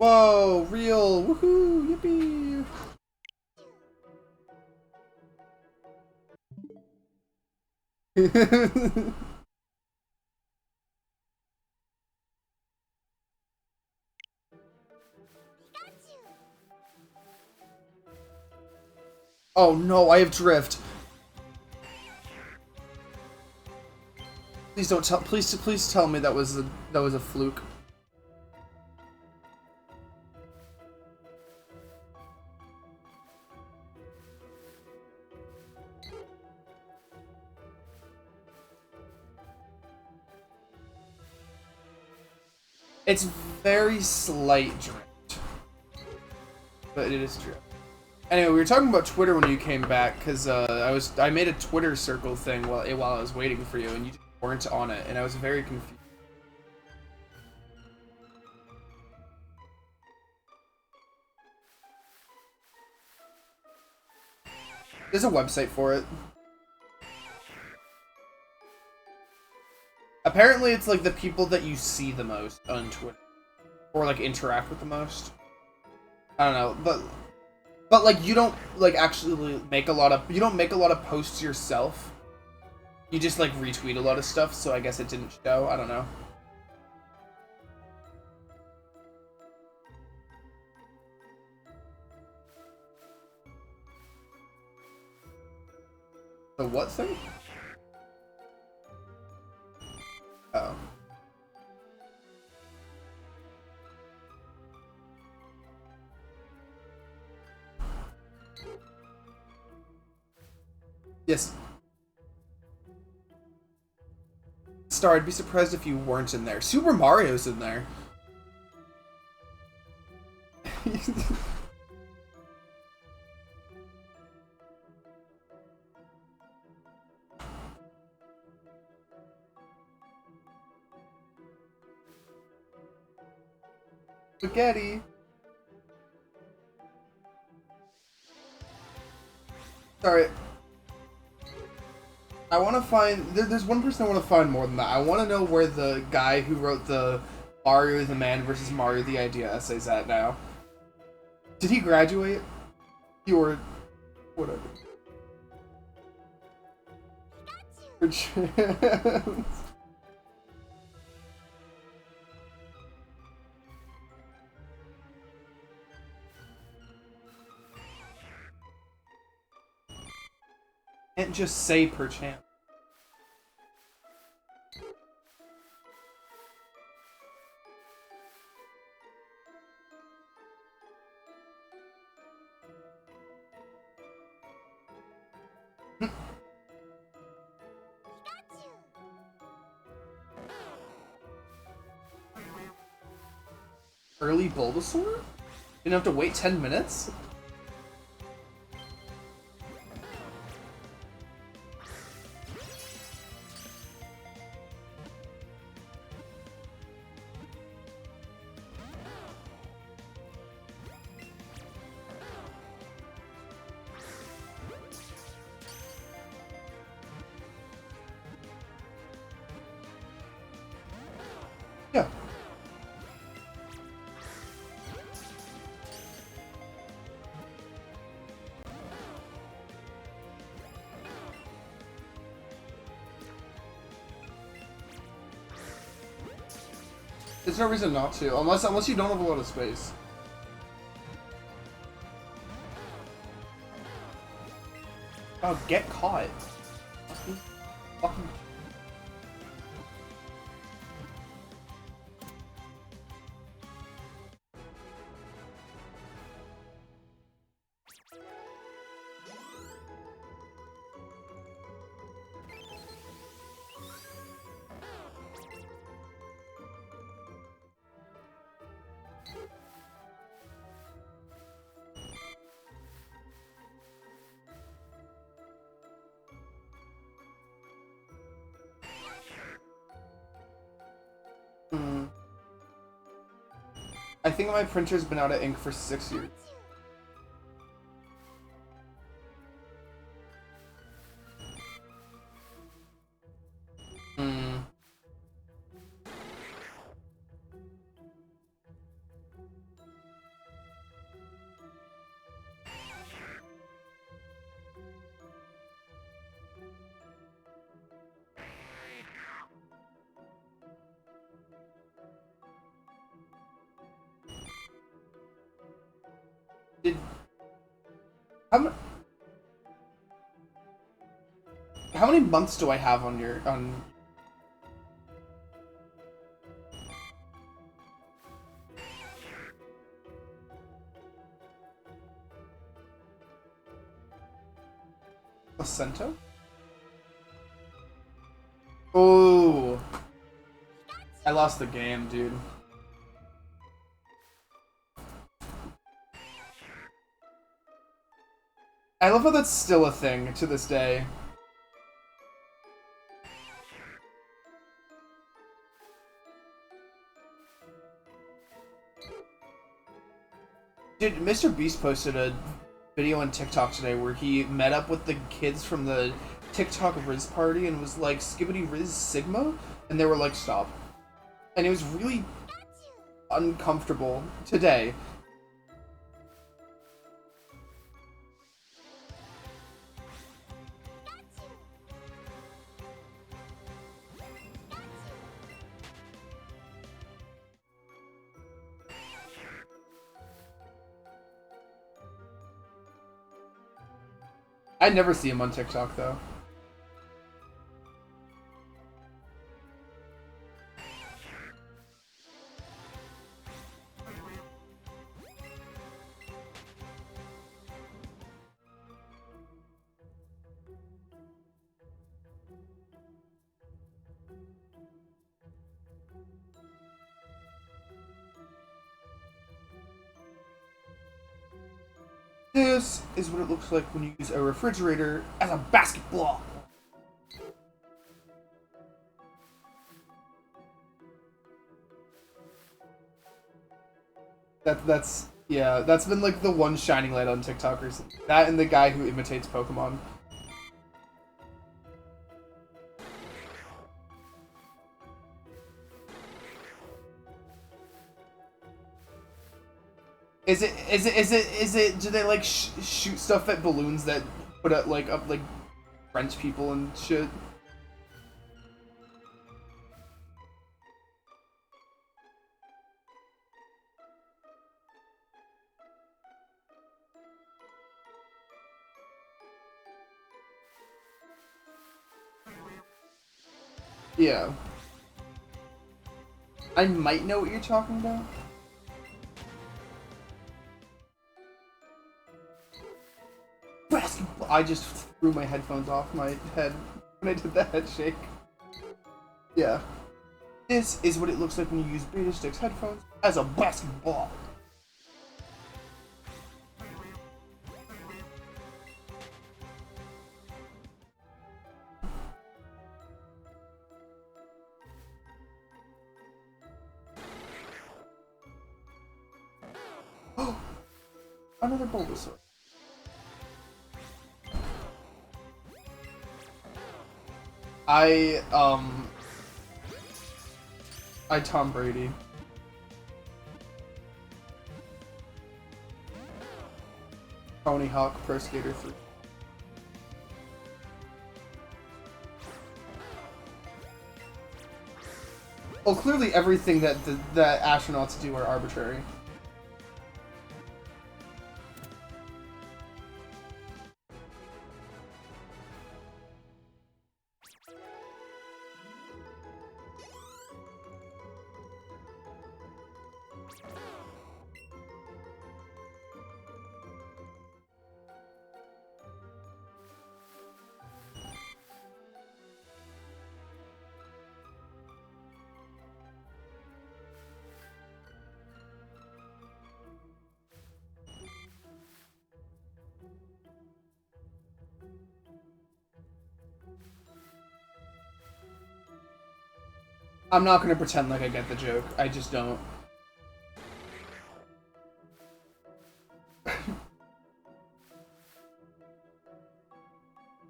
Whoa, real, woohoo, yippee. Oh no, I have drift. Please don't tell. Please tell me that was a fluke. It's very slight drift, but it is drift. Anyway, we were talking about Twitter when you came back because I made a Twitter circle thing while I was waiting for you, and you just weren't on it, and I was very confused. There's a website for it. Apparently, it's like the people that you see the most on Twitter, or like interact with the most. I don't know, but like you don't like actually make a lot of posts yourself. You just like retweet a lot of stuff, so I guess it didn't show. I don't know. The what thing? Oh. Yes. Star, I'd be surprised if you weren't in there. Super Mario's in there. Spaghetti. Sorry. I want to find... There's one person I want to find more than that. I want to know where the guy who wrote the Mario the Man versus Mario the Idea essays at now. Did he graduate? Or... whatever. Can't just say perchance. Early Bulbasaur? Didn't have to wait 10 minutes? Yeah. There's no reason not to, unless you don't have a lot of space. Oh, get caught. Fucking... I think my printer's been out of ink for 6 years. How, how many months do I have on your on? Placento? Oh, I lost the game, dude. I love how that's still a thing to this day. Dude, Mr. Beast posted a video on TikTok today where he met up with the kids from the TikTok Riz party and was like, Skibbity Riz Sigma? And they were like, stop. And it was really uncomfortable today. I never see him on TikTok though. This is what it looks like when you use a refrigerator as a basketball. That's yeah, that's been like the one shining light on TikTok recently. That and the guy who imitates Pokemon. Is it do they like shoot stuff at balloons that put up like French people and shit? Yeah. I might know what you're talking about. Basketball. I just threw my headphones off my head when I did that head shake. Yeah. This is what it looks like when you use Beta Stick's headphones as a basketball. Oh, another Bulbasaur. I Tom Brady. Tony Hawk Pro Skater 3. Well, clearly everything that that astronauts do are arbitrary. I'm not gonna pretend like I get the joke. I just don't.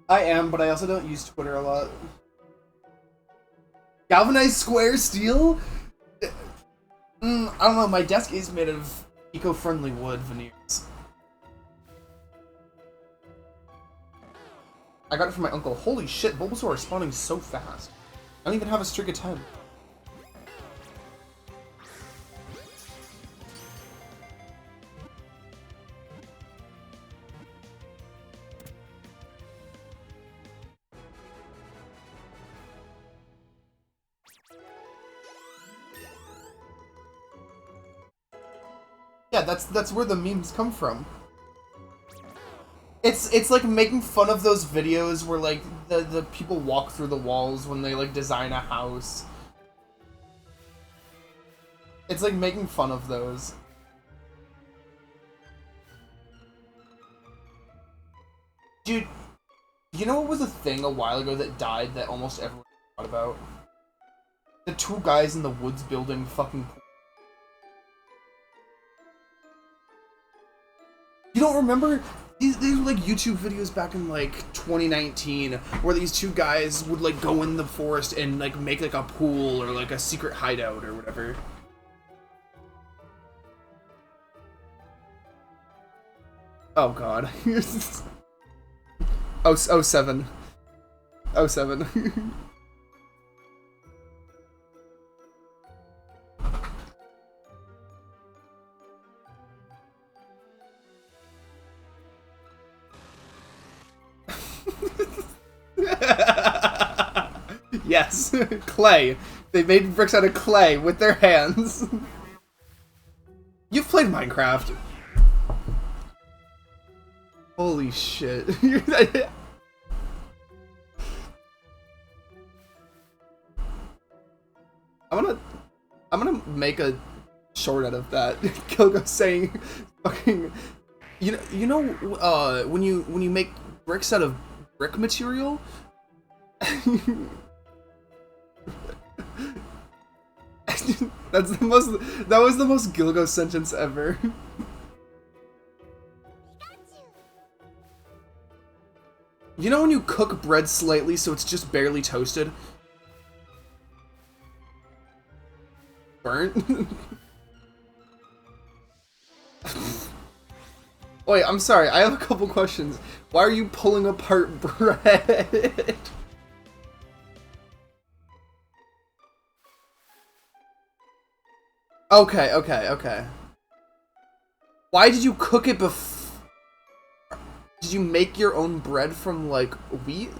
I am, but I also don't use Twitter a lot. Galvanized square steel? I don't know, my desk is made of eco-friendly wood veneers. I got it from my uncle. Holy shit, Bulbasaur is spawning so fast. I don't even have a streak of 10. Yeah, that's where the memes come from. It's like making fun of those videos where like the people walk through the walls when they like design a house. It's like making fun of those. Dude, you know what was a thing a while ago that died that almost everyone thought about? The two guys in the woods building fucking... You don't remember? These were like YouTube videos back in like 2019 where these two guys would like go in the forest and like make like a pool or like a secret hideout or whatever. Oh god. Oh, 07. 07. Yes, clay. They made bricks out of clay with their hands. You've played Minecraft. Holy shit. I'm gonna make a short out of that. Kilgo saying fucking you know when you make bricks out of brick material. That was the most Gilgo sentence ever. You know when you cook bread slightly so it's just barely toasted? Burnt? Wait, I'm sorry, I have a couple questions. Why are you pulling apart bread? Okay. Why did you cook it before? Did you make your own bread from, like, wheat?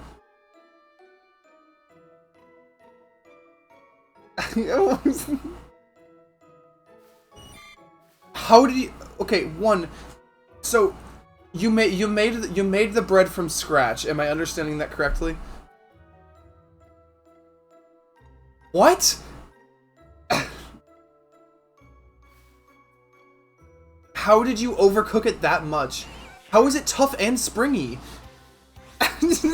How did you... Okay, one... So, you made the bread from scratch. Am I understanding that correctly? What? How did you overcook it that much? How is it tough and springy? Just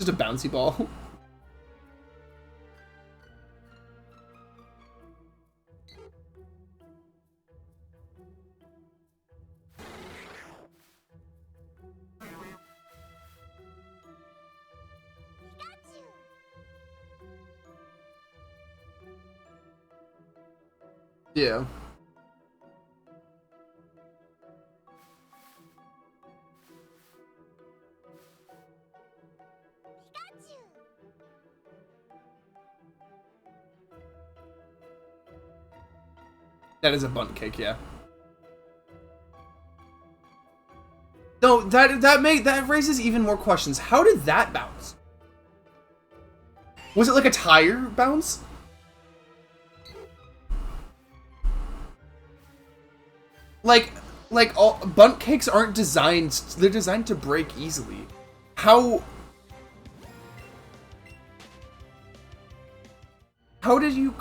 a bouncy ball. Yeah. That is a bundt cake, yeah. No, that raises even more questions. How did that bounce? Was it like a tire bounce? Like all bundt cakes aren't designed. They're designed to break easily. How did you?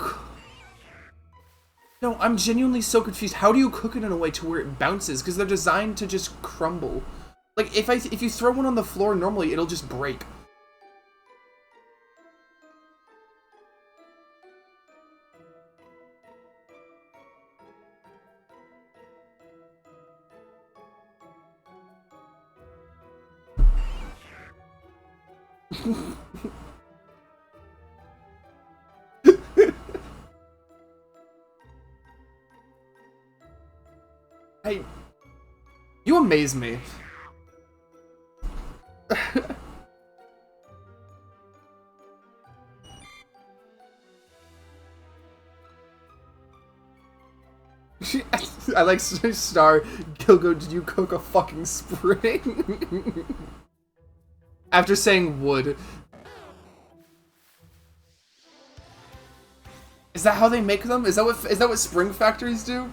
No, I'm genuinely so confused. How do you cook it in a way to where it bounces? Because they're designed to just crumble. Like if you throw one on the floor normally, it'll just break. You amaze me. I like Star. Gilgo, did you cook a fucking spring? After saying wood. Is that how they make them? Is that what spring factories do?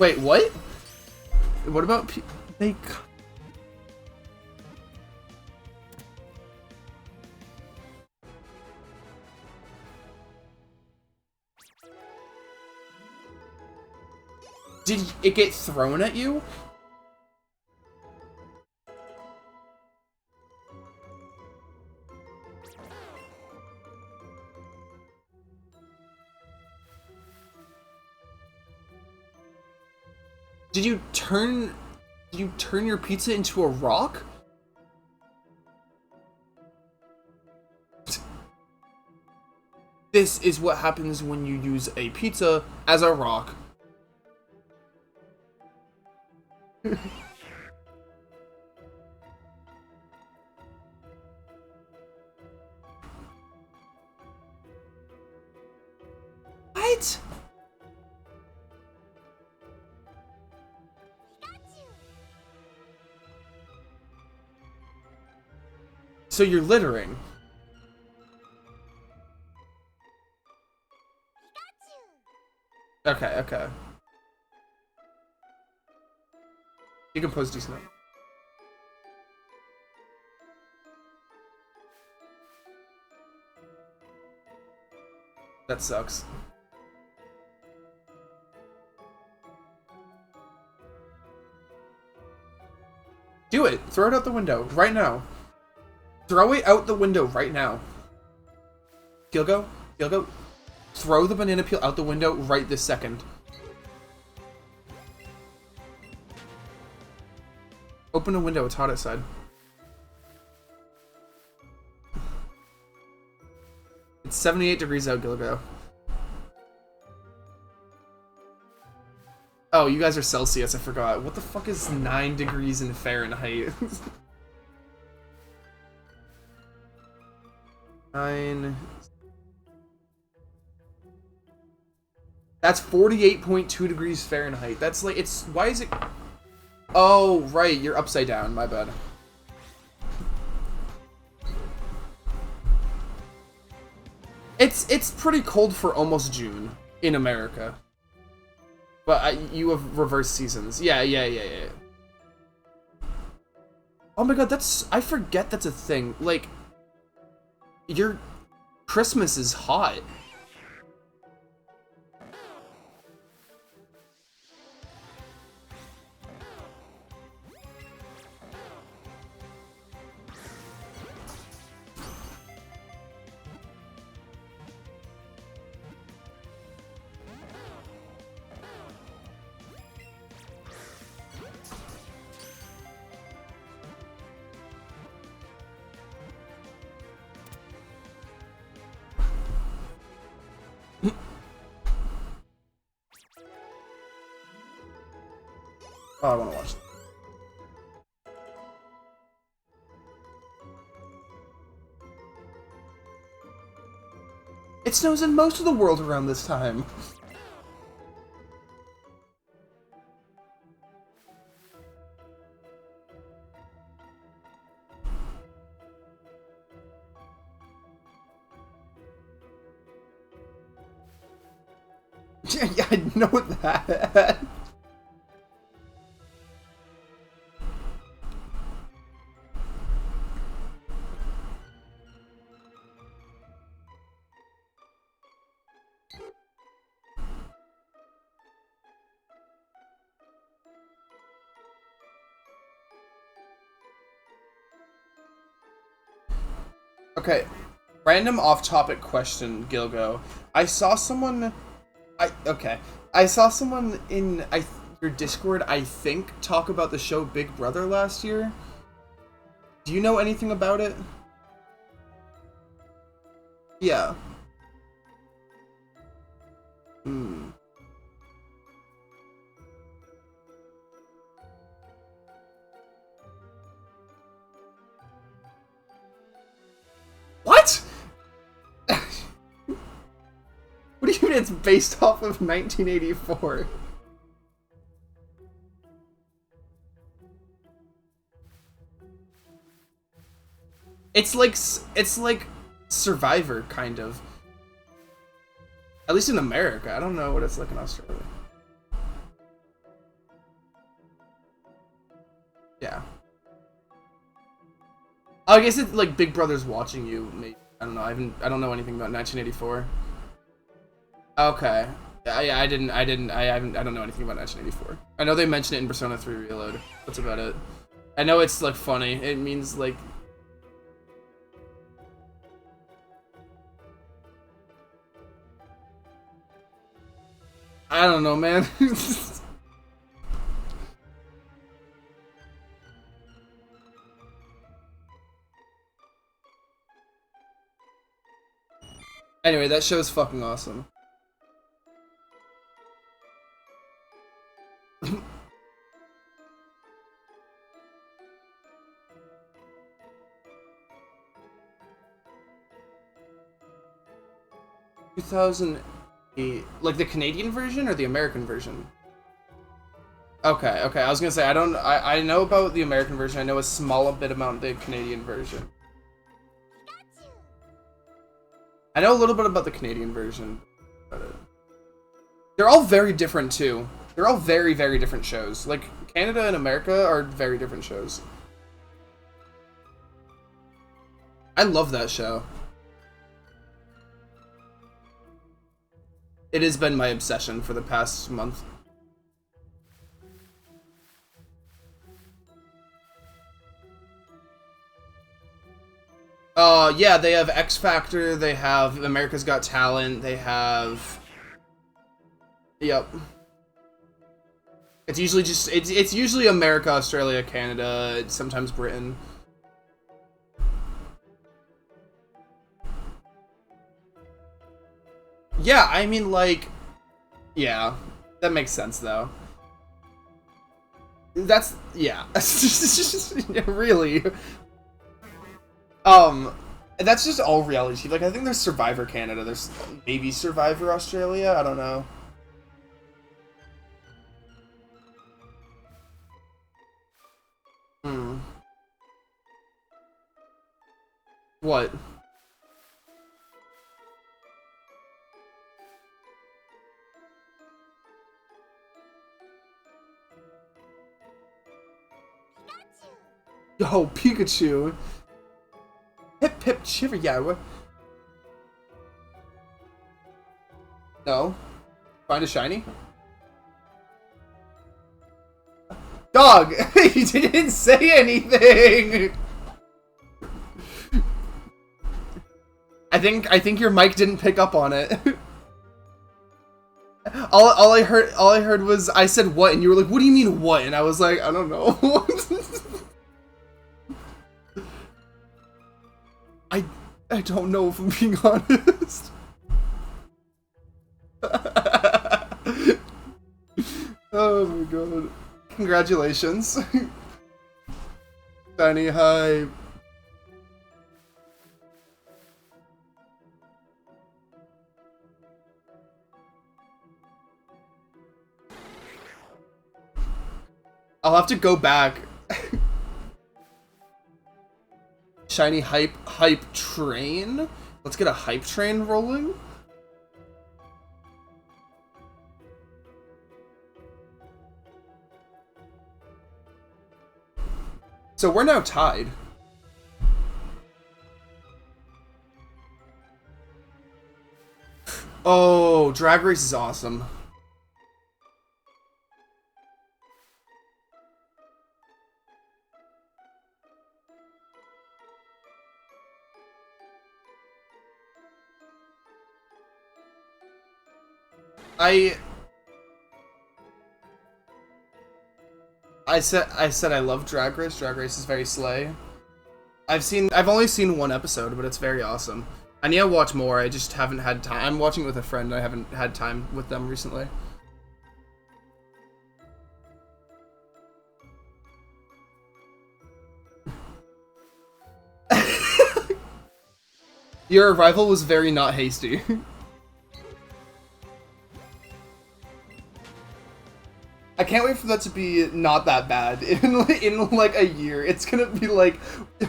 Wait, what? What about they? Did it get thrown at you? Did you turn your pizza into a rock? This is what happens when you use a pizza as a rock. What? So you're littering. Okay, okay. You can pose decent. That sucks. Do it! Throw it out the window, right now. Throw it out the window right now. Gilgo? Gilgo? Throw the banana peel out the window right this second. Open a window, it's hot outside. It's 78 degrees out, Gilgo. Oh, you guys are Celsius, I forgot. What the fuck is 9 degrees in Fahrenheit? 9... That's 48.2 degrees Fahrenheit. That's like, it's, why is it... Oh, right, you're upside down, my bad. It's pretty cold for almost June in America. But you have reverse seasons. Yeah. Oh my god, I forget that's a thing. Like, your Christmas is hot. Oh, I want to watch. It snows in most of the world around this time. Yeah, I know that. Okay, random off-topic question, Gilgo. I saw someone in your Discord, I think, talk about the show Big Brother last year. Do you know anything about it? Yeah. What? What do you mean it's based off of 1984? it's like Survivor kind of. At least in America. I don't know what it's like in Australia. Yeah. I guess it's like Big Brother's watching you. Maybe. I don't know. I don't know anything about 1984. Okay. I don't know anything about 1984. I know they mention it in Persona 3 Reload. That's about it. I know it's like funny. It means like. I don't know, man. Anyway, that show's fucking awesome. Like the Canadian version or the American version? Okay, okay. I was gonna say I know about the American version. I know a small bit about the Canadian version. I know a little bit about the Canadian version. They're all very different too. They're all very, very different shows. Like Canada and America are very different shows. I love that show. It has been my obsession for the past month. Yeah, they have X Factor, they have America's Got Talent, they have... Yep. It's usually just, it's usually America, Australia, Canada, sometimes Britain. Yeah, I mean, like... Yeah, that makes sense, though. That's... yeah. Really. That's just all reality TV. Like, I think there's Survivor Canada, there's maybe Survivor Australia, I don't know. What? Oh, Pikachu. Hip hip chiver, yeah. What? No. Find a shiny? Dog! You didn't say anything! I think your mic didn't pick up on it. all I heard was I said what and you were like, what do you mean what? And I was like, I don't know. I don't know if I'm being honest. Oh my god. Congratulations. Shiny hype. I'll have to go back. Shiny hype train? Let's get a hype train rolling. So we're now tied. Oh, Drag Race is awesome. I said I love Drag Race. Drag Race is very slay. I've only seen one episode, but it's very awesome. I need to watch more. I just haven't had time. I'm watching it with a friend. I haven't had time with them recently. Your arrival was very not hasty. I can't wait for that to be not that bad in like a year. It's gonna be like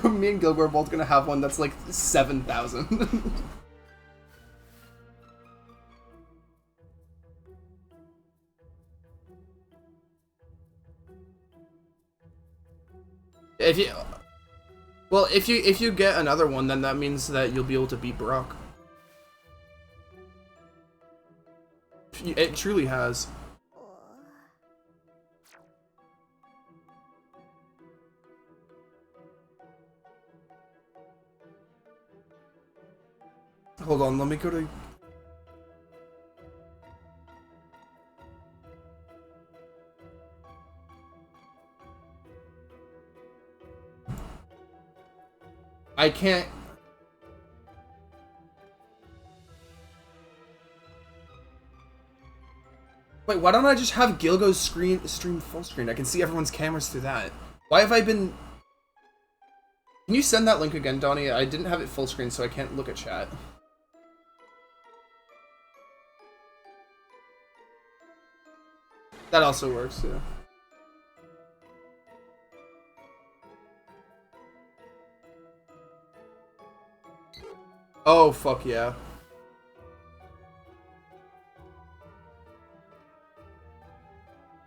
me and Gilbert are both gonna have one that's like 7,000. If you, well, if you get another one, then that means that you'll be able to beat Brock. It truly has. Hold on, let me go to. I can't. Wait, why don't I just have Gilgo's stream full screen? I can see everyone's cameras through that. Why have I been... Can you send that link again, Donnie? I didn't have it full screen, so I can't look at chat. That also works, yeah. Oh, fuck yeah.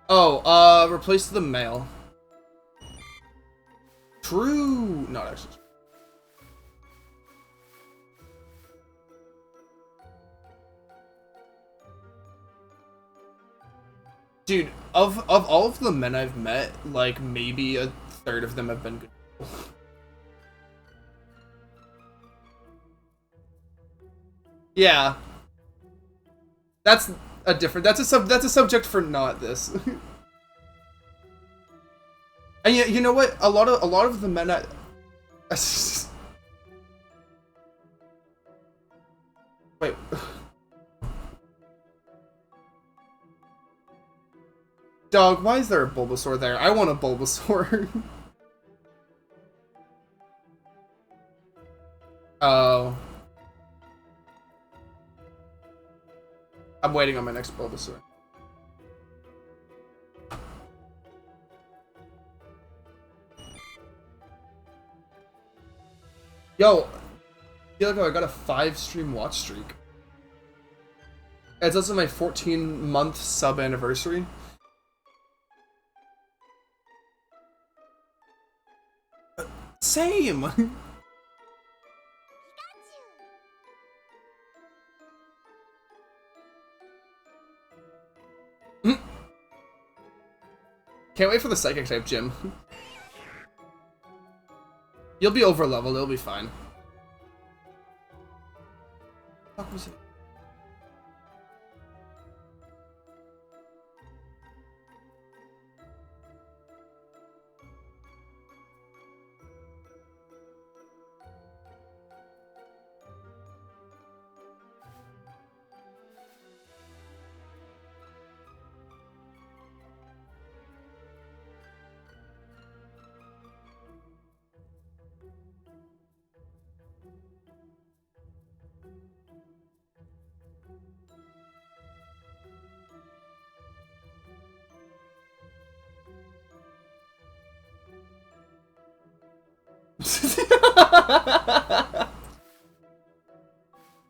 Oh, replace the mail. True! Not actually. Dude, of all of the men I've met, like, maybe a third of them have been good people. Yeah. That's a different, that's a subject for not this. And you know what? A lot of the men Wait. Dog, why is there a Bulbasaur there? I want a Bulbasaur. Oh. I'm waiting on my next Bulbasaur. Yo, feel like I got a 5-stream watch streak. It's also my 14-month sub anniversary. Same! Can't wait for the Psychic type gym. You'll be over leveled, it'll be fine. What was it?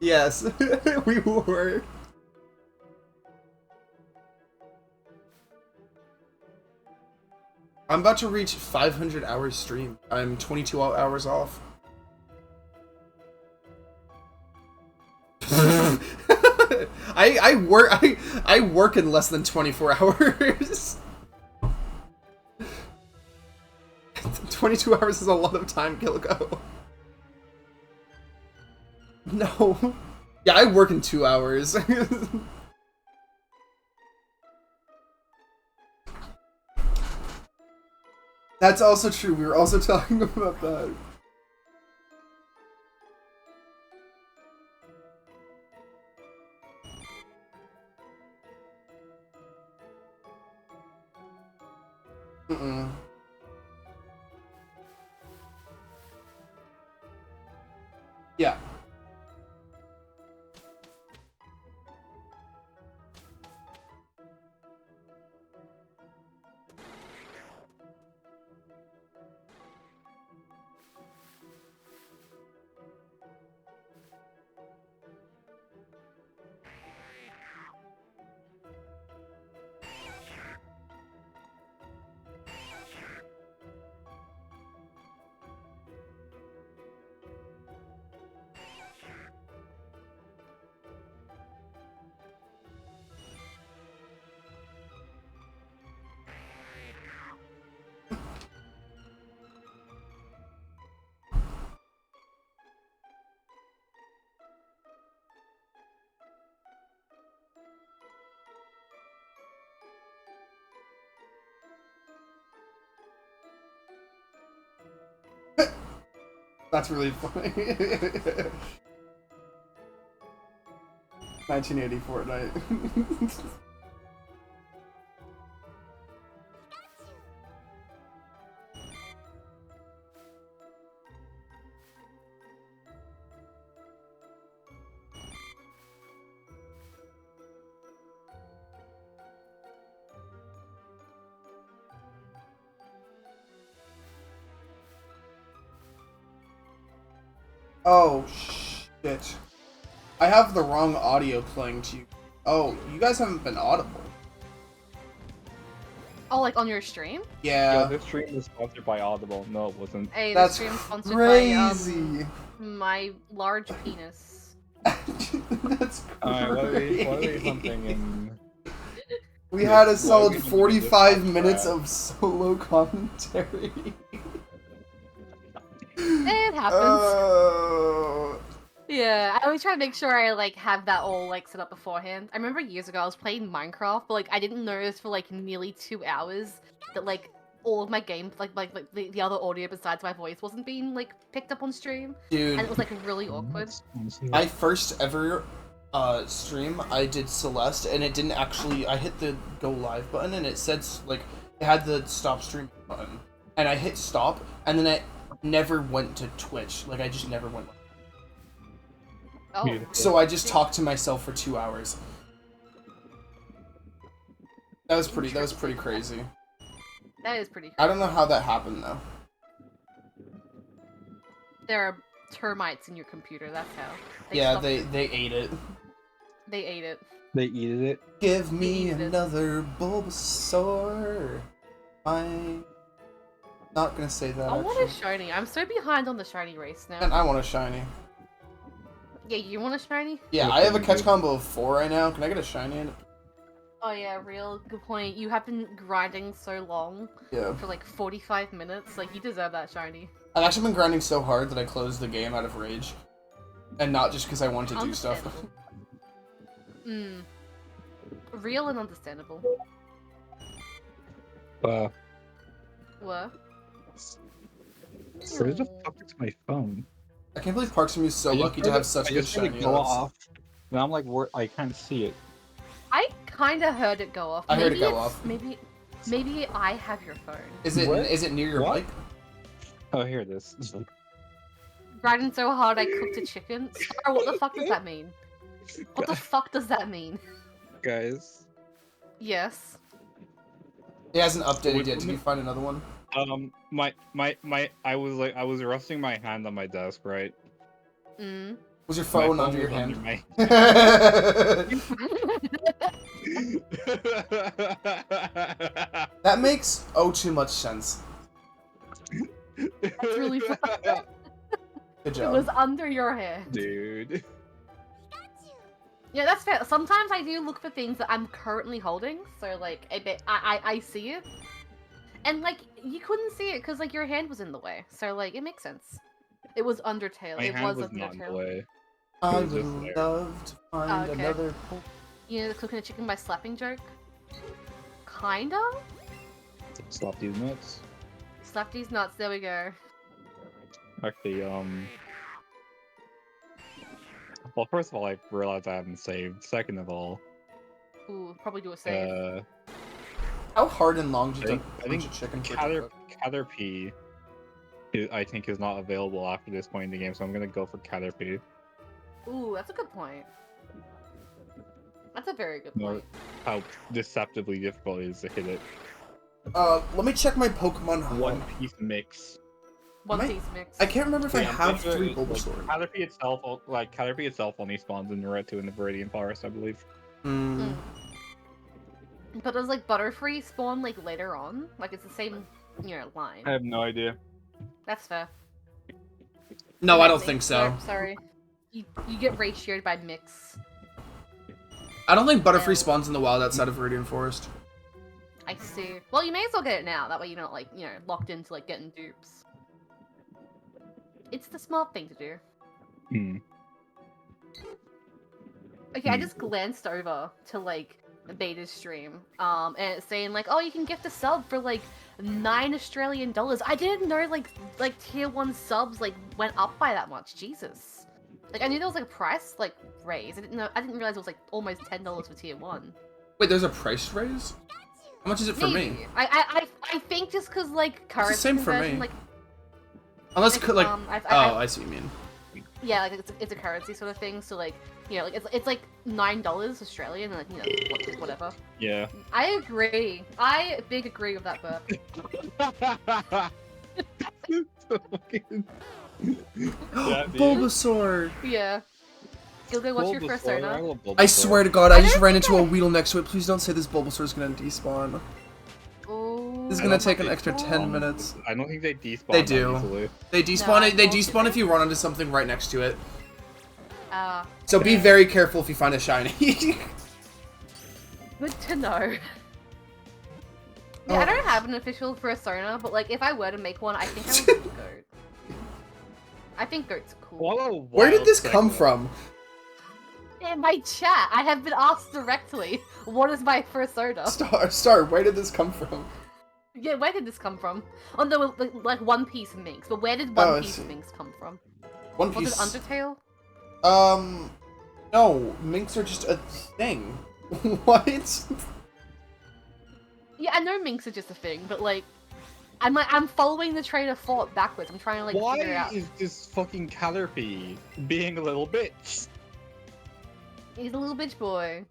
Yes, we were. I'm about to reach 500 hours stream. I'm 22 hours off. I work in less than 24 hours. 22 hours is a lot of time, Gilgo. No. Yeah, I work in 2 hours. That's also true. We were also talking about that. Mm-mm. Yeah. That's really funny. 1980 Fortnite. Oh, shit. I have the wrong audio playing to you. Oh, you guys haven't been audible. Oh, like on your stream? Yeah. Yo, this stream was sponsored by Audible. No, it wasn't. Hey, this That's stream's sponsored crazy. by my large penis. That's Alright, what are we crazy. something in... We had a Why solid we don't do this 45 podcast? minutes of solo commentary. It happens. Oh. Yeah, I always try to make sure I like have that all like set up beforehand. I remember years ago I was playing Minecraft, but like I didn't notice for like nearly 2 hours that like all of my game, like the other audio besides my voice wasn't being like picked up on stream, Dude, and it was like really awkward. my first ever stream, I did Celeste, and it didn't actually. I hit the go live button, and it said like it had the stop stream button, and I hit stop, and then it never went to Twitch. Like I just never went. Oh, Beautiful. So I just talked to myself for 2 hours. That was pretty crazy. that is pretty. I don't know how that happened though. There are termites in your computer. That's how. Yeah, stopped they it. ate it. They ate it. They eated it. Give me Eat it. another Bulbasaur. I'm not gonna say that. I want a Actually. shiny. I'm so behind on the shiny race now. And I want a shiny. Yeah, you want a shiny? Yeah, I have a catch combo of 4 right now. Can I get a shiny in it? Oh yeah, real good point. You have been grinding so long Yeah. for like 45 minutes. Like you deserve that shiny. I've actually been grinding so hard that I closed the game out of rage. And not just because I wanted to do stuff. Hmm. Real and understandable. What? What? Where the fuck is my phone? I can't believe Parks and Mew is so I just lucky to heard have it- such I good just heard it shiny go elves. off. And I'm like, I can't see it. I kind of heard it go off. I heard it Maybe go it's- off. Maybe I have your phone. Is it What? is it near your What? mic? Oh, here it is. Grinding so hard I cooked a chicken. Star, what the fuck does that mean? What the fuck does that mean? Guys. Yes. It hasn't updated Would- yet. Did you find another one? I was resting my hand on my desk, right? Mm. Was your My phone under your was hand? under my- That makes too much sense. That's really funny. Good It job. was under your hair. Dude. Yeah, that's fair. Sometimes I do look for things that I'm currently holding, so like I see it, and like you couldn't see it because like your hand was in the way, so like it makes sense. It was Undertale. My It hand was was not in the Undertale. way. I It was just would there. love to find Okay. another. You know the cooking a chicken by slapping joke? Kinda? Slap these nuts. Slap these nuts, there we go. Actually, well, first of all, I realized I haven't saved. Second of all, Ooh, probably do a save. How hard and long I did think, a bunch of chicken for it to cook? Caterpie, I think, is not available after this point in the game, so I'm gonna go for Caterpie. Ooh, that's a good point. That's a very good More- point. How deceptively difficult it is to hit it. Let me check my Pokemon Home. One piece mix. One Am I- piece mix. I can't remember if I Yeah, I'm have pretty 3 sure, like, Bulbasaur. Caterpie itself only spawns in Naruto in the Viridian Forest, I believe. Mm. But does like Butterfree spawn like later on? Like it's the same, line. I have no idea. That's fair. No, I don't Mixing. think so. Sorry. You get ratioed by mix. I don't think Butterfree Yeah. spawns in the wild outside of Viridian Forest. I see. Well, you may as well get it now. That way you're not like, locked into like getting dupes. It's the smart thing to do. Hmm. Okay, I just glanced over to like beta stream, and it's saying like, oh, you can gift a sub for like $9 Australian. I didn't know like tier 1 subs like went up by that much. Jesus. Like I knew there was like a price like raise. I didn't realize it was like almost $10 for tier 1. Wait, there's a price raise? How much is it for me? Maybe. I think just because like currency same for conversion, me. like Unless, like, I I see what you mean. yeah, like it's a currency sort of thing. So like like it's like $9 Australian, and like whatever. Yeah. I agree. I big agree with that burp. Bulbasaur! Yeah. Gilgo, what's your persona? I swear to God, I just ran into a Weedle next to it. Please don't say this Bulbasaur is gonna despawn. Oh. This is gonna take an extra 10 minutes. I don't think they despawn. They do. that easily. They despawn No, it. They I don't. despawn if you run into something right next to it. So be Okay. very careful if you find a shiny. Good to know. Yeah, I don't have an official persona, but like if I were to make one, I think I would do Goat. I think Goat's cool. What Where did this wild come segue. from? In my chat, I have been asked directly, what is my persona? Star, where did this come from? Yeah, where did this come from? Oh no, like One Piece Minx, but where did One Piece Minx come from? One Was Piece. it Undertale? No, minks are just a thing. What? Yeah, I know Minx are just a thing, but like, I'm following the train of thought backwards. I'm trying to like Why figure out. is this fucking Caterpie being a little bitch? He's a little bitch boy.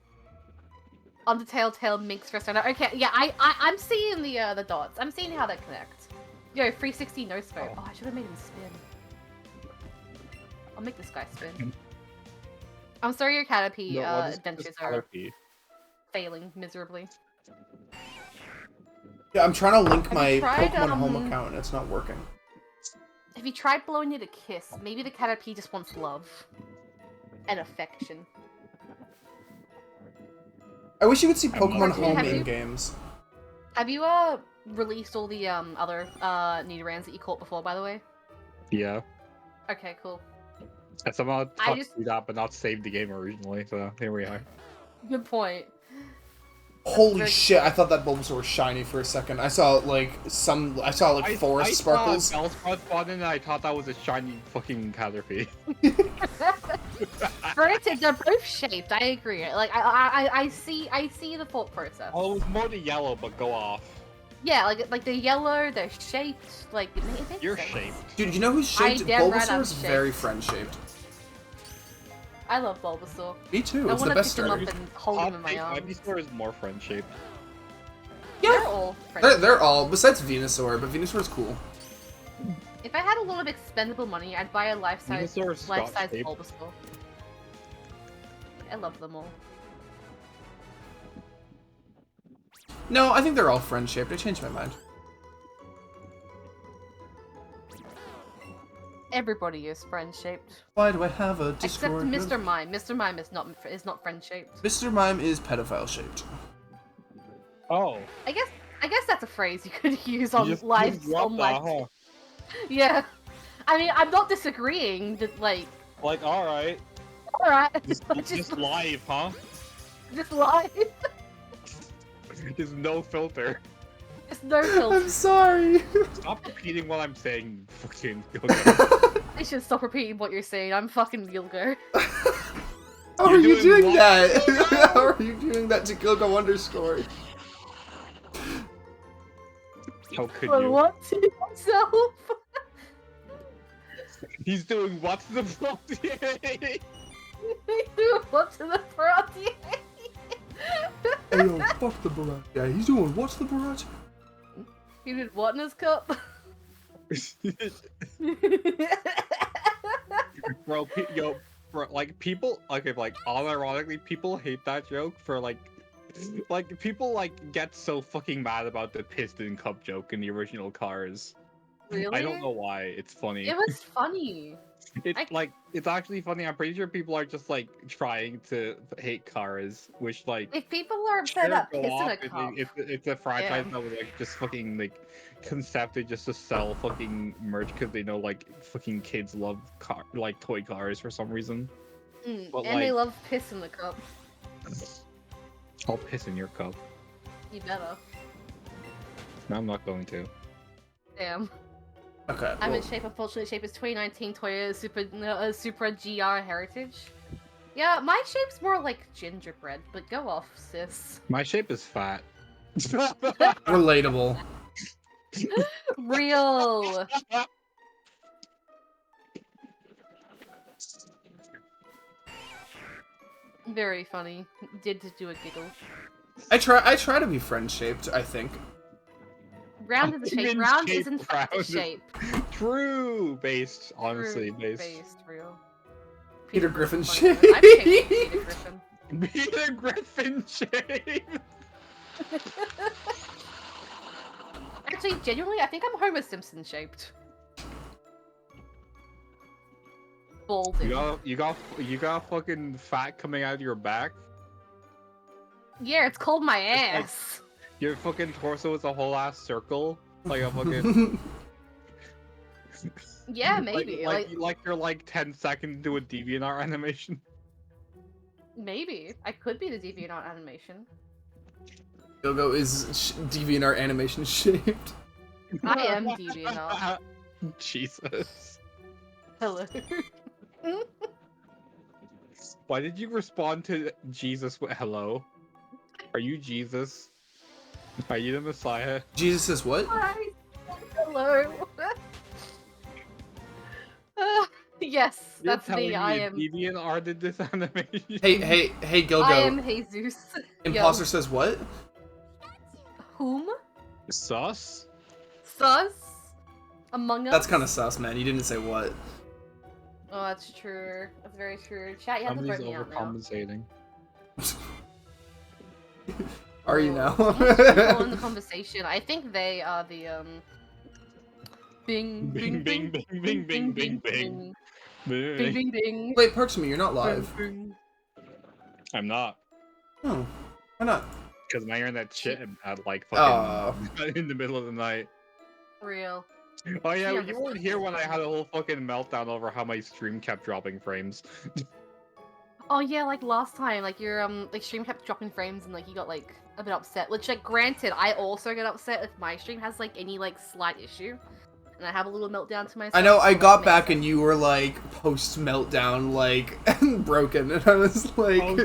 Undertale, Tail, Minx, persona. Okay, yeah, I'm seeing the dots. I'm seeing how they connect. Yo, 360 no scope. Oh, I should have made him spin. I'll make this guy spin. I'm sorry your Caterpie No, what is adventures this are Caterpie? failing miserably. Yeah, I'm trying to link Have my you tried, Pokemon Home account and it's not working. Have you tried blowing it a kiss? Maybe the Caterpie just wants love. And affection. I wish you could see I'm Pokemon not- Home Have in you- games. Have you released all the other Nidorans that you caught before, by the way? Yeah. Okay, cool. I somehow I talked just- through that, but not saved the game originally, so here we are. Good point. Holy very shit, I thought that Bulbasaur was shiny for a second. I saw like forest sparkles. I saw Bellsprout spawn in and I thought that was a shiny fucking Caterpie. Granted, they're both shaped. I agree. Like I see the thought process. Oh, it was more the yellow, but go off. Yeah, like they're yellow, they're shaped. Like it makes You're sense. shaped. Dude, you know who's I shaped? damn right Bulbasaur I'm is shaped. very friend-shaped. I love Bulbasaur. Me too, I it's the want to best pick him up starter. and hold him in my arms. Ivysaur is more friend shaped. They're all friends. They're all, besides Venusaur, but Venusaur's cool. If I had a lot of expendable money, I'd buy a life-size Venusaur is Scotch-shaped. Bulbasaur. I love them all. No, I think they're all friend-shaped. I changed my mind. Everybody is friend-shaped. Why do I have a Except Discord? Mr. Mime. Mr. Mime is not friend-shaped. Mr. Mime is pedophile-shaped. Oh. I guess that's a phrase you could use You on just live dropped on that, live. huh? Yeah. I mean, I'm not disagreeing. That like, Like, alright. all right, Just live, huh? just live. There's no filter. There's no filter. I'm sorry. Stop repeating what I'm saying, fucking. I should stop repeating what you're saying. I'm fucking Gilgo. How are You're you doing doing what? that? How are you doing that to Gilgo underscore? How could But you? what to himself? He's doing what to the property? What to the front? Hey yo, fuck the Barat. Yeah, he's doing what's the Barat? He did what in his cup? Bro, bro, like people, okay, like unironically, people hate that joke for like people like get so fucking mad about the piston cup joke in the original Cars. Really? I don't know why. It's funny. It was funny. It's like it's actually funny. I'm pretty sure people are just like trying to hate Cars, which like If people are upset about go piss in off, a cup, it's a franchise Yeah. that was like just fucking like concepted just to sell fucking merch because they know like fucking kids love toy cars for some reason. but, and they like- love piss in the cup. I'll piss in your cup. You better. No, I'm not going to. Damn. Okay. I'm in well, shape. Unfortunately, shape is 2019 Toyota Supra GR Heritage. Yeah, my shape's more like gingerbread, but go off, sis. My shape is fat. relatable. Real. Very funny. Did to do a giggle. I try to be friend shaped. I think. Round is the shape. Even Round shape is in fact the round is- shape. True, based, honestly, True, based. real. Peter Griffin Funny. shape. I've changed Peter Griffin. Peter Griffin shape. Actually, genuinely, I think I'm Homer Simpson shaped. Balding. You got fucking fat coming out of your back. Yeah, it's called my like- ass. Your fucking torso is a whole ass circle, like a fucking. Yeah, maybe. like you're like 10 seconds into a DeviantArt animation. Maybe. I could be the DeviantArt animation. Gogo is DeviantArt animation shaped. I am DeviantArt. Jesus. Hello. Why did you respond to Jesus with hello? Are you Jesus? Are you the Messiah? Jesus says what? Hi. Hello. Yes, You're that's telling me. I am. DeviantArt did this animation. Hey, Gogo. I am Jesus. Imposter Yo. says what? Whom? Sus? Sus? Among Us? That's kind of sus, man. You didn't say what. Oh, that's true. That's very true. Chat, you have to Somebody's vote me out now. overcompensating. Are you now? People in the conversation. I think they are the Bing Bing, bing, bing, bing, bing, bing, bing. bing bing bing. Wait, Parks Me, you're not live. Bing, I'm not. Oh, why not? Because my internet shit at like Aw. fucking in the middle of the night. bing. Real. Oh yeah, Yeah, you this weren't is here when I fun. had a whole fucking meltdown over how my stream kept dropping frames. Oh yeah, like last time, like your like stream kept dropping frames and like you got like a bit upset. Which like granted, I also get upset if my stream has like any like slight issue, and I have a little meltdown to myself. I know, I so, got like, back makes and you were like, post-meltdown, like, broken, and I was like... Oh,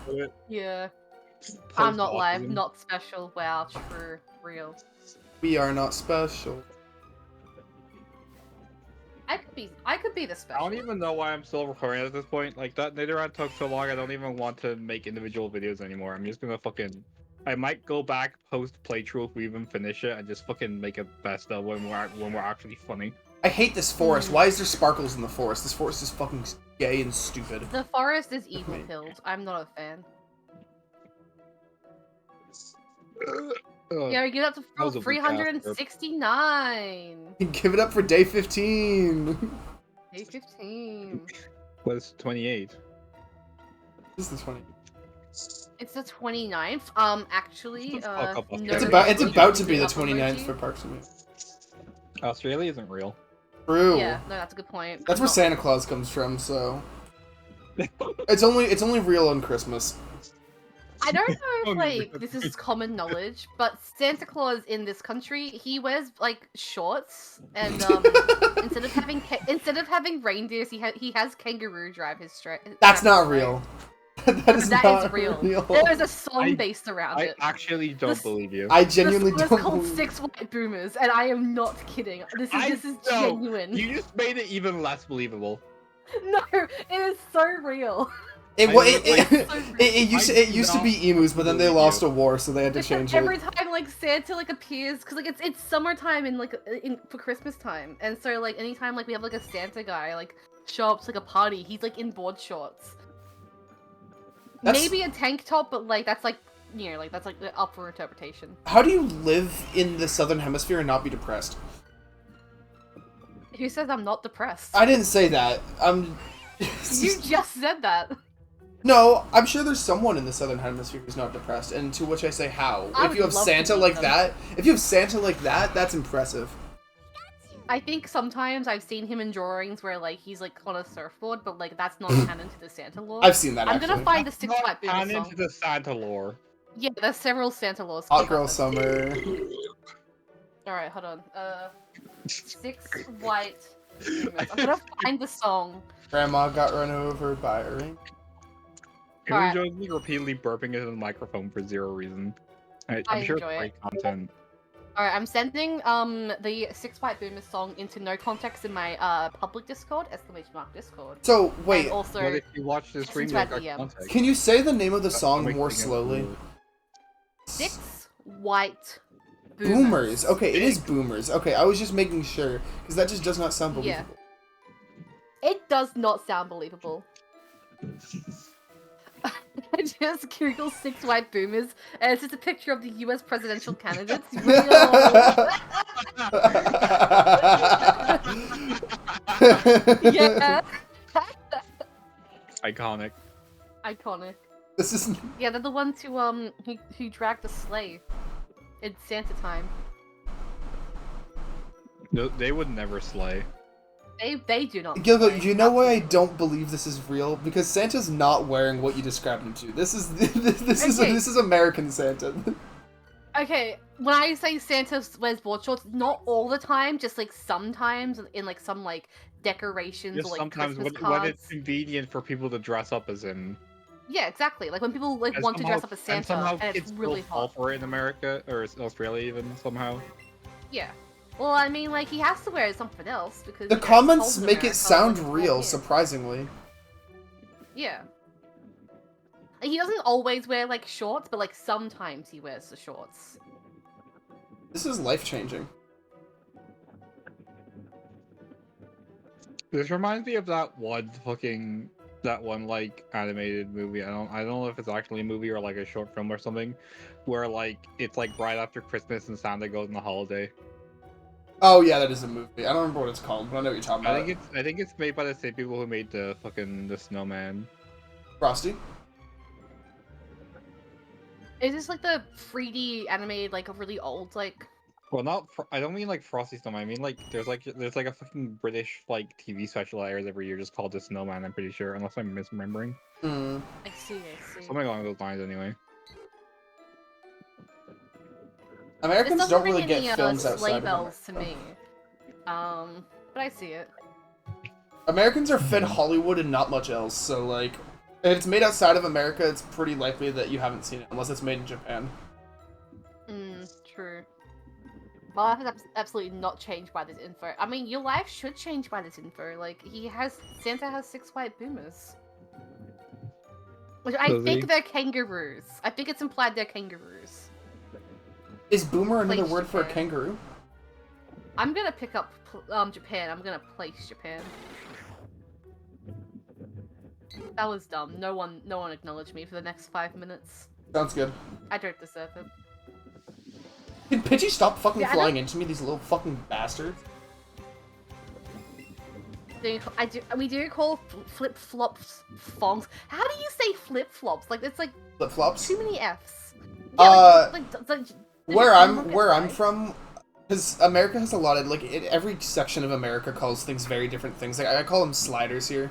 no. Yeah, I'm not live, Post-autism. not special. Wow, true, real. We are not special. I could be the I special. don't even know why I'm still recording at this point. Like that Netherite took so long, I don't even want to make individual videos anymore. I'm just gonna fucking. I might go back post playthrough if we even finish it and just fucking make a best of when we're actually funny. I hate this forest. Why is there sparkles in the forest? This forest is fucking gay and stupid. The forest is evil pilled. I'm not a fan. Ugh. Yeah, get up to That was a weak ass burp. 369. Give it up for day 15. Day 15. Was 28. This is funny. It's the 29th. Actually, Shut the fuck up, no, Oscar. It's about to be the up 29th emoji. for Parks and Me. Australia isn't real. True. Yeah, no, that's a good point. That's I'm where not- Santa Claus comes from, so it's only real on Christmas. I don't know if Only like because- this is common knowledge, but Santa Claus in this country, he wears like shorts, and instead of having reindeers, he has kangaroo drive his That's drive not his sleigh. real. That is That not is real. There is a song I- based around I it. actually don't This- believe you. I The genuinely song is don't called believe- Six White Boomers, and I am not kidding. This is No, genuine. You just made it even less believable. No, it is so real. It, I wa- don't it, like- it used to be emus, but then they believe lost you. a war, so they had to Because change every it. time like Santa like appears, because like it's summertime and like for Christmas time, and so like anytime like we have like a Santa guy like show up to like a party, he's like in board shorts. That's- Maybe a tank top, but like that's like like that's like up for interpretation. How do you live in the southern hemisphere and not be depressed? Who says I'm not depressed? I didn't say that. You just said that. No, I'm sure there's someone in the southern hemisphere who's not depressed, and to which I say how. I If you would have love to Santa meet like them. that, if you have Santa like that, that's impressive. I think sometimes I've seen him in drawings where like he's like on a surfboard, but like that's not canon to the Santa lore. I've seen that I'm actually. gonna find the That's Six not White Boomer canon song. to the Santa lore. Yeah, there's several Santa laws. Hot Girl Summer. Alright, hold on. Six White Boomers. I'm gonna find the song. Grandma got run over by a ring. It Alright. was just me repeatedly burping into the microphone for zero reason. I'm I sure it's enjoy great content. Alright, I'm sending the Six White Boomers song into no context in my public Discord, exclamation mark Discord. So And wait, also, But if you watch the stream, into you our got DM. context. can you say the name of the That song makes more it against slowly? the rule. Six White Boomers. Okay, it is boomers. Okay, I was just making sure because that just does not sound Yeah. believable. It does not sound believable. I just Google Six White Boomers, and it's just a picture of the US presidential candidates. Real. Yeah. Iconic. Iconic. This is Yeah, they're the ones who dragged the sleigh in Santa time. No, they would never slay. They do not. Gilgo. slay. You know why I don't believe this is real? Because Santa's not wearing what you described him to. This is Okay. this is American Santa. Okay, when I say Santa wears board shorts, not all the time, just like sometimes in like some like decorations Just or like sometimes Christmas when cards. it's convenient for people to dress up as him. Yeah, exactly. Like when people like And want to somehow- dress up as Santa, and somehow and kids it's really still fall hot. for it in America or Australia even somehow. Yeah. Well, I mean, like he has to wear something else because The you know, comments it's cold in make America, it sound like, it's real, cold here. surprisingly. Yeah. Like, he doesn't always wear like shorts, but like sometimes he wears the shorts. This is life changing. This reminds me of that one like animated movie. I don't know if it's actually a movie or like a short film or something, where like it's like right after Christmas and Santa goes on the holiday. Oh yeah, that is a movie. I don't remember what it's called, but I know what you're talking about. I think it's made by the same people who made the Snowman. Frosty. Is this like the 3D animated, like a really old, like? Well, not I don't mean like Frosty Snowman. I mean like there's like a fucking British like TV special that airs every year just called The Snowman. I'm pretty sure, unless I'm misremembering. Hmm. I see. Something along those lines, anyway. Americans This don't doesn't really ring get any films sleigh outside of bells to America. me. But I see it. Americans are fed Hollywood and not much else, so like, if it's made outside of America, it's pretty likely that you haven't seen it, unless it's made in Japan. True. My life is absolutely not changed by this info. I mean, your life should change by this info. Like, Santa has 6 white boomers. Which I Does think he? they're kangaroos. I think it's implied they're kangaroos. Is boomer another Place word for a Japan. kangaroo? I'm gonna pick up Japan. I'm gonna place Japan. That was dumb. No one acknowledged me for the next 5 minutes. Sounds good. I don't deserve it. Can Pidgey stop fucking Yeah, I flying into me, these little fucking bastards? We do call flip flops fongs. How do you say flip flops? Like it's like Flip flops? too many Fs. Where I'm from, because America has a lot of, like, every section of America calls things very different things. Like, I call them sliders here.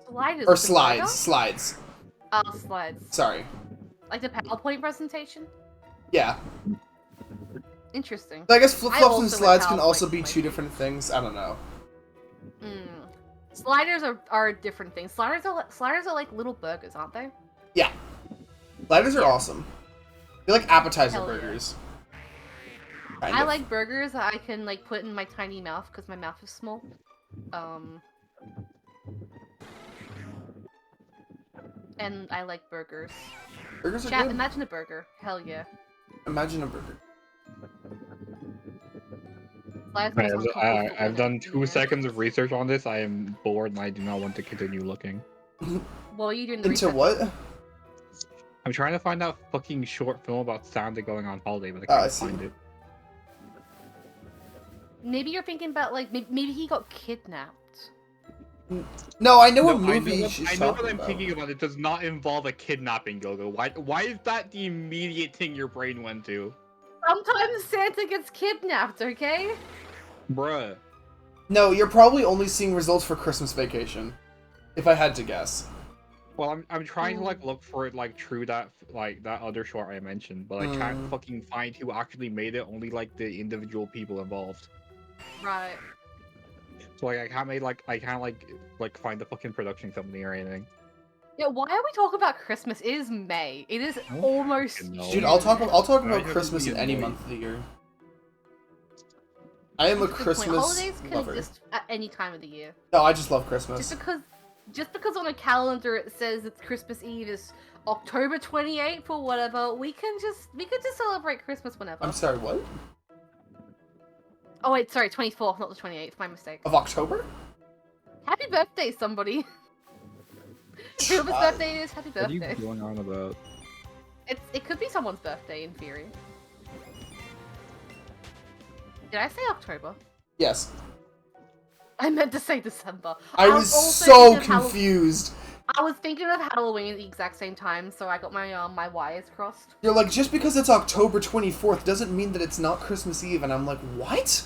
Sliders. Or with the burger? slides. Slides. Sorry. Like the PowerPoint presentation? Yeah. Interesting. But I guess flip-flops and also slides like can how, also like, be my- two different things. I don't know. Sliders are different things. Sliders are like little burgers, aren't they? Yeah. Sliders are awesome. They're like appetizer Hell yeah. burgers. Kind I of. like burgers that I can like put in my tiny mouth because my mouth is small. And I like burgers. Burgers are Chat, good. imagine a burger. Hell yeah. Imagine a burger. Sliders based on couple I've done food 2 yeah. seconds of research on this. I am bored and I do not want to continue looking. What are you doing? Into research? what? I'm trying to find that fucking short film about Santa going on holiday, but I Oh, I can't see. find it. Maybe you're thinking about like maybe he got kidnapped. No, I know No, what movie she's I know what talking I'm about. thinking about. It does not involve a kidnapping, Gogo. Why is that the immediate thing your brain went to? Sometimes Santa gets kidnapped, okay? Bruh. No, you're probably only seeing results for Christmas Vacation. If I had to guess. Well, I'm trying to like look for it like through that that other short I mentioned, but I can't fucking find who actually made it. Only like the individual people involved. Right. So like I can't like find the fucking production company or anything. Yeah, why are we talking about Christmas? It is May. It is I don't almost fucking know. Dude, June. I'll talk Why about have Christmas we in any annoyed? month of the year. I am a That's good point. Christmas Holidays can lover. exist at any time of the year. No, I just love Christmas. Just because on a calendar it says it's Christmas Eve is October 28th or whatever, we can just celebrate Christmas whenever. I'm sorry, what? Oh wait, sorry, 24th, not the 28th. My mistake. Of October? Happy birthday, somebody. Whoever's birthday it is, happy What are you birthday. going on about? It could be someone's birthday in theory. Did I say October? Yes. I meant to say December. I was also so thinking of confused. I was thinking of Halloween at the exact same time, so I got my my wires crossed. You're like, just because it's October 24th doesn't mean that it's not Christmas Eve, and I'm like, what?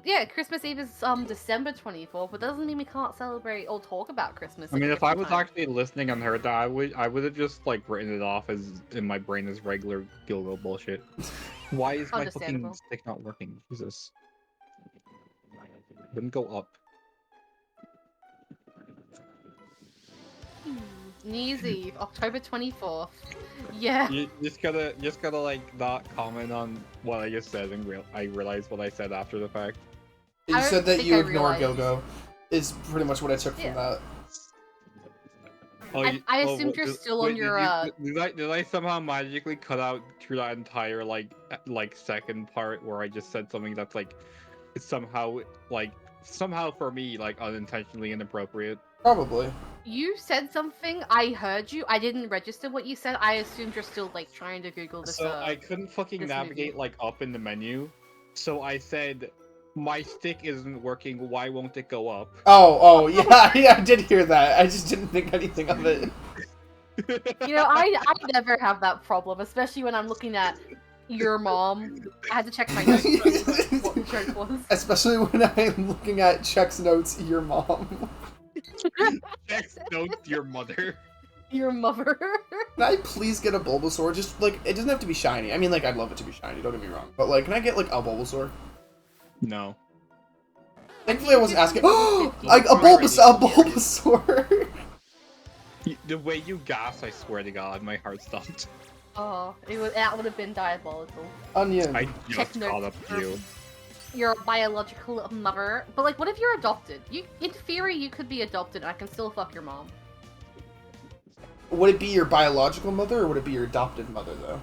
Yeah, Christmas Eve is December 24th, but doesn't mean we can't celebrate or talk about Christmas. I at a mean, if I different was time. actually listening and heard that, I would have just like written it off as in my brain as regular Gilgo bullshit. Why is my fucking Understandable. stick not working? Jesus. Wouldn't go up. New Year's Eve, October 24th. Yeah. You just gotta like not comment on what I just said and I realized what I said after the fact. You I don't said that think you I ignore realized. Go-Go. Is pretty much what I took Yeah. from that. Oh, I assumed you're still on your, Did I somehow magically cut out through that entire like second part where I just said something that's like somehow for me like unintentionally inappropriate? Probably. You said something, I heard you, I didn't register what you said, I assumed you're still, like, trying to Google this, So I couldn't fucking this navigate movie. like up in the menu, so I said, "My stick isn't working. Why won't it go up?" Oh, yeah, yeah, I did hear that. I just didn't think anything of it. You know, I never have that problem, especially when I'm looking at your mom. I had to check my notes to see what the joke was. Especially when I'm looking at Check's notes, your mom. Next note, your mother. Your mother. Can I please get a Bulbasaur? Just, like, it doesn't have to be shiny. I mean, like, I'd love it to be shiny, don't get me wrong. But, like, can I get, like, a Bulbasaur? No. Thankfully, I wasn't asking. Oh, $50. like, a Bulbasaur! The way you gas, I swear to God, my heart stopped. Oh, that would have been diabolical. Onion. I Check just caught notes. up to you. Your biological mother. But, like, what if you're adopted? In theory, you could be adopted and I can still fuck your mom. Would it be your biological mother, or would it be your adopted mother, though?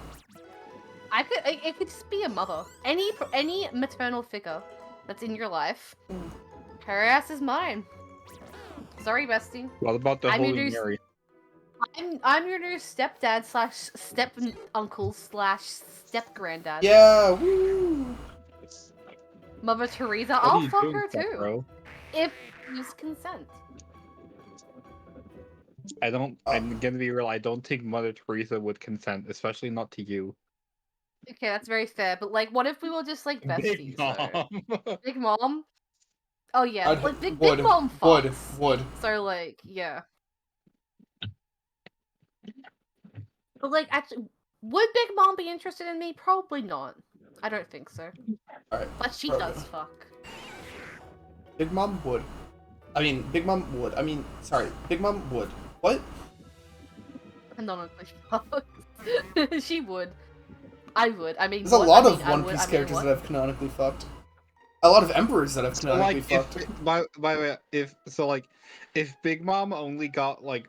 It could just be a mother. Any maternal figure that's in your life. Her ass is mine. Sorry, bestie. What about the I'm your Holy new- Mary? I'm your new stepdad / step uncle / step granddad. Yeah, woo! Mother Teresa, What are I'll you fuck doing, her fuck, too. bro? If use consent. I'm gonna be real. I don't think Mother Teresa would consent, especially not to you. Okay, that's very fair. But like, what if we were just like besties? Big though? Mom. Big mom. Oh yeah, I'd- like big would, mom would, fucks. would. So like, yeah. But like, actually, would Big Mom be interested in me? Probably not. I don't think so. Alright. But she probably does not. fuck. Big Mom would. I mean, Big Mom would. I mean, sorry, Big Mom would. What? Canonically fucks. She would. I would. I mean, There's a what? lot I mean, of I One would- Piece I mean, characters what? that have canonically fucked. A lot of emperors that have So canonically like, fucked. by the way, if Big Mom only got like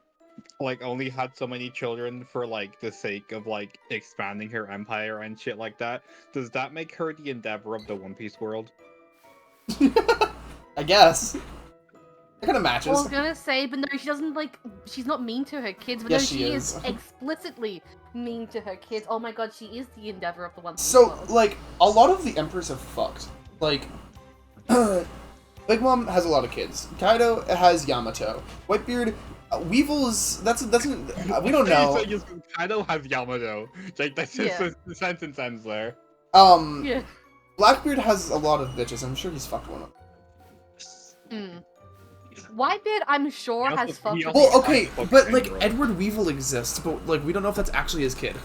only had so many children for like the sake of like expanding her empire and shit like that, does that make her the Endeavor of the One Piece world? I guess. It kind of I matches. was gonna say, but no, she doesn't like. She's not mean to her kids, but Yes, no, she she is. is explicitly mean to her kids. Oh my god, she is the Endeavor of the One Piece So, world. like, a lot of the emperors have fucked. Like, Big Mom has a lot of kids. Kaido has Yamato. Whitebeard, Weevil is we don't know. So Kaido has Yamato. Like that's just Yeah. the sentence ends there. Yeah. Blackbeard has a lot of bitches. I'm sure he's fucked one of them. Whitebeard, I'm sure, He has also- fucked he with also- Well, the- okay, fucked but like Edward. Edward Weevil exists, but like we don't know if that's actually his kid.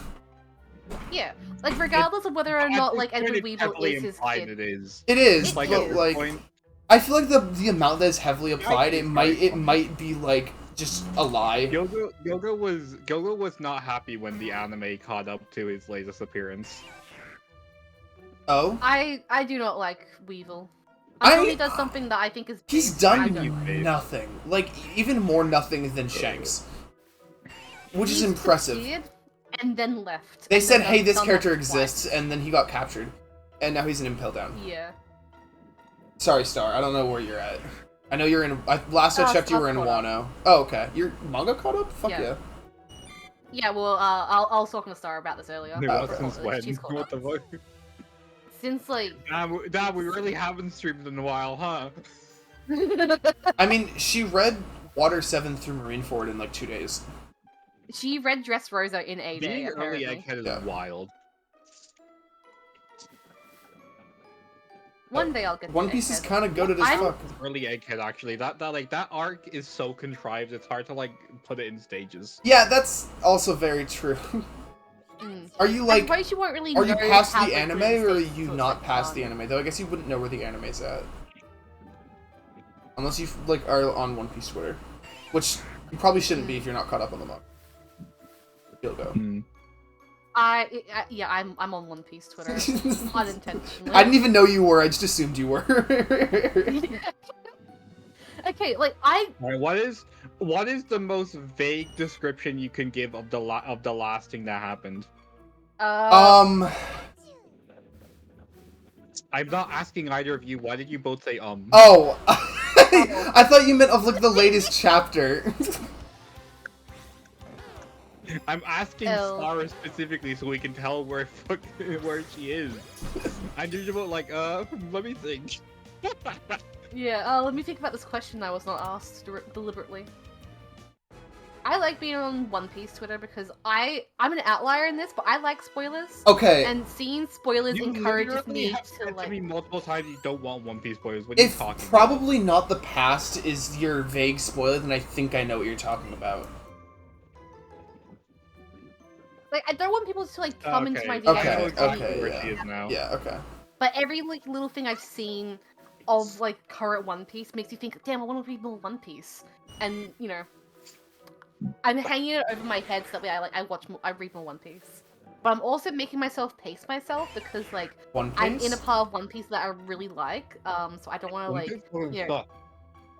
Yeah, like regardless of whether or At not this like point, Edward it's Weevil heavily is his implied kid. It is. It is, Like, but at this like point, I feel like the amount that is heavily applied, it it's might very it funny. might be like just a lie. Gilgo was not happy when the anime caught up to his latest appearance. Oh, I do not like Weevil. I- Until he does something that I think is. he's big, I done don't like. nothing. Like even more nothing than Shanks, which is He impressive. disappeared And then left. They and said, then "Hey, this done character that exists," and then he got captured, and now he's an Impel Down. twice. Yeah. Sorry, Star. I don't know where you're at. I know you're in. Last I checked, you were in I've caught Wano. Oh, okay. Your manga caught up? Fuck Yeah. yeah. Yeah, well, I was talking to Star about this earlier. It Oh, was okay. since when? She's caught What the up. fuck? Since like. Damn, we really haven't streamed in a while, huh? I mean, she read Water 7 through Marineford in like 2 days. She read Dressrosa in a day, Being early apparently. egghead is Yeah. wild. One day I'll get One to Piece is Egghead. kind of goated as I'm- fuck. Early egghead, actually. That arc is so contrived. It's hard to like put it in stages. Yeah, that's also very true. Mm. Are you I like, suppose you won't really are you know past how the quickly anime it or are stays, you so it's, not like, past the fun. anime? Though I guess you wouldn't know where the anime's at. Unless you like are on One Piece Twitter, which you probably shouldn't be if you're not caught up on the manga. You'll go. Yeah, I'm on One Piece Twitter. Unintentionally. I didn't even know you were. I just assumed you were. Okay, like I Alright, what is the most vague description you can give of the last thing that happened? Um, I'm not asking either of you. Why did you both say oh, I thought you meant of like the latest chapter. I'm asking Oh. Sarah specifically so we can tell where she is. I'm just about like let me think. Yeah, let me think about this question I was not asked deliberately. I like being on One Piece Twitter because I'm an outlier in this, but I like spoilers. Okay, And seeing spoilers You encourages literally me have to said to like. me multiple times you don't want One Piece spoilers. What are you if talking probably not the past is your vague spoiler, then I think I know what you're talking about. Like, I don't want people to like about? come into my DMs. Okay, I know and tell me- exactly where yeah. she is now. Yeah, okay. But every like little thing I've seen of like current One Piece makes you think, damn, I want to read more One Piece. And you know, I'm hanging it over my head so that way I read more One Piece. But I'm also making myself pace myself because like One Piece. I'm in a part of One Piece that I really like. So I don't want to One like Piece spoilers you know, suck.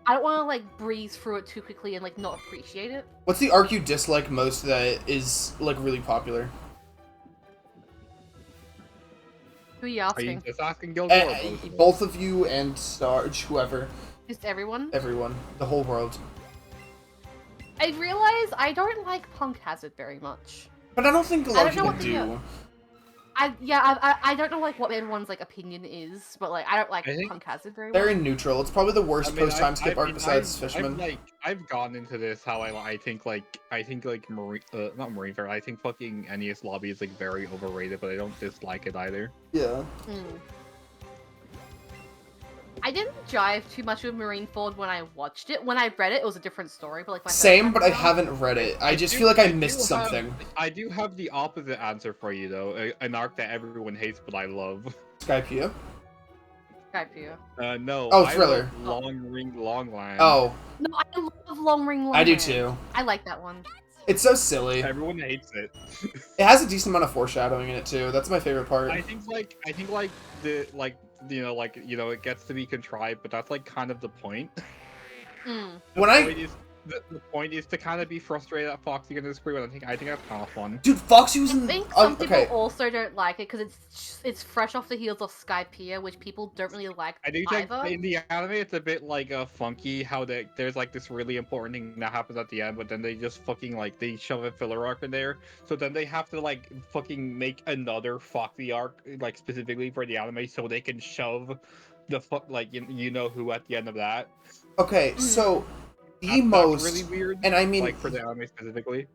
I don't want to like breeze through it too quickly and like not appreciate it. What's the arc you dislike most that is like really popular? Who are you Are you asking? just asking Gilmore? or both of us? Both of you and Sarge, whoever, Just everyone? everyone, the whole world. I realize I don't like Punk Hazard very much. But I don't think a I lot of don't know people what the, do. I don't know like what everyone's like opinion is, but like I don't like I think Punk Hazard very Very much. neutral. It's probably the worst post time skip arc besides Fishman. I've gone into this how I think Marine not Marine Fair. I think fucking NES Lobby is like very overrated, but I don't dislike it either. Yeah. I didn't jive too much with Marineford when I watched it. When I read it, it was a different story. But like my first Same, time but I around- haven't read it. I just do- feel like I do missed have- something. I do have the opposite answer for you though. An arc that everyone hates, but I love. Skypiea? Skypiea. No. Oh, I Thriller. love Long Ring Long Line. Oh, No, I love Long Ring Long I do Ring. too. I like that one. It's so silly. Everyone hates it. It has a decent amount of foreshadowing in it too. That's my favorite part. I think it gets to be contrived, but that's like kind of the point. Mm. The point is to kind of be frustrated at Foxy and disagree with. I think that's kind of fun. Dude, Foxy was I in. think some people Okay. also don't like it because it's fresh off the heels of Skypiea, which people don't really like I do think either. in the anime it's a bit like funky how there's like this really important thing that happens at the end, but then they just fucking like they shove a filler arc in there. So then they have to like fucking make another Foxy arc like specifically for the anime so they can shove the you know who at the end of that. Okay, so the That's most, really weird. and I mean, Like for the anime specifically.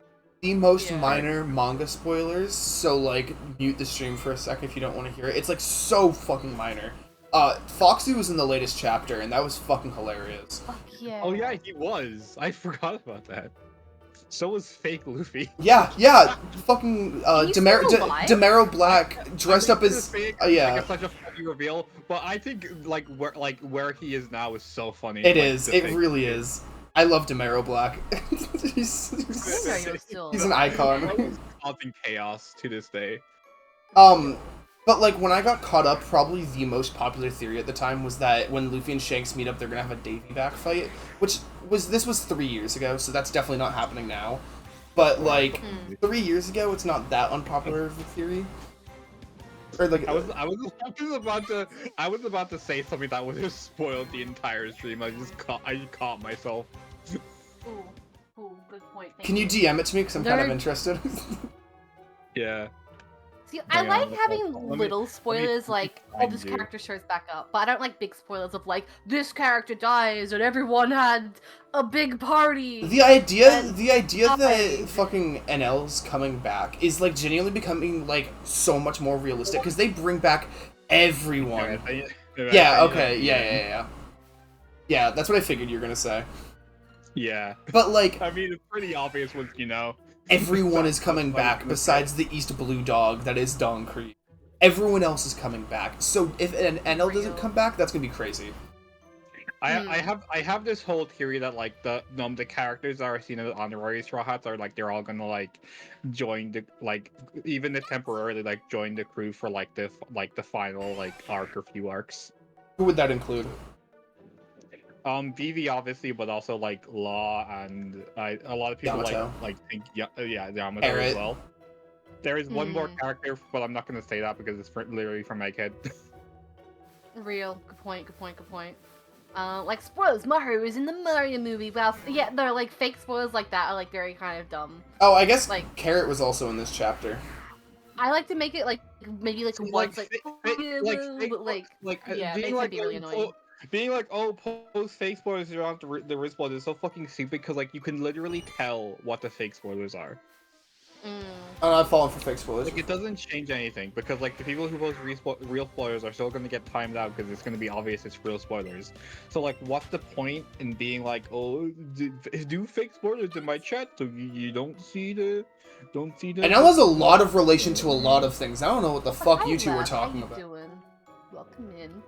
the most Yeah. minor manga spoilers, so like mute the stream for a second if you don't want to hear it. It's like so fucking minor. Foxy was in the latest chapter, and that was fucking hilarious. Fuck yeah. Oh yeah, he was. I forgot about that. So was fake Luffy. Yeah, fucking He's still alive? Demaro Black dressed up as yeah. Like, it's such a funny reveal, but I think like where he is now is so funny. It like, is. the It fake really Luffy. is. I love Demaro Black. he's, I didn't know you were still he's an alive. icon. Causing chaos to this day. But like when I got caught up, probably the most popular theory at the time was that when Luffy and Shanks meet up, they're gonna have a Davy back fight, which was 3 years ago, so that's definitely not happening now. But like 3 years ago, it's not that unpopular of a theory. Or like I was about to say something that would have spoiled the entire stream. I caught myself. Ooh, good point. Thank can you DM it to me because I'm kind of Nerd. interested? Yeah. See, I Hang on, like having let me- little spoilers like, oh, find this you. character shows back up, but I don't like big spoilers of like, this character dies and everyone had a big party. The idea And that died. fucking NL's coming back is like genuinely becoming like so much more realistic because they bring back everyone. Yeah, okay, yeah. Yeah, that's what I figured you were gonna say. Yeah. But like I mean, it's pretty obvious once you know. everyone is coming Like, back besides the East Blue Dog that is Don Creek. Everyone else is coming back. So if an NL doesn't come back, that's gonna be crazy. I have this whole theory that like the characters that are seen as honorary Straw Hats are like they're all gonna like join the like even if temporarily like join the crew for like the final like arc or few arcs. Who would that include? Vivi obviously, but also like Law and a lot of people Yamato. like think Yamato Barrett. as well. There is one more Hmm. character, but I'm not gonna say that because it's literally from my head. Real, good point. Like spoilers, Mario is in the Mario movie. Well, yeah, they're like fake spoilers like that are like very kind of dumb. Oh, I guess Like- Carrot was also in this chapter. I like to make it like maybe like once like, but like yeah, being they like could be really annoying. being like post fake spoilers you don't have the real spoilers is so fucking stupid because like you can literally tell what the fake spoilers are. I've fallen for fake spoilers. Like it doesn't change anything because like the people who post real spoilers are still gonna get timed out because it's gonna be obvious it's real spoilers. So like, what's the point in being like, oh, do fake spoilers in my chat so you don't see the. And that has a lot of relation to a lot of things. I don't know what the fuck Hi, you two were Lev, talking how you about. doing? Welcome in.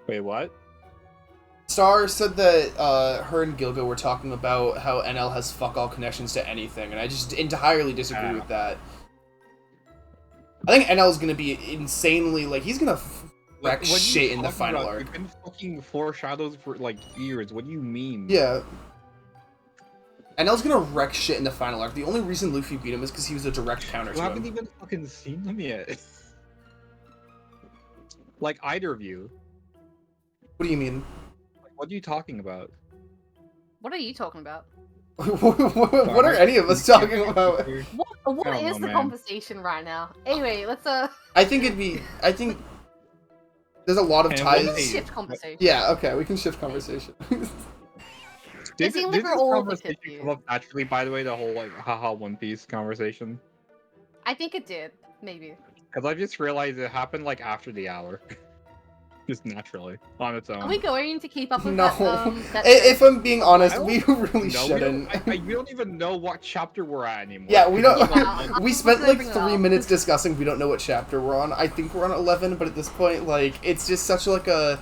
Wait, what? Star said that her and Gilgo were talking about how NL has fuck all connections to anything, and I just entirely disagree with that. I think NL's gonna be insanely like he's gonna wreck What are you shit in the talking final about? arc. You've been fucking foreshadows for like years. What do you mean? Yeah. NL's gonna wreck shit in the final arc. The only reason Luffy beat him is because he was a direct counter You to haven't him. even fucking seen them yet. Like either of you. What do you mean? What are you talking about? What are you talking about? What are any of us talking about? What I don't is know, the man. conversation right now? Anyway, let's I think there's a lot of And ties. what shift conversation. Yeah, okay, we can shift conversation. It seems like we're all a bit conversation confused. come up naturally, by the way, the whole like haha One Piece conversation? I think it did, maybe. Because I just realized it happened like after the hour. Just naturally, on its own. Are we going to keep up with No. that? If I'm being honest, I we don't really No, shouldn't. we don't even know what chapter we're at anymore. Yeah, we don't. Yeah. We spent I'm like bring it 3 up. minutes discussing. We don't know what chapter we're on. I think we're on 11, but at this point, like, it's just such like a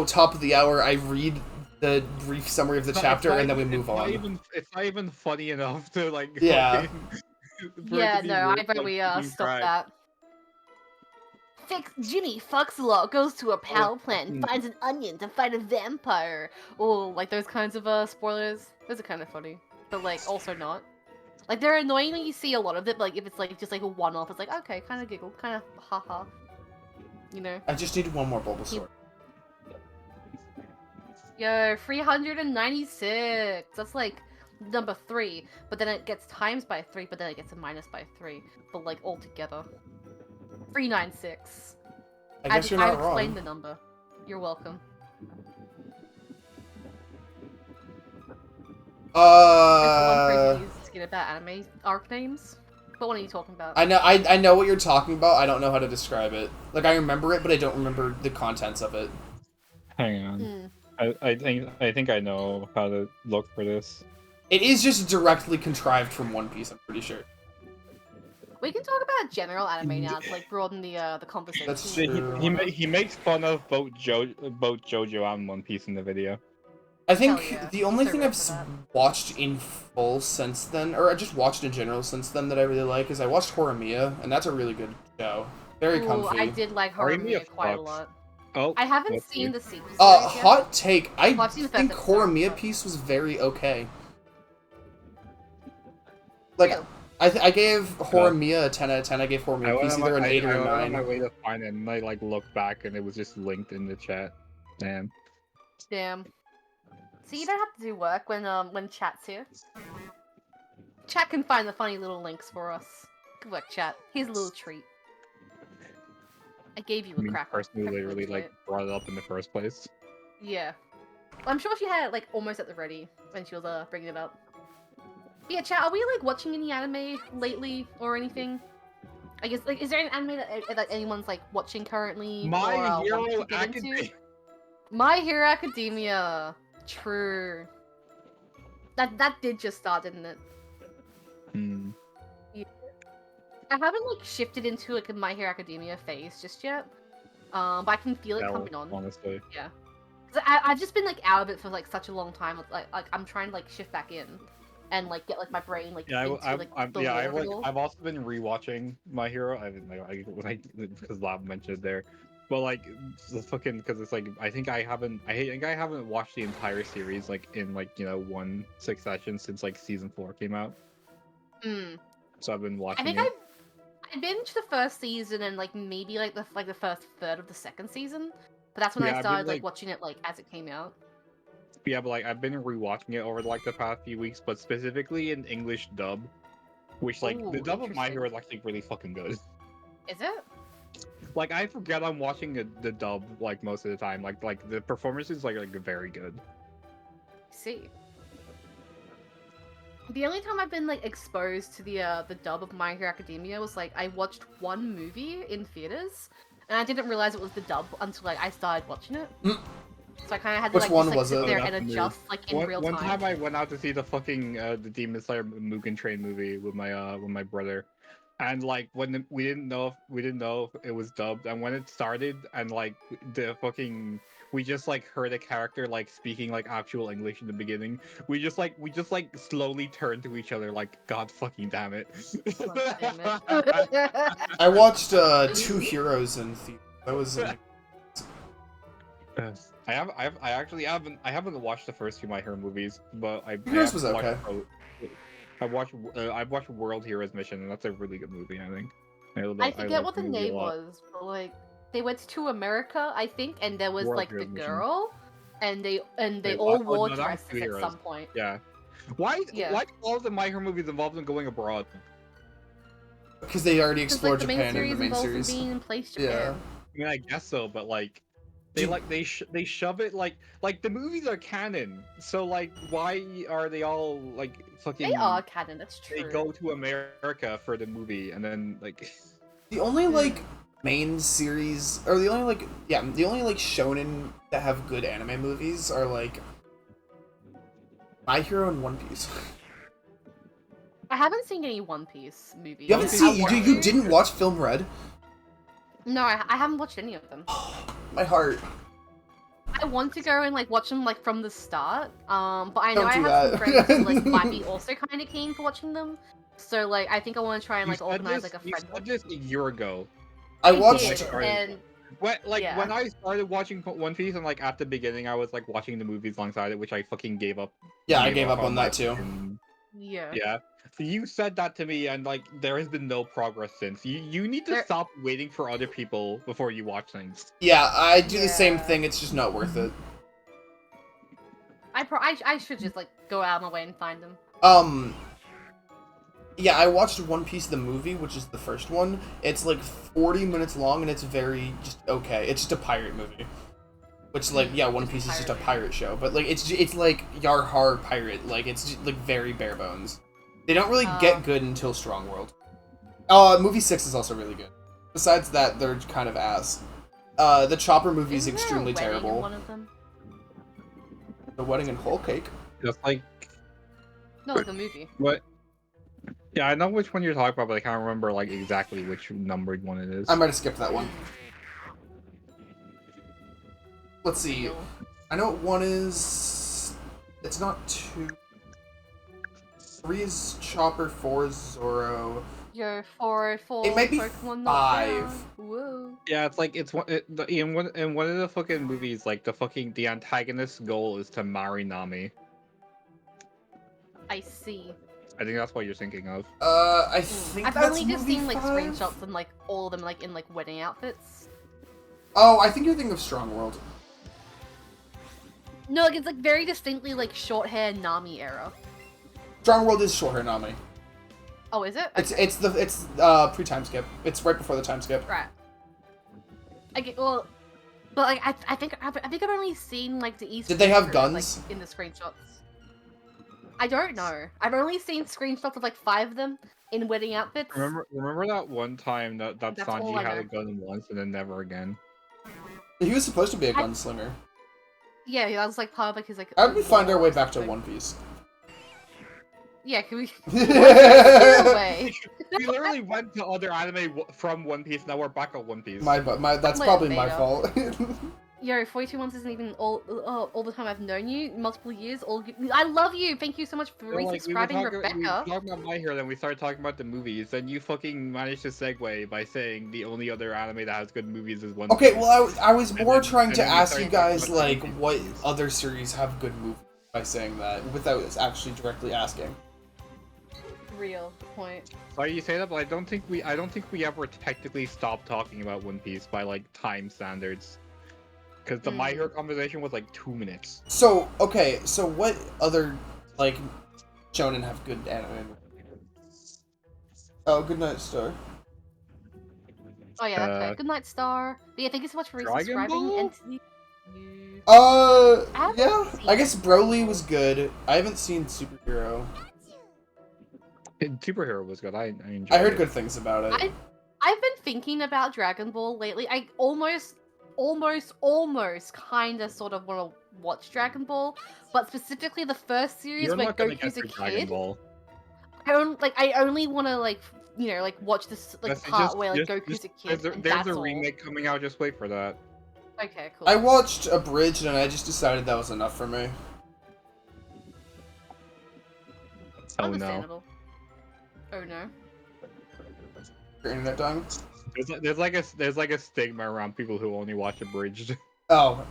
top of the hour. I read the brief summary of the It's not- chapter it's not and then we even- move it's not on. it's not even funny enough to like. Yeah. fucking- for it to Yeah, be no, I worth, bet like, we fucking stop trying. that. Jimmy fucks a lot, goes to a power plant, fucking- finds an onion to fight a vampire. Oh, like those kinds of spoilers. Those are kind of funny, but like also not. Like they're annoying when you see a lot of it. But like if it's like just like a one-off, it's like okay, kind of giggle, kind of haha. You know. I just need one more Bulbasaur. Yo, 396. That's like number 3, but then it gets times by 3, but then it gets a minus by 3. But like all together, 396. I guess you're not explained wrong. the number. You're welcome. That's the one phrase you use to get a about anime arc names. But what are you talking about? I know what you're talking about. I don't know how to describe it. Like I remember it, but I don't remember the contents of it. Hang on. I think I know how to look for this. It is just directly contrived from One Piece. I'm pretty sure. We can talk about general anime now to like broaden the conversation. That's He, true. he makes fun of both JoJo and One Piece in the video. I think Hell yeah. the only So thing good I've for that. watched in full since then, or I just watched in general since then that I really like, is I watched Horimiya, and that's a really good show. Very Ooh, comfy. I did like Horimiya Horimiya quite a fucks. lot. Oh, I haven't that's seen weird. the sequel series yet. Hot take. I Well, I've seen the think first episode, Horimiya but- piece was very okay. Like, Really? I gave Horimiya a 10 out of 10. I gave Horimiya piece either an 8 or I a went on my 9. way to find it, and I like looked back, and it was just linked in the chat. Damn. Damn. So you don't have to do work when chat's here. Chat can find the funny little links for us. Good work, chat. Here's a little treat. I gave you I a mean, cracker. person who Cracker literally looks like great. brought it up in the first place. Yeah. I'm sure she had it like almost at the ready when she was bringing it up. But yeah, chat. Are we like watching any anime lately or anything? I guess like is there an anime that anyone's like watching currently? My or, wants Hero to get into? Academia. My Hero Academia. True. That did just start, didn't it? Hmm. I haven't like shifted into like a My Hero Academia phase just yet. But I can feel it That coming was, on. honestly. Yeah. 'Cause I've just been like out of it for like such a long time. Like I'm trying to like shift back in, and like get like my brain like Yeah, into like the lore of it all. I've also been rewatching My Hero. I didn't know because Lab mentioned it there, but like the fucking because it's like I think I haven't watched the entire series like in like one succession since like season 4 came out. Hmm. So I've been watching I think it. I binged the first season and like maybe like the first third of the second season, but that's when Yeah, I I've been, started like like- watching it like as it came out. Yeah, but like I've been rewatching it over like the past few weeks, but specifically in English dub, which like the Ooh, dub of My interesting. Hero is actually really fucking good. Is it? Like I forget I'm watching the dub like most of the time. Like the performance is like very good. I see. The only time I've been like exposed to the dub of My Hero Academia was like I watched one movie in theaters, and I didn't realize it was the dub until like I started watching it. Mm. So I kind of had to Which like one just, like, was sit it? there Oh, and that's the adjust like in real One time. time I went out to see the fucking the Demon Slayer Mugen Train movie with my brother, and like when we didn't know if it was dubbed, and when it started and like the fucking we just like heard a character like speaking like actual English in the beginning. We just like slowly turned to each other like God fucking damn it. God damn it. I watched 2 Heroes in theater. That was I actually haven't watched the first 2 My Hero movies, but Heroes was okay. I've watched World Heroes Mission, and that's a really good movie. I think. I forget like what the movie a name lot. was, but like they went to America, I think, and there was World like the Heroes Mission. girl, and they Wait, all what? Oh, wore no, that was dresses Two at Heroes. some point. Yeah. Why? Yeah. Why do all of the My Hero movies involve them going abroad? because they already Because explored like the main Japan in series the main involves series. them being in place Yeah. Japan. I mean, I guess so, but like, they shove it like the movies are canon. So like, why are they all like fucking? They are canon. That's true. They go to America for the movie, and then like. The only like main series, or the only like shonen that have good anime movies are like My Hero and One Piece. I haven't seen any One Piece movies. You haven't I seen? want You to. didn't watch Film Red? No, I haven't watched any of them. My heart. I want to go and like watch them like from the start. But I know Don't I do have some that. friends who like might be also kind of keen for watching them. So like I think I want to try and You like said organize this- like a You friend. said this a year ago. I did, watched. and When Yeah. when I started watching One Piece, and like at the beginning, I was like watching the movies alongside it, which I fucking gave up. Yeah, I gave up on that too. yeah. Yeah. So you said that to me, and like there has been no progress since. You need to There- stop waiting for other people before you watch things. Yeah, I do the same Yeah. thing. It's just not worth it. I should just like go out of my way and find them. Yeah, I watched One Piece the movie, which is the first one. It's like 40 minutes long, and it's very just okay. It's just a pirate movie. Which like yeah, One Piece is just a pirate show, but like it's like Yar Har pirate. Like it's just, like very bare bones. They don't really Oh. get good until Strong World. Movie 6 is also really good. Besides that, they're kind of ass. The Chopper movie is Isn't there a extremely wedding in terrible. one of them? The Wedding in Whole Cake. Just like No, like the movie. what? Yeah, I know which one you're talking about, but I can't remember like exactly which numbered one it is. I might have skipped that one. Let's see. I know what 1 is. It's not 2. 3 is Chopper, 4 is Zoro. Yo, 404. It might be Pokemon 5. Knockout. Whoa. Yeah, it's like it's in one of the fucking movies, like the antagonist's goal is to marry Nami. I see. I think that's what you're thinking of. I think I've that's only just movie seen like 5? screenshots and like all of them like in like wedding outfits. Oh, I think you're thinking of Strong World. No, like it's like very distinctly like short hair Nami era. Strong World is short hair Nami. Oh, is it? It's pre-time skip. It's right before the time skip. Right. Okay, well, but like I think I've only seen like the Easter. Did they have egg, guns? Like, in the screenshots. I don't know. I've only seen screenshots of like 5 of them in wedding outfits. Remember that one time that That's all Sanji I had know. a gun once and then never again? He was supposed to be a gunslinger. Yeah, that was like part of like his like. How did we find our way back to something. One Piece? Yeah, can we? my, Way. We literally went to other anime from One Piece. Now we're back on One Piece. that's Like probably my Veda. fault. Yo, 42 months isn't even all the time I've known you. Multiple years. I love you. Thank you so much for So, like, we were resubscribing, we were Rebecca. talking about My Hero, then we started talking about the movies. Then you fucking managed to segue by saying the only other anime that has good movies is One Piece. Okay, well, I was And more then- trying and to then we ask you started talking guys, about like, movies. what other series have good movies by saying that, without actually directly asking. Real point. Sorry you say that, but I don't think we ever technically stopped talking about One Piece by like time standards. Because the My Hero conversation was like 2 minutes. So, okay, so what other, like, shonen have good anime? Oh, Good Night Star. Oh yeah, that's fair. Good night, Star. But yeah, thank you so much for Dragon resubscribing. Ball? And you... I haven't Yeah, seen I guess it. Broly was good. I haven't seen Superhero. Superhero was good. I enjoyed I heard it. good things about it. I've been thinking about Dragon Ball lately. I almost kind of sort of want to watch Dragon Ball, but specifically the first series You're where not gonna Goku's get a through Dragon kid. Ball. I only want to like watch this like Listen, part where like Goku's just- a kid. There's And a that's all. remake coming out. Just wait for that. Okay, cool. I watched Abridged and I just decided that was enough for me. Oh no. Understandable. Oh no. Your internet dying? There's like a stigma around people who only watch Abridged. Oh,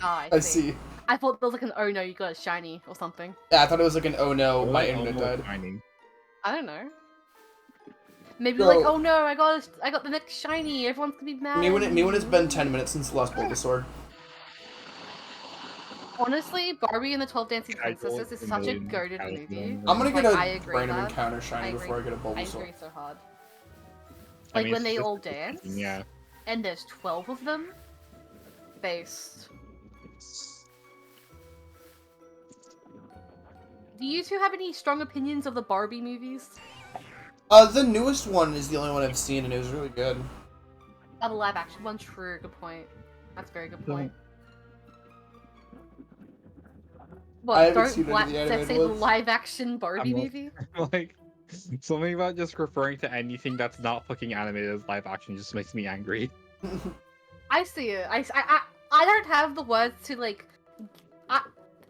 Ah, I see. I thought there was like an oh no, you got a shiny or something. Yeah, I thought it was like an oh no, my Like, internet almost died. shining. I don't know. Maybe Bro. like, oh no, I got the next shiny. Everyone's gonna be mad. Me when at it's been 10 minutes since the last Bulbasaur. Honestly, Barbie and the 12 Dancing Casual Princesses is such a million goated casual movie. million. I'm gonna get Like, I a agree random that. encounter shiny I before I get a I Bulbasaur. agree so hard. I Like mean, when they it's all just- dance, Yeah. and there's 12 of them. Based. Do you two have any strong opinions of the Barbie movies? The newest one is the only one I've seen and it was really good. Oh, the live action one? True, good point. That's a very good point. I What, haven't don't seen any of Black the say animated the ones. live action Barbie I'm not- movie? Like something about just referring to anything that's not fucking animated as live action just makes me angry. I see it. I don't have the words to like.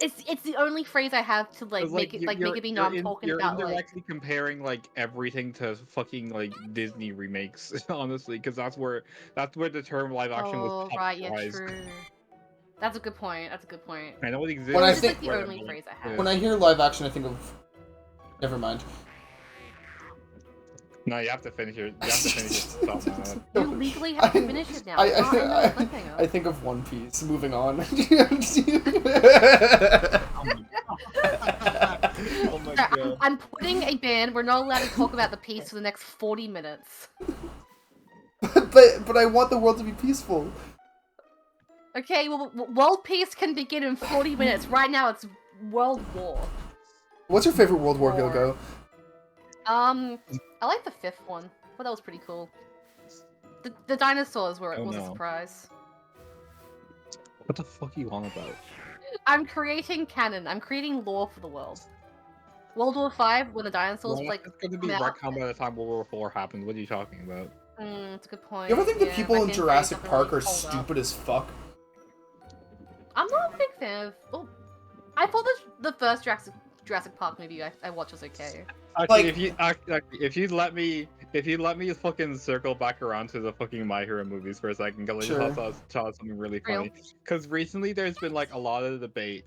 It's the only phrase I have to like 'Cause, make it make it be know I'm talking you're about like. indirectly comparing like everything to fucking like Disney remakes, honestly, because that's where the term live action Oh was right, yeah, popularized. true. That's a good point. That's a good point. I know it exists. When I It's just think- like the only phrase I have. When I hear live action, I think of. Never mind. No, you have to finish it. You have to finish it. Stop, man. You legally have to finish it now. I, It's not in the I cliffhanger. think of One Piece. Moving on. Oh my Sorry, god. I'm putting a ban. We're not allowed to talk about the piece for the next 40 minutes. but I want the world to be peaceful. Okay, well, world peace can begin in 40 minutes. Right now, it's World War. What's your favorite World War War. go? I like the fifth one. I thought that was pretty cool. The dinosaurs was a no. surprise. What the fuck are you on about? I'm creating canon. I'm creating lore for the world. World War V, when the dinosaurs Well, like. it's going to be come out. retcon by the time World War IV happens. What are you talking about? It's a good point. You ever think the yeah, people back in then, Jurassic things Park are really hold up. stupid as fuck? I'm not a big fan of. Oh, I thought the first Jurassic Park movie I watched was okay. Actually, Like- if you let me fucking circle back around to the fucking My Hero movies for a second, because Sure. I just saw something really Real. funny. Because recently there's been like a lot of debate,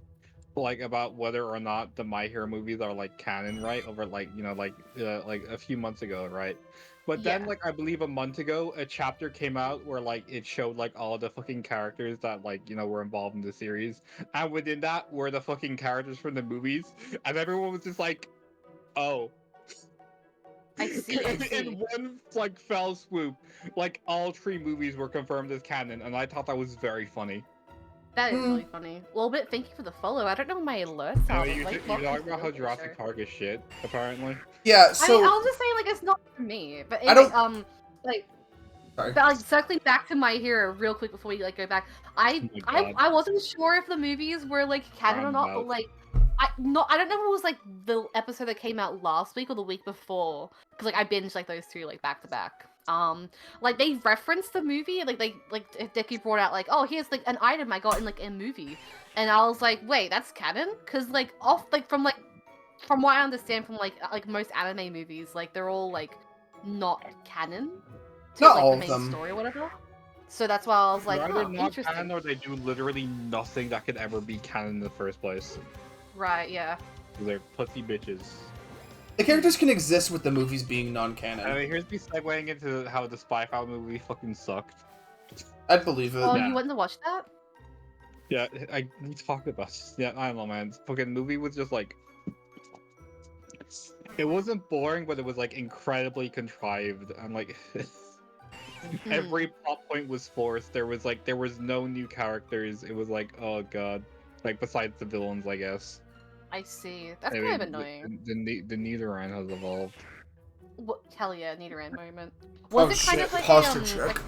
like about whether or not the My Hero movies are like canon, right? Over like like a few months ago, right? But then Yeah. like I believe a month ago, a chapter came out where like it showed like all the fucking characters that like were involved in the series, and within that were the fucking characters from the movies, and everyone was just like, oh. I see. I see. In one like fell swoop, like all 3 movies were confirmed as canon, and I thought that was very funny. That is Hmm. really funny. Well, bit thank you for the follow. I don't know my alerts are. You but, like, talking welcome to about how the Jurassic show. Park is shit, apparently. Yeah, I so mean, I'll just say like it's not for me. But I anyway, don't- like, sorry. but like circling back to My Hero real quick before we like go back. Oh my God. I wasn't sure if the movies were like canon or not, but Roundabout. like. I don't know if it was like the episode that came out last week or the week before, because like I binged like those 2 like back to back. Like they referenced the movie, like Dickie brought out like, oh, here's like an item I got in like a movie, and I was like, wait, that's canon? Because like from what I understand from like most anime movies, like they're all like not canon to Not like all the of main them. story or whatever. So that's why I was like, They're oh, either not interesting. canon or they do literally nothing that could ever be canon in the first place. Right? Yeah. They're pussy bitches. the characters can exist with the movies being non-canon. I mean, here's me segueing into how the Spy Family movie fucking sucked. I'd believe it. Oh, Yeah. you went to watch that? Yeah, we talked about this. Yeah, I don't know, man. Fucking movie was just like, it wasn't boring, but it was like incredibly contrived. And like, every plot point was forced. There was no new characters. It was like, oh god. Like besides the villains, I guess. I see. That's I kind of mean, annoying. The Nidoran has evolved. What, hell yeah, Nidoran moment. Oh Was it kind shit, of like posture a, check. like,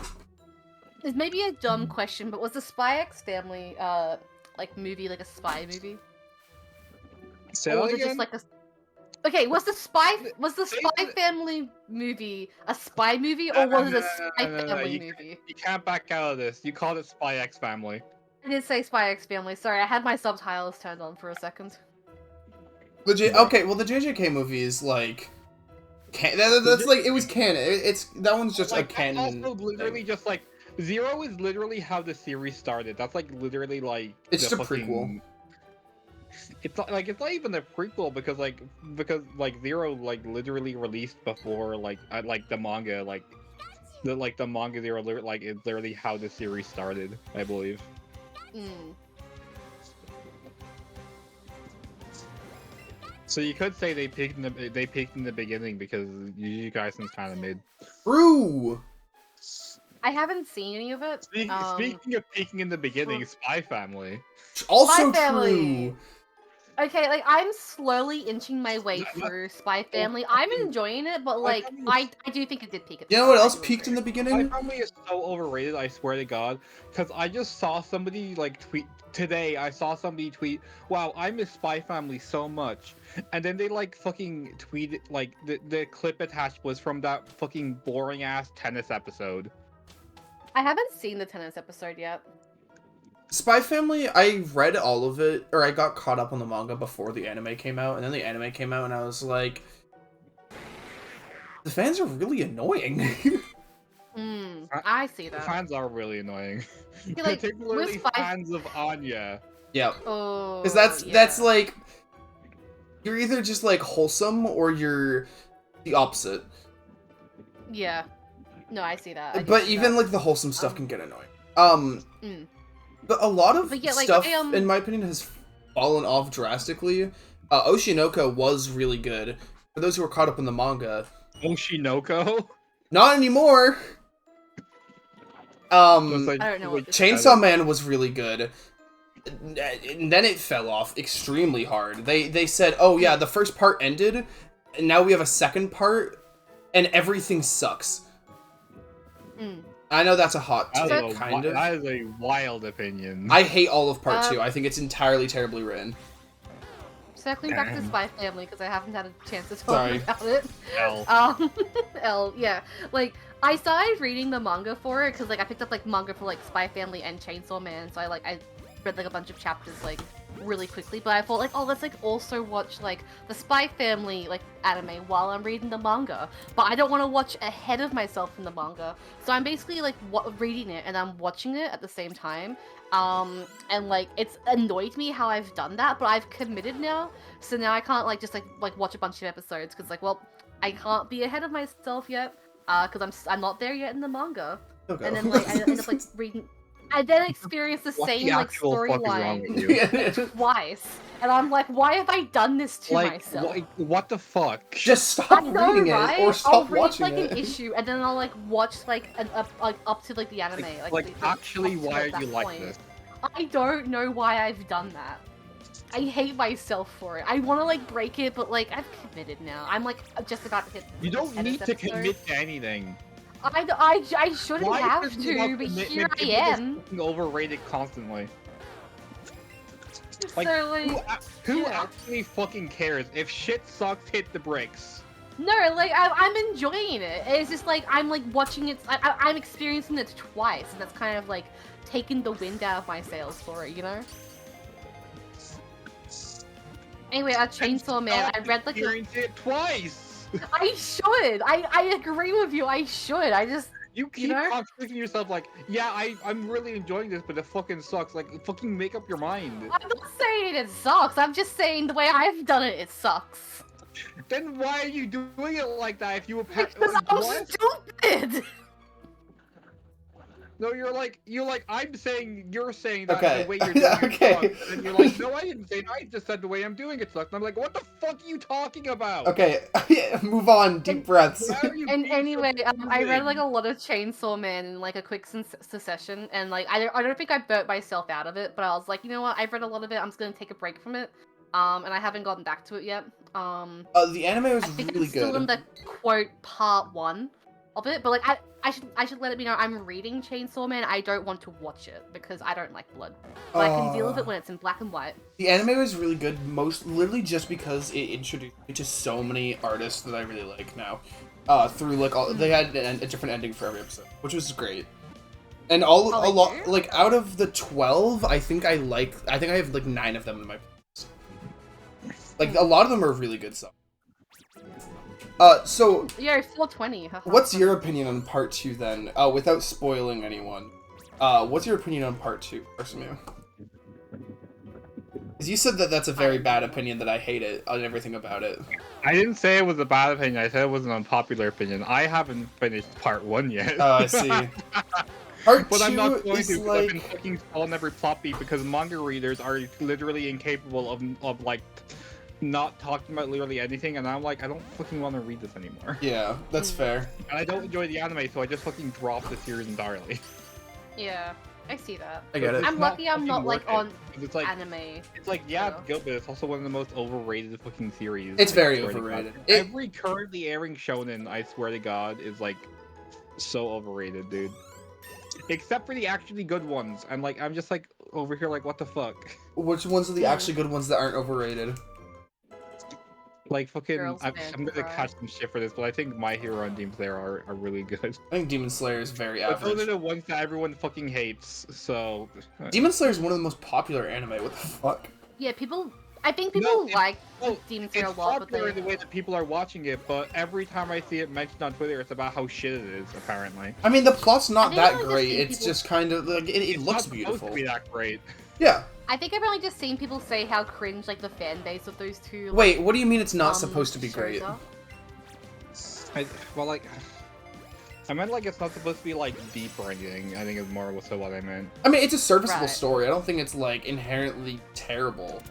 it's maybe a dumb question, but was the Spy X Family like movie like a spy movie? Say Or that was it again? just like a Okay, was the Spy They- Family movie a spy movie or was it a Spy no, Family movie? You can't back out of this. You called it Spy X Family. I did say Spy X Family. Sorry, I had my subtitles turned on for a second. Okay, well the JJK movie is like, that's like it was canon. It's that one's just a Like, canon. that's also literally thing. just like Zero is literally how the series started. That's like literally like It's the just a fucking- prequel. It's not like it's not even a prequel because Zero like literally released before like the manga like the manga Zero like is literally how the series started, I believe. Mm. So you could say they peaked in the beginning because you guys kind of made. True. I haven't seen any of it. Speaking of peaking in the beginning, Spy Family. Also Spy Family. true. Okay, like I'm slowly inching my way through Spy Family. I'm enjoying it, but like I do think it did peak at the You know what start, I else do peaked in the agree. Spy beginning? Family is so overrated, I swear to God. Because I just saw somebody like tweet today. I saw somebody tweet, "Wow, I miss Spy Family so much," and then they like fucking tweeted like the clip attached was from that fucking boring ass tennis episode. I haven't seen the tennis episode yet. Spy Family, I read all of it, or I got caught up on the manga before the anime came out, and then the anime came out, and I was like, the fans are really annoying. I see The that. fans are really annoying, like, particularly with Spy- fans of Anya. Yeah, Oh, because that's yeah. like, you're either just like wholesome or you're the opposite. Yeah. No, I see that. I do But see even that. like the wholesome stuff can get annoying. Mm. But a lot of But yeah, like, stuff, I, in my opinion, has fallen off drastically. Oshinoko was really good. For those who are caught up in the manga, Oshinoko. not anymore. Just, like, I don't know what this Chainsaw Man was really good. And then it fell off extremely hard. They said, oh yeah, the first part ended, and now we have a second part, and everything sucks. Mm. I know that's a hot That take, is, kind of. that is a wild opinion. I hate all of part 2. I think it's entirely terribly written. Circling back to Damn. Spy Family, because I haven't had a chance to talk Sorry. about it. L. Yeah. Like, I started reading the manga for it, because, like, I picked up, like, manga for, like, Spy Family and Chainsaw Man, so I read, like, a bunch of chapters, like, really quickly, but I thought, like, oh, let's, like, also watch, like, the Spy Family, like, anime while I'm reading the manga. But I don't want to watch ahead of myself in the manga. So I'm basically, like, reading it, and I'm watching it at the same time. And, like, it's annoyed me how I've done that, but I've committed now, so now I can't, like, just, like watch a bunch of episodes, because, like, well, I can't be ahead of myself yet, because I'm not there yet in the manga. Okay. And then, like, I end up, like, reading... I then experience the What same, the like, actual fuck is wrong storyline with you? twice. And I'm like, why have I done this to myself? What the fuck? Just stop I know, reading right? it, or I'll stop read, watching like, it. an issue, and then I'll, like, watch, like, up to, like, the anime. Actually, up to, why are that you like point. this? I don't know why I've done that. I hate myself for it. I want to, like, break it, but, like, I've committed now. I'm, like, just about to hit You don't the need tennis to episode. commit to anything. I shouldn't Why have does it have to, but commitment here I if it is am. fucking overrated constantly. Like, So, like, who yeah. actually fucking cares? If shit sucks, hit the bricks. No, like, I'm enjoying it. It's just, like, I'm, like, watching it, I'm experiencing it twice, and that's kind of, like, taking the wind out of my sails for it, you know? Anyway, Chainsaw Man, I read, like, Experienced it twice. I should! I agree with you, I should, I just... You keep know? contradicting yourself like, yeah, I'm really enjoying this, but it fucking sucks. Like, fucking make up your mind. I'm not saying it sucks, I'm just saying the way I've done it, it sucks. Then why are you doing it like that if you Because I'm stupid! No, you're like, you're saying that Okay. the way you're doing Okay. it sucks. And you're like, no, I didn't say it. I just said the way I'm doing it sucks. And I'm like, what the fuck are you talking about? Okay, move on. Deep breaths. Why are you And being so anyway, I read like confusing? a lot of Chainsaw Man in like a quick succession, and like I don't think I burnt myself out of it, but I was like, you know what, I've read a lot of it, I'm just gonna take a break from it, and I haven't gotten back to it yet. The anime was I think really I'm still in good. the quote part 1 of it, but like I should let it be known I'm reading Chainsaw Man. I don't want to watch it because I don't like blood, but I can deal with it when it's in black and white. The anime was really good, literally just because it introduced me to so many artists that I really like now. Through like they had a different ending for every episode, which was great. And a lot, like out of the 12, I think I have like 9 of them in my playlist. Like a lot of them are really good stuff. So Yeah, 420. what's your opinion on part 2 then? Without spoiling anyone, what's your opinion on part 2, Arsamu? Because you said that that's a very bad opinion, that I hate it on everything about it. I didn't say it was a bad opinion. I said it was an unpopular opinion. I haven't finished part 1 yet. Oh, I see. Part But 2 I'm not going is to, because I've been like... fucking stalling every plot beat because manga readers are literally incapable of like not talking about literally anything, and I'm like, I don't fucking want to read this anymore. Yeah, that's fair. And I don't enjoy the anime, so I just fucking drop the series entirely. Yeah, I see that. I get it. I'm lucky I'm not like on It's like, anime. it's like, yeah, so. it's good, but it's also one of the most overrated fucking series. It's I very swear to God. overrated. Every currently airing shonen, I swear to God, is like so overrated, dude. Except for the actually good ones. I'm just like over here like, what the fuck? Which ones are the actually good ones that aren't overrated? Like fucking, Girls I'm Band gonna Cry. catch some shit for this, but I think My Hero and Demon Slayer are really good. I think Demon Slayer is very But those are average. the ones that everyone fucking hates, so... Demon Slayer is one of the most popular anime, what the fuck? Yeah, I think people like well, Demon Slayer a It's lot, but popular they... in the way that people are watching it, but every time I see it mentioned on Twitter, it's about how shit it is, apparently. I mean, the plot's not think that I've just great, seen it's people- just kind of, like, it It's looks not supposed beautiful. to be that great. Yeah. I think I've only just seen people say how cringe like the fan base of those two. Like, Wait, what do you mean it's not supposed to be shows great? are. Well, like... I meant like it's not supposed to be like deep or anything, I think is more so what I meant. I mean, it's a serviceable Right. story. I don't think it's, like, inherently terrible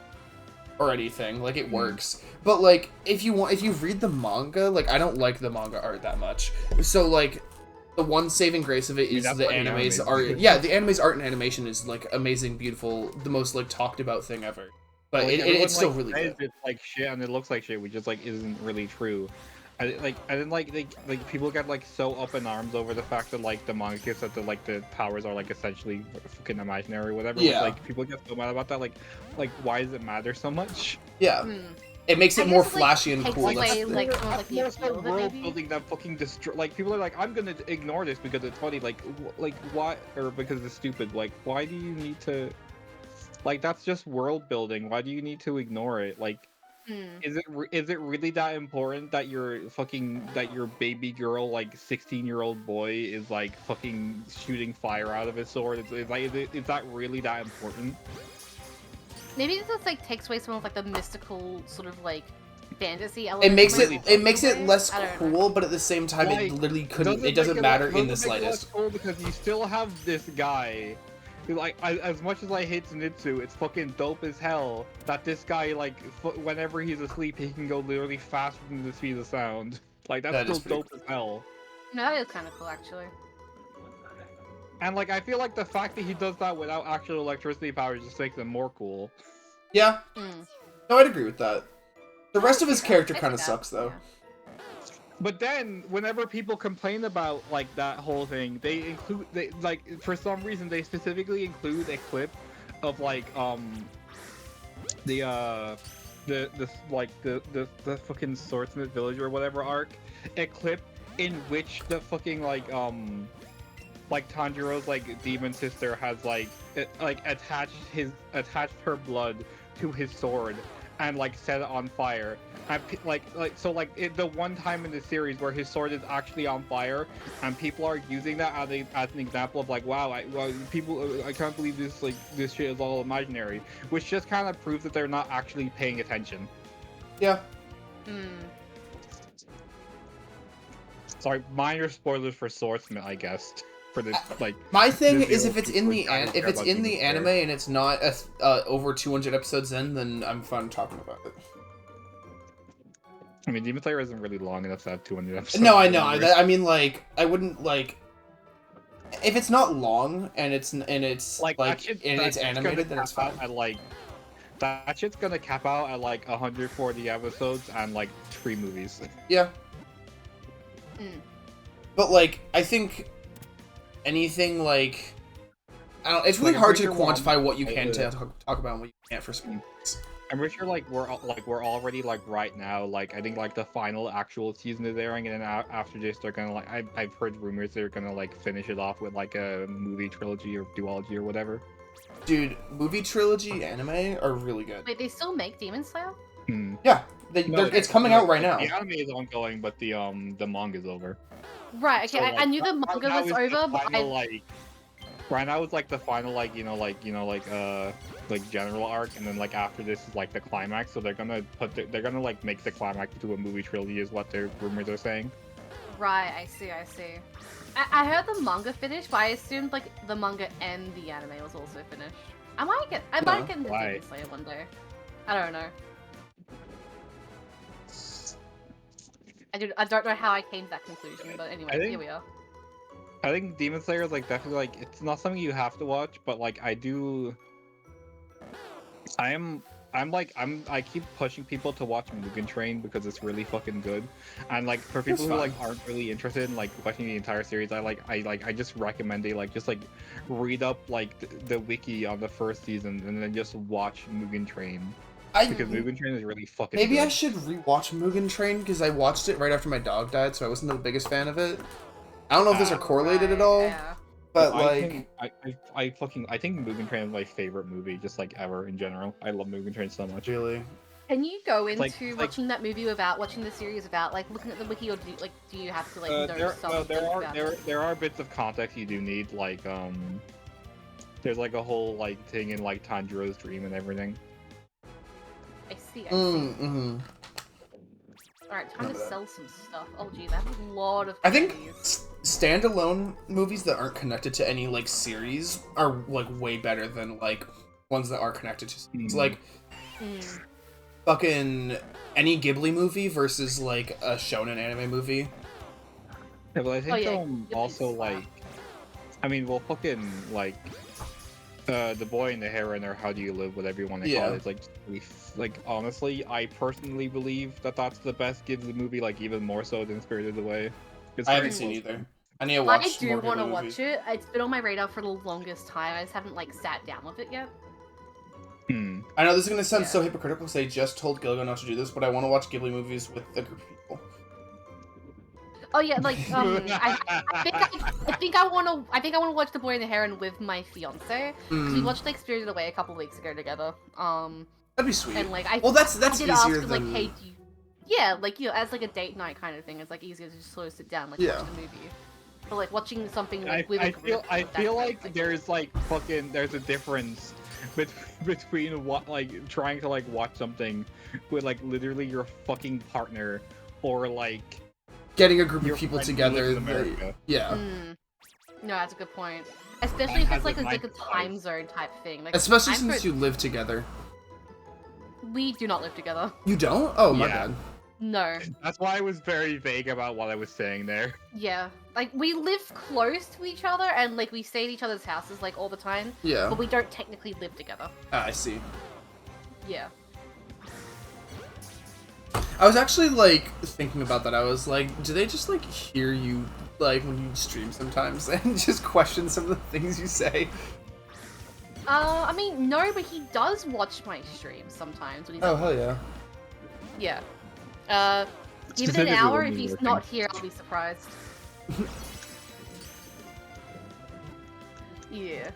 or anything. Like, it works. But, like, if you read the manga, like, I don't like the manga art that much. So, like, the one saving grace of it is that's the why the anime's anime's art. good. Yeah, the anime's art and animation is, like, amazing, beautiful, the most, like, talked about thing ever. but Like, it's still everyone, really says good. it's like shit and it looks like shit, which is like isn't really true. I didn't like people get like so up in arms over the fact that like the manga gives that the powers are like essentially fucking imaginary or whatever. Yeah. But, like people get so mad about that. Like why does it matter so much? Yeah, Hmm. it makes I it more guess, like, flashy and takes cool. away, That's the thing. like, some of, like, the more so appeal of it, world maybe? building that fucking destroy. Like people are like, I'm gonna ignore this because it's funny. Like like why or because it's stupid. Like why do you need to? Like that's just world building. Why do you need to ignore it? Like. Hmm. Is it really that important that your baby girl like 16-year-old boy is like fucking shooting fire out of his sword? Is that really that important? Maybe it just like takes away some of like the mystical sort of like fantasy It element. makes of it makes it way. less I don't know. cool, but at the same time, Like, it literally couldn't. It doesn't make matter doesn't in the make it less slightest. cool because you still have this guy. Who, like, as much as I hate Zenitsu, it's fucking dope as hell that this guy, like, whenever he's asleep, he can go literally faster than the speed of sound. Like, that's That is still pretty dope as hell. No, that is kind of cool actually. And, like, I feel like the fact that he does that without actual electricity powers just makes him more cool. Yeah, Hmm. no, I'd agree with that. The rest of his Yeah, character I kind of see that, sucks, though. yeah. But then, whenever people complain about like that whole thing, they like for some reason they specifically include a clip of like the fucking Swordsmith Village or whatever arc, a clip in which the fucking like Tanjiro's like demon sister has attached her blood to his sword and like set it on fire. And the one time in the series where his sword is actually on fire, and people are using that as an example of like, wow, I can't believe this shit is all imaginary, which just kind of proves that they're not actually paying attention. Yeah, Hmm. Sorry, minor spoilers for Swordsmith, I guess. For this, like, my thing the is zero if it's people in the kind of care if it's about in the Demon Slayer. anime and it's not over 200 episodes in, then I'm fine talking about it. I mean, Demon Slayer isn't really long enough to have 200 episodes. No, I know. I mean, like, I wouldn't like if it's not long and it's like that shit's animated, then gonna it's cap fine. out at like that shit's gonna cap out at like 140 episodes and like 3 movies. Yeah, Hmm. but like I think anything like I don't. It's really Like, I'm hard to pretty sure quantify what you like, can talk about and what you can't for some. I'm pretty sure like we're already like right now like I think like the final actual season is airing, and then after this they're gonna like I've heard rumors they're gonna like finish it off with like a movie trilogy or duology or whatever. Dude, movie trilogy anime are really good. Wait, they still make Demon Slayer? Hmm. Yeah, No, it's coming out right now. The anime is ongoing, but the manga's over. Right. Okay, So, I like, knew the right manga now was is the over, but final, right now is like the final like general arc, and then like after this is like the climax. So they're gonna like make the climax into a movie trilogy, is what their rumors are saying. Right, I see. I heard the manga finished, but I assumed like the manga and the anime was also finished. I might get into Why? Demon Slayer one day. I don't know. I don't know how I came to that conclusion, but anyway, here we are. I think Demon Slayer is like definitely like it's not something you have to watch, but like I keep pushing people to watch Mugen Train because it's really fucking good. And like for people who like aren't really interested in like watching the entire series, I just recommend they like just like read up like the wiki on the first season and then just watch Mugen Train. Because Mugen Train is really fucking Maybe good. I should rewatch Mugen Train because I watched it right after my dog died, so I wasn't the biggest fan of it. I don't know if those are correlated at all, Yeah. but I like, think Mugen Train is my favorite movie, just like ever in general. I love Mugen Train so much. really, Can you go into like- watching that movie without watching the series without like looking at the wiki, or do you have to like know something about it? there are bits of context you do need, like there's like a whole like thing in like Tanjiro's dream and everything. I see. mm-hmm. Alright, time to Remember that. sell some stuff. Oh geez, I have a lot of I think goodies. standalone movies that aren't connected to any like series are like way better than like ones that are connected to series. Mhm. Like Mm. fucking any Ghibli movie versus like a shonen anime movie. Yeah, but I think yeah, also Ghibli's like, I mean, well, fucking like The Boy and the Heron, or How Do You Live, whatever you want to Yeah. call it. It's like, like honestly, I personally believe that that's the best Ghibli movie, like even more so than Spirited Away. It's I very haven't seen close. either. I need to I watch do more want to Ghibli watch movies. it. It's been on my radar for the longest time. I just haven't like sat down with it yet. Hmm. I know this is gonna sound Yeah. so hypocritical because I just told Gilgo not to do this, but I want to watch Ghibli movies with a group of people. Oh yeah, like I think I want to watch The Boy and the Heron with my fiance. 'Cause we Mm, watched like Spirited Away a couple weeks ago together. that'd be sweet. And like Well, that's I did easier ask than him, like, hey, do you... Yeah, like, you know, as like a date night kind of thing, it's like easier to just sort of sit down, like, Yeah. watch the movie. But like watching something like I, with I a feel group, I that's feel great, like there's like fucking there's a difference between what like trying to like watch something with like literally your fucking partner or like Getting a group your of people friend who lives together. in America. Yeah. Mm. No, that's a good point. Especially if has it's like a a 9 to time 5. zone type thing. Like, Especially I'm since for- you live together. we do not live together. You don't? Oh, my Yeah. bad. No. That's why I was very vague about what I was saying there. Yeah. Like, we live close to each other and like we stay at each other's houses like all the time, Yeah. but we don't technically live together. I see. Yeah. I was actually like thinking about that. I was like, do they just like hear you like when you stream sometimes and just question some of the things you say? I mean, no, but he does watch my streams sometimes when he's Oh at hell work. yeah. Yeah. Give it an Specifically hour. when If you're he's working. not here, I'll be surprised. Yeah.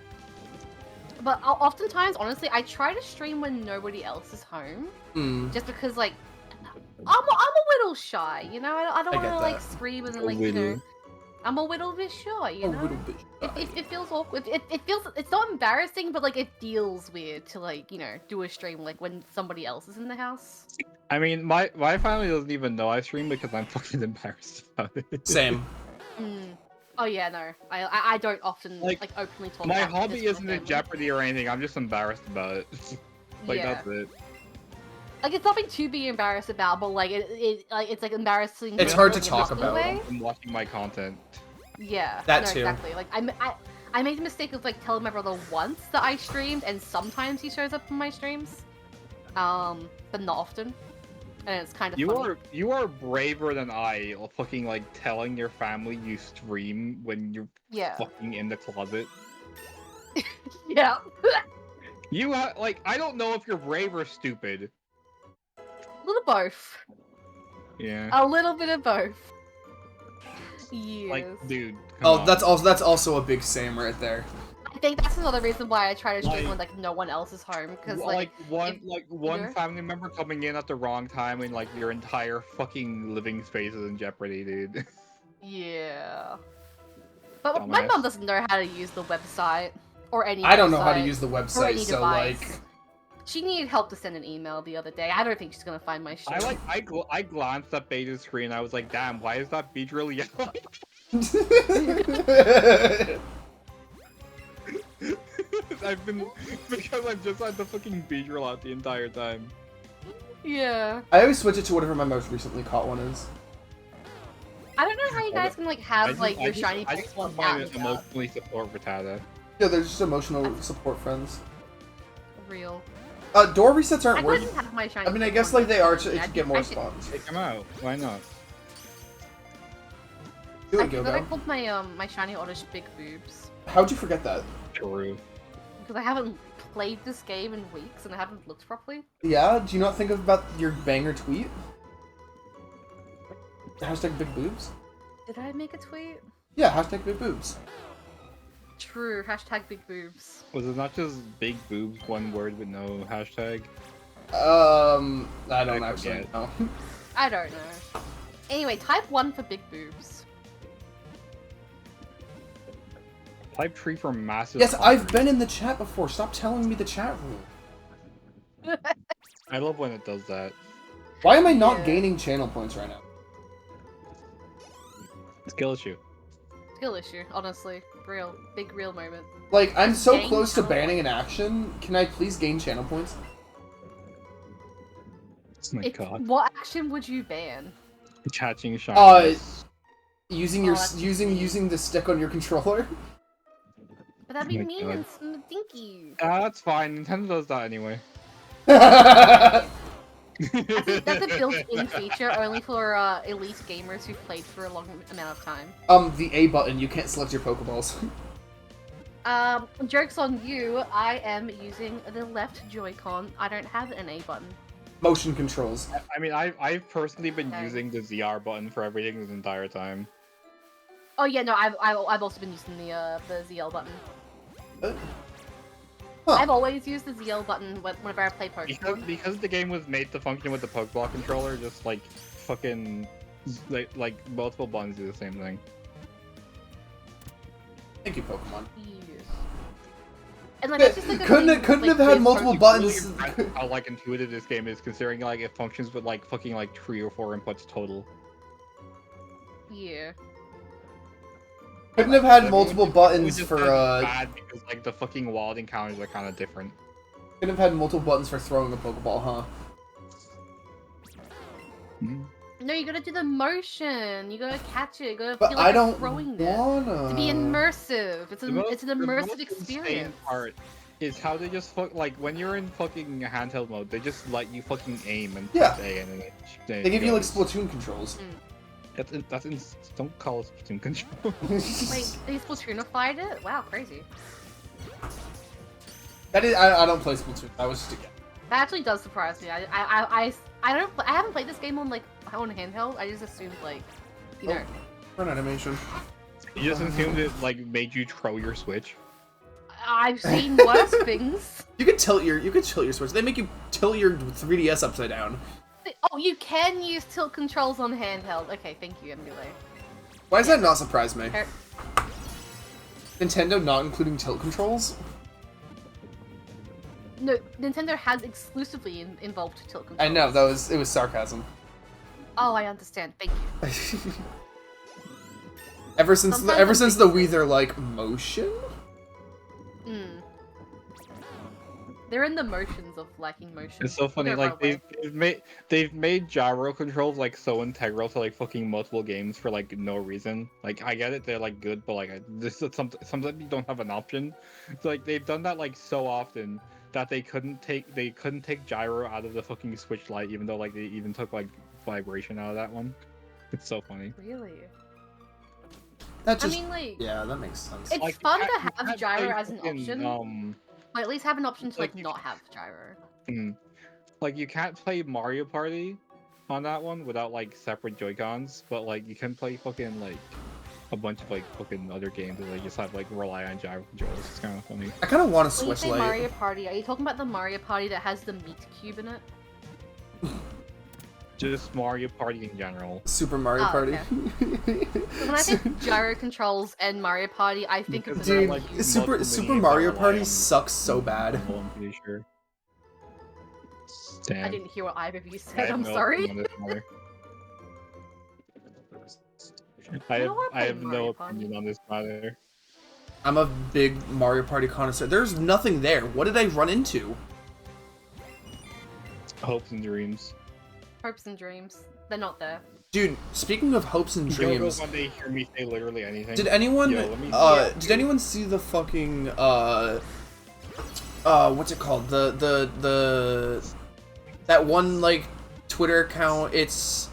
But oftentimes, honestly, I try to stream when nobody else is home, Hmm. just because, like, I'm a little shy, you know. I don't I want get to like that. scream and A then, like, you know, little. I'm a little bit shy, you A know. little bit. It feels awkward. It feels, it's not embarrassing, but like it feels weird to, like, you know, do a stream like when somebody else is in the house. I mean, my family doesn't even know I stream because I'm fucking embarrassed about it. Same. Mm. Oh yeah, no, I don't often Like, like openly talk. My about hobby this with isn't my in family. jeopardy or anything. I'm just embarrassed about it. Like Yeah. that's it. Like, it's nothing to be embarrassed about, but like it's like embarrassing. It's in hard a to talk positive about. way. I'm watching my content. Yeah, That no, too. exactly. Like I made the mistake of like telling my brother once that I streamed, and sometimes he shows up in my streams, but not often, and it's kind of funny. You are braver than I. Fucking like telling your family you stream when you're Yeah, fucking in the closet. yeah. You like I don't know if you're brave or stupid. A little both. Yeah. A little bit of both. Yes. Like, dude. come Oh, on. that's also a big Sam right there. I think that's another reason why I try to stream Like- when like no one else is home, because like one if- one yeah. family member coming in at the wrong time and like your entire fucking living space is in jeopardy, dude. yeah. But my Dumbass. mom doesn't know how to use the website or any. I don't know how to website. use the or website, any so device. like. She needed help to send an email the other day. I don't think she's gonna find my shit. I glanced at Beta's screen. I was like, damn, why is that Beedrill yellow? because I've just had the fucking Beedrill out the entire time. Yeah. I always switch it to whatever my most recently caught one is. I don't know how you guys can like have like your shiny I just Pokemon find out it in the emotionally support Rattata. Yeah, they're just emotional support friends. real. Door resets I aren't worth. couldn't have my shiny. I mean, I guess Pokemon like they are out. to, I to get more I should- spawns. Take them out. Why not? Do I it, forgot I Gilgo. called my shiny Oddish Big Boobs How'd you forget that? True. because I haven't played this game in weeks and I haven't looked properly. Yeah, do you not think about your banger tweet? Hashtag big boobs? Did I make a tweet? Yeah, hashtag big boobs. True. Hashtag Big Boobs. Was it not just big boobs, one word with no hashtag? I don't I actually forget. know. I don't know. Anyway, type 1 for Big Boobs. Type tree for massive. Yes, I've cock. been in the chat before. Stop telling me the chat rule. I love when it does that. Why am I not Yeah. gaining channel points right now? Skill issue. Skill issue, honestly. Real. Big real moment. Like, I'm so Gain close to channel banning an action. Can I please gain channel points? Oh my god. What action would you ban? Catching shinies. Using Oh, your that's using easy. using the stick on your controller? But that'd be my mean God. and thank you. That's fine. Nintendo does that anyway. That's a built-in feature only for elite gamers who've played for a long amount of time. The A button, you can't select your Pokeballs. Joke's on you, I am using the left Joy-Con. I don't have an A button. Motion controls. I mean, I've personally been Okay. using the ZR button for everything this entire time. Oh yeah, no, I've also been using the ZL button. Huh. I've always used the ZL button whenever I play Pokemon. Because the game was made to function with the Pokeball controller, just like fucking like multiple buttons do the same thing. Thank you, Pokemon. Yes. And like, it's just like a Couldn't thing, couldn't like, have had with multiple Pokemon- buttons. Really impressed how like intuitive this game is, considering like it functions with like fucking like 3 or 4 inputs total. Yeah. Couldn't have had Like, multiple which is buttons just for kind of bad because like the fucking wild encounters are kind of different. Couldn't have had multiple buttons for throwing a Pokeball, huh? No, you gotta do the motion. You gotta catch it. You gotta But feel I like don't you're throwing it. wanna. To be immersive. It's The an most immersive insane experience. part is how they just like when you're in fucking handheld mode, they just let you fucking aim and Yeah. press A and then it They give you like goes. Splatoon controls. Don't call it Splatoon control. Wait, they Splatoonified it? Wow, crazy. That is, I don't play Splatoon. That was just a guess. That actually does surprise me. I haven't played this game on like on handheld. I just assumed like, you know. For an animation. You just assumed it like made you throw your Switch. I've seen worse things. You could tilt your Switch. They make you tilt your 3DS upside down. Oh, you can use tilt controls on handheld. Okay, thank you, Emule. Why does that not surprise me? Er- Nintendo not including tilt controls? No, Nintendo has exclusively involved tilt controls. I know it was sarcasm. Oh, I understand. Thank you. ever since Sometimes the I'm Wii, they're like motion. Hmm. They're in the motions of lacking motion. It's so funny, They're like right they've made gyro controls like so integral to like fucking multiple games for like no reason. Like I get it, they're like good, but like this is sometimes you don't have an option. So like they've done that like so often that they couldn't take gyro out of the fucking Switch Lite, even though like they even took like vibration out of that one. It's so funny. Really? That just I mean, like, yeah, that makes sense. it's Like, you fun can't- to you have can't gyro play as an fucking, option. Or at least have an option to like, like you not have gyro. Like you can't play Mario Party on that one without like separate Joy-Cons, but like you can play fucking like a bunch of like fucking other games that like just have like rely on gyro controls. It's kind of funny. I kind of want a When you Switch say Lite. Mario Party, are you talking about the Mario Party that has the meat cube in it? Just Mario Party in general. Super Mario Oh, Party. When I think gyro controls and Mario Party, I think of the Dude, meat like, cube. Super multiple games Mario that rely Party on sucks so bad. I'm pretty sure. Damn. I didn't hear what either of you I said. have I'm no sorry. opinion on this matter. I I have, don't wanna I play have Mario no Party. opinion on this matter. I'm a big Mario Party connoisseur. There's nothing there. What did I run into? Hopes and dreams. Hopes and dreams. They're not there. Dude, speaking of hopes and You'll dreams, one day hear me say literally anything. did anyone Yo, let me did anyone see the fucking what's it called? The that one like Twitter account, is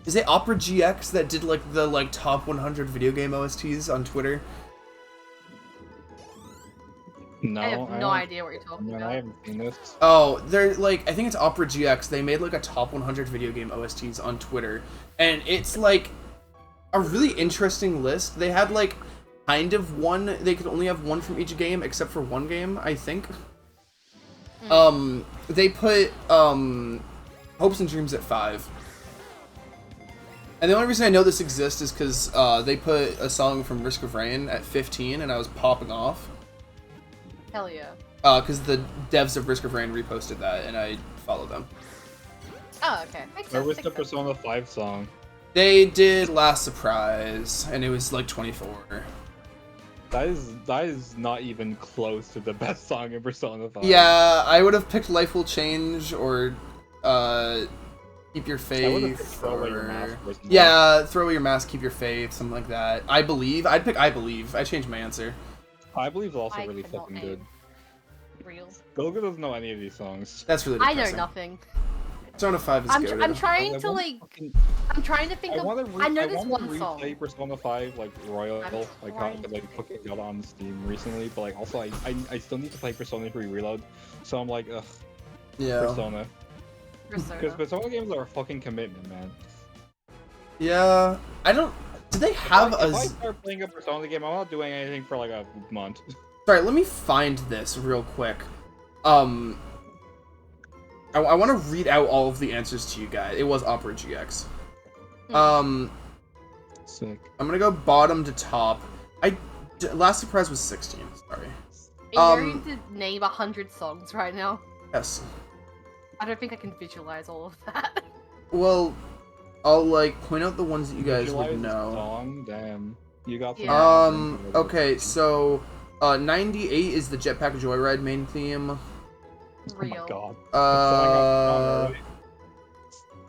it Opera GX that did like the like top 100 video game OSTs on Twitter? No, I have no don't- idea what you're talking Man, about. I haven't seen this. Oh, they're like, I think it's Opera GX. They made like a top 100 video game OSTs on Twitter, and it's like a really interesting list. They had like kind of one. They could only have one from each game, except for one game, I think. They put Hopes and Dreams at 5. And the only reason I know this exists is because they put a song from Risk of Rain at 15, and I was popping off. Hell yeah. Because the devs of Risk of Rain reposted that, and I followed them. Oh, okay. Makes Where sense. was makes the sense. Persona 5 song? They did Last Surprise, and it was like 24. That is not even close to the best song in Persona 5. Yeah, I would have picked Life Will Change, or Keep Your I would have Faith, Throw Away Your or... Mask personally. Yeah, Throw Away Your Mask, Keep Your Faith, something like that. I Believe. I'd pick I Believe. I changed my answer. I believe is also I really cannot fucking name. good. Real. Golga doesn't know any of these songs. That's really I know depressing. nothing. Persona 5 is I'm good. trying I to want like. fucking- I'm trying to think I of. want to I know this to one replay song. Persona 5 like Royal, I'm like how trying to like think fucking of got on Steam recently, but like also I still need to play Persona 3 Reload, so I'm like ugh, Yeah. Persona, because Persona. Persona games are a fucking commitment, man. Yeah. I don't. Do they have Like, a? if I start playing a Persona game, I'm not doing anything for like a month. Sorry, let me find this real quick. I want to read out all of the answers to you guys. It was Opera GX. Hmm. Sick. I'm gonna go bottom to top. Last surprise was 16. Sorry. Are you going to name 100 songs right now? Yes. I don't think I can visualize all of that. Well, I'll like point out the ones that you guys Visualize would the know. Song? Damn. You got some. Yeah. Okay, so 98 is the Jetpack Joyride main theme. Oh my Real. god. The song got stronger,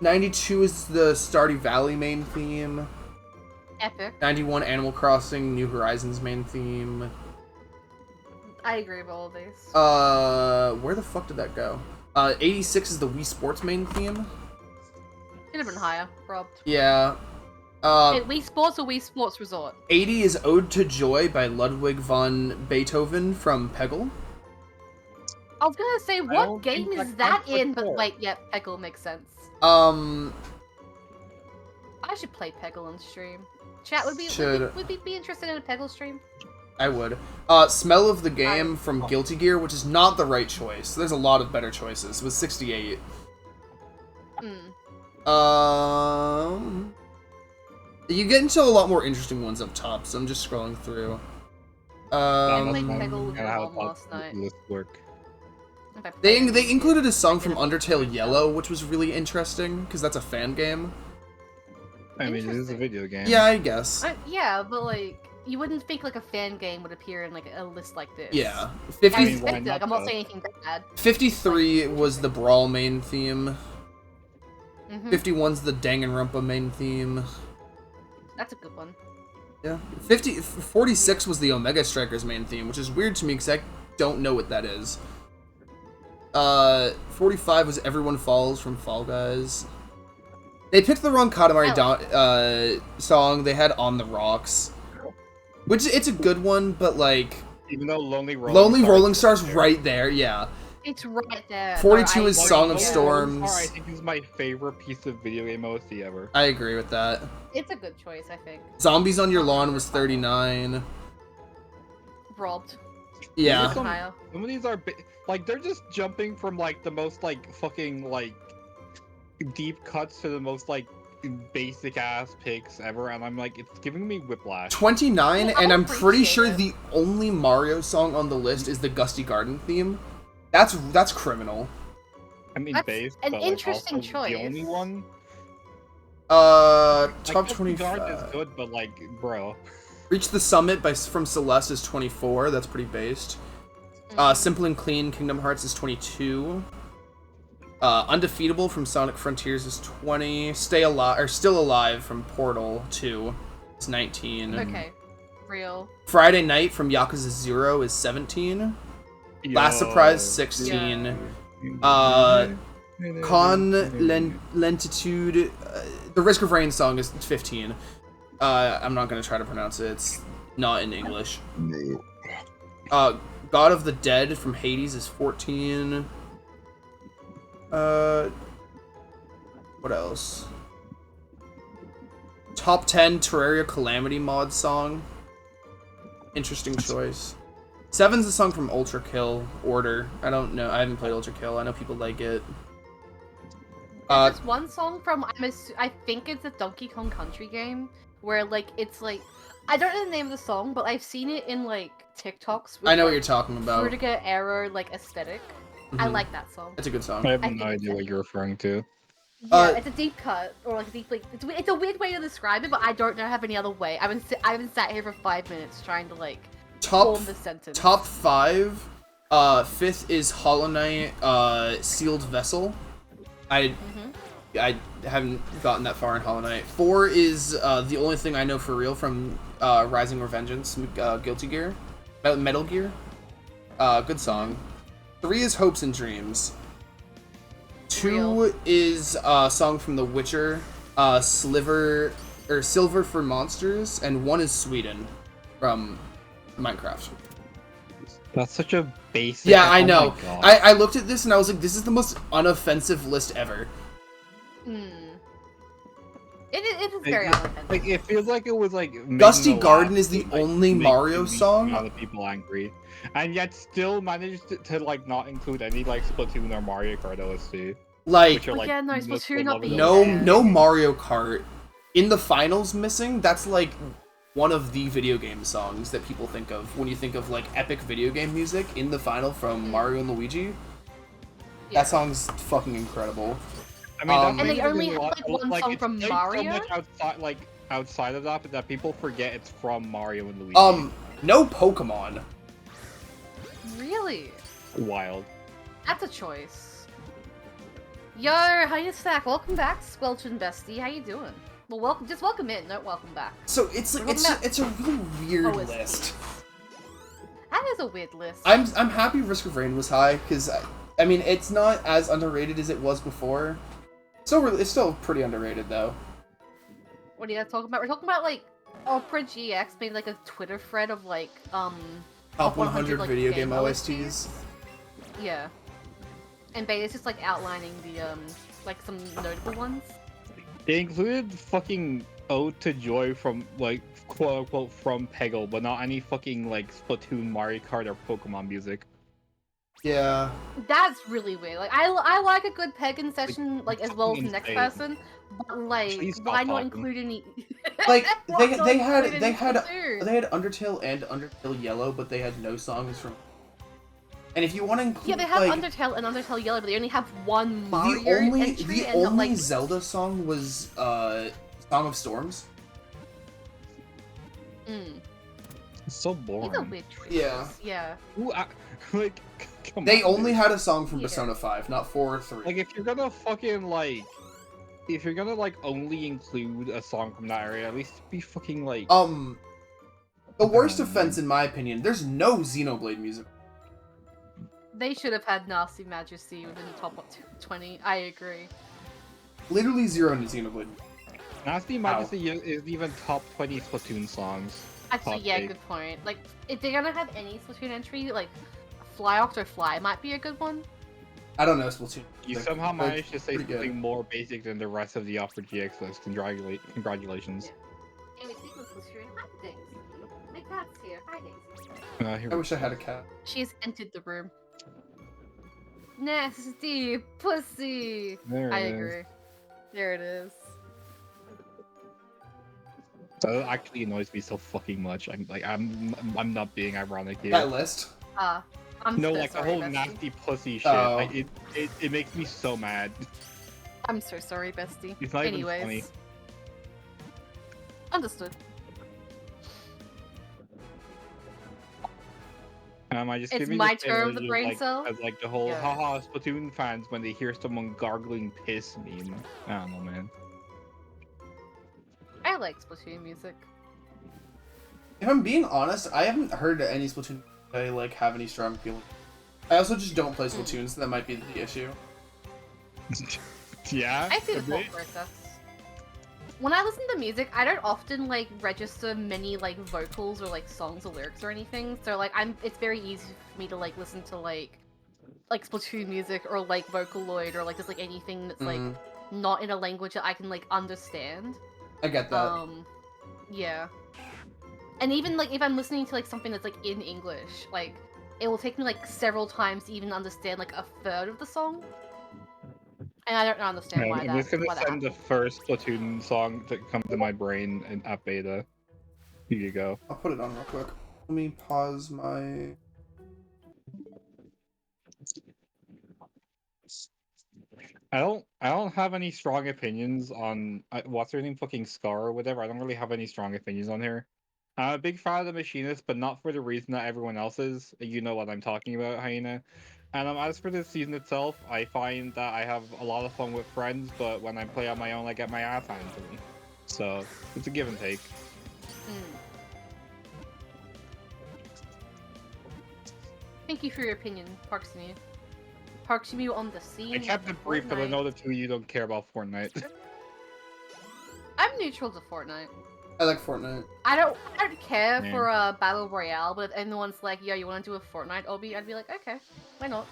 92 is the Stardew Valley main theme. Epic. 91 Animal Crossing New Horizons main theme. I agree with all of these. Where the fuck did that go? 86 is the Wii Sports main theme. Could have been higher. Robbed. Yeah. Wii Sports or Wii Sports Resort? 80 is Ode to Joy by Ludwig von Beethoven from Peggle. I was gonna say, what don't game think is that that in? But counts. wait, yeah, Peggle makes sense. Um, I should play Peggle on stream. Chat would be Should. would be interested in a Peggle stream. I would. Smell of the Game from Guilty Gear, which is not the right choice. There's a lot of better choices. It was 68. You get into a lot more interesting ones up top, so I'm just scrolling through. I Um, played Peggle with and my how mom last night. list work. If I they played it. included a song from Undertale Yellow, which was really interesting because that's a fan game. I mean, it is a Interesting. video game. Yeah, I guess. Yeah, but like, you wouldn't think like a fan game would appear in like a list like this. Yeah, I 50, mean, why respect it. not, Like, I'm not though? saying anything bad. 53 was the Brawl main theme. Hmm 51's the Danganronpa main theme. That's a good one. Yeah. 46 was the Omega Strikers main theme, which is weird to me because I don't know what that is. 45 was Everyone Falls from Fall Guys. They picked the wrong Katamari song. They had On the Rocks, which it's a good one, but like Even though Lonely Rolling Stars right there, yeah. It's right there. 42 Alright, is I- Song of yeah. Storms. I think is my favorite piece of video game OST ever. I agree with that. It's a good choice, I think. Zombies on Your Lawn was 39. Robbed. Yeah. Some- Higher. Some of these are like they're just jumping from like the most like fucking like deep cuts to the most like basic ass picks ever, and I'm like, it's giving me whiplash. 29, Well, and I I'm pretty appreciate sure it. the only Mario song on the list is the Gusty Garden theme. That's criminal. I mean, That's base, an but, interesting like, also the only choice. one. Top Like, Gusty Garden 25. is good, but like, bro. Reach the Summit from Celeste is 24. That's pretty based. Mhm. Simple and Clean Kingdom Hearts is 22. Undefeatable from Sonic Frontiers is 20. Still Alive from Portal 2 is 19. Okay. Real. Friday Night from Yakuza 0 is 17. Last Surprise 16. Lentitude, the Risk of Rain song is 15. I'm not gonna try to pronounce it. It's not in English. God of the Dead from Hades is 14. What else? Top 10 Terraria Calamity mod song. Interesting choice. 7's a song from Ultra Kill Order. I don't know. I haven't played Ultra Kill. I know people like it. There's this one song from I think it's a Donkey Kong Country game where like it's like I don't know the name of the song, but I've seen it in like TikToks. With, I know what like, you're talking about. Vertigo Arrow like aesthetic. I Mhm. like that song. It's a good song. I have I no think idea what you're referring to. Yeah, it's a deep cut or like a deep like it's a weird way to describe it, but I don't know have any other way. I haven't sat here for 5 minutes trying to like form the sentence. Top 5. 5th is Hollow Knight Sealed Vessel. I haven't gotten that far in Hollow Knight. 4 is the only thing I know for real from Rising Revengeance, Guilty Gear. Metal Gear. Good song. 3 is Hopes and Dreams. 2 Real. is a song from The Witcher, Silver for Monsters, and 1 is Sweden from Minecraft. That's such a basic. Yeah, I oh know. my God. I looked at this and I was like, this is the most unoffensive list ever. It is very unoffensive. Like it feels like it was like making Dusty the Garden last is the to, like, only make Mario the least song. amount of people angry, and yet still managed to like not include any like Splatoon or Mario Kart OST, Like, which are like Yeah, no, most Splatoon not beloved being no there. no Mario Kart in the finals missing. That's like one of the video game songs that people think of when you think of like epic video game music. In the final from Mario and Luigi, Yeah. that song's fucking incredible. I mean, that's And they maybe only a have, lot- like, one song it's from played Mario? So much outside of that, but that people forget it's from Mario and Luigi. No Pokemon. Really? Wild. That's a choice. Yo, how you stack? Welcome back, Squelch and Bestie. How you doing? Well, welcome in, not welcome back. So it's like We're talking it's a really weird Oh, it's- list. That is a weird list. I'm happy Risk of Rain was high because I mean it's not as underrated as it was before. It's still pretty underrated though. What are you guys talking about? We're talking about like Opera GX made like a Twitter thread of like Top 100 like, video game OSTs. Yeah. And basically it's just like outlining the like some notable ones. They included fucking Ode to Joy from like quote unquote from Peggle, but not any fucking like Splatoon, Mario Kart, or Pokemon music. Yeah. That's really weird. Like I like a good Peggin session like as well as the next insane. person, but like Please stop why not talking. include any? Like Why not they had include they any had Splatoon? they had Undertale and Undertale Yellow, but they had no songs from. And if you want to include Yeah, they have like Undertale and Undertale Yellow, but they only have one Mario entry the and not, only like Zelda song was Song of Storms. It's so These are boring. weird choices. Yeah. Yeah. Ooh, like, come They on, only dude. had a song from Yeah. Persona 5, not 4 or 3. Like if you're gonna fucking like, if you're gonna like only include a song from that area, at least be fucking like. The worst Oh, offense, in my opinion, there's no Xenoblade music. They should have had Nasty Majesty within the top 20. I agree. Literally zero in Xenoblade. Nasty Majesty is even top 20 Splatoon songs. Actually, Top yeah, eight. good point. Like, if they're gonna have any Splatoon entry, like, Fly Octo Fly might be a good one. I don't know Splatoon. You music. somehow They're managed to say pretty good. something more basic than the rest of the Opera GX list. Congratulations. Anyway, speaking of Splatoon, hi Daisy. My cat's here. Hi Daisy. Here I wish I had a cat. She has entered the room. Nasty pussy. there I it is. agree. There it is. That actually annoys me so fucking much. I'm not being ironic here. That list. I'm No, so like sorry, the whole Bestie. nasty pussy shit. Oh. Like, it makes me so mad. I'm so sorry, Bestie. It's not even Anyways. funny. Understood. I just It's give me my the same turn, the energy brain as, cell? as like the whole Yeah. haha Splatoon fans when they hear someone gargling piss meme. I don't know, man. I like Splatoon music. If I'm being honest, I haven't heard any Splatoon that I like have any strong feeling. I also just don't play Splatoon, so that might be the issue. Yeah. I see the a thought bit. process. When I listen to music, I don't often like register many like vocals or like songs or lyrics or anything. So like it's very easy for me to like listen to like Splatoon music or like Vocaloid or like just like anything that's like Mhm. not in a language that I can like understand. I get that. Yeah. And even like if I'm listening to like something that's like in English, like it will take me like several times to even understand like a third of the song. And I don't understand why I'm that. just gonna why that send the happens. first Splatoon song that comes to my brain in app beta. Here you go. I'll put it on real quick. Let me pause my... I don't have any strong opinions on what's her name, fucking Scar or whatever. I don't really have any strong opinions on her. I'm a big fan of the Machinist, but not for the reason that everyone else is. You know what I'm talking about, Hyena. And as for this season itself, I find that I have a lot of fun with friends, but when I play on my own, I get my ass handed to me. So it's a give and take. Thank you for your opinion, Parksmew. Parksmew on the scene. I kept it brief because I know the two of you don't care about Fortnite. I'm neutral to Fortnite. I like Fortnite. I don't care Yeah. for a battle royale, but if anyone's like, "Yo, you want to do a Fortnite obby?" I'd be like, "Okay, why not?"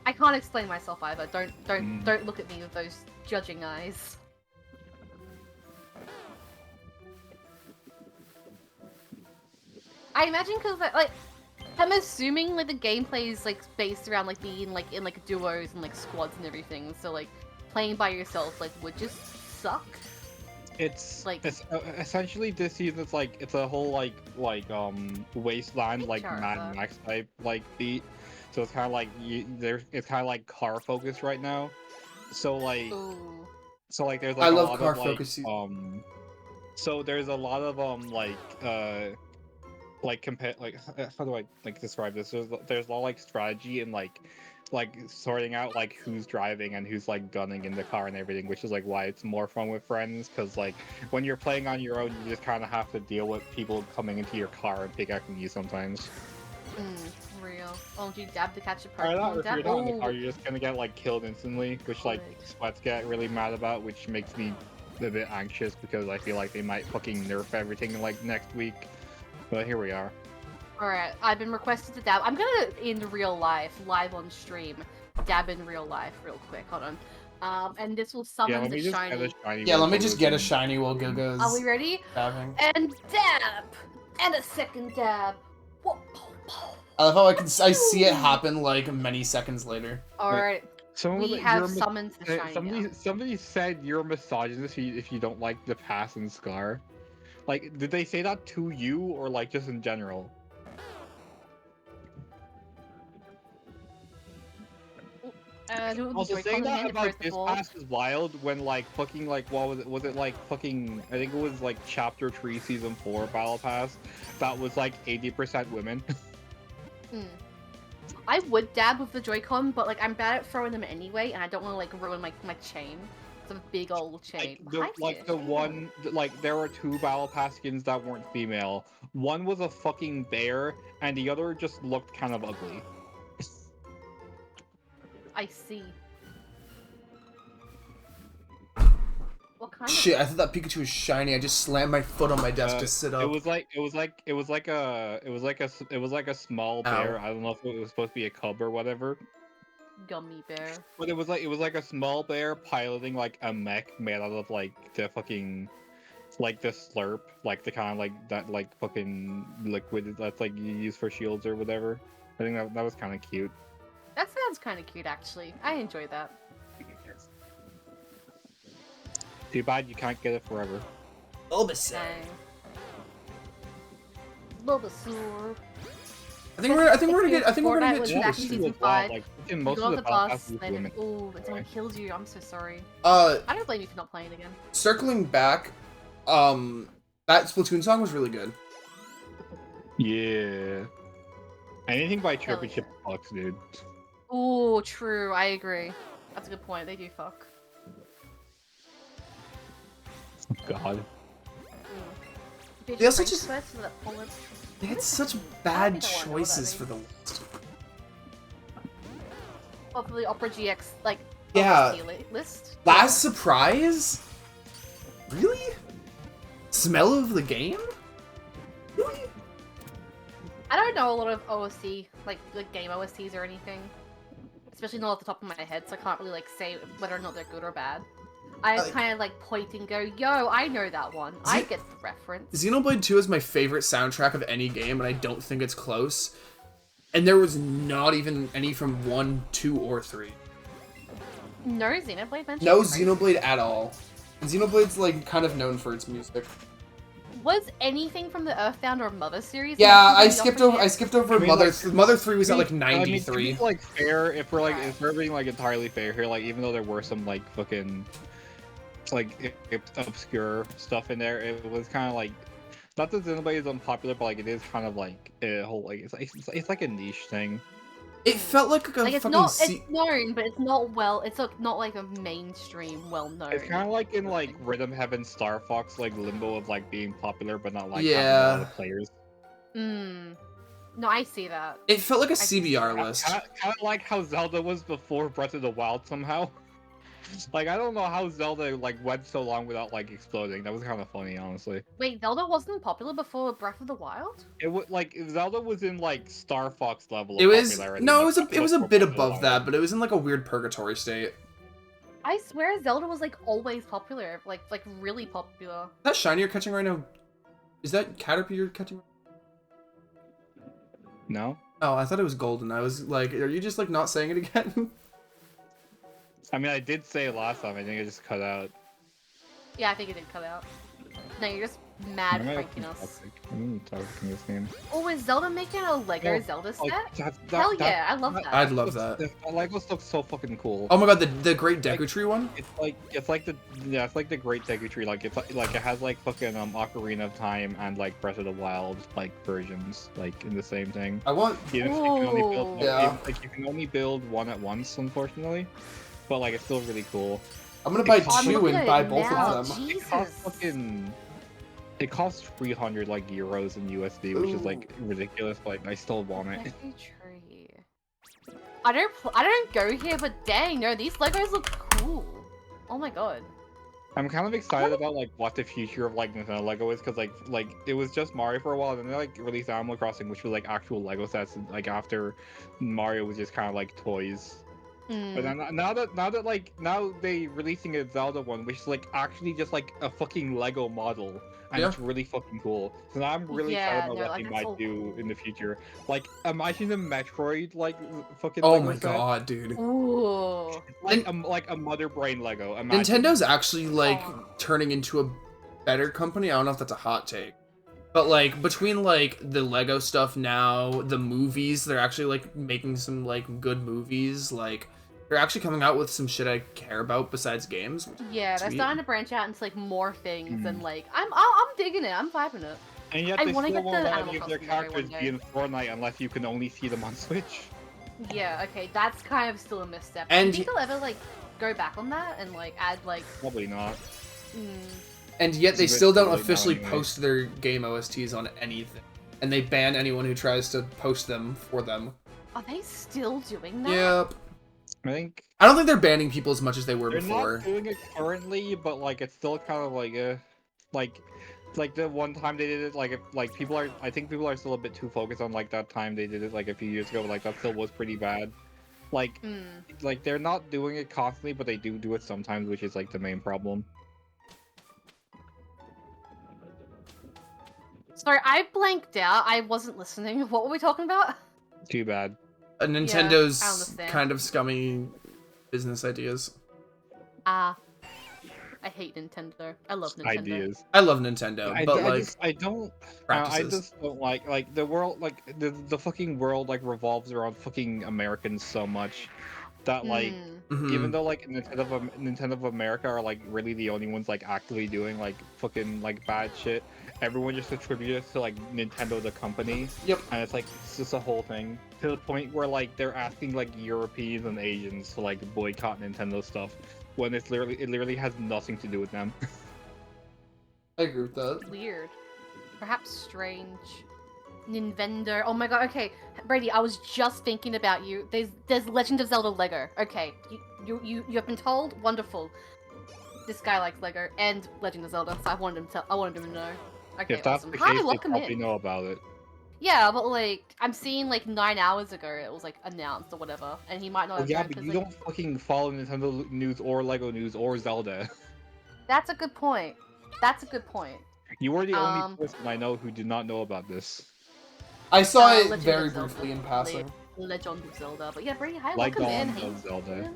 I can't explain myself either. Don't look at me with those judging eyes. I imagine because like I'm assuming like the gameplay is like based around like being like in like duos and like squads and everything. So like playing by yourself like would just suck. It's Like- essentially this season. It's like it's a whole wasteland like Charizard. Mad Max type like beat. So it's kind of like it's kind of like car focused right now. So like Ooh. there's like I a love lot car of like focus. so there's a lot of compare like how do I like describe this? There's a lot like strategy and like sorting out like who's driving and who's like gunning in the car and everything, which is like why it's more fun with friends. Because like when you're playing on your own, you just kind of have to deal with people coming into your car and pickaxing you sometimes. Real. Oh, do you dab to catch a Or not, Pokemon? if you're Dab. not in the car, Ooh. you're just gonna get like killed instantly, which like Good. sweats get really mad about, which makes me a bit anxious because I feel like they might fucking nerf everything like next week. But here we are. Alright, I've been requested to dab. I'm gonna, in real life, live on stream, dab in real life real quick. Hold on. And this will Yeah, summon let the me just shiny. get a shiny. Yeah, let me Wooloo just get a and- shiny while Gogo's Are we ready? dabbing. And dab! And a second dab. Whoa. I love how I see it happen like many seconds later. Alright, Someone was we like, have "You're summoned the shiny somebody now. somebody said you're misogynist if you don't like the pass and scar. Like, did they say that to you or like just in general? Do it with Also, the saying Joy-Con that hand about first this of all. pass is wild when like fucking like what was it? Was it like fucking? I think it was like Chapter 3 Season 4 Battle Pass that was like 80% women. I would dab with the Joy-Con, but like I'm bad at throwing them anyway, and I don't want to like ruin my chain. It's a big old chain. There were two Battle Pass skins that weren't female. One was a fucking bear, and the other just looked kind of ugly. I see. What kind Shit, of? I thought that Pikachu was shiny. I just slammed my foot on my desk to sit up. It was like a small bear. Ow. I don't know if it was supposed to be a cub or whatever. Gummy bear. But it was like a small bear piloting like a mech made out of like the fucking like the slurp, like the kind of like that like fucking liquid that's like you use for shields or whatever. I think that was kind of cute. That sounds kind of cute, actually. I enjoy that. Too bad you can't get it forever. Bulbasaur. Dang. Bulbasaur. I think we're gonna get. I think we're gonna Fortnite get was two. back Two in as season well, 5. like, fucking You most got of the the battle bus, passes with then women. oh, and someone killed you. I'm so sorry. Uh, I don't blame you for not playing again. circling back, that Splatoon song was really good. Yeah. Anything by Hell Chirpy Chip fucks, dude. Oh, true. I agree. That's a good point. They do fuck. God. They also French just- sweats with that Poland- They had such I bad think I wanna know what that choices for the means. West. Oh, for the Opera GX, like, Yeah. OST list? Last surprise? Really? Smell of the game? Really? I don't know a lot of OST, like game OSTs or anything. Especially not off the top of my head, so I can't really like say whether or not they're good or bad. I just kind of like point and go, yo, I know that one. I get the reference. Xenoblade 2 is my favorite soundtrack of any game, and I don't think it's close. And there was not even any from 1, 2, or 3. No Xenoblade mentioned? No Right? Xenoblade at all. Xenoblade's like kind of known for its music. Was anything from the Earthbound or Mother series? Yeah, mentioned I in the skipped Opera over. I GX? skipped over I mean, Mother. like, Mother 3 was at like I mean, to 93. be, like fair, if we're Right. if we're being like entirely fair here, like even though there were some like fucking like obscure stuff in there, it was kind of like not that Xenoblade is unpopular, but like it is kind of like a whole like it's like a niche thing. It felt like a Like it's fucking. not, it's known, but it's not well. It's not like a mainstream, well known. It's kind of like in like Rhythm Heaven, Star Fox, like limbo of like being popular but not like having a Yeah. lot of players. Mm. No, I see that. It felt like a I can see CBR that. list. Kind of like how Zelda was before Breath of the Wild somehow. Like I don't know how Zelda like went so long without like exploding. That was kind of funny, honestly. Wait, Zelda wasn't popular before Breath of the Wild? It was like Zelda was in like Star Fox level of It was popularity. no, like, it was a before bit Breath of the above Wild. that, but it was in like a weird purgatory state. I swear Zelda was like always popular, like really popular. Is that shiny you're catching right now? Is that Caterpie you're catching? No, Oh, I thought it was golden. I was like, are you just like not saying it again? I mean I did say it last time. I think I just cut out. Yeah, I think it did cut out. No, you're just mad Am I pranking open us. topic? I'm talking this game. Oh, is Zelda making a Lego Oh, Zelda set? Like, Hell yeah, I love that. I'd love that. The Legos look so fucking cool. Oh my god, the Great Deku Tree one? It's like the Great Deku Tree. Like like it has like fucking Ocarina of Time and like Breath of the Wild like versions like in the same thing. I want. You can only build Ooh. Yeah. like you can only build one at once, unfortunately. But like it's still really cool. I'm gonna buy It costs- two and Look buy at it both now, of them. It costs Jesus. fucking. It costs 300 like euros in USD, which is like Ooh. ridiculous. But I still want it. Deku Tree. I don't go here, but dang, no, these Legos look cool. Oh my god. I'm kind of excited about like what the future of like Nintendo Lego is, because like it was just Mario for a while, and then they like released Animal Crossing, which was like actual Lego sets, and, like after Mario was just kind of like toys. But Mm. then now they releasing a Zelda one, which is like actually just like a fucking Lego model, and Yeah. it's really fucking cool. So now I'm really Yeah, excited about no, what like, they that's might so do cool. in the future. Like imagine the Metroid like fucking. Oh Lego my set. god, dude. Ooh. Like a Mother Brain Lego. Imagine. Nintendo's actually like Oh. turning into a better company. I don't know if that's a hot take. But like between like the Lego stuff now, the movies, they're actually like making some like good movies. Like they're actually coming out with some shit I care about besides games. Yeah, they're Sweet. starting to branch out into like more things, and Mhm. like I'm digging it. I'm vibing it. And yet I they wanna still get won't the let Animal any of their Crossing Lego characters one be day. in Fortnite unless you can only see them on Switch. Yeah, okay, that's kind of still a misstep. And do you think they'll ever like go back on that and like add like? Probably not. Mm, And yet they It's a bit still don't too late now officially anyway. post their game OSTs on anything. And they ban anyone who tries to post them for them. are they still doing that? Yep. I think I don't think they're banning people as much as they were they're before. not doing it currently, but like it's still kind of like like the one time they did it, like if like I think people are still a bit too focused on like that time they did it like a few years ago. Like that still was pretty bad. Like Mm. they're not doing it constantly, but they do it sometimes, which is like the main problem. Sorry, I blanked out. I wasn't listening. What were we talking about? Too bad. Nintendo's I understand. kind of scummy business ideas. Ah, I hate Nintendo. I love Nintendo. Ideas. I love Nintendo, but like I don't. I practices. just don't like the world. Like the fucking world like revolves around fucking Americans so much that like Mm. even Mhm. though like Nintendo of America are like really the only ones like actively doing like fucking like bad shit, everyone just attributes it to like Nintendo the company. Yep. And it's like it's just a whole thing to the point where like they're asking like Europeans and Asians to like boycott Nintendo stuff when it literally has nothing to do with them. I agree with that. Weird. Perhaps strange. Ninvendo. Oh my god. Okay, Brady. I was just thinking about you. There's Legend of Zelda Lego. Okay, you have been told. Wonderful. This guy likes Lego and Legend of Zelda, so I wanted him to know. Okay, If that's awesome. the Hi, case, they welcome probably in. know about it. Yeah, but like I'm seeing like 9 hours ago it was like announced or whatever, and he might not Well, have yeah, known but 'cause, you like, don't fucking follow Nintendo news or Lego news or Zelda. That's a good point. That's a good point. You are the only Um, person I know who did not know about this. I saw it Legend of very Zelda. briefly in passing. Legend of Zelda. But yeah, Brady, hi, Like welcome in. Dawn Hey, of Zelda.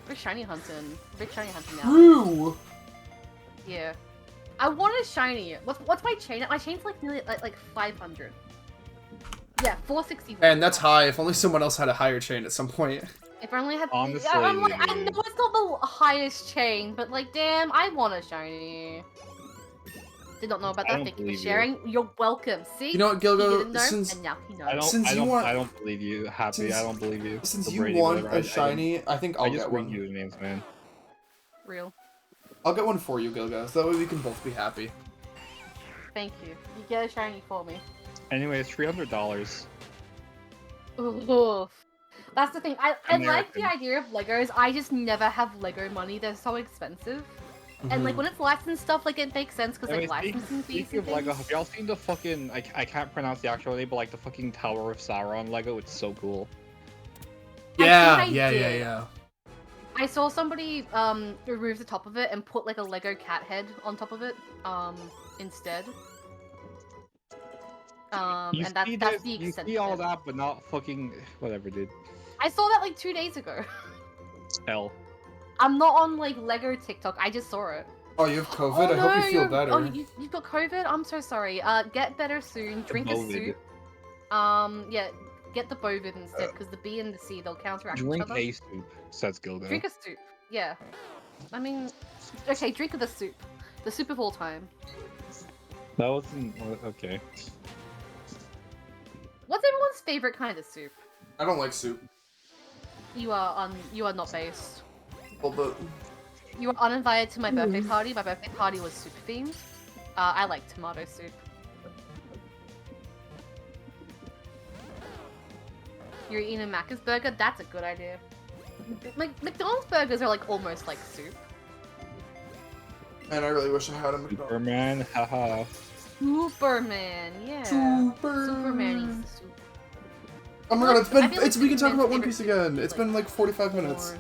We're shiny hunting. Big shiny hunting now. True. Yeah. I want a shiny. What's my chain? My chain's like nearly like 500. Yeah, 461. And that's high. If only someone else had a higher chain at some point. If I only had. Honestly, I'm like, I know it's not the highest chain, but like, damn, I want a shiny. Did not know about I that. don't Thank you believe for you. sharing. You're welcome. See? You know what, He Gilgo? didn't know, Since and now he knows. I don't. Since I you don't. want- I don't believe you. Happy. Since- I don't believe you. Since Or you Brady, want whatever. a shiny, I think I I'll just get read one. you names, man. Real. I'll get one for you, Gilgo. So that way we can both be happy. Thank you. You get a shiny for me. Anyway, it's $300. Oof. That's the thing. I like the American. idea of Legos. I just never have Lego money. They're so expensive. And like Mhm. when it's licensed stuff, like it makes sense because like Anyway, licensing fees speaking and of Lego, things. have y'all seen the fucking I can't pronounce the actual name, but like the fucking Tower of Sauron Lego? It's so cool. Yeah, I yeah, did. yeah. I saw somebody remove the top of it and put like a Lego cat head on top of it instead. You And that's see that's this, the you extent see of all it. that, but not fucking whatever, dude. I saw that like 2 days ago. Hell. I'm not on like Lego TikTok. I just saw it. Oh, you have COVID? Oh I no, hope you feel better. you've got COVID. I'm so sorry. Get better soon. Drink a Bovid. soup. Yeah, get the bovid instead because the B and the C they'll counteract each Drink other. a soup, says Gilgo. Drink a soup. Yeah. I mean, okay, drink the soup. The soup of all time. That wasn't okay. What's everyone's favorite kind of soup? I don't like soup. You are not based. Well, but You were uninvited to my birthday party. My birthday party was soup themed. I like tomato soup. You're eating a Macca's burger? That's a good idea. Like McDonald's burgers are like almost like soup. man, I really wish I had a McDonald's. Superman, haha. Superman, yeah. Superman eats the soup. Oh my god, I feel like we can talk Superman's about One favorite Piece soup again. is, It's like, been like 45 minutes.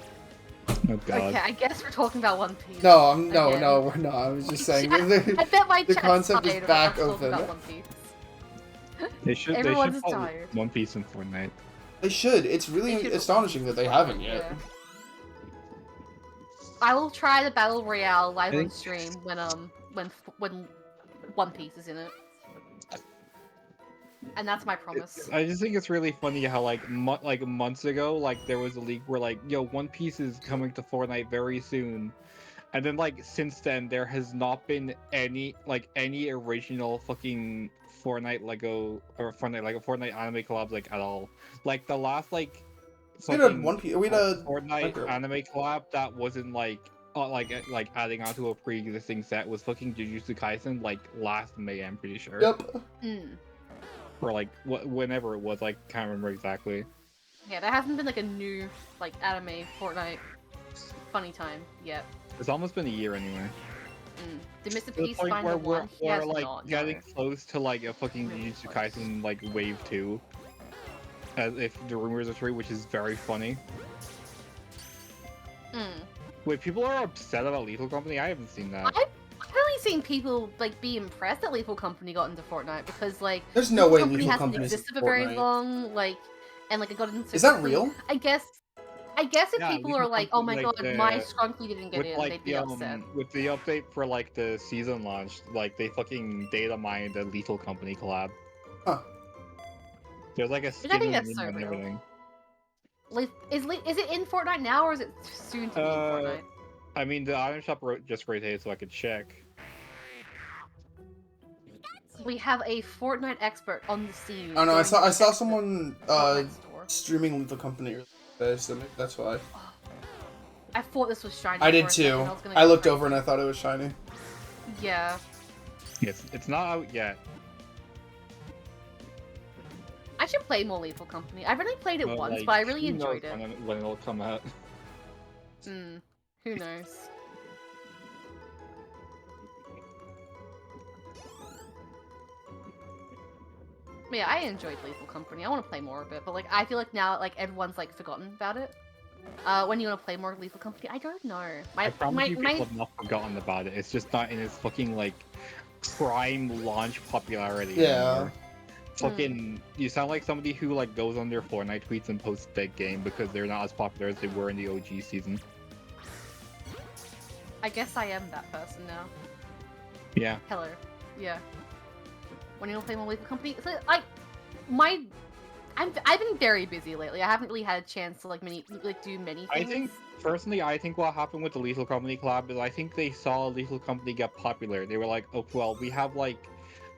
Oh god. Okay, I guess we're talking about One Piece. No, Again. no, we're not. I was just saying. I bet my the chat's concept is tired of back us talking open. about One Piece. They should Everyone's follow tired. One Piece in Fortnite. They should. It's really They should- astonishing that they haven't yet. Yeah. I will try the battle royale live I on think- stream when One Piece is in it, and that's my promise. I just think it's really funny how like months ago, like there was a leak where like, yo, One Piece is coming to Fortnite very soon, and then like since then there has not been any original fucking Fortnite anime collabs like at all. Like the last like We had a One Piece. We had a Fortnite Micro. anime collab that wasn't like adding onto a pre-existing set was fucking Jujutsu Kaisen like last May, I'm pretty sure. Yep. Mm. Or like whenever it was, I can't remember exactly. Yeah, there hasn't been like a new like anime Fortnite funny time yet. It's almost been a year anyway. Did Mr. To the Peace point find where the we're, one? He has like not, getting no. close to like a fucking Really Jujutsu close. Kaisen like wave 2. As if the rumors are true, which is very funny. Mm. Wait, people are upset about Lethal Company? I haven't seen that. I've really seen people like be impressed that Lethal Company got into Fortnite because like There's no way Company Lethal hasn't Company is existed for very Fortnite. long, like, and like it got into. Is that quickly. real? I guess if Yeah, people Lethal are like, "Oh Company, my like, god, my Scrunky didn't get with in," like they'd be the upset. with the update for like the season launch, like they fucking data mined the Lethal Company collab. Huh. There's like a I skin think and that's so and real. everything. Like, is it in Fortnite now or is it soon to be in Fortnite? I mean, the item shop just rotated so I could check. We have a Fortnite expert on the scene. Oh no, I doing saw the expert someone Fortnite store. streaming Lethal Company earlier today, so maybe that's why. I thought this was shiny. I for did a second, too. was gonna I go looked crazy. over and I thought it was shiny. Yeah. It's not out yet. I should play more Lethal Company. I've only played it but, once, like, but I really who knows enjoyed it. when it'll come out. Who knows? But yeah, I enjoyed Lethal Company. I want to play more of it, but like I feel like now like everyone's like forgotten about it. When you want to play more Lethal Company, I don't know. I promise you people have not forgotten about it. It's just not in its fucking like prime launch popularity Yeah. anymore. Fucking, you sound like somebody who like goes on their Fortnite tweets and posts dead game because they're not as popular as they were in the OG season. I guess I am that person now. Yeah. Hello. Yeah. When you want to play more Lethal Company, so, like I've been very busy lately. I haven't really had a chance to do many things. I think personally, I think what happened with the Lethal Company collab is I think they saw Lethal Company get popular. They were like, oh well, we have like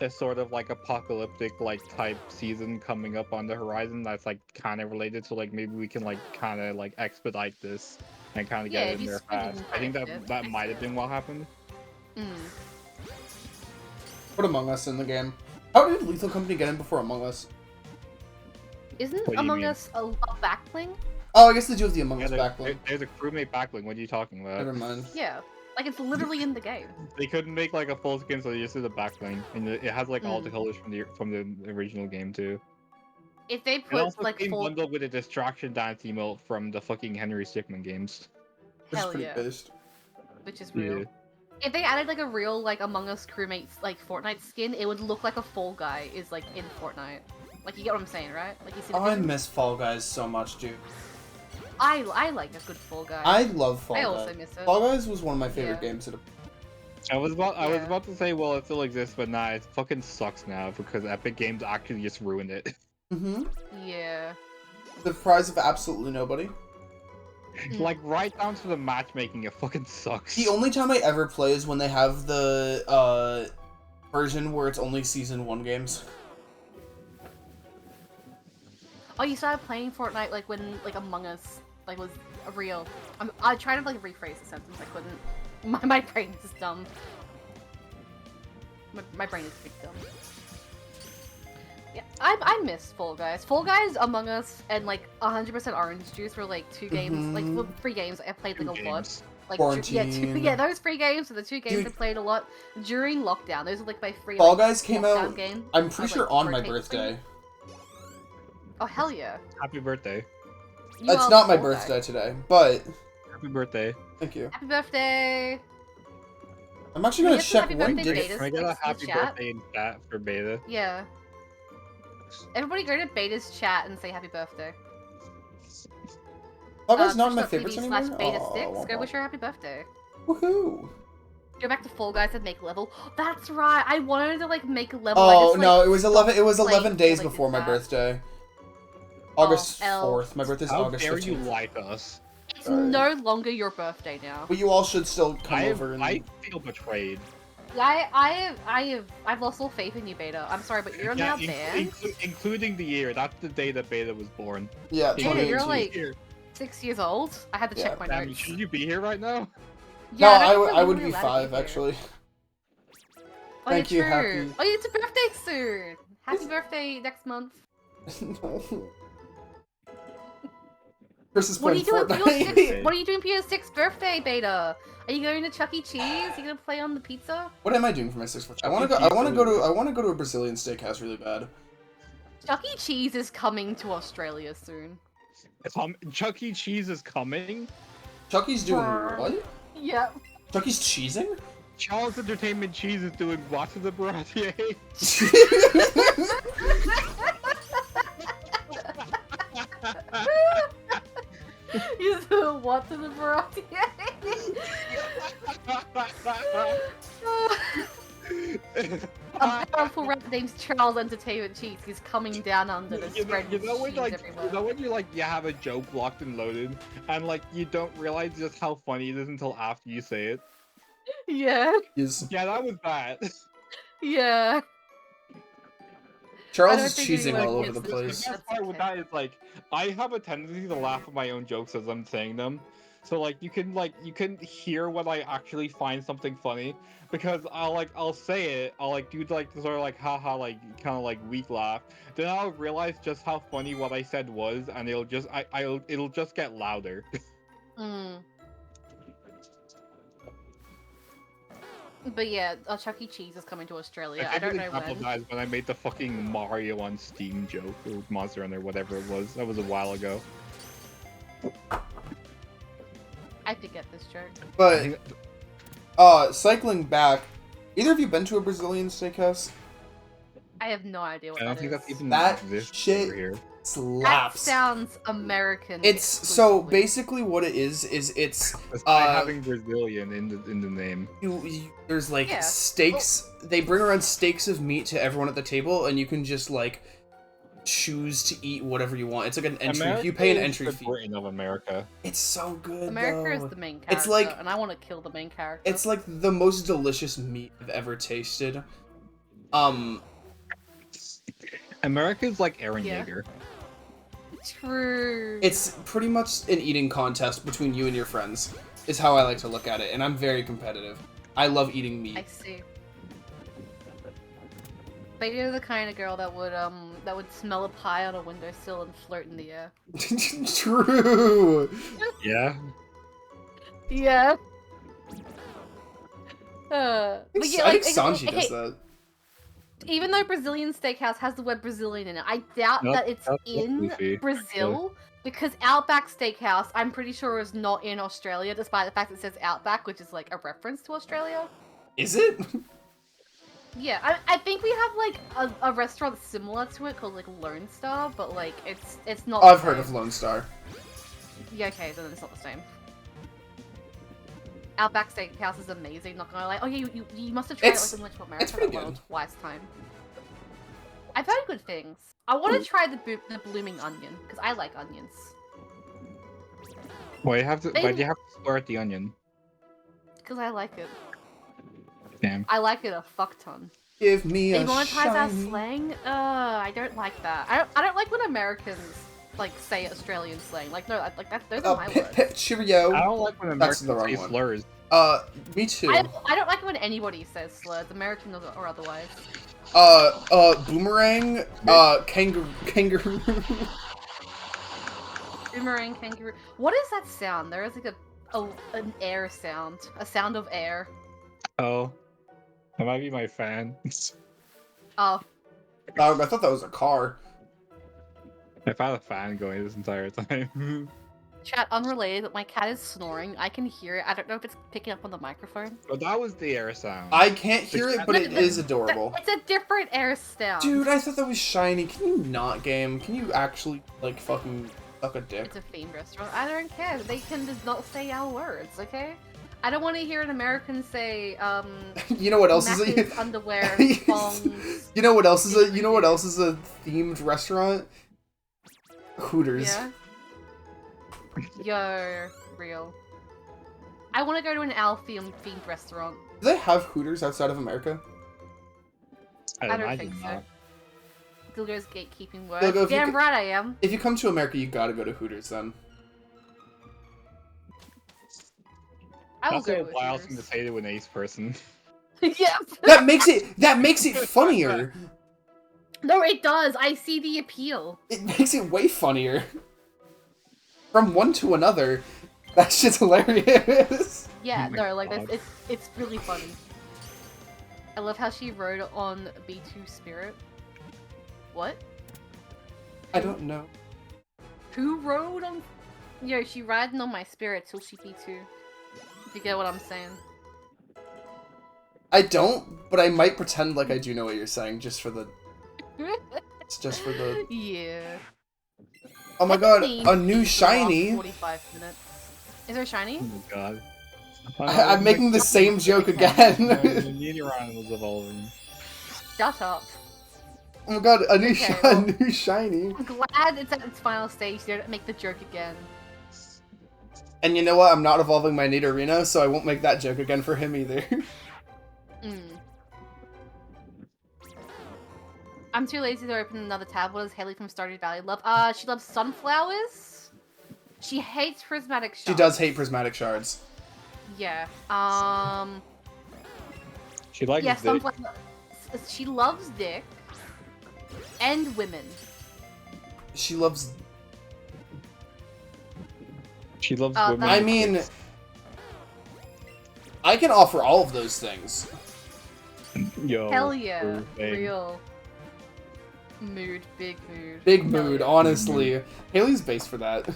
a sort of like apocalyptic like type season coming up on the horizon that's like kind of related, so like maybe we can like kind of like expedite this and kind of Yeah, get if it in you there squint fast. and I think craft it, that I might see have been what happened. Mm. Put Among Us in the game. How did Lethal Company get in before Among Us? Isn't What do you Among mean? Us a backbling? Oh, I guess they do have the Among Yeah, Us backlink. there's a crewmate backlink. What are you talking about? Never mind. Yeah. Like it's literally in the game. They couldn't make like a full skin, so they just did a backlink, and it has like all the Mm. colors from the original game too. If they It put also like came full bundled with a distraction dance emote from the fucking Henry Stickmin games. Which is hell pretty yeah, based. which is real. Yeah. If they added like a real like Among Us crewmates like Fortnite skin, it would look like a Fall Guy is like in Fortnite. Like you get what I'm saying, right? Like you see. The Oh, I vision? miss Fall Guys so much, dude. I like a good Fall Guy. I love Fall I Guys. also miss it. Fall Guys was one of my favorite Yeah. games. I was Yeah. about to say, well, it still exists, but nah, it fucking sucks now because Epic Games actually just ruined it. Mm-hmm. Yeah. The prize of absolutely nobody. Like right down to the matchmaking, it fucking sucks. The only time I ever play is when they have the version where it's only season 1 games. Oh, you started playing Fortnite like when like Among Us like was a real. I tried to like rephrase the sentence. I couldn't. My brain is dumb. My brain is big dumb. Yeah, I miss Fall Guys. Fall Guys, Among Us, and like 100% Orange Juice were like 2 games, like well, 3 games I played like a lot. Like Quarantine. yeah, those 3 games are the 2 games Dude. I played a lot during lockdown. Those are like my 3. Fall like, Guys came lockdown out, game. I'm I pretty was, sure, like, on my rotate birthday. Oh hell yeah! Happy birthday. You It's are not the my Fall Guy. birthday today, but Happy birthday. thank you. Happy birthday! I'm actually Can we gonna get some check happy when birthday did betas? Can I get a Let's happy chat. birthday in chat for beta? Yeah. Everybody go to Beta's chat and say happy birthday. Fall Guys not in my Twitch.tv favorites anymore? /beta Aw, 6. womp Go womp. wish her happy birthday. Woohoo! Go back to Fall Guys and make level. That's right. I wanted to like make a level. Oh I just, no, like, it was 11. It was stopped 11 playing days before they before did my that. birthday. August L. 4th. My birthday's How August dare you 15th. like us? It's Sorry. no longer your birthday now. But you all should still come I over and. I feel betrayed. I've lost all faith in you, Beta. I'm sorry, but you're now banned. Including the year. That's the day that beta was born. Yeah, Beta, 2018. you're like Here. 6 years old. I had to Yeah. check my Damn, notes. should you be here right now? No, Yeah, don't think I we're would really be allowed to 5 here. actually. Oh, Thank you're you, true. happy- Oh, it's a birthday soon. Happy birthday next month. No. Chris is What are playing you doing for your Fortnite. 6th? What are you doing for your 6th birthday, Beta? Are you going to Chuck E. Cheese? Are you gonna play on the pizza? What am I doing for my 6th birthday? I Chuck want E. to go. I Cheese want to go to. food. I want to go to a Brazilian steakhouse really bad. Chuck E. Cheese is coming to Australia soon. Chuck E. Cheese is coming. Chucky's doing Brr. what? Yep. Chucky's cheesing? Charles Entertainment Cheese is doing what to the Baratier? You do what to the variety? A powerful rap named Charles Entertainment Cheese. He's coming down under the spread you know when cheese like everywhere. you know when you have a joke locked and loaded and like you don't realize just how funny it is until after you say it. Yeah, Yes. Yeah, that was that. yeah. Charles I don't is think cheesing anyone all over gets the this. place. The best part with that is like I have a tendency to laugh at my own jokes as I'm saying them. So like you can hear when I actually find something funny because I'll say it, I'll do like the sort of like haha like kind of like weak laugh. Then I'll realize just how funny what I said was and it'll just get louder. Mm. But yeah, Chuck E. Cheese is coming to Australia. I don't know when. That is when I made the fucking Mario on Steam joke or Monster Hunter, whatever it was. That was a while ago. I could get this joke. But cycling back, either of you been to a Brazilian steakhouse? I have no idea what I don't that think is. that's even That exists shit over here. That Slaps. sounds American. It's so exclusively. basically what it is it's Despite having Brazilian in the name. there's like Yeah. steaks. They bring around steaks of meat to everyone at the table, and you can just like choose to eat whatever you want. It's like an entry. America You pay an is entry the fee. Britain of America. It's so good. America though. is the main character, It's like- and I want to kill the main character. It's like the most delicious meat I've ever tasted. America's like Eren Yeah. Yeager. True. It's pretty much an eating contest between you and your friends. Is how I like to look at it, and I'm very competitive. I love eating I meat. see. Beta the kind of girl that would smell a pie on a windowsill and float in the air. True. Yeah. Yeah. I But think, yeah, I think like, Sanji okay, does that. even though Brazilian Steakhouse has the word Brazilian in it, I doubt Nope, that it's that's in goofy. Brazil because Outback Steakhouse, I'm pretty sure, is not in Australia, despite the fact it says Outback, which is like a reference to Australia. Is it? Yeah, I think we have like a restaurant similar to it called like Lone Star, but like it's not. I've the heard of same. Lone Star. Yeah, okay, then it's not the same. Outback Steakhouse is amazing. Not gonna lie. Oh yeah, you must have tried it It's- like when we went to America. it's pretty that good. twice time. I've heard good things. I want to try the blooming onion because I like onions. Why you have to? Why do you have to squirt the onion? Because I like it. Damn. I like it a fuck ton. Give me They a monetize our shiny... slang. I don't like that. I don't like when Americans like say Australian slang. Like no, like that. Those are my Pip words. pip cheerio. I don't like when That's Americans the wrong say one. slurs. Me too. I don't like when anybody says slurs, American or otherwise. Boomerang, kangaroo. Boomerang, kangaroo. What is that sound? There is like an air sound, a sound of air. Oh, that might be my fan. Oh, I thought that was a car. I've had a fan going this entire time. chat unrelated, but my cat is snoring. I can hear it. I don't know if it's picking up on the microphone. But that was the air sound. I can't hear it, but it is adorable. It's a different air sound. Dude, I thought that was shiny. Can you not, game? Can you actually, like, fucking suck a dick? It's a themed restaurant. I don't care. They can just not say our words, okay? I don't want to hear an American say, You know what else is knackers, a... underwear, thongs. You know what else is a... You know what else is a themed restaurant? Hooters. Yeah. Yo, real. I want to go to an owl themed restaurant. Do they have Hooters outside of America? I don't imagine think so. not. Dilgo's gatekeeping Dilgo, words. if you Damn could- right I am. If you come to America, you gotta go to Hooters then. I will That's go a to a wild thing to Hooters. say to an ace person. Yeah. That makes it funnier. No, it does. I see the appeal. It makes it way funnier. From one to another. That shit's hilarious. Yeah, Oh my no, like God. it's really funny. I love how she rode on B2 Spirit. What? I don't know. Who rode on? Yo, she riding on my spirit till she B2. If you get what I'm saying. I don't, but I might pretend like I do know what you're saying just for the... It's just for the... Yeah. Oh my god, Theme a new for the last shiny! 45 minutes. Is there a shiny? Oh my god. I'm making the same joke The again. Nidoran was evolving. Shut up. Oh my god, a new, Okay, a well- new shiny. I'm glad it's at its final stage. They don't make the joke again. And you know what? I'm not evolving my Nidorino, so I won't make that joke again for him either. Mm. I'm too lazy to open another tab. What does Haley from Stardew Valley love? She loves sunflowers. She hates prismatic shards. She does hate prismatic shards. Yeah. She likes Yeah, dick. sunflower. She loves dick. And women. She loves... She loves Oh, women. I that's- mean... I can offer all of those things. Yo. Hell yeah. true thing. Real. Mood. Big mood. Big Hell mood, yeah. honestly. Haley's based for that.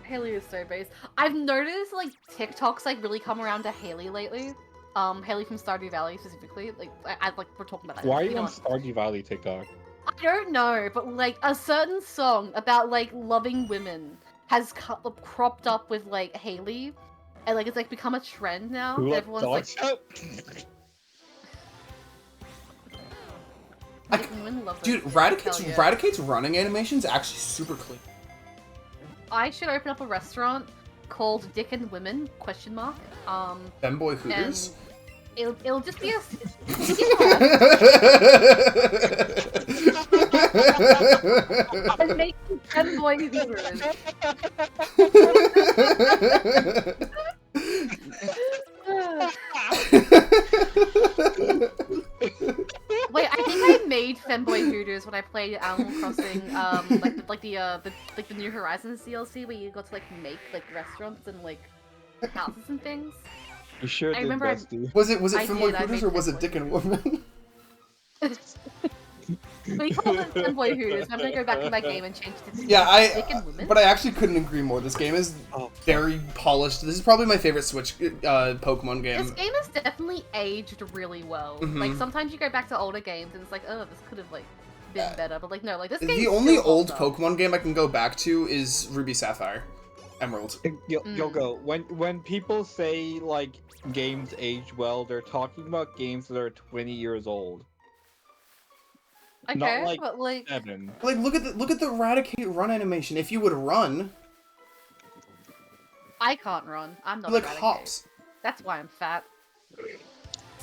Haley is so based. I've noticed like TikToks like really come around to Haley lately. Haley from Stardew Valley specifically. Like I like we're talking about that. Why are you know on what? Stardew Valley TikTok? I don't know, but like a certain song about like loving women has cropped up with like Haley, and like it's like become a trend now. Who let Everyone's like, dogs out? women love Dude, those. Radicate's, Hell yeah. Radicate's running animation's actually super clean. I should open up a restaurant called Dick and Women ? Femboy Hooters? And it'll just be a and make femboy hooters. Wait, I think I played Animal Crossing, the New Horizons DLC where you got to like make like restaurants and like houses and things? You sure I did, remember I- Dusty. Was it I Fanboy did, I Hooters made or was it Fanboy. Dick and Woman? We called it Fanboy Hooters. I'm gonna go back in my game and change it to Yeah, Dick and Women. but I actually couldn't agree more. This game is Oh, very polished. This is probably my favorite Switch Pokemon game. This game has definitely aged really well. Like Mhm. sometimes you go back to older games and it's like, oh, this could have like been better. But like no, like this game. The only old Pokemon game I can go back to is Ruby Sapphire, Emerald. Yoko, when people say like games age well, they're talking about games that are 20 years old. Okay, Not like but like 7. Like look at the Eradicate run animation. If you would run, I can't run. I'm not like Eradicate. hops. That's why I'm fat.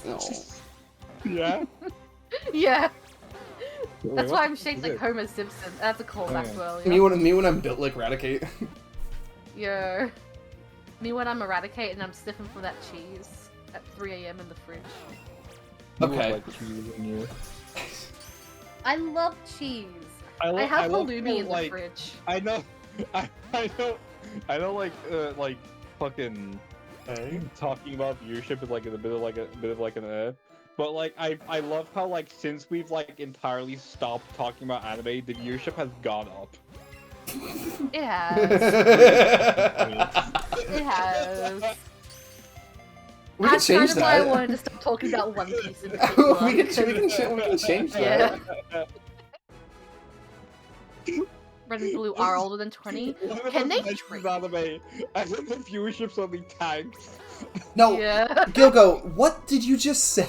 No. Yeah. Yeah, Wait, that's what why the I'm fuck shaped is like it? Homer Simpson. That's a callback yeah. to earlier. Me when I'm built like Eradicate. Yo. Me when I'm Eradicate and I'm sniffing for that cheese at 3 a.m. in the fridge. You look Okay. like cheese in you. I love cheese. I love have how, halloumi in the like, fridge. I know, I know, like fucking talking about viewership is like a bit of like an but like I love how like since we've like entirely stopped talking about anime, the viewership has gone up. It has. It has. We can That's change kind of why I that. wanted to stop talking about One Piece in particular. we can change that. Yeah. Red and Blue are older than 20. Can they trade? Anime, and then the viewership's only tanks. No, Yeah. Gilgo, what did you just say?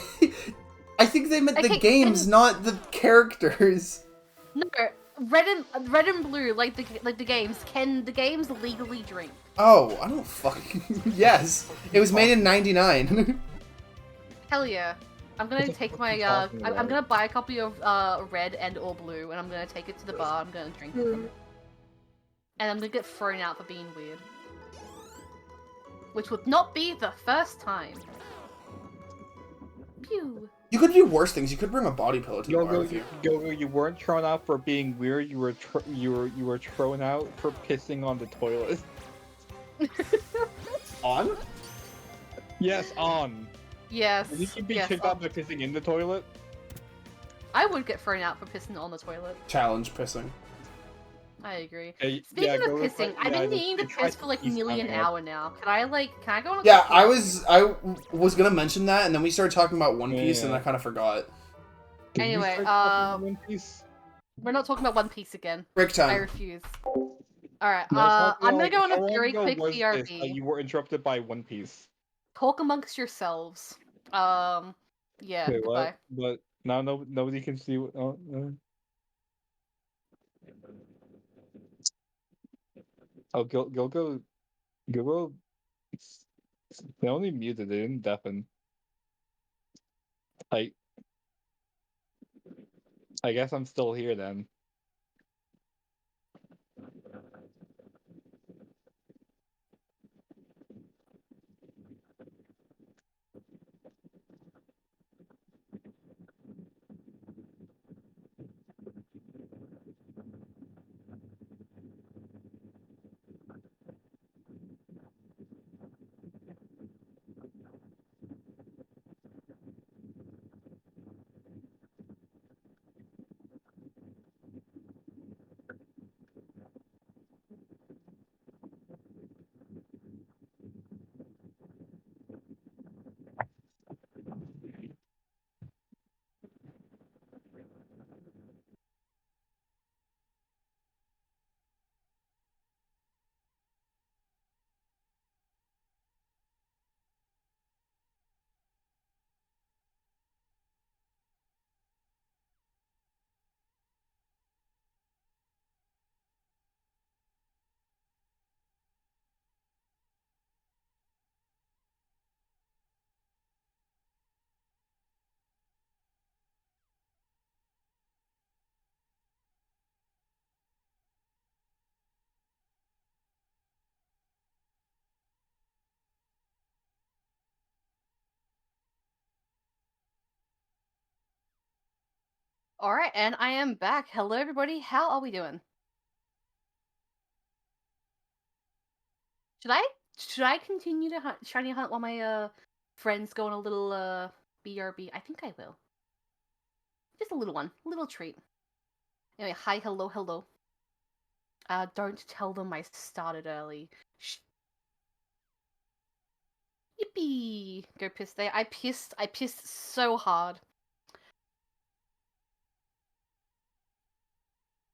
I think they meant the Okay, games, not the characters. No, Red and Blue, like the games. Can the games legally drink? Oh, I don't fucking. Yes, it was made in '99. Hell yeah. I'm gonna What the take fuck my are you talking I'm about? gonna buy a copy of Red and or Blue, and I'm gonna take it to the bar. I'm gonna drink it, and I'm gonna get thrown out for being weird, which would not be the first time. Pew. You could do worse things. You could bring a body pillow to the bar with you. You weren't thrown out for being weird. You were thrown out for pissing on the toilet. On? Yes, on. Yes. Did you be yes, kicked out by pissing in the toilet? I would get thrown out for pissing on the toilet. Challenge pissing. I agree. Yeah, Speaking of go pissing, I've been needing to piss for like nearly an hour now. Can I go on a Yeah, quick I piss? was gonna mention that, and then we started talking about One Piece, and Yeah. I kind of forgot. Did you Anyway, start talking about One Piece? We're not talking about One Piece again. Break I time. refuse. Alright, No, talk I'm gonna about, go on how a long very ago quick was this BRB. that you were interrupted by One Piece. Talk amongst yourselves. Yeah, Wait, goodbye. what? But now nobody can see what. Oh, oh Gilgo. They only muted, they didn't deafen. I I guess I'm still here then. All right, and I am back. Hello, everybody. How are we doing? Should I continue to hunt, shiny hunt while my friends go on a little BRB? I think I will. Just a little one, a little treat. Anyway, hi, hello, hello. Don't tell them I started early. Shh. Yippee! Go piss day. I pissed so hard.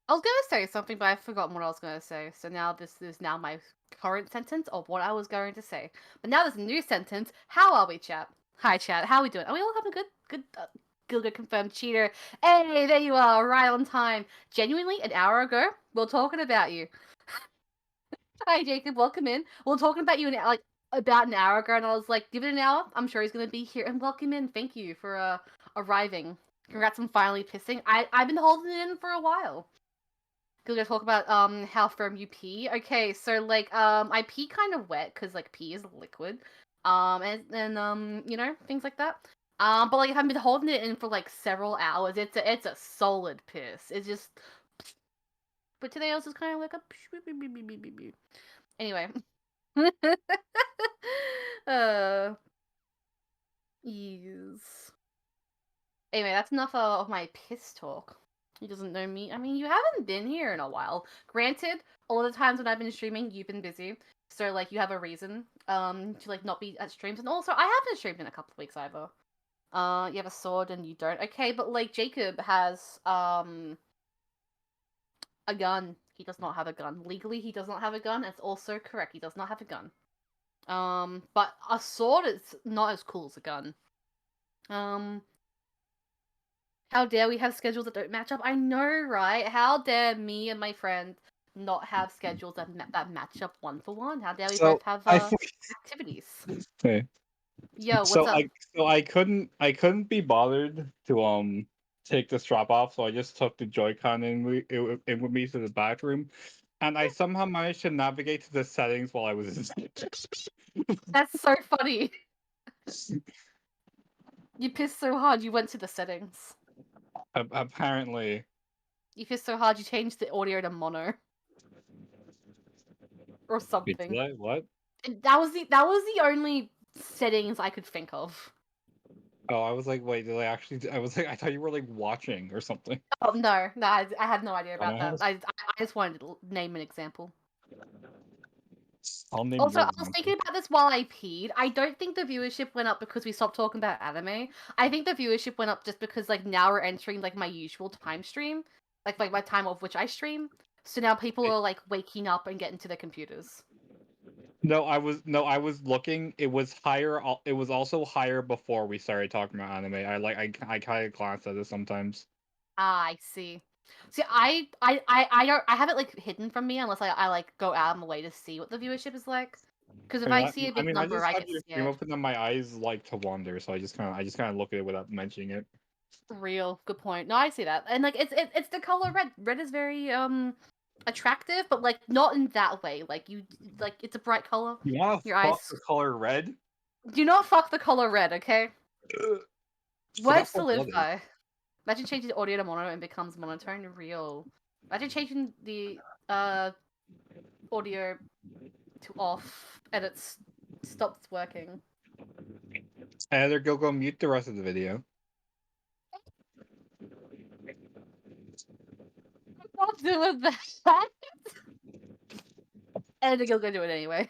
I was gonna say something, but I've forgotten what I was gonna say. So now this is now my current sentence of what I was going to say. But now there's a new sentence. How are we, chat? Hi, chat. How are we doing? Are we all having good Gilga confirmed cheater? Hey, there you are, right on time. Genuinely, an hour ago, we were talking about you. Hi, Jacob. Welcome in. We were talking about you like about an hour ago, and I was like, give it an hour. I'm sure he's gonna be here. And welcome in. Thank you for arriving. Congrats on finally pissing. I've been holding it in for a while. Gonna talk about how firm you pee. Okay, so like I pee kind of wet because like pee is liquid, and you know things like that. But like I've been holding it in for like several hours. It's a solid piss. It's just. But today I was just kind of like a. Anyway. uh. Yes. Anyway, that's enough of my piss talk. He doesn't know me. I mean, you haven't been here in a while. Granted, all of the times when I've been streaming, you've been busy. So, like, you have a reason, to, like, not be at streams. And also, I haven't streamed in a couple of weeks either. You have a sword and you don't. Okay, but, like, Jacob has, a gun. He does not have a gun. Legally, he does not have a gun. It's also correct. He does not have a gun. But a sword is not as cool as a gun. How dare we have schedules that don't match up? I know, right? How dare me and my friend not have schedules that match up one for one? How dare we So both have I activities? okay. Yo, what's So up? I couldn't be bothered to take the strap off, so I just took the Joy-Con in with me to the bathroom, and I somehow managed to navigate to the settings while I was. That's so funny. You pissed so hard you went to the settings. Apparently. You pissed so hard you changed the audio to mono or Wait, something. did I? What? That was the only settings I could think of. Oh, I was like, wait, did I actually? I was like, I thought you were like watching or something. Oh no, I had no idea about that. Dumbass. I just wanted to name an example. I'll name Also, your I was example. thinking about this while I peed. I don't think the viewership went up because we stopped talking about anime. I think the viewership went up just because like now we're entering like my usual time stream, like my time of which I stream. So now people are like waking up and getting to their computers. No, I was looking. It was higher. It was also higher before we started talking about anime. I kind of glance at it sometimes. Ah, I see. See, I don't I have it like hidden from me unless I like go out of my way to see what the viewership is like. Because if I see a I big mean, I number, just I have get your stream scared. open and my eyes like to wander, so I just kind of look at it without mentioning it. Real good point. No, I see that, and like it's the color red. Red is very attractive, but like not in that way. Like you like it's a bright color. You want to Your fuck eyes the color red? do not fuck the color red, okay? So Words that's to what live blood is. by. Imagine changing the audio to mono and becomes monotone. Real. Imagine changing the audio to off and stops working. Either go mute the rest of the video. Stop doing that. And you'll go do it anyway.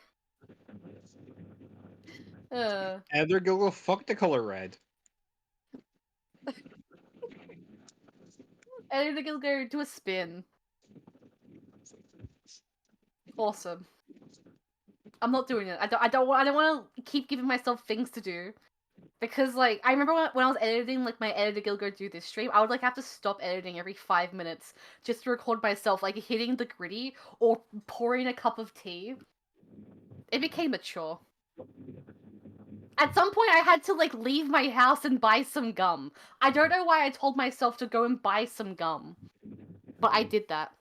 Either go fuck the color red. And you'll go do a spin. Awesome. I'm not doing it. I don't want to keep giving myself things to do. Because, like, I remember when I was editing, like, my editor guild go do this stream, I would, like, have to stop editing every 5 minutes just to record myself, like, hitting the gritty or pouring a cup of tea. It became a chore. At some point, I had to, like, leave my house and buy some gum. I don't know why I told myself to go and buy some gum. But I did that.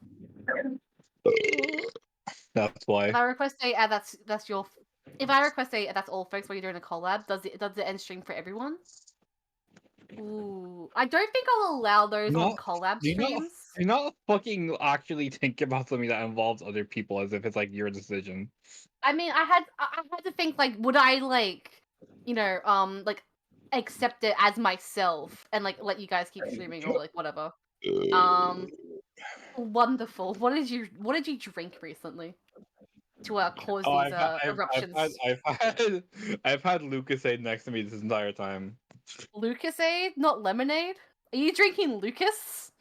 That's why. If I request a, that's your... If I request a, that's all, folks, while you're doing a collab, does the end stream for everyone? Ooh, I don't think I'll allow those on Not- collab Do you not, streams. do you not fucking actually think about something that involves other people as if it's like your decision? I mean, I had to think like, would I like, like accept it as myself and like let you guys keep streaming or like whatever. Wonderful. What did you drink recently to cause Oh, these eruptions? I've had Lucasade next to me this entire time. Lucasade, not lemonade. Are you drinking Lucas?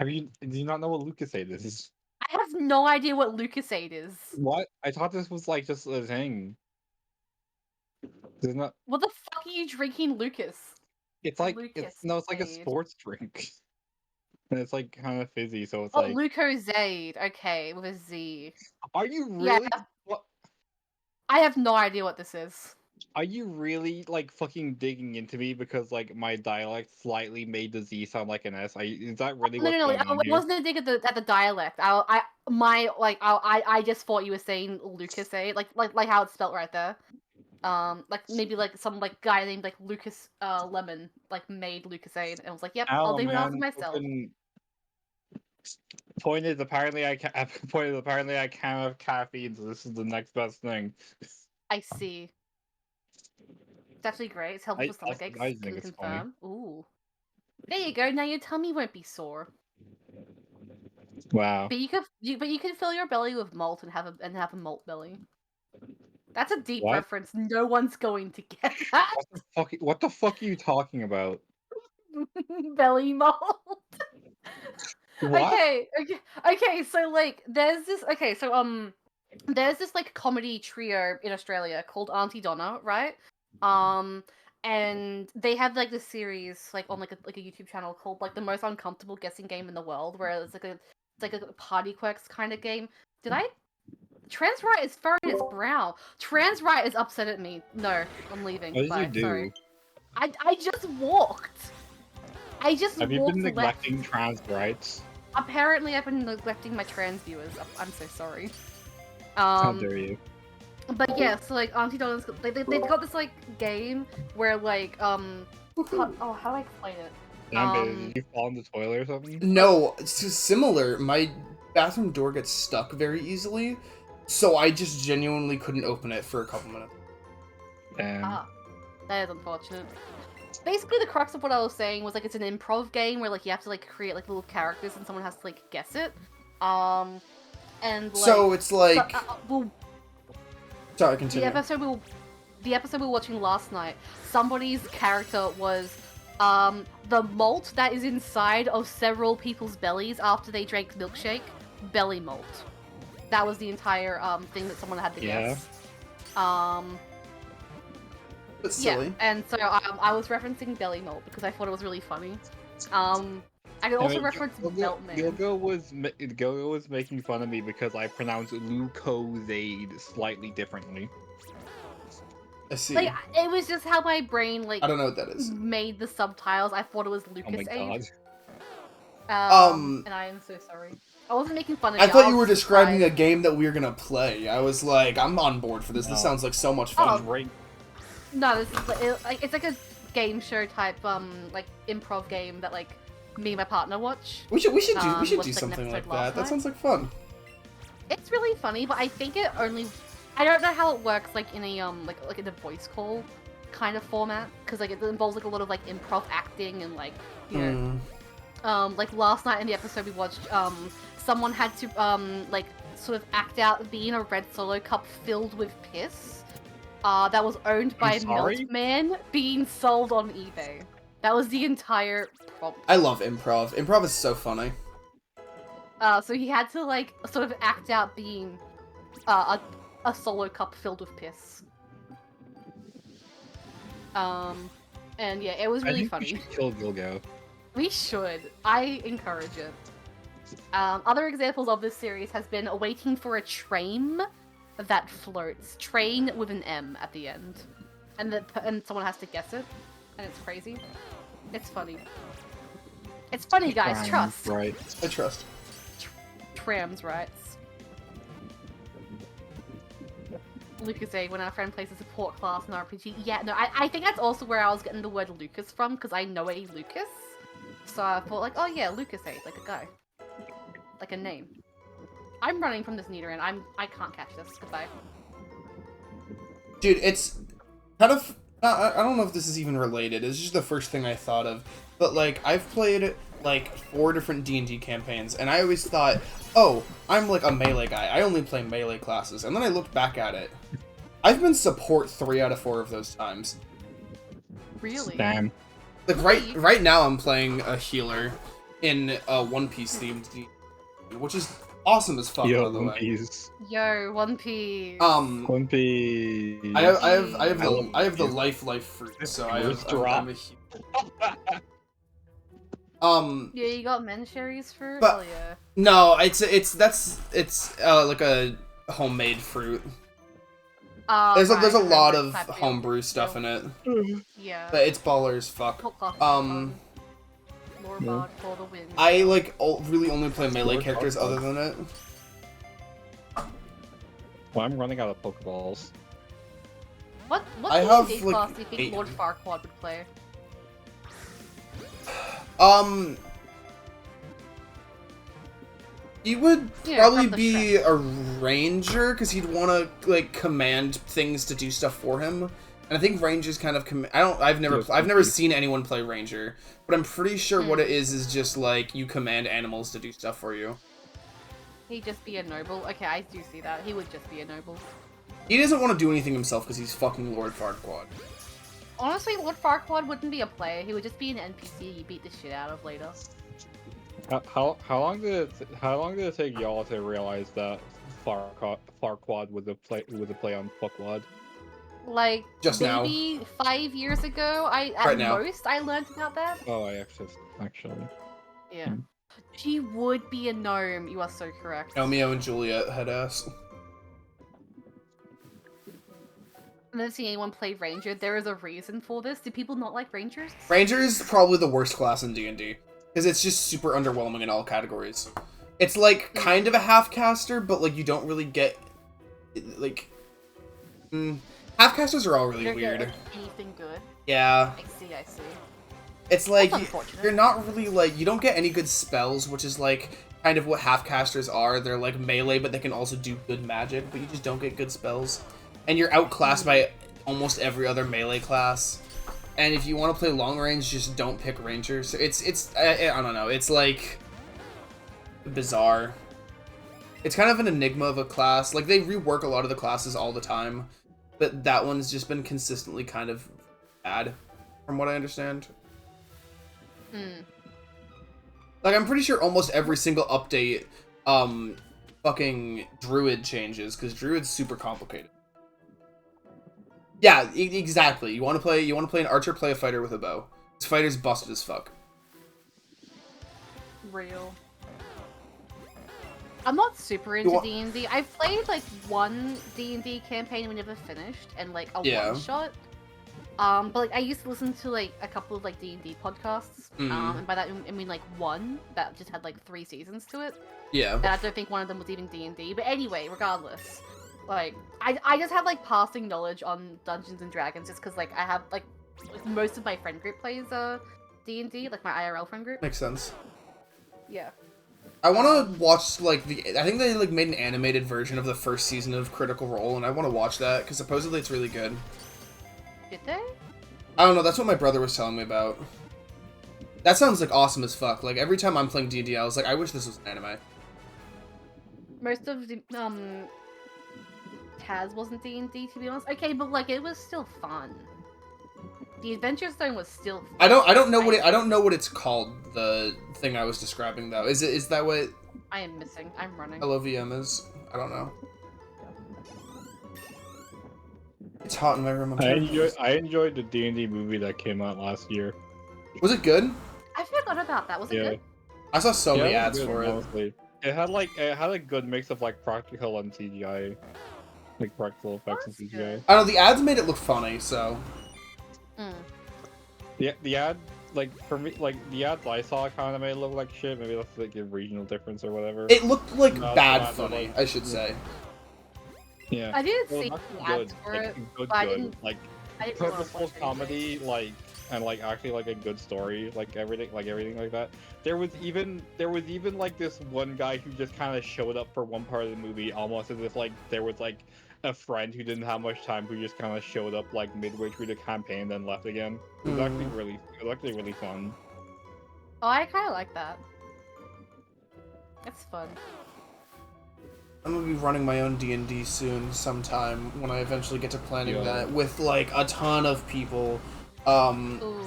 Do you not know what Lucasade is? I have no idea what Lucasade is. What? I thought this was like just a thing. It's not. What the fuck are you drinking, Lucas? It's like it's no. It's like a Lucasade. sports drink, and it's like kind of fizzy. So it's Oh, like. Lucozade. Okay, with a Z. Are you Yeah, really? What? I have no idea what this is. Are you really like fucking digging into me because like my dialect slightly made the Z sound like an S? Is that really No, what's no, no. going on It here? wasn't a dig at the dialect. I just thought you were saying Lucasade, like how it's spelled right there. Like maybe like some like guy named like Lucas Lemon like made Lucasade and was like, yep, I'll Oh do it after man, myself. fucking point is apparently point is apparently I can't have caffeine, so this is the next best thing. I see. It's actually great. It's helpful for stomach aches. I think Can it's funny. confirm. Ooh. There you go. Now your tummy won't be sore. Wow. But you can fill your belly with malt and have a malt belly. That's a deep What? reference. No one's going to get that. What the fuck are you talking about? Belly malt. What? Okay. So like, there's this. Okay, so there's this like comedy trio in Australia called Auntie Donna, right? And they have like this series like on like a YouTube channel called like the most uncomfortable guessing game in the world, where it's like a party quirks kind of game. Did I? Transright is furrowing its brow. Transright is upset at me. No, I'm leaving. What did Bye. you do? Sorry. I just walked. I just Have you walked been neglecting left. trans rights? Apparently, I've been neglecting my trans viewers. I'm so sorry. How dare you? But yeah, so like Auntie Donna's, they've got this like game where like how do I explain it? Did you fall in the toilet or something? No, it's similar. My bathroom door gets stuck very easily, so I just genuinely couldn't open it for a couple minutes. Damn. That is unfortunate. Basically, the crux of what I was saying was like it's an improv game where like you have to like create like little characters and someone has to like guess it. And like, so it's like. well, Sorry, continue. the episode we were watching last night, somebody's character was the malt that is inside of several people's bellies after they drank milkshake. Belly malt. That was the entire thing that someone had to guess. But silly. Yeah, and so I was referencing belly malt because I thought it was really funny. I could also reference Beltman. Gilgo was making fun of me because I pronounced Lucozade slightly differently. I see. Like, it was just how my brain like I don't know what that is. made the subtitles. I thought it was Lucas Oh my god. and I am so sorry. I wasn't making fun of I you. thought you were describing a game that we were gonna play. I was like, I'm on board for this. This No. sounds like so much Oh. fun. Great. No, this is it's like a game show type like improv game that like me and my partner watch. We should do watched, like, something an like episode that. last That night. sounds like fun. It's really funny, but I think it only I don't know how it works like in a like in a voice call kind of format because like it involves like a lot of like improv acting and like you know like last night in the episode we watched someone had to like sort of act out being a red Solo cup filled with piss that was owned by a milkman being sold on eBay. That was the entire prompt. I love improv. Improv is so funny. So he had to like sort of act out being a Solo cup filled with piss. And yeah, it was really funny. We should kill Gilgo. We should. I encourage it. Other examples of this series has been waiting for a train that floats. Train with an M at the end. And someone has to guess it. And it's crazy. It's funny. It's funny, guys. Trust. Right. I trust. Trams rights. Lucas when our friend plays a support class in RPG. Yeah, no, I think that's also where I was getting the word Lucas from, because I know a Lucas. So I thought like, oh yeah, Lucas like a guy. Like a name. I'm running from this Nidoran. I can't catch this. Goodbye. Dude, it's kind of... I don't know if this is even related. It's just the first thing I thought of. But, like, I've played, like, 4 different D&D campaigns, and I always thought, oh, I'm, like, a melee guy. I only play melee classes. And then I looked back at it. I've been support 3 out of 4 of those times. Really? Damn. Like, right now I'm playing a healer in a One Piece themed D&D, which is awesome as fuck, by Yo, the One way. Piece. Yo, One Piece. One Piece. I have the life fruit, so First drop. I'm a healer. Yeah, you got Mencherry's fruit? But- Hell yeah. No, it's like a homemade fruit. There's a Right, lot right, of type deal. homebrew stuff in it, Yeah. but it's baller as fuck. Lore Bard for the win. I like really only play melee characters other than it. Well, I'm running out of Pokeballs. What I have, D&D like, class do you think 8. Lord Farquaad would play? He would Yeah, probably from the be a ranger because he'd want to like command things to do stuff for him. And I think rangers kind of I've never seen anyone play ranger, but I'm pretty sure what it is just like you command animals to do stuff for you. He'd just be a noble. Okay, I do see that. He would just be a noble. He doesn't want to do anything himself because he's fucking Lord Farquaad. Honestly, Lord Farquaad wouldn't be a player. He would just be an NPC you beat the shit out of later. How long did it take y'all to realize that Farquaad was a play on Fuckwad? Like, Just now. maybe 5 years ago, Right at now. most, I learned about that. Oh, I actually. Yeah. She would be a gnome. You are so correct. Romeo and Juliet head ass. I've never seen anyone play Ranger. There is a reason for this. Do people not like Rangers? Ranger is probably the worst class in D&D because it's just super underwhelming in all categories. It's like kind of a half caster, but like you don't really get like half casters are all really You don't get, weird. like, anything good? Yeah, I see. it's like That's unfortunate. you're not really like you don't get any good spells, which is like kind of what half casters are. They're like melee, but they can also do good magic, but you just don't get good spells. And you're outclassed by almost every other melee class. And if you want to play long range, just don't pick rangers. I don't know. It's like bizarre. It's kind of an enigma of a class. Like they rework a lot of the classes all the time, but that one's just been consistently kind of bad, from what I understand. Like I'm pretty sure almost every single update, fucking Druid changes because Druid's super complicated. Yeah, exactly. You want to play an archer, play a fighter with a bow. This fighter's busted as fuck. Real. I'm not super into D&D. I've played like one D&D campaign we never finished, and like a one shot. But like I used to listen to like a couple of like D&D podcasts. And by that I mean like one that just had like 3 seasons to it. Yeah. And I don't think one of them was even D&D. But anyway, regardless. Like, I just have, like, passing knowledge on Dungeons & Dragons just because, like, I have, like, most of my friend group plays D&D, like, my IRL friend group. Makes sense. Yeah. I want to watch, like, I think they, like, made an animated version of the first season of Critical Role, and I want to watch that, because supposedly it's really good. Did they? I don't know, that's what my brother was telling me about. That sounds, like, awesome as fuck. Like, every time I'm playing D&D, I was like, I wish this was an anime. Most of the, Taz wasn't D&D, to be honest. Okay, but, like, it was still fun. The Adventure Zone was still fun. I don't know what it's called, the thing I was describing, though. Is that what I am missing. I'm running. LOVM is? I don't know. It's hot in my room. I enjoyed the D&D movie that came out last year. Was it good? I forgot about that. Was it good? I saw so many it was ads good, for it. honestly. It had a good mix of like practical and CGI, like practical effects and That's CGI. good. I don't know, the ads made it look funny, so. The ad, like for me, like the ads I saw kind of made it look like shit. Maybe that's like a regional difference or whatever. It looked like No, bad it's not funny, like- I should say. Yeah. I didn't Well, see not the good. ads for Like it. good, but I good. didn't- Like I didn't really wanna purposeful watch anything. comedy, like and like actually like a good story, like everything like that. There was even like this one guy who just kind of showed up for one part of the movie, almost as if like there was like a friend who didn't have much time who just kind of showed up like midway through the campaign then left again. It was actually really fun. Oh, I kind of like that. It's fun. I'm gonna be running my own D&D soon, sometime when I eventually get to planning Yeah. that with like a ton of people. Ooh.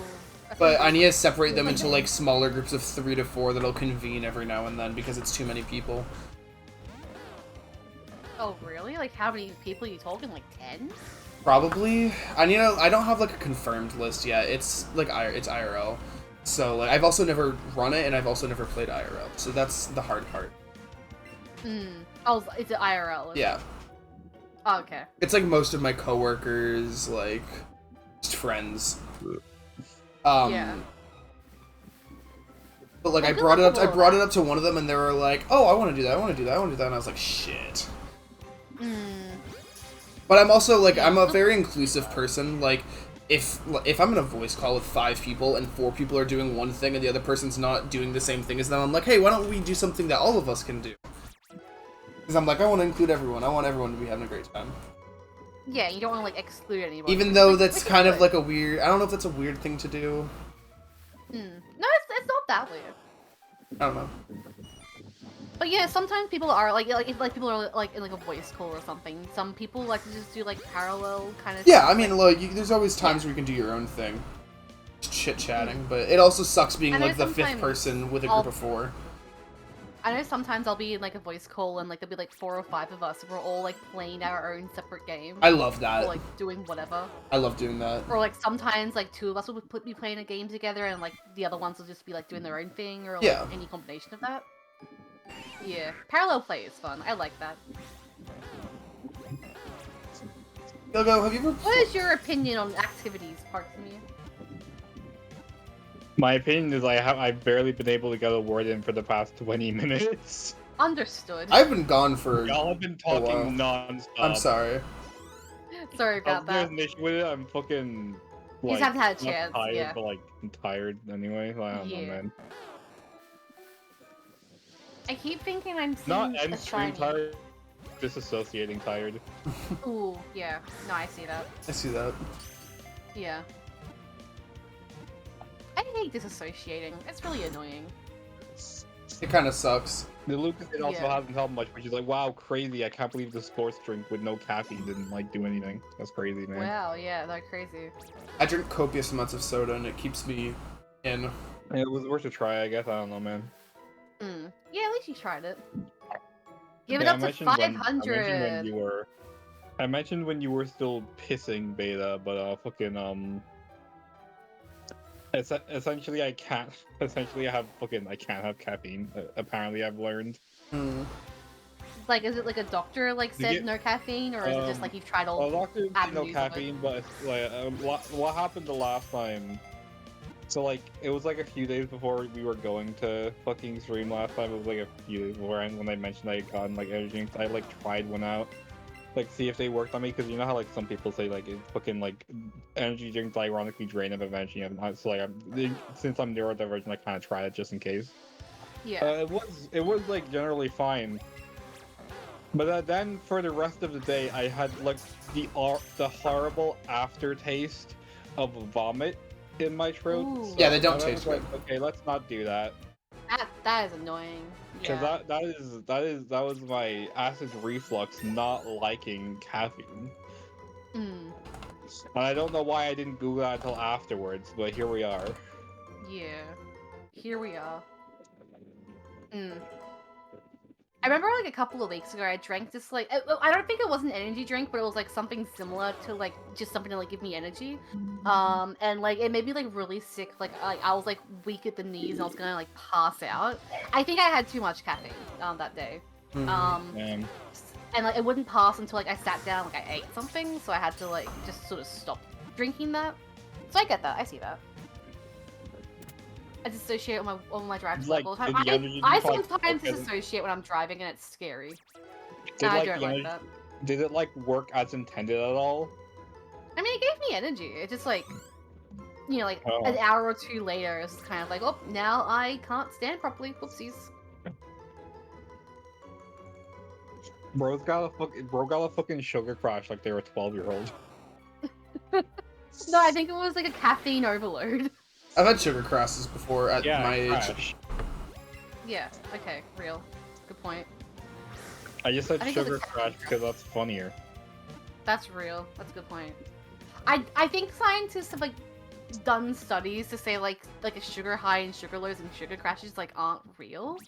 that But sounds I like- need to separate them Ooh. into like smaller groups of 3 to 4 that'll convene every now and then because it's too many people. Oh, really? Like, how many people are you talking? Like 10? Probably. I don't have like a confirmed list yet. It's like it's IRL. So like I've also never run it and I've also never played IRL. So that's the hard part. Oh, it's an IRL. is it? Yeah. Oh, okay. It's like most of my coworkers, like just friends. Yeah. But like Well, I good brought it luck up with I all brought that. it up to one of them and they were like, "Oh, I want to do that. I want to do that. I want to do that." And I was like, "Shit." But I'm also like I'm a very inclusive person. Like if I'm in a voice call with 5 people and 4 people are doing one thing and the other person's not doing the same thing as them, I'm like, "Hey, why don't we do something that all of us can do?" Because I'm like, I want to include everyone. I want everyone to be having a great time. Yeah, you don't want to like exclude anybody. Even though Which- that's which is kind of good. like a weird. I don't know if that's a weird thing to do. No, it's not that weird. I don't know. But yeah, sometimes people are if like people are like in like a voice call or something. Some people like to just do like parallel kind of. Yeah, I mean, like, there's always times where you can do your own thing, chit chatting, but it also sucks being I know like the 5th sometimes person with a I'll- group of 4. I know sometimes I'll be in like a voice call and like there'll be like 4 or 5 of us. And we're all like playing our own separate game. I love Or that. like doing whatever. I love doing that. Or like sometimes like 2 of us will be playing a game together and like the other ones will just be like doing their own thing or like Yeah. any combination of that. Yeah, parallel play is fun. I like that. Yogo, have you ever? What is your opinion on activities, Parksmere? My opinion is I've barely been able to get a word in for the past 20 minutes. Understood. I've been gone for. Y'all have been while. talking non-stop. I'm sorry. Sorry about There's that. an issue with it. I'm fucking. You Like, just haven't had a not chance, tired, yeah. but like I'm tired anyway. So I don't know, Yeah. man. I keep thinking I'm seeing Not a end stream shiny. tired. Disassociating tired. Ooh, yeah. No, I see that. I see that. Yeah. I hate disassociating. It's really annoying. It kind of sucks. The Lucas it also Yeah. hasn't helped much, which is like, wow, crazy. I can't believe the sports drink with no caffeine didn't like do anything. That's crazy, man. Wow, yeah, they're crazy. I drink copious amounts of soda and it keeps me in. Yeah, it was worth a try, I guess. I don't know, man. Yeah, at least you tried it. Give it Yeah, up to 500. I mentioned when you were still pissing beta, but essentially I can't. Essentially, I can't have caffeine. Apparently, I've learned. Hmm. Like, is it like a doctor like You said get- no caffeine, or is it just like you've tried A all? doctor didn't say no avenues of it. caffeine, but it's like what happened the last time. So like it was like a few days before we were going to fucking stream last time. It was like a few days before, and when I mentioned I had gotten like energy drinks, I like tried one out, like see if they worked on me, because you know how like some people say like it's fucking like energy drinks ironically drain them eventually. So like since I'm neurodivergent, I kind of tried it just in case. Yeah. It was like generally fine. But then for the rest of the day, I had like the horrible aftertaste of vomit in my throat. Ooh. Yeah, they don't I was taste like, good. okay, let's not do that, That is annoying. because Yeah. that was my acid reflux not liking caffeine. Mm, And I don't know why I didn't Google that until afterwards, but here we are. yeah. Here we are. I remember like a couple of weeks ago I drank this like I don't think it was an energy drink, but it was like something similar to like just something to like give me energy. And like it made me like really sick. Like I was like weak at the knees and I was gonna like pass out. I think I had too much caffeine that day. Mhm. Man. And like it wouldn't pass until like I sat down, like I ate something, so I had to like just sort of stop drinking that. So I get that. I see that. I dissociate on my drive Like, all the time. did the energy I drink, like, sometimes focus- disassociate when I'm driving and it's scary. Did, I like, don't the like energy- that. Did it like work as intended at all? I mean, it gave me energy. It just like, you know, like an Oh. hour or two later, it's kind of like, oh, now I can't stand properly. Whoopsies. Bro got a fucking sugar crash like they were a 12-year-old. No, I think it was like a caffeine overload. I've had sugar crashes before at my age. Crash. Yeah. Okay. Real. Good point. I just said I think it was sugar a crash caffeine because that's funnier. That's real. That's a good point. I think scientists have like done studies to say like a sugar high and sugar lows and sugar crashes like aren't real.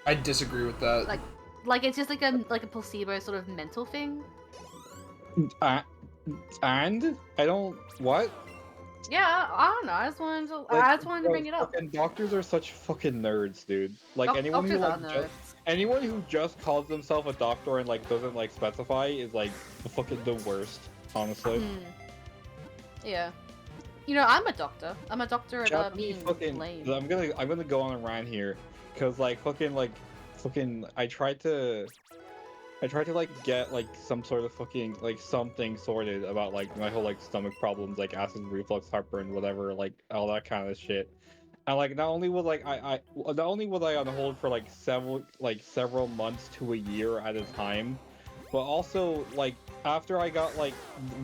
I disagree with that. Like it's just like a placebo sort of mental thing. And I don't what? Yeah, I don't know. I just wanted to bring it up. Fucking doctors are such fucking nerds, dude. Like anyone who Doctors like are just, nerds. anyone who just calls themselves a doctor and like doesn't like specify is like fucking the worst, honestly. Yeah. You know, I'm a doctor. I'm a doctor at Japanese being fucking. lame. I'm gonna go on a rant here, cause like fucking I tried to like get like some sort of fucking like something sorted about like my whole like stomach problems, like acid reflux, heartburn, whatever, like all that kind of shit. And like not only was like not only was I on hold for like several months to a year at a time, but also like after I got like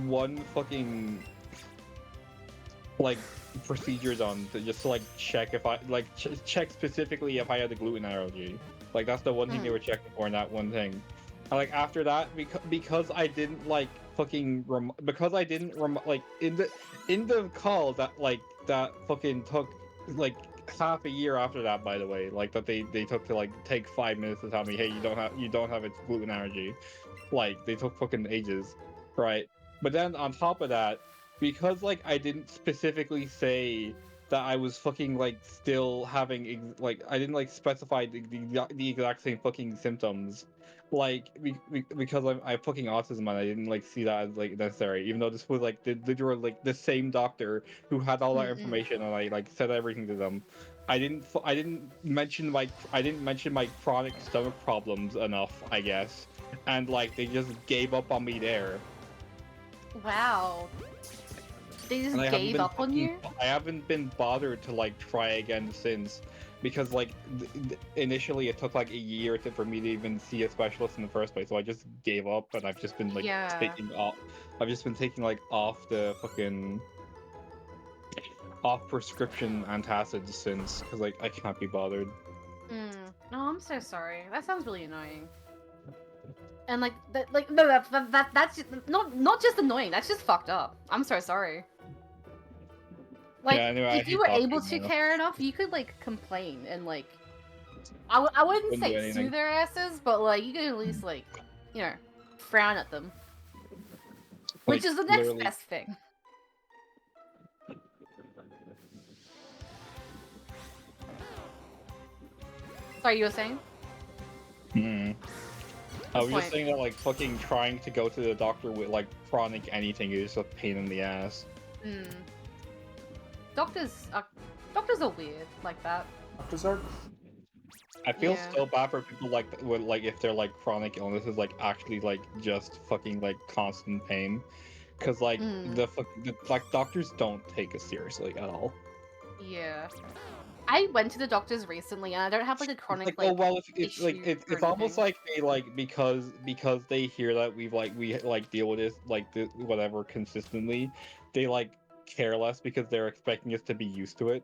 one fucking like procedure done to just to like check if I like check specifically if I had a gluten allergy. Like that's the one thing they were checking for in that one thing. And like after that, because I didn't like fucking because I didn't like in the call that like that fucking took like half a year after that, by the way, like that they took to like take 5 minutes to tell me, hey, you don't have a gluten allergy. Like they took fucking ages, right? But then on top of that, because like I didn't specifically say that I was fucking like still having like I didn't like specify the exact same fucking symptoms, like because I have fucking autism and I didn't like see that as like necessary, even though this was like the literal like the same doctor who had all that information and I like said everything to them. I didn't mention my chronic stomach problems enough, I guess, and like they just gave up on me there. Wow. They just And gave up on you? I haven't been bothered to like try again since, because like initially it took like a year for me to even see a specialist in the first place. So I just gave up and I've just been like taking off. I've just been taking like off the fucking off prescription antacids since, because like I can't be bothered. No, I'm so sorry. That sounds really annoying. And like no, that's just, not just annoying. That's just fucked up. I'm so sorry. Like, yeah, anyway, if you were able to care enough, you could like complain and like, I wouldn't say sue their asses, but like you could at least like, you know, frown at them, which is the next best thing. Sorry, you were saying? I was just saying that like fucking trying to go to the doctor with like chronic anything is a pain in the ass. Doctors are weird like that. Doctors are. I feel so bad for people like with like if they're like chronic illnesses, like actually like just fucking like constant pain, because like like doctors don't take it seriously at all. Yeah. I went to the doctors recently, and I don't have like a chronic like oh well, it's like it's almost like they like because they hear that we like deal with this like this, whatever consistently, they like care less because they're expecting us to be used to it.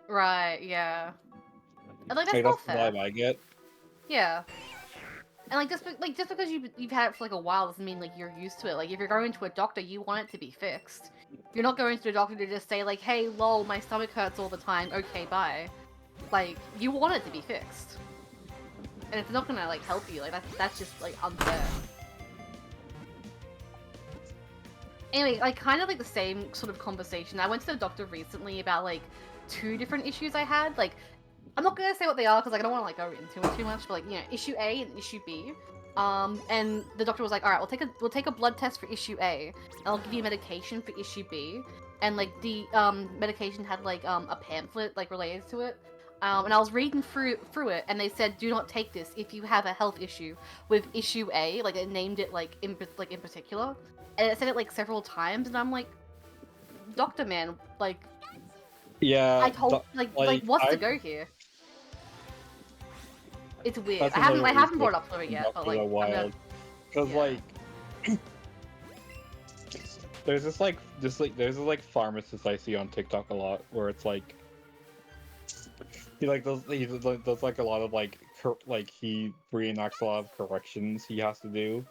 Right. Yeah. And like that's not fair. That's the vibe I get. Yeah. And like just because you've had it for like a while doesn't mean like you're used to it. Like if you're going to a doctor, you want it to be fixed. You're not going to a doctor to just say like, "Hey, lol, my stomach hurts all the time. Okay, bye." Like you want it to be fixed. And if it's not gonna like help you, like that's just like unfair. Anyway, like kind of like the same sort of conversation. I went to the doctor recently about like 2 different issues I had. Like I'm not gonna say what they are because like, I don't want to like go into it too much. But like you know, issue A and issue B. And the doctor was like, "All right, we'll take a blood test for issue A, and I'll give you medication for issue B." And like the medication had like a pamphlet like related to it. And I was reading through it, and they said, "Do not take this if you have a health issue with issue A." Like it named it like in particular, and it said it like several times, and I'm like, "Doctor man, like Yeah, I told like what's I the go here?" It's weird. that's I another haven't reason brought it up to it yet, but doctors like are I'm gonna, wild. Because yeah. there's this pharmacist I see on TikTok a lot where it's like he does like a lot of like he reenacts a lot of corrections he has to do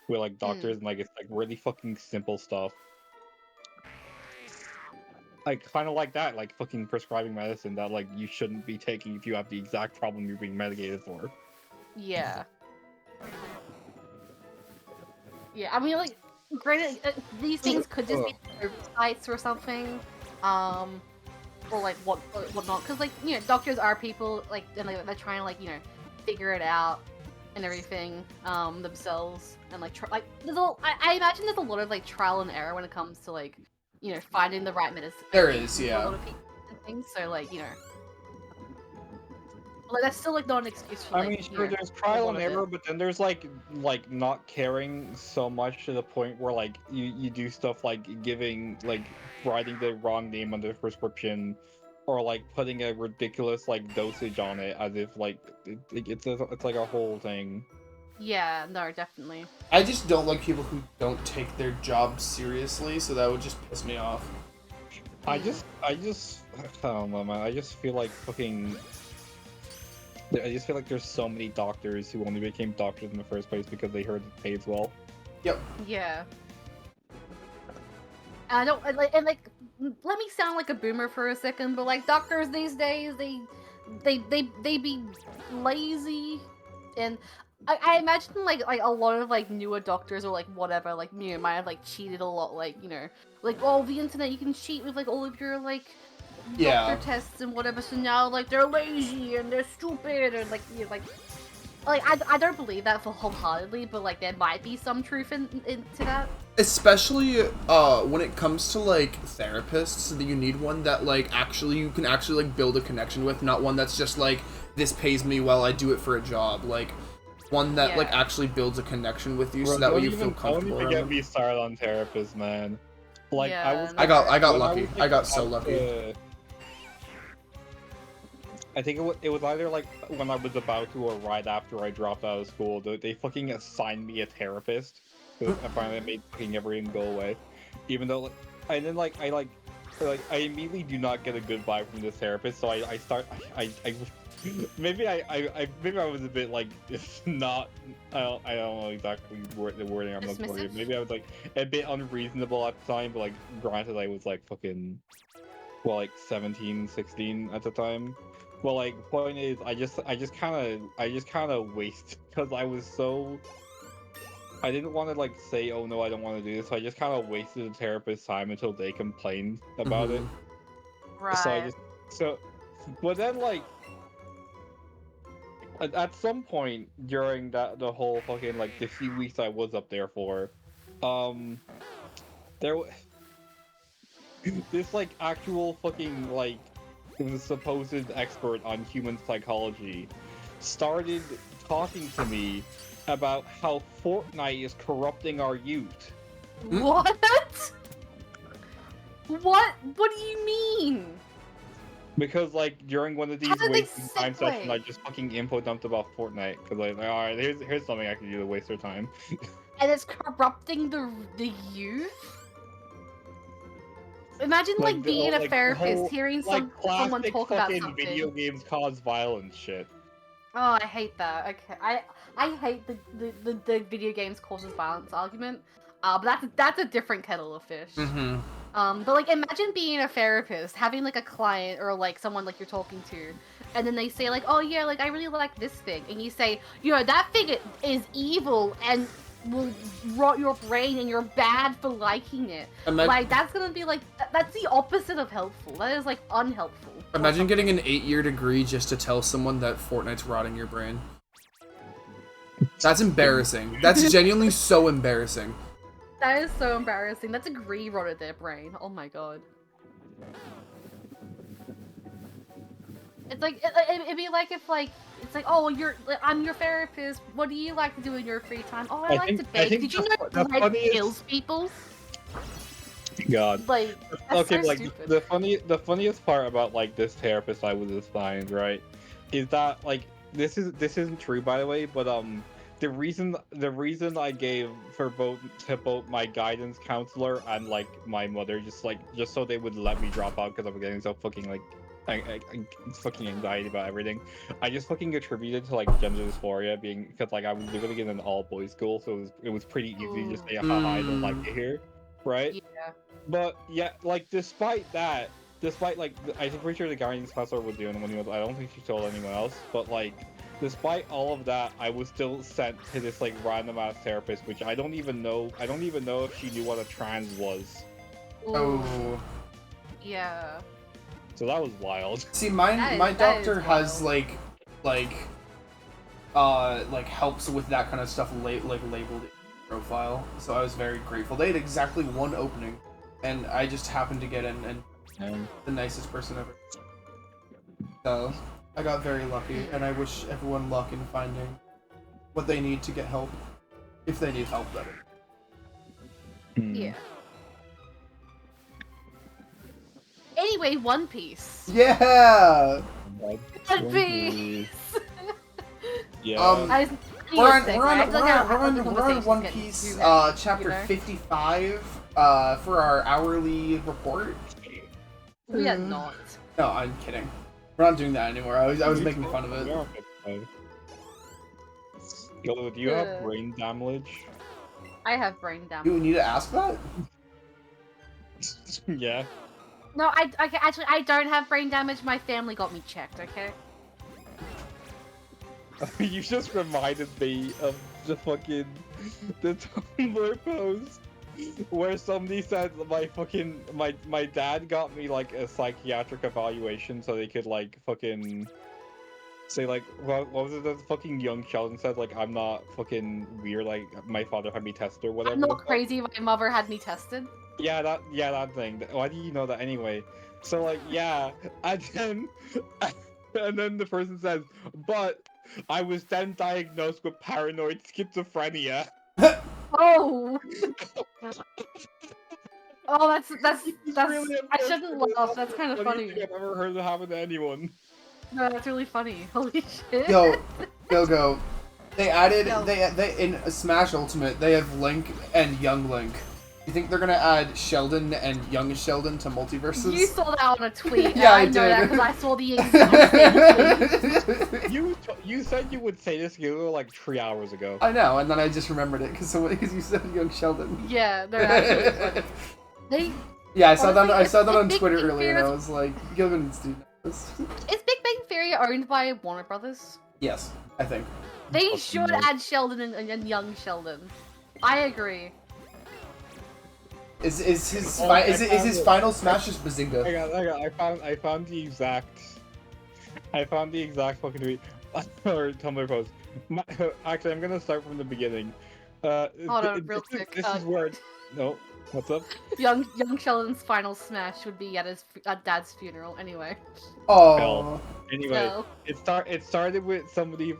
with like doctors and like it's like really fucking simple stuff. Like kind of like that, like fucking prescribing medicine that like you shouldn't be taking if you have the exact problem you're being medicated for. Yeah. Yeah, I mean, like, granted, these things could just be oversights or something, or like whatnot. Because like doctors are people, like, and they're trying to like figure it out and everything themselves, and like there's I imagine there's a lot of like trial and error when it comes to like finding the right medicine. There is, for yeah. a lot of people and things. So like like that's still like not an excuse for. I Like, mean, sure, there's trial and error, but then there's like not caring so much to the point where like you do stuff like giving like writing the wrong name on the prescription, or like putting a ridiculous like dosage on it as if like it's like a whole thing. Yeah, no, definitely. I just don't like people who don't take their job seriously, so that would just piss me off. I don't know, man. I just feel like there's so many doctors who only became doctors in the first place because they heard it pays well. Yep. Yeah. I don't and like let me sound like a boomer for a second, but like doctors these days, they be lazy, and I imagine like a lot of like newer doctors or like whatever like might have like cheated a lot, like like the internet you can cheat with like all of your like doctor tests and whatever. So now like they're lazy and they're stupid and like I don't believe that for wholeheartedly, but like there might be some truth into that. Especially when it comes to like therapists, that you need one that like you can actually like build a connection with, not one that's just like, this pays me well, I do it for a job. Like one that like actually builds a connection with you, so that way you feel comfortable. Don't even get me started on therapists, man. Like I got lucky. I got so lucky. I think it was either like when I was about to or right after I dropped out of school. They fucking assigned me a therapist. I finally made fucking everything go away. Even though, and then I immediately do not get a good vibe from this therapist. So I maybe I was a bit like not I don't know exactly the wording I'm looking for. Maybe I was like a bit unreasonable at the time, but like granted I was like fucking like 17, 16 at the time. Well, like, point is, I just kind of wasted because I was so. I didn't want to like say, oh no, I don't want to do this. So I just kind of wasted the therapist's time until they complained about it. Right. But then like, at some point during the whole fucking like the few weeks I was up there for, there was this like actual fucking like. The supposed expert on human psychology started talking to me about how Fortnite is corrupting our youth. What? What do you mean? Because like during one of these wasting time sessions, I just fucking info dumped about Fortnite because like all right, here's something I can do to waste their time. And it's corrupting the youth. Imagine like being a therapist, hearing someone talk about something. Video games cause violence shit. Oh, I hate that. Okay, I hate the video games causes violence argument. But that's a different kettle of fish. But like imagine being a therapist, having like a client or like someone like you're talking to, and then they say like, oh yeah, like I really like this thing, and you say, that thing is evil and will rot your brain and you're bad for liking it. Like that's gonna be like that's the opposite of helpful. That is like unhelpful. Imagine getting an 8-year degree just to tell someone that Fortnite's rotting your brain. That's embarrassing. That's genuinely so embarrassing. That is so embarrassing. That degree rotted their brain. Oh my god. It's like it'd be like if like it's like, oh, I'm your therapist. What do you like to do in your free time? Oh, I like to bake. Did you know the bread funniest- kills people? God. Like that's Okay, so like stupid. the funniest part about like this therapist I was assigned, right, is that like this isn't true, by the way, but the reason I gave for both my guidance counselor and like my mother just so they would let me drop out because I'm getting so fucking like fucking anxiety about everything. I just fucking attributed to like gender dysphoria being because like I was living in an all boys school, so it was pretty easy to just say haha I don't like it here, right? Yeah. But yeah, like despite like I think pretty sure the guidance counselor was doing when he was. I don't think she told anyone else. But like, despite all of that, I was still sent to this like random ass therapist, which I don't even know. I don't even know if she knew what a trans was. Ooh, Oh. yeah. So that was wild. See, That my is doctor has wild. like helps with that kind of stuff labeled in profile. So I was very grateful. They had exactly one opening, and I just happened to get in, and the nicest person ever. So I got very lucky, and I wish everyone luck in finding what they need to get help, if they need help, better. Yeah. Anyway, One Piece. Yeah. One Piece. Yeah. We're on One Piece, chapter 55, for our hourly report. We are not. No, I'm kidding. We're not doing that anymore. I was making fun of it. Yo, do you have brain damage? I have brain damage. You need to ask that? Yeah. No, I don't have brain damage. My family got me checked. Okay. You just reminded me of the Tumblr post where somebody said my dad got me like a psychiatric evaluation so they could like fucking say like what was it that fucking young Sheldon said, like I'm not fucking weird, like my father had me tested or whatever. I'm not crazy. My mother had me tested. Yeah, that thing. Why do you know that anyway? So like yeah, and then the person says, but I was then diagnosed with paranoid schizophrenia. Oh. Oh, that's Really I shouldn't laugh. That's kind of funny. I've ever heard it happen to anyone. No, that's really funny. Holy shit. Yo, go. They added Yo. they in Smash Ultimate they have Link and Young Link. You think they're gonna add Sheldon and Young Sheldon to multiverses? You saw that on a tweet. Yeah, I I know that did. because I saw the exact same tweet. You said you would say this like 3 hours ago. I know, and then I just remembered it because you said Young Sheldon. Yeah, they're actually funny. They Yeah, I saw that. I Honestly, saw that it's on Big Twitter Bang earlier, and I Theory. was like, Gilman's doing this. Is Big Bang Theory owned by Warner Brothers? Yes, I think. They Fucking should right. add Sheldon and young Sheldon. I agree. Is his Oh, is his final smash just Bazinga? I found the exact fucking tweet or Tumblr post. Actually, I'm gonna start from the beginning. Hold on, real quick. This is where. No, what's up? Young Sheldon's final smash would be at his dad's funeral. Anyway. Oh, Anyway, So, it started with somebody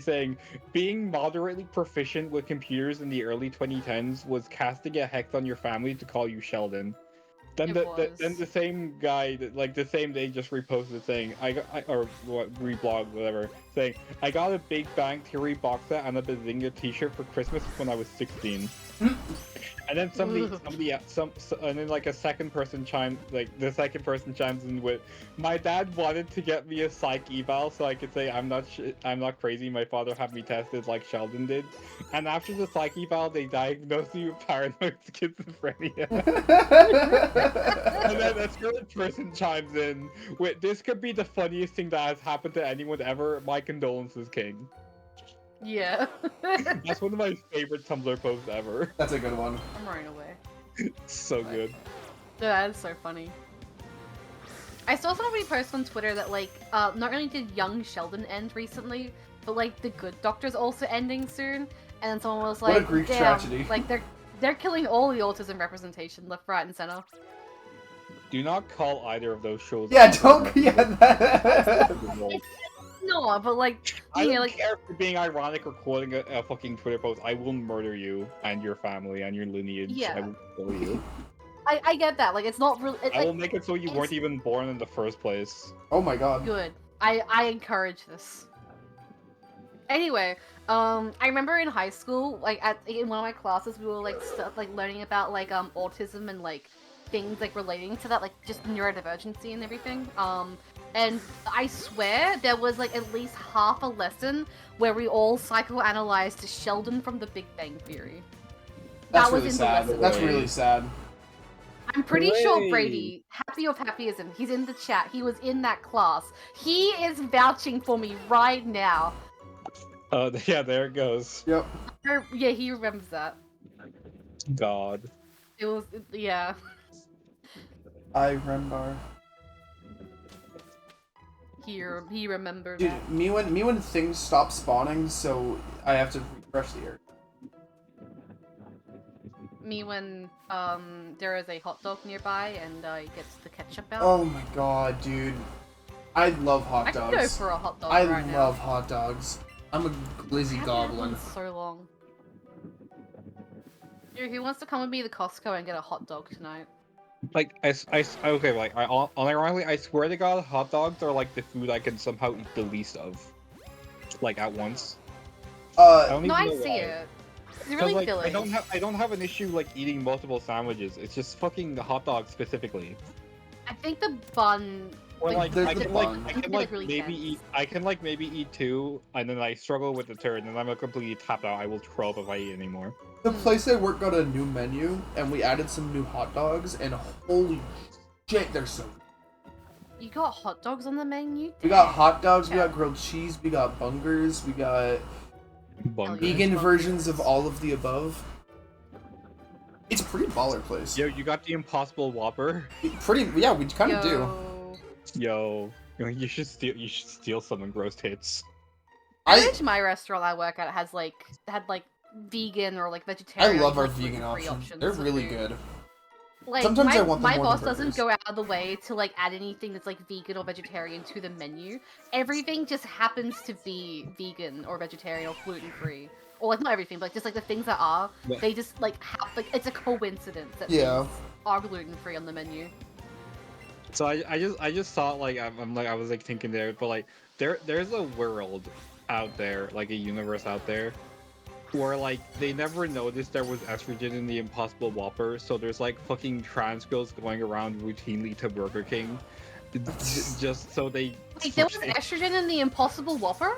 saying being moderately proficient with computers in the early 2010s was casting a hex on your family to call you Sheldon. Then It the same guy like the same day just reposted saying reblogged whatever saying I got a Big Bang Theory box set and a Bazinga T-shirt for Christmas when I was 16. And then and then like the second person chimes in with, my dad wanted to get me a psych eval so I could say I'm not crazy. My father had me tested like Sheldon did. And after the psych eval, they diagnosed me with paranoid schizophrenia. And then a third person chimes in with, this could be the funniest thing that has happened to anyone ever. My condolences, King. yeah. That's one of my favorite Tumblr posts ever. that's a good one. I'm running away. So good. That is so funny. I saw somebody post on Twitter that like, not only did Young Sheldon end recently, but like The Good Doctor's also ending soon. And then someone was like, What a Greek damn, tragedy. like they're killing all the autism representation left, right, and center. Do not call either of those shows. Yeah, don't. Yeah. That... No, but like, I you know, don't like, care for being ironic or quoting a fucking Twitter post. I will murder you and your family and your lineage. Yeah. I will kill you. I get that. Like, it's not really. I will Like, make it so you weren't even born in the first place. Oh my god. good. I encourage this. Anyway, I remember in high school, like in one of my classes, we were like learning about like autism and like things like relating to that, like just neurodivergency and everything. And I swear there was like at least half a lesson where we all psychoanalyzed Sheldon from The Big Bang Theory. That's That was really in the sad. lesson. That's really sad. I'm pretty sure Hooray. Brady, happy of happyism, he's in the chat. He was in that class. He is vouching for me right now. Oh, yeah, there it goes. Yep. Yeah, he remembers that. God. It was, yeah. I remember. He remembered Dude, that. me when things stop spawning, so I have to refresh the area. Me when there is a hot dog nearby and gets the ketchup out. Oh my god, dude. I love hot I can dogs. go for a hot dog I right now. love hot dogs. I'm a glizzy I haven't had goblin. one in so long. Dude, who wants to come with me to Costco and get a hot dog tonight? Like, okay, like, unironically, I swear to God, hot dogs are like the food I can somehow eat the least of. Like, at once. I don't Uh, No, even I know see why. it. It's 'Cause, really like, filling. I don't have an issue like eating multiple sandwiches. It's just fucking the hot dog specifically. I think the bun. Or like there's I the can like bun. I It's can like like really maybe tense. eat I can like maybe eat two and then I struggle with the third and then I'm completely tapped out. I will throw up if I eat anymore. the place I work got a new menu, and we added some new hot dogs, and holy shit, they're so good. You got hot dogs on the menu? We got hot dogs, we Yeah. got grilled cheese, we got bungers, we got Bunker. yeah. vegan Bungers. versions of all of the above. It's a pretty baller place. Yo, you got the Impossible Whopper? Pretty, yeah, we kind of do. Yo. Yo, you should steal some and roast hits. I I bet my restaurant I work at had like vegan or like vegetarian. love our like, vegan gluten-free options. They're of really food. good. Like, Sometimes my, I want them my more boss than doesn't burgers. go out of the way to like add anything that's like vegan or vegetarian to the menu. Everything just happens to be vegan or vegetarian or gluten free. Or like not everything, but like, just like the things that are, Yeah. they just like have like it's a coincidence that Yeah. things are gluten free on the menu. So I just thought like I was like thinking there, but like there's a world out there, like a universe out there, where like they never noticed there was estrogen in the Impossible Whopper, so there's like fucking trans girls going around routinely to Burger King, just so they. Like there was estrogen in the Impossible Whopper?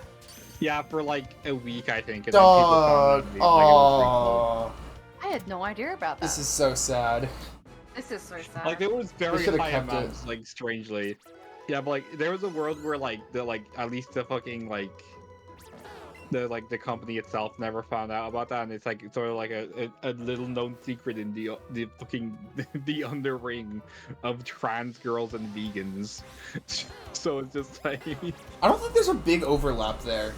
Yeah, for like a week I think. And then people Dog. found out, like, it was Aww. I had no idea about that. This is so sad. This is so sad. like there was very should've high kept it. amounts, like strangely. Yeah, but like there was a world where like at least the fucking like the company itself never found out about that, and it's like sort of like a little known secret in the fucking the under ring of trans girls and vegans. So it's just like I don't think there's a big overlap there.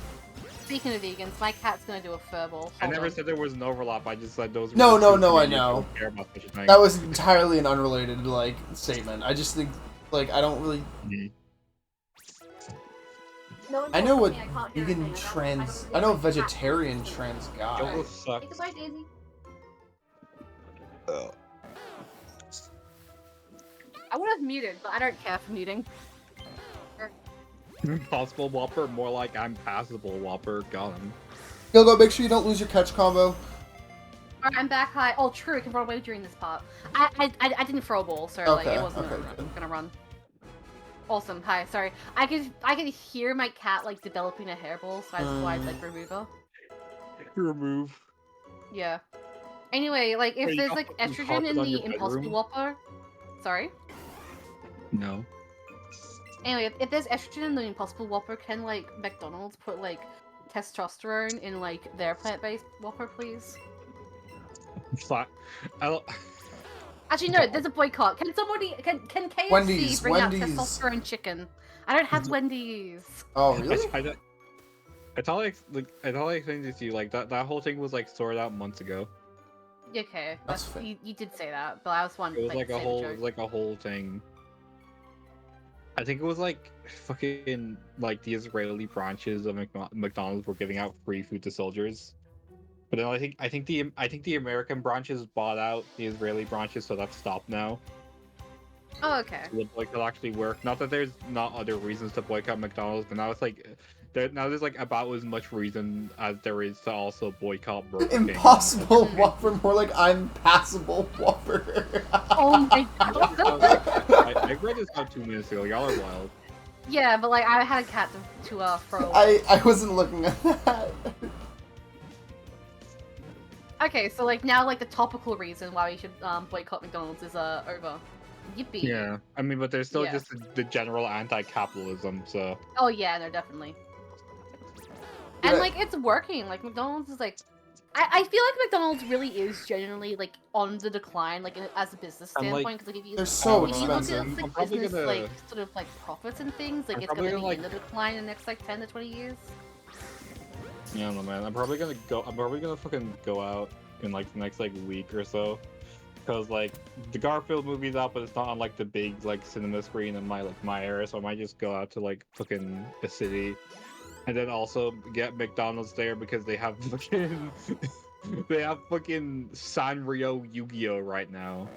Speaking of vegans, my cat's gonna do a furball. I Hold never on. said there was an overlap. I just said those. Were No, the no, two no, I comedians who know. Care about such a thing. That was entirely an unrelated like statement. I just think like I don't really. I know what vegan trans. I know a vegetarian trans guy. Joel sucks. Goodbye, Daisy. I would have muted, but I don't care for muting. Impossible Whopper, more like I'm passable Whopper. Got him. Go, make sure you don't lose your catch combo. Alright, I'm back high. Oh, true, it can run away during this part. I didn't throw a ball, so like Okay, it wasn't okay, good. gonna run. Awesome. Hi, sorry. I could hear my cat like developing a hairball, so that's why I like remove her. Remove. Yeah. Anyway, like if Wait, you there's got like fucking estrogen carpet in on the your Impossible bedroom? Whopper. Sorry. No. Anyway, if there's estrogen in the Impossible Whopper, can like McDonald's put like testosterone in like their plant-based Whopper, please? Flat. I don't. Actually, no. There's a boycott. Can somebody can KFC Wendy's, bring Wendy's. out testosterone chicken? I don't have Wendy's. Oh really? I thought I explained this to you. Like that whole thing was like sorted out months ago. Okay, That's fair. you did say that, but I was one It was like a say the whole, joke. like a whole thing. I think it was like fucking like the Israeli branches of McDonald's were giving out free food to soldiers. But then I think the American branches bought out the Israeli branches, so that's stopped now. Oh, okay. So the boycott actually worked. Not that there's not other reasons to boycott McDonald's, but now it's like now there's like about as much reason as there is to also boycott Burger King. Impossible Whopper, more like I'm passable Whopper. Oh my god. I read this about 2 minutes ago. Y'all are wild. Yeah, but like I had a cat to throw. I wasn't looking at that. Okay, so like now like the topical reason why we should boycott McDonald's is over. Yippee. Yeah, I mean, but there's still Yeah. just the general anti-capitalism. So Oh yeah, no, definitely. Yeah. And like it's working. Like McDonald's is like, I feel like McDonald's really is genuinely like on the decline, like as a business And, like, standpoint. Because like if you They're so if you look expensive. at I'm like probably business gonna- like sort of like profits and things, like I'm it's probably gonna be gonna, in the decline in the next like 10 to 20 years. yeah, no man, I'm probably gonna fucking go out in like the next like week or so, because like the Garfield movie's out, but it's not on like the big like cinema screen in my area, so I might just go out to like fucking a city, and then also get McDonald's there because they have fucking they have fucking Sanrio Yu-Gi-Oh right now.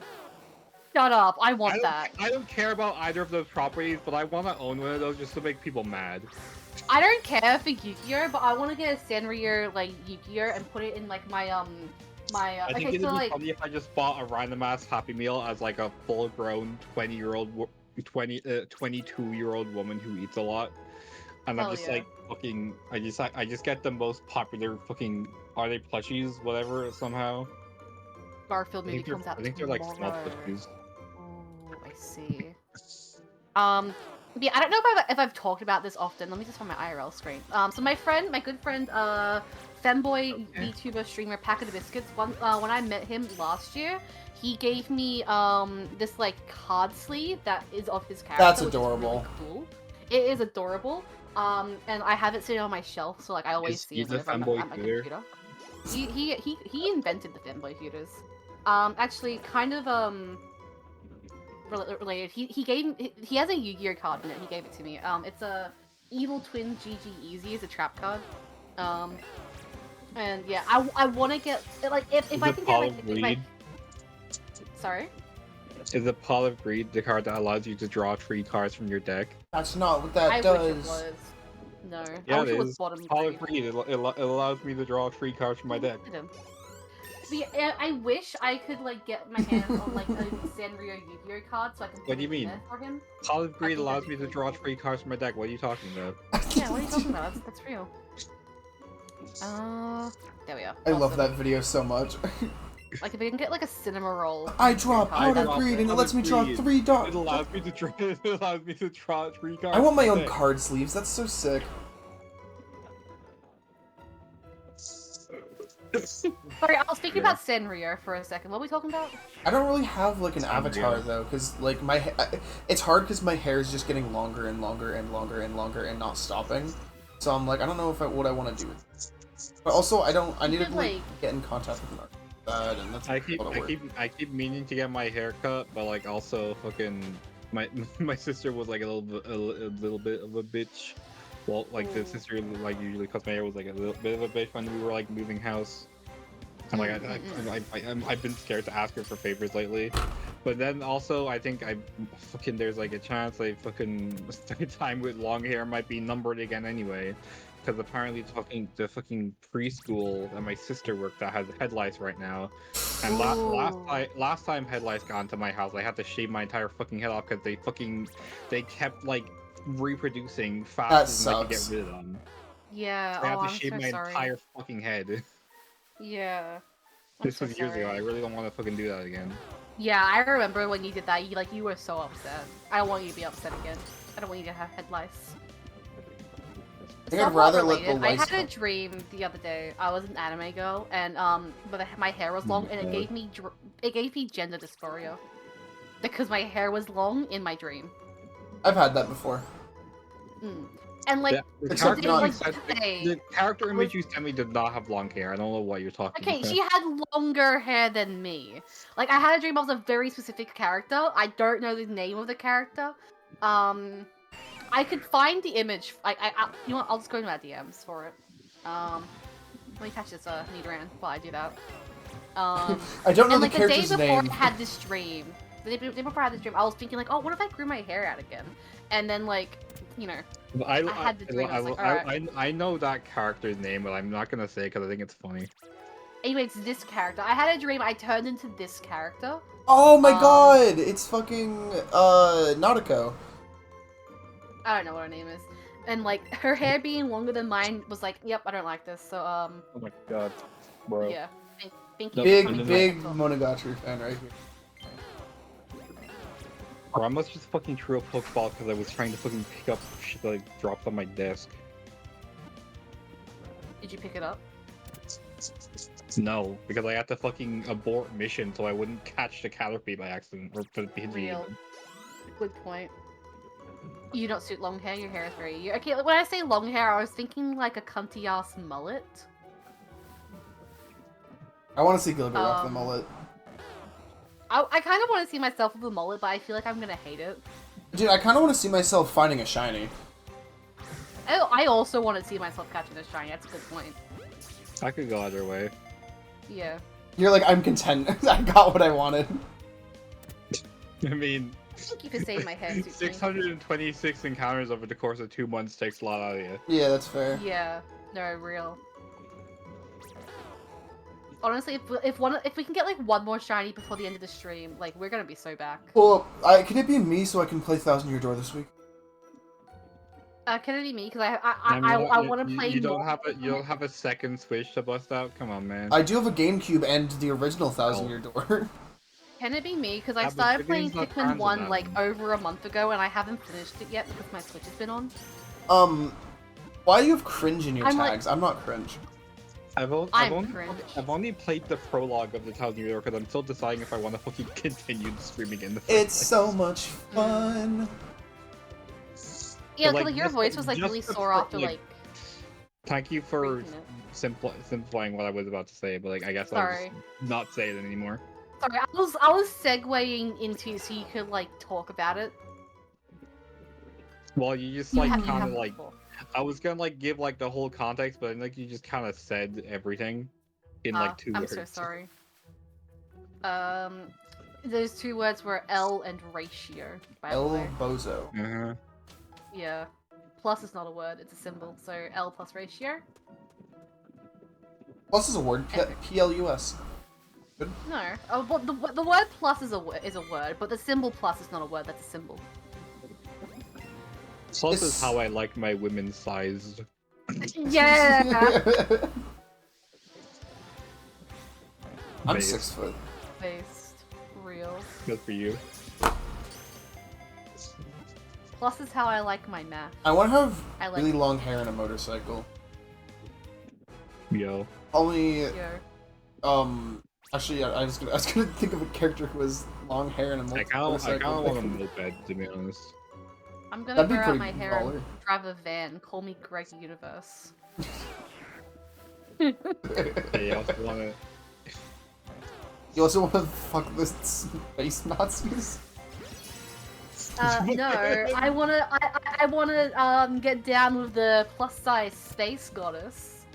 Shut up! I want that. I don't care about either of those properties, but I want to own one of those just to make people mad. I don't care for Yu-Gi-Oh, but I want to get a Sanrio like Yu-Gi-Oh and put it in like my my I think okay, it'd so be like funny if I just bought a random ass Happy Meal as like a full-grown 22-year-old woman who eats a lot, and I'm Hell just yeah. like fucking. I just get the most popular fucking. Are they plushies? Whatever. Somehow. Garfield movie comes out I think they're like small tomorrow. plushies. Oh, I see. Yeah, I don't know if I've talked about this often. Let me just find my IRL screen. So my good friend, femboy Okay. VTuber streamer Packet of Biscuits. When I met him last year, he gave me this like card sleeve that is of his character. That's which is really adorable. cool. It is adorable. And I have it sitting on my shelf, so like I always see it He's a whenever I'm femboy at my theater. computer. He invented the femboy theaters. Actually, kind of related. He has a Yu-Gi-Oh card in it. He gave it to me. It's a Evil Twin GG Easy. It's a trap card. And yeah, I want to get like if Is I it can get Paul like of if I Greed? sorry. Is the Paul of Greed the card that allows you to draw 3 cards from your deck? That's not what that I does. wish it was. No, Yeah, I wish it it was is. bottom Paul of Greed. Greed. It allows me to draw 3 cards from my deck. Look at him. But yeah, I wish I could like get my hands on like a Sanrio Yu-Gi-Oh card so I can. What do you put it in mean? there for him. Paul of Greed think allows that'd me be to really draw cool. 3 cards from my deck. What are you talking about? Yeah, what are you talking about? That's real. There we are. I love Awesome. that video so much. Like if we can get like a cinema roll. I draw card, Powder that'd be Greed and it Powder lets me draw Greed. 3 dots. It allows me to draw. It allows me to draw 3 cards. I want my from own deck. card sleeves. That's so sick. Sorry, I was thinking about Sanrio for a second. What are we talking about? I don't really have like an Sanrio. avatar though, because like it's hard because my hair is just getting longer and longer and longer and longer and not stopping. So I'm like, I don't know what I want to do. But also, I need to could, like like- get in contact with an artist, and that's I keep a lot of work. I keep meaning to get my hair cut, but like also fucking my sister was like a little bit of a bitch. Well, like the Ooh. sister like usually cuts my hair was like a little bit of a bitch when we were like moving house. And like I've been scared to ask her for favors lately, but then also I think there's like a chance like fucking time with long hair might be numbered again anyway, because apparently the fucking preschool that my sister worked at has head lice right now, and last time head lice got into my house I had to shave my entire fucking head off because they kept like reproducing faster than I could get sucks. rid of them. Yeah. I had Oh, to I'm shave so my sorry. entire fucking head. Yeah. I'm This so was years ago. sorry. I really don't want to fucking do that again. Yeah, I remember when you did that. You were so upset. I don't want you to be upset again. I don't want you to have head lice. I think I'd Somewhat rather let the related, I lice had a come. dream the other day. I was an anime girl, and my hair was long, and it gave me gender dysphoria because my hair was long in my dream. I've had that before. And like, The Except character, not- you like sent me, today, the character image was- you sent me did not have long hair. I don't know what you're talking okay, about. she had longer hair than me. Like, I had a dream of a very specific character. I don't know the name of the character. I could find the image. You know what? I'll just go into my DMs for it. Let me catch this Nidoran while I do that. I don't know And the like the day character's before name. I had this dream, the day before I had this dream, I was thinking like, oh, what if I grew my hair out again? And then like, you know, I had the dream, I was like, alright. I know that character's name, but I'm not gonna say because I think it's funny. anyway, it's this character. I had a dream. I turned into this character. Oh my Um, god! It's fucking Nautico. I don't know what her name is. And like her hair being longer than mine was like, yep, I don't like this. So Oh my god, bro. yeah. Thank you. Big- for coming Big back. Monogatari fan right here. Or I must just fucking threw a Pokeball because I was trying to fucking pick up shit that like dropped on my desk. Did you pick it up? No, because I had to fucking abort mission so I wouldn't catch the Caterpie by accident or for the Pidgey. Real. Good point. You don't suit long hair. Your hair is very. Okay, when I say long hair, I was thinking like a cunty ass mullet. I want to see Gilbert rock the Um, mullet. I kind of want to see myself with a mullet, but I feel like I'm gonna hate it. Dude, I kind of want to see myself finding a shiny. I also want to see myself catching a shiny. That's a good point. I could go either way. Yeah. You're like, I'm content. I got what I wanted. I mean, Thank you for saying my hair suits me. 626 encounters over the course of 2 months takes a lot out of you. Yeah, that's fair. Yeah. No, real. Honestly, if we can get like one more shiny before the end of the stream, like we're gonna be so back. Well, can it be me so I can play Thousand Year Door this week? Can it be me? Because I want to play You don't more. have a second Switch to bust out. Come on, man. I do have a GameCube and the original Thousand Year Door. Can it be me? Because I Yeah, but started playing Pikmin's not Pikmin fans of 1 that like one. over a month ago, and I haven't finished it yet because my Switch has been on. Why do you have cringe in your I'm like- tags? I'm not cringe. I've I'm only, cringe. I've only played the prologue of the Thousand Year Door because I'm still deciding if I want to fucking continue streaming in the first It's place. so much fun. Yeah, But, because like, your just- voice was like just really the sore fir- after like. Thank you for breaking it. simplifying what I was about to say, but like I guess Sorry. I'll just not say it anymore. Sorry, I was segueing into so you could like talk about it. Well, you just You like ha- you kind of haven't like before. I was gonna like give like the whole context, but then, like you just kind of said everything in like 2 I'm words. so sorry. Those 2 words were L and ratio. By the El way. Bozo. Uh-huh. Yeah. Plus is not a word; it's a symbol. So L plus ratio. Plus is a word. P-L-U-S. No. Oh, well, the word plus is a word, but the symbol plus is not a word. That's a symbol. Plus It's- is how I like my women sized. Yeah. I'm Based. 6 foot. Based. Real. Good for you. Plus is how I like my math. I want to have I like really it. long hair and a motorcycle. Yo. Only, Yo. actually, yeah, I was gonna think of a character who has long hair and a I motorcycle. kind of want a moped, to be honest. I'm gonna That'd be grow out pretty my hair baller. and drive a van. Call me Greg Universe. I also want to. You also want to fuck the space Nazis? No, I wanna get down with the plus size space goddess.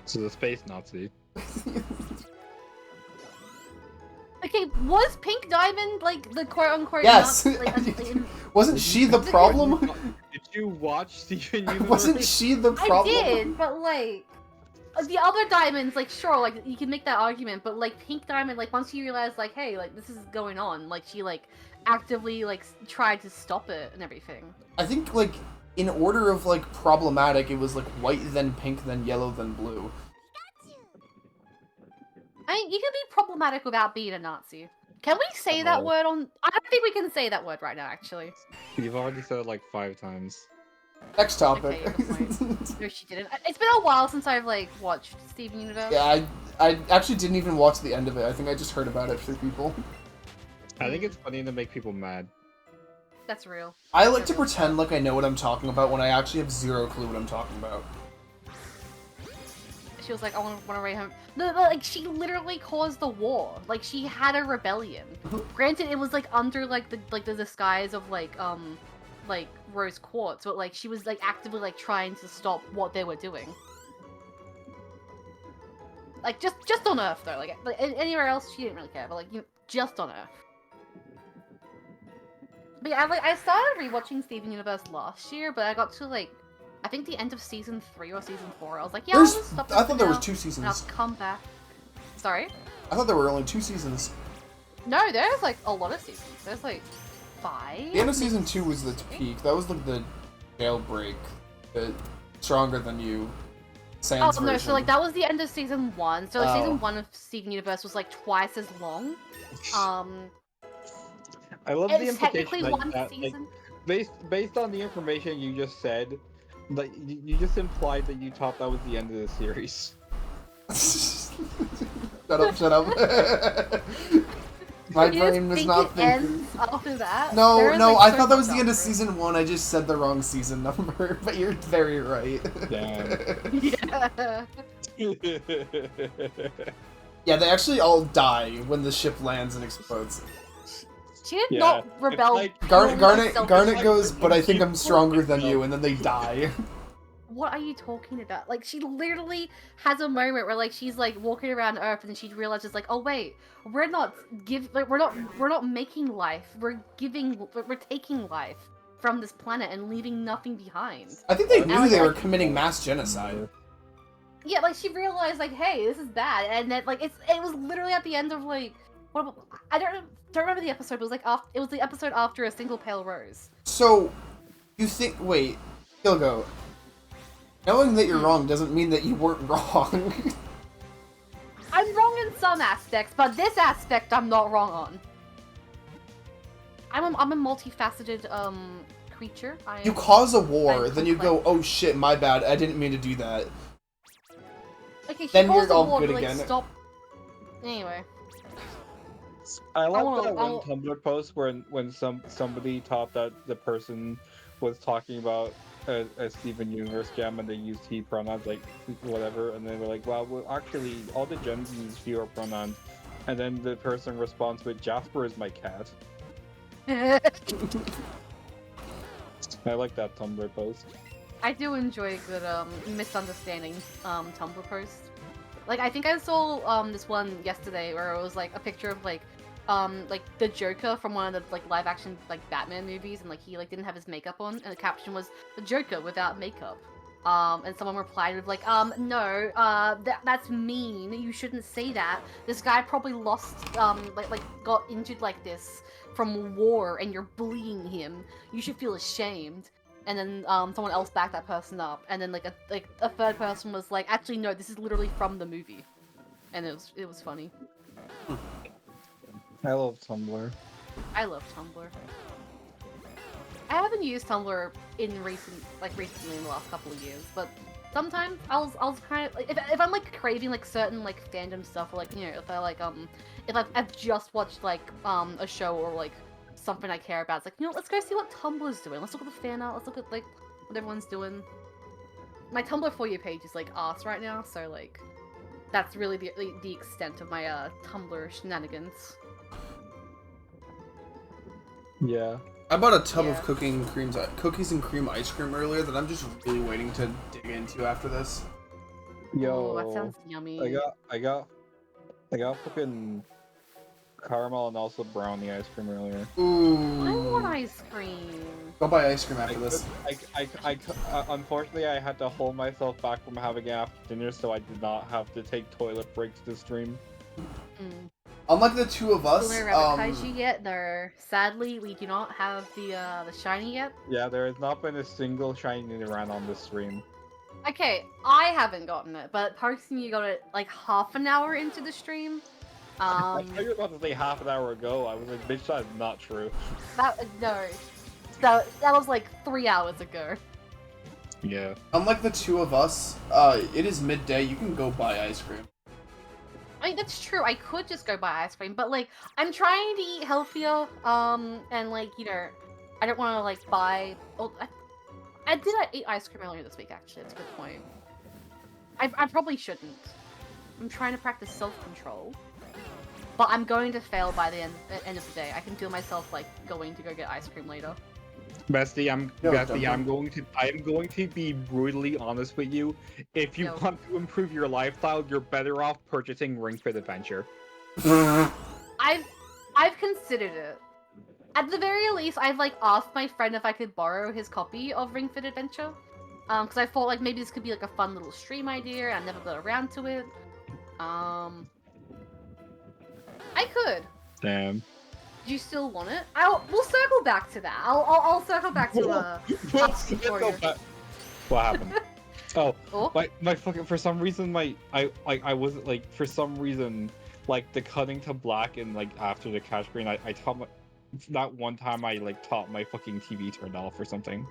So the space Nazi. Okay, was Pink Diamond like the quote unquote Yes! Nazi, like, Wasn't she the problem? Did you watch Steven Universe? Wasn't she the I problem? did, but like the other diamonds, like sure, like you can make that argument, but like Pink Diamond, like once you realize, like, hey, like this is going on, like she like actively like tried to stop it and everything. I think, like, in order of, like, problematic, it was, like, white, then pink, then yellow, then blue. I mean, you can be problematic without being a Nazi. Can we say that Oh. word on? I don't think we can say that word right now, actually. You've already said it like 5 times. Next topic. Okay, good No, she didn't. It's been a while since I've like watched Steven Universe. Yeah, I actually didn't even watch the end of it. I think I just heard about it through people. I think it's funny to make people mad. That's real. I like to pretend like I know what I'm talking about when I actually have zero clue what I'm talking about. She was like, I want to raid home. No, like she literally caused the war. Like she had a rebellion. Granted, it was like under like the disguise of like rose quartz, but like she was like actively like trying to stop what they were doing. Like just on Earth though. Like anywhere else she didn't really care, but like just on Earth. But yeah, I started rewatching Steven Universe last year, but I got to like I think the end of season 3 or season 4. I was like, yeah, I'll just stop. I thought there was 2 and seasons. I'll come back. Sorry? I thought there were only 2 seasons. No, there's like a lot of seasons. There's like 5. The end of season 2 was the peak. That was like the jailbreak. The Stronger Than You. Sans no, version. so like that was the end of season 1. So like, Oh. season 1 of Steven Universe was like twice as long. I love the It's technically implication one that, season. based on the information you just said, like you just implied that you thought that was the end of the series. Shut up. My You brain was think not it thinking. ends after that? No, There is, no, like, I so thought that was much the end of after it. season 1. I just said the wrong season number, but you're very right. Damn. Yeah. Yeah, they actually all die when the ship lands and explodes. She did Yeah, not rebel. it's like- Garnet selfish. goes, but I think I'm stronger than you, and then they die. What are you talking about? Like, she literally has a moment where, like, she's like walking around Earth, and then she realizes, like, oh wait, we're not we're not making life. We're taking life from this planet and leaving nothing behind. I think they And, knew like, they were committing mass genocide. Yeah, like she realized, like, hey, this is bad, and then like it was literally at the end of like I don't remember the episode. But it was like it was the episode after A Single Pale Rose. So, you think? Wait, Gilgo. Knowing that you're wrong doesn't mean that you weren't wrong. I'm wrong in some aspects, but this aspect I'm not wrong on. I'm a multifaceted creature. You cause a war, I'm then you go, complex. oh shit, my bad, I didn't mean to do that. Okay, she then caused you're a all war, good but, like, again. Stop. Anyway. I love wanna- that I one wa- Tumblr post when somebody thought that the person was talking about a Steven Universe gem and they used he pronouns, like whatever, and they were like, well actually all the gems use hero pronouns, and then the person responds with Jasper is my cat. I like that Tumblr post. I do enjoy good misunderstanding Tumblr posts. Like I think I saw this one yesterday where it was like a picture of like the Joker from one of the like live action like Batman movies, and like he like didn't have his makeup on, and the caption was the Joker without makeup. And someone replied with like, no, that's mean. You shouldn't say that. This guy probably lost, like got injured like this from war, and you're bullying him. You should feel ashamed. And then someone else backed that person up, and then like a third person was like, actually no, this is literally from the movie, and it was funny. I love Tumblr. I love Tumblr. I haven't used Tumblr recently in the last couple of years, but sometimes I'll kind of like if I'm like craving like certain like fandom stuff, or like, you know, if I like if I've just watched like a show or like something I care about, it's like, you know, let's go see what Tumblr's doing. Let's look at the fan art. Let's look at like what everyone's doing. My Tumblr For You page is like arse right now, so like that's really the extent of my Tumblr shenanigans. Yeah. I bought a tub Yeah. of cookies and cream ice cream earlier that I'm just really waiting to dig into after this. Yo. Ooh, that sounds yummy. I got fucking caramel and also brownie ice cream earlier. I want Ooh. ice cream. Go buy ice cream after this. Unfortunately, I had to hold myself back from having it after dinner, so I did not have to take toilet breaks to stream. Mm. Unlike the two of us, Boomer Rabbit Kaiju yet? No. Sadly, we do not have the shiny yet. Yeah, there has not been a single shiny run on this stream. Okay, I haven't gotten it, but Parkson, you got it like half an hour into the stream. I thought you were about to say half an hour ago. I was like, bitch, that is not true. that was like 3 hours ago. Yeah. unlike the two of us, it is midday. You can go buy ice cream. I mean, that's true. I could just go buy ice cream, but like, I'm trying to eat healthier. And like, you know, I don't want to like buy. Oh, I eat ice cream earlier this week. Actually, that's a good point. I probably shouldn't. I'm trying to practice self-control, but I'm going to fail by the end of the day. I can feel myself like going to go get ice cream later. Bestie, I'm Duncan. going to be brutally honest with you. If you Yo. want to improve your lifestyle, you're better off purchasing Ring Fit Adventure. I've considered it. At the very least, I've like asked my friend if I could borrow his copy of Ring Fit Adventure. Because I thought like maybe this could be like a fun little stream idea, and I never got around to it. I could. Damn. Do you still want it? We'll circle back to that. I'll circle back to asking for you. What happened? Oh, Oh? my fucking, for some reason I wasn't like, for some reason, like the cutting to black and like after the catch screen, I taught my, that one time I like taught my fucking TV turned off or something.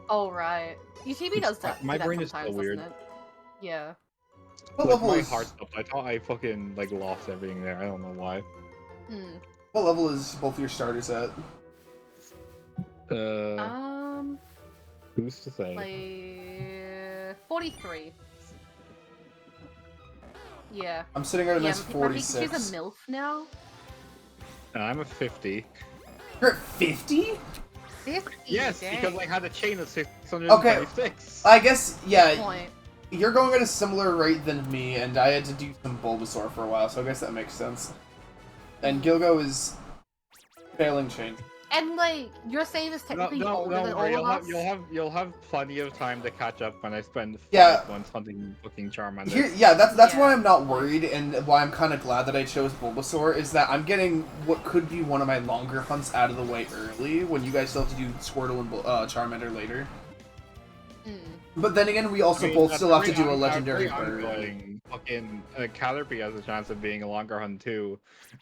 Oh right. Your TV does that. My do that brain is so sometimes, weird. doesn't it? Yeah. What Like, level my is heart stopped. I thought I fucking like lost everything there. I don't know why. Hmm. what level is both your starters at? Who's to say? Like 43. Yeah. I'm sitting at a nice I think 46. she's a MILF now. I'm a 50. You're at 50? 50. Yes, dang. because I had a chain of 626. I guess, Good yeah, point. you're going at a similar rate than me, and I had to do some Bulbasaur for a while, so I guess that makes sense. And Gilgo is failing chain. And like your save is technically older than all of us. You'll have plenty of time to catch up when I spend 5 Yeah. months hunting fucking Charmander. That's Yeah. why I'm not worried, and why I'm kind of glad that I chose Bulbasaur, is that I'm getting what could be one of my longer hunts out of the way early, when you guys still have to do Squirtle and Charmander later. Mm. But then again, we also both still have to do a legendary bird. Ongoing. Fucking Caterpie has a chance of being a longer hunt too,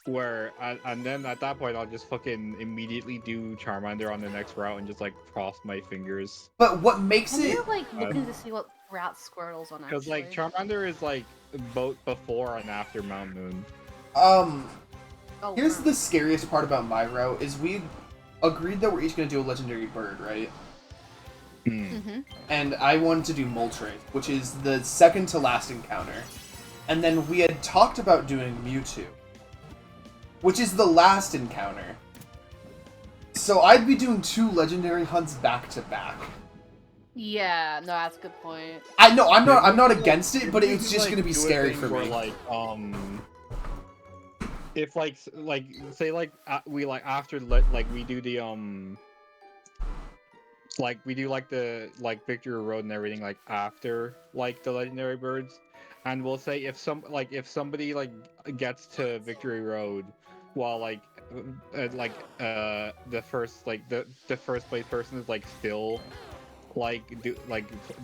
where and then at that point I'll just fucking immediately do Charmander on the next route and just like cross my fingers. But what makes I'm it... gonna like looking to see what route Squirtle's on Because actually. like Charmander is like both before and after Mount Moon. Oh, Here's wow. the scariest part about my route, is we agreed that we're each going to do a legendary bird, right? Mhm. And I wanted to do Moltres, which is the second to last encounter. And then we had talked about doing Mewtwo, which is the last encounter. So I'd be doing 2 legendary hunts back to back. Yeah, no, that's a good point. I know I'm not against it, but it's just Like, gonna be do a scary thing for where, me. Like if like say like we like after like we do the like we do like the like Victory Road and everything like after like the legendary birds, and we'll say if somebody like gets to Victory Road while like the first like the first place person is like still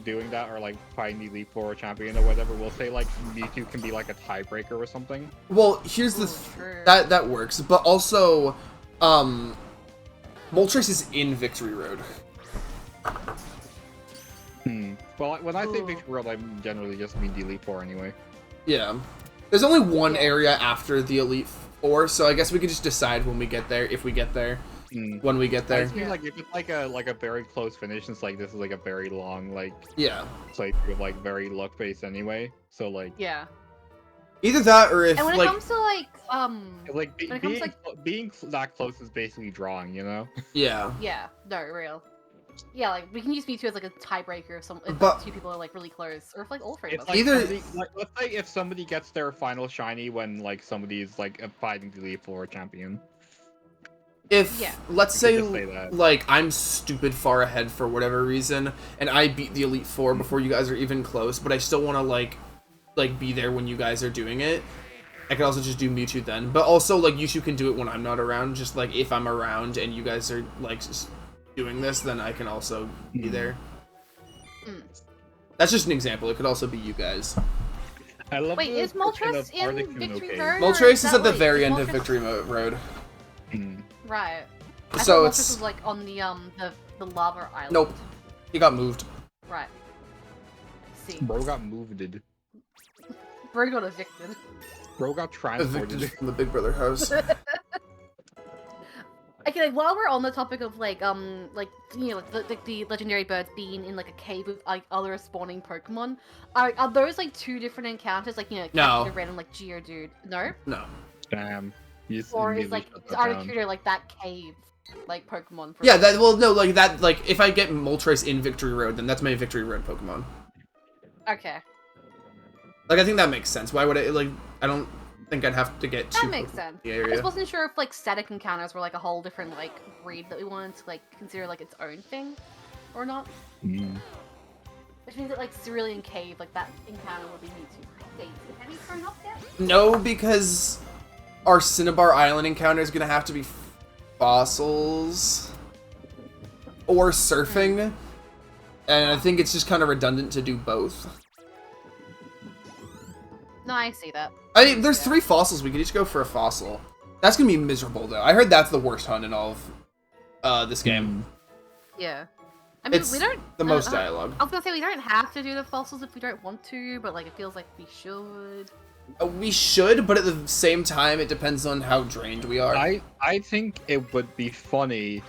doing that, or like fighting the Elite Four champion or whatever, we'll say like Mewtwo can be like a tiebreaker or something. Well, here's the True. that works, but also Moltres is in Victory Road. Well, when I say Ooh. Victory Road, I generally just mean the Elite Four anyway. Yeah. There's only one Yeah. area after the Elite Four, so I guess we could just decide when we get there, if we get there, when we get I there. just mean like if it's like a very close finish, it's like this is like a very long like Yeah. playthrough, like very luck based anyway. So like Yeah. Either that, or if And when like it comes to like like When it comes, being that close is basically drawing, you know. yeah. yeah, no, real. Yeah, like we can use Mewtwo as like a tiebreaker if if But- like, 2 people are like really close, or if like all 3 of It's us. like Either- let's say if somebody gets their final shiny when like somebody's like fighting the Elite Four champion. If Yeah. let's You say, could just say that. like I'm stupid far ahead for whatever reason, and I beat the Elite Four before you guys are even close, but I still want to like be there when you guys are doing it. I could also just do Mewtwo then, but also like you two can do it when I'm not around. Just like if I'm around and you guys are like doing this, then I can also be there. Mm. That's just an example. It could also be you guys. I love Wait, the is description Moltres of in Arctic Moon, Victory okay? Road? Or Moltres is that, at the like, very is end of Moltres- Victory Road. Right. I So thought it's- Moltres was like on the lava island. Nope. He got moved. Right. I see. Bro got moved. Bro got evicted. Bro got Evicted transported. from the Big Brother house. Okay, like while we're on the topic of like you know the legendary birds being in like a cave with like other spawning Pokemon, are those like two different encounters? Like you know, No. catching a random like Geodude? No. No. Damn. You just Or is immediately like shut is that down. Articuno like that cave like Pokemon? For Yeah, that well no, like that like if I get Moltres in Victory Road, then that's my Victory Road Pokemon. Okay, Like I think that makes sense. Why would I like I don't think I'd have to get two that makes Pokemon sense. in the I area. just wasn't sure if like static encounters were like a whole different like breed that we wanted to like consider like its own thing, or not. Mm. Which means that like Cerulean Cave, like that encounter would be Mewtwo. Daisy, have you thrown up yet? No, because our Cinnabar Island encounter is gonna have to be fossils or surfing, and I think it's just kind of redundant to do both. No, I see that. I mean, there's Yeah. 3 fossils. We could each go for a fossil. That's gonna be miserable though. I heard that's the worst hunt in all of this game. Yeah. I mean, It's we don't. the most dialogue. I was gonna say we don't have to do the fossils if we don't want to, but like it feels like we should. We should, but at the same time, it depends on how drained we are. I think it would be funny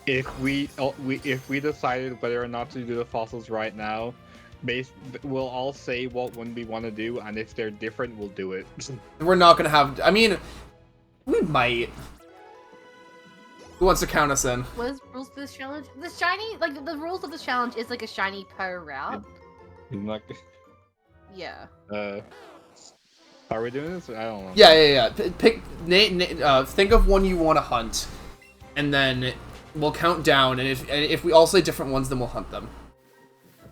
if we decided whether or not to do the fossils right now. We'll all say what one we want to do, and if they're different, we'll do it. We're not gonna have. I mean, we might. Who wants to count us in? What is rules for this challenge? The shiny, like the rules of this challenge is like a shiny per route. I'm not. Yeah. Are we doing this? I don't know. Yeah. Pick. Think of one you want to hunt, and then we'll count down. And if we all say different ones, then we'll hunt them.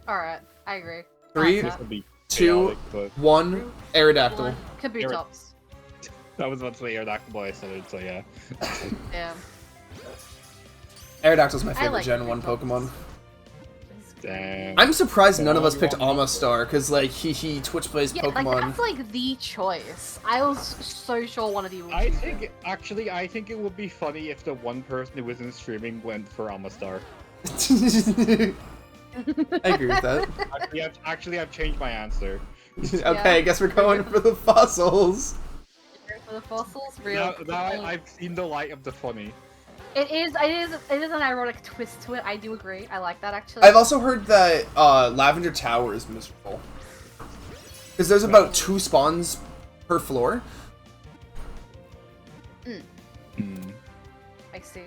All right, I agree. 3, I like This will be 2, chaotic, but 1. Aerodactyl. that. Kabutops. that was about to say Aerodactyl, but I said it, so yeah. Yeah. Aerodactyl's my I favorite like Gen 1 Kabutops. Pokemon. Damn. I'm surprised none of Oh, us you picked want me to- Amistar, because like he Twitch plays Yeah, like Pokemon. that's like the choice. I was so sure one of you would. I choose think it. I think it would be funny if the one person who wasn't streaming went for Amistar. I agree with that. I've changed my answer. Okay, I guess we're going for the fossils. For the fossils, real. Now I've seen the light of the funny. It is an ironic twist to it. I do agree. I like that actually. I've also heard that Lavender Tower is miserable. Because there's about 2 spawns per floor. Hmm. I see.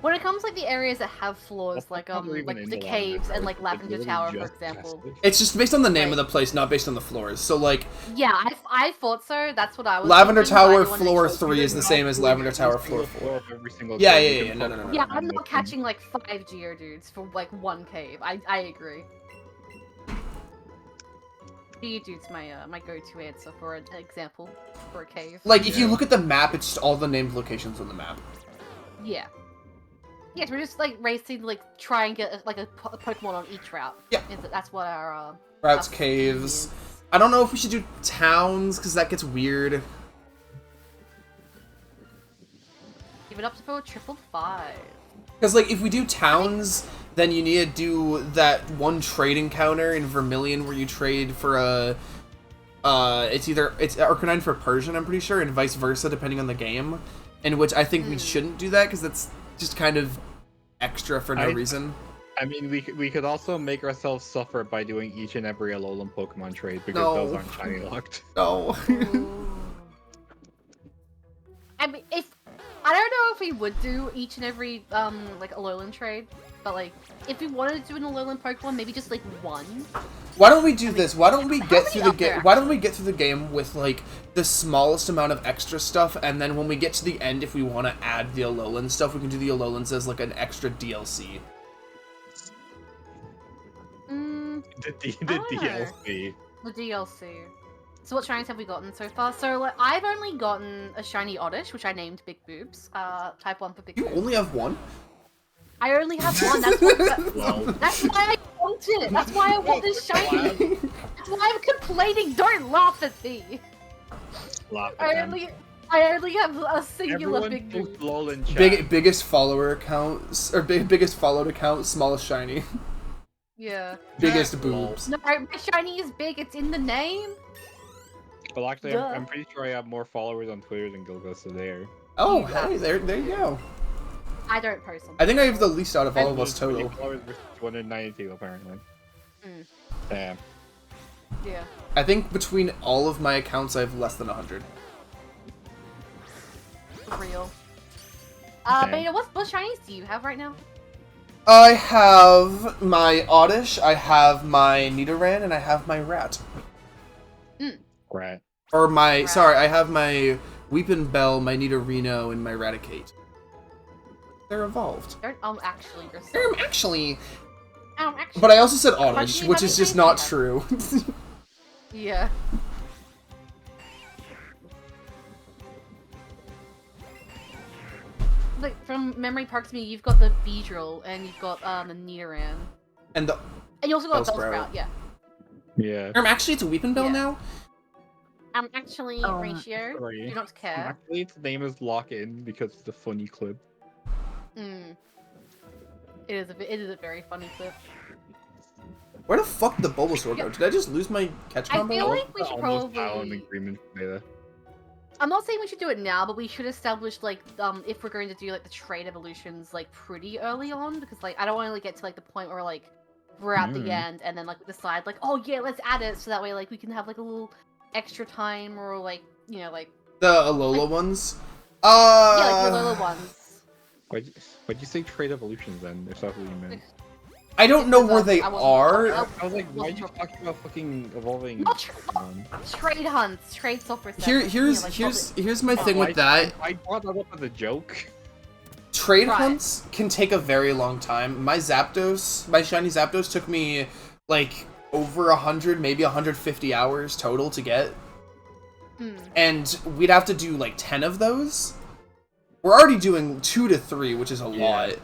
When it comes to, like the areas that have floors, What's like the color even like in the the caves and Lavender like Tower? Lavender It's Tower, literally for example. just It's just based on the name of Right. the place, not based on the floors. So like, Yeah, I thought so. That's what I was. Lavender thinking, but I Tower didn't wanna make floor sure- 3 is the same as Lavender Tower floor 4. Every single Yeah, cave yeah, you yeah, can no, put no, no, no. Yeah, on I'm this not thing. catching like 5 Geodudes for like 1 cave. I agree. Geodude's my go-to answer for an example for a cave. Like, if you Yeah. look at the map, it's just all the named locations on the map. Yeah. Yes, we're just like racing to like try and get like a Pokemon on each route. Yeah. That's what our Routes, our caves. is. I don't know if we should do towns, because that gets weird. Give it up to 555. Because, like, if we do towns, then you need to do that one trade encounter in Vermilion where you trade for a... it's Arcanine for Persian, I'm pretty sure, and vice versa, depending on the game. In which I think we shouldn't do that, because that's just kind of extra for no reason. I mean, we could also make ourselves suffer by doing each and every Alolan Pokemon trade because No. those aren't shiny locked. No. I mean, I don't know if we would do each and every like Alolan trade, but like if we wanted to do an Alolan Pokemon, maybe just like one. Why don't we do this? Why don't we how get many through the are there, game? Why don't we get through the game with like the smallest amount of extra stuff, and then when we get to the end, if we want to add the Alolan stuff, we can do the Alolans as like an extra DLC. The I don't know. DLC. The DLC. So what shinies have we gotten so far? So like I've only gotten a shiny Oddish, which I named Big Boobs. Type 1 for Big You Boobs. only have one? I only have one. That's what. Well, That's why I want it. That's why I want this shiny. That's why I'm complaining. Don't laugh at me. laugh at I them. only have a singular Everyone Big post Boob. lol in chat. Biggest follower accounts or biggest followed account, smallest shiny. Yeah. Biggest Lol. boobs. No, my shiny is big. It's in the name. Well, actually, Duh. I'm pretty sure I have more followers on Twitter than Gilgo, so there. Oh, You hey, there you go. I don't post on. I think I have the least out of all of us 20 total. followers versus 292, apparently. Mm. Damn. Yeah. I think between all of my accounts, I have less than 100. For real. Damn. Beta, what shinies do you have right now? I have my Oddish, I have my Nidoran, and I have my Rat. Right. Or my, Rat. sorry, I have my Weepin' Bell, my Nidorino, and my Raticate. They're evolved. Don't actually yourself. Actually, Actually. but I also said Oddish, How which many is just shinies not do true. Yeah. Like from memory parks me, you've got the Beedrill and you've got the Nidoran. And the, And you also got a Bellsprout. Bellsprout, yeah. Yeah. actually, it's a Weepin' Bell Yeah. now? Actually, Ratio, Sorry. do not care. Actually, its name is Lock In because it's a funny clip. Mm. It is a very funny clip. Where the fuck did the Bulbasaur go? Did I just lose my catch I combo? feel like we should Almost now in probably. agreement beta. I'm not saying we should do it now, but we should establish like if we're going to do like the trait evolutions like pretty early on, because like I don't want to get to like the point where like we're at the end and then like we decide like, oh yeah, let's add it so that way like we can have like a little extra time or like, you know, like The Alola ones? yeah, like the Alola ones. Why'd you say trade evolutions then, if that's what you meant? I don't know where Because, they I wasn't- are. I was like, why are you talking about fucking evolving? Not trade hunts, trade software. Here's my thing with that. I brought that up as a joke. Trade Right. hunts can take a very long time. My Zapdos, my shiny Zapdos took me like over 100, maybe 150 hours total to get. And we'd have to do like 10 of those. We're already doing 2 to 3, which is a lot.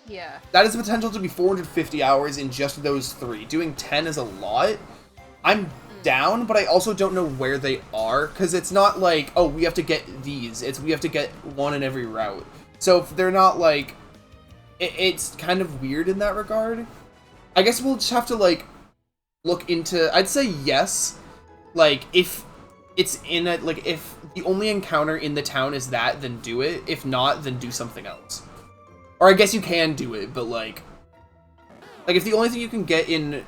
Yeah. That is the potential to be 450 hours in just those 3. Doing 10 is a lot. I'm down, but I also don't know where they are, because it's not like, oh, we have to get these. It's we have to get one in every route. So if they're not like... it's kind of weird in that regard. I guess we'll just have to, like, look into... I'd say yes. Like, if it's in a... Like, if the only encounter in the town is that, then do it. If not, then do something else. Or I guess you can do it, but like if the only thing you can get in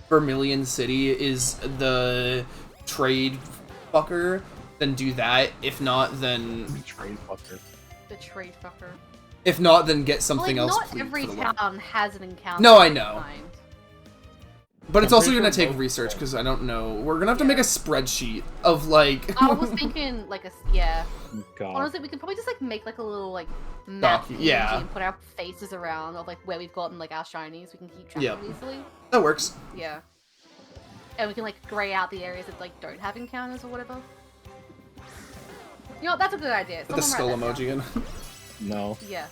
Vermilion City is the trade fucker, then do that. If not, then Trade fucker. The trade fucker. if not, then get something Well, like, else. not please, every for the love. town has an encounter. No, I of know. kind. But it's I'm also pretty gonna sure take most- research because I don't know. We're gonna have to Yeah. make a spreadsheet of like. I was thinking like yeah. God. Honestly, we could probably just like make like a little like map yeah. and put our faces around of like where we've gotten like our shinies. We can keep track Yep. of easily. That works. Yeah. And we can like grey out the areas that like don't have encounters or whatever. You know, that's a good idea. With the skull Someone write that emoji in. No. down. Yeah.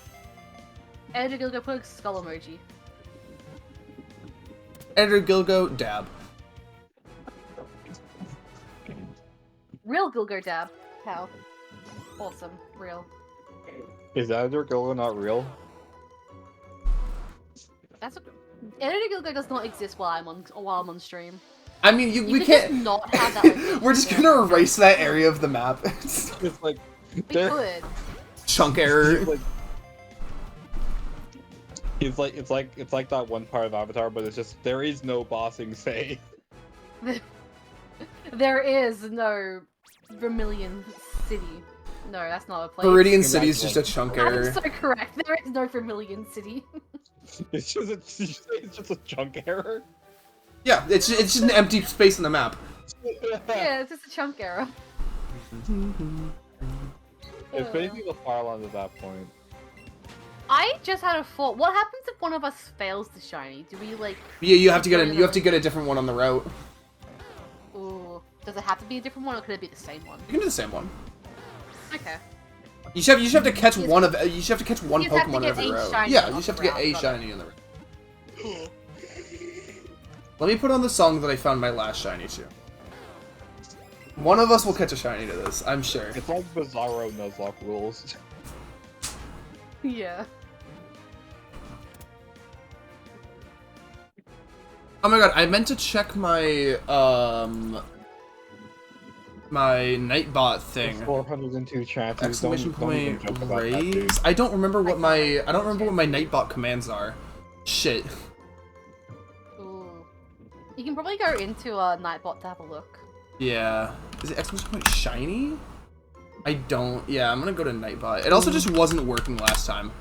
Editor Gilgo, put a skull emoji. Editor Gilgo, dab. Real Gilgo dab. How? Awesome. Real. Is that your Gilgo not real? That's a... Editor Gilgo does not exist while I'm on stream. I mean, You we could can't. just not have that. Like, We're just gonna erase that area of the map. It's like We there- could. Chunk error. it's like that one part of Avatar, but it's just there is no bossing say. There is no Vermilion City. No, that's not a place. Viridian City is just a chunk I'm error. so correct. There is no Vermilion City. It's just a chunk error. Yeah, it's just an empty space in the map. Yeah, it's just a chunk error. It's basically the Farland at that point. I just had a thought. What happens if one of us fails the shiny? Do we like? Yeah, you have to get a different one on the route. Ooh, does it have to be a different one, or could it be the same one? You can do the same one. Okay. You should have to catch You one of. You should have to catch one you just have to Pokemon get every a route. shiny Yeah, on you should have to the get a route, shiny in the route. Cool. Let me put on the song that I found my last shiny to. One of us will catch a shiny to this, I'm sure. It's like Bizarro Nuzlocke rules. Yeah. Oh my god, I meant to check my my Nightbot The thing. 402 chances. Exclamation Don't even point joke about that, dude. raise. I don't remember what my I don't remember what my Nightbot commands are. Shit. Ooh. You can probably go into a Nightbot to have a look. Yeah. Is it exclamation point shiny? I don't. Yeah, I'm gonna go to Nightbot. It also just wasn't working last time.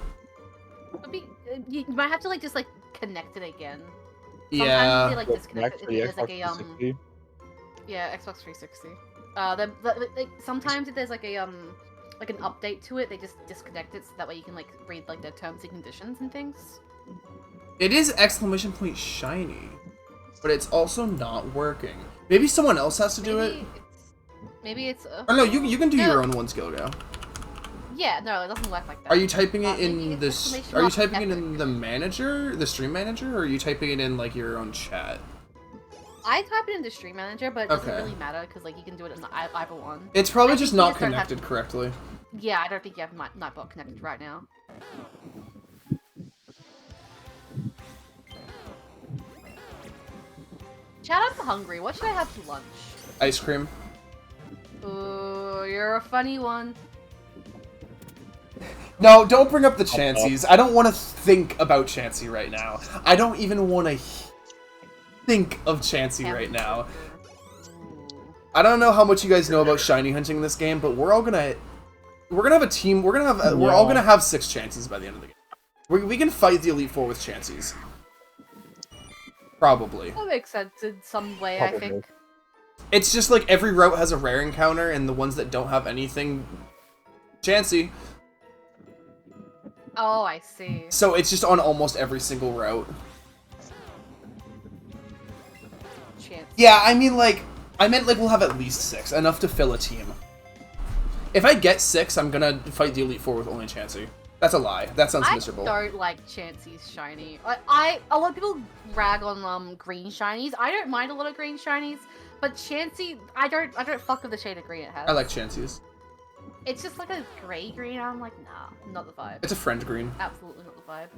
It'll be, you might have to like just like connect it again. Sometimes Yeah. they like disconnect it. Connect for the There's like Xbox a 360. yeah, Xbox 360. Like sometimes if there's like a like an update to it, they just disconnect it so that way you can like read like their terms and conditions and things. It is exclamation point shiny, but it's also not working. Maybe someone else has to do it. Maybe it's. Or no, you can do your No. own ones, Gilgo. Yeah, no, it doesn't work like that. Are you typing it Maybe in it's this? exclamation Are you mark typing it epic. in the manager, the stream manager, or are you typing it in like your own chat? I type it into Stream Manager, but it doesn't Okay. really matter because like you can do it in the either one. It's probably I just think you not just don't have connected correctly. Yeah, I don't think you have Nightbot connected right now. Shout out to Hungry. What should I have for lunch? Ice cream. Ooh, you're a funny one. No, don't bring up the Chanseys. I don't want to think about Chansey right now. I don't even want to think of Chansey right now. Ooh. I don't know how much you guys know about shiny hunting in this game, but we're gonna have a team. We're all gonna have 6 chances by the end of the game. We can fight the Elite Four with Chanseys. Probably. That makes sense in some way, Probably. I think. It's just like every route has a rare encounter, and the ones that don't have anything, Chansey. Oh, I see. So it's just on almost every single route. Chance. Yeah, I mean, like, I meant like we'll have at least 6, enough to fill a team. If I get 6, I'm gonna fight the Elite Four with only Chansey. That's a lie. That sounds miserable. I don't like Chansey's shiny. A lot of people rag on green shinies. I don't mind a lot of green shinies, but Chansey, I don't fuck with the shade of green it has. I like Chansey's. It's just like a gray green. I'm like, nah, not the vibe. It's a friend green. Absolutely not the vibe.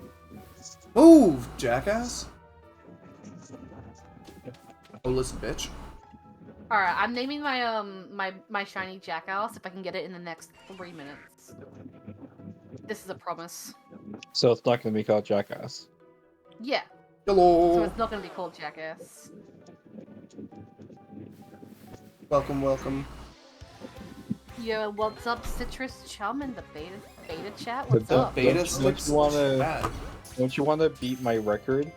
Move, jackass. Oh, listen, bitch. All right, I'm naming my my shiny Jackass if I can get it in the next 3 minutes. This is a promise. So it's not gonna be called Jackass. Yeah, so Hello. it's not gonna be called Jackass. Welcome, welcome. Yo, what's up, Citrus Chum in the beta chat? But What's the up? Beta Don't sticks. you wanna- Bad. Don't you want to beat my record?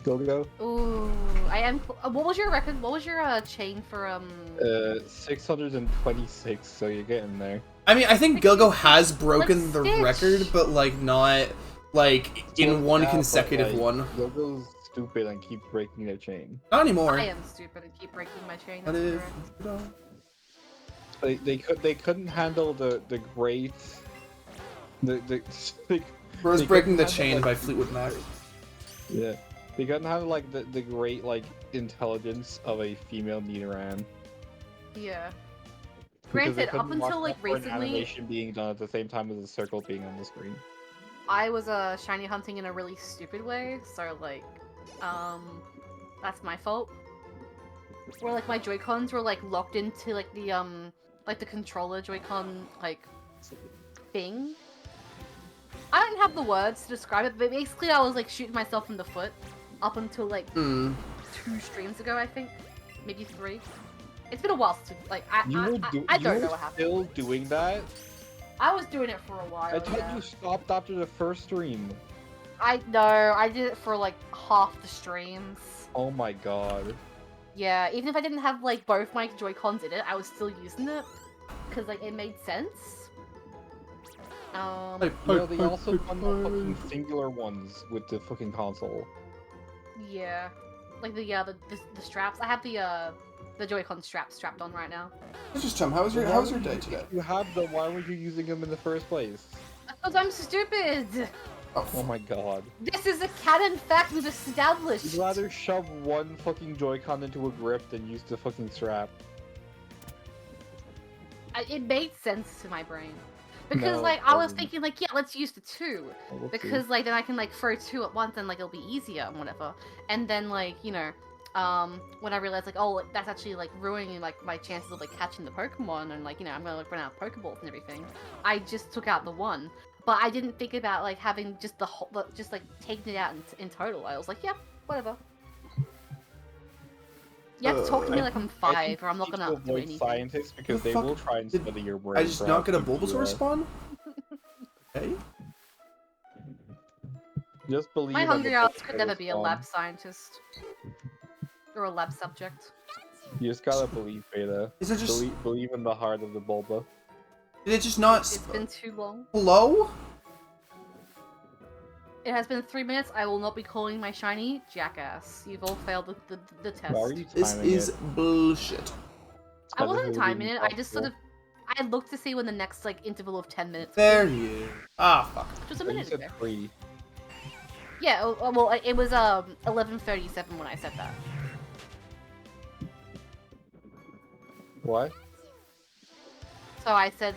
Go. Ooh, I am. What was your record? What was your chain for 626. So you're getting there. I mean, I think Like, Gilgo has broken like the Stitch. record, but like not like in one Yeah, but, consecutive like, one. Gogo's stupid and keep breaking their chain. Not anymore. I am stupid and keep breaking my chain. What That's if correct. you know? They couldn't handle the great the Rose They breaking the couldn't chain handle, by like, Fleetwood Mac. yeah. They couldn't handle like the great like intelligence of a female Nidoran. Yeah. Because they Granted, up couldn't watch until like that for an recently, animation being done at the same time as the circle being on the screen. I was shiny hunting in a really stupid way. So like, that's my fault. Where like my Joy-Cons were like locked into like the controller Joy-Con like thing. I don't have the words to describe it, but basically I was like shooting myself in the foot up until like Hmm. 2 streams ago, I think, maybe 3. It's been a while since like I You don't know were what happened. still doing that? I was doing it for a while. I thought yeah. you stopped after the first stream. I know, I did it for like half the streams. Oh my god. Yeah, even if I didn't have like both my Joy-Cons in it, I was still using it because like it made sense. Like, You know, they also done the fucking singular ones with the fucking console. Yeah, like the straps. I have the Joy-Con strapped on right now. Just Chum, how was your day today? If you have them, why were you using them in the first place? Because I'm stupid. Oh my god. This is a canon fact we've established. You'd rather shove one fucking Joy-Con into a grip than use the fucking strap. It made sense to my brain. Because, No, like, it I was doesn't. thinking, like, yeah, let's use the 2. Let's see. Because, like, then I can, like, throw 2 at once and, like, it'll be easier and whatever. And then, like, you know, when I realized like, oh, that's actually like ruining like my chances of like catching the Pokemon, and like, you know, I'm gonna like run out of Pokeballs and everything. I just took out the one, but I didn't think about like having just the whole, just like taking it out in total. I was like, yep, whatever. You have to talk to me like I'm 5, or I'm not You need gonna to do avoid anything. scientists because The they fuck will try and did- study your brain. I just for not how get a stupid you Bulbasaur are. spawn? Okay. Just believe My that the hungry ass Bulbasaur could never will be a spawn. lab scientist. Or a lab subject. You just gotta believe, Beta. Is it just... Believe in the heart of the Bulba. Did it just not... It's been too long. Hello? It has been 3 minutes. I will not be calling my shiny jackass. You've all failed the test. Why are you This timing is it? bullshit. I That wasn't doesn't timing even it. I just sort of... possible. I looked to see when the next like interval of 10 minutes There was. he is. Ah, fuck. Which was a But you minute said ago. 3. Yeah, well, it was 11:37 when I said that. What? So I said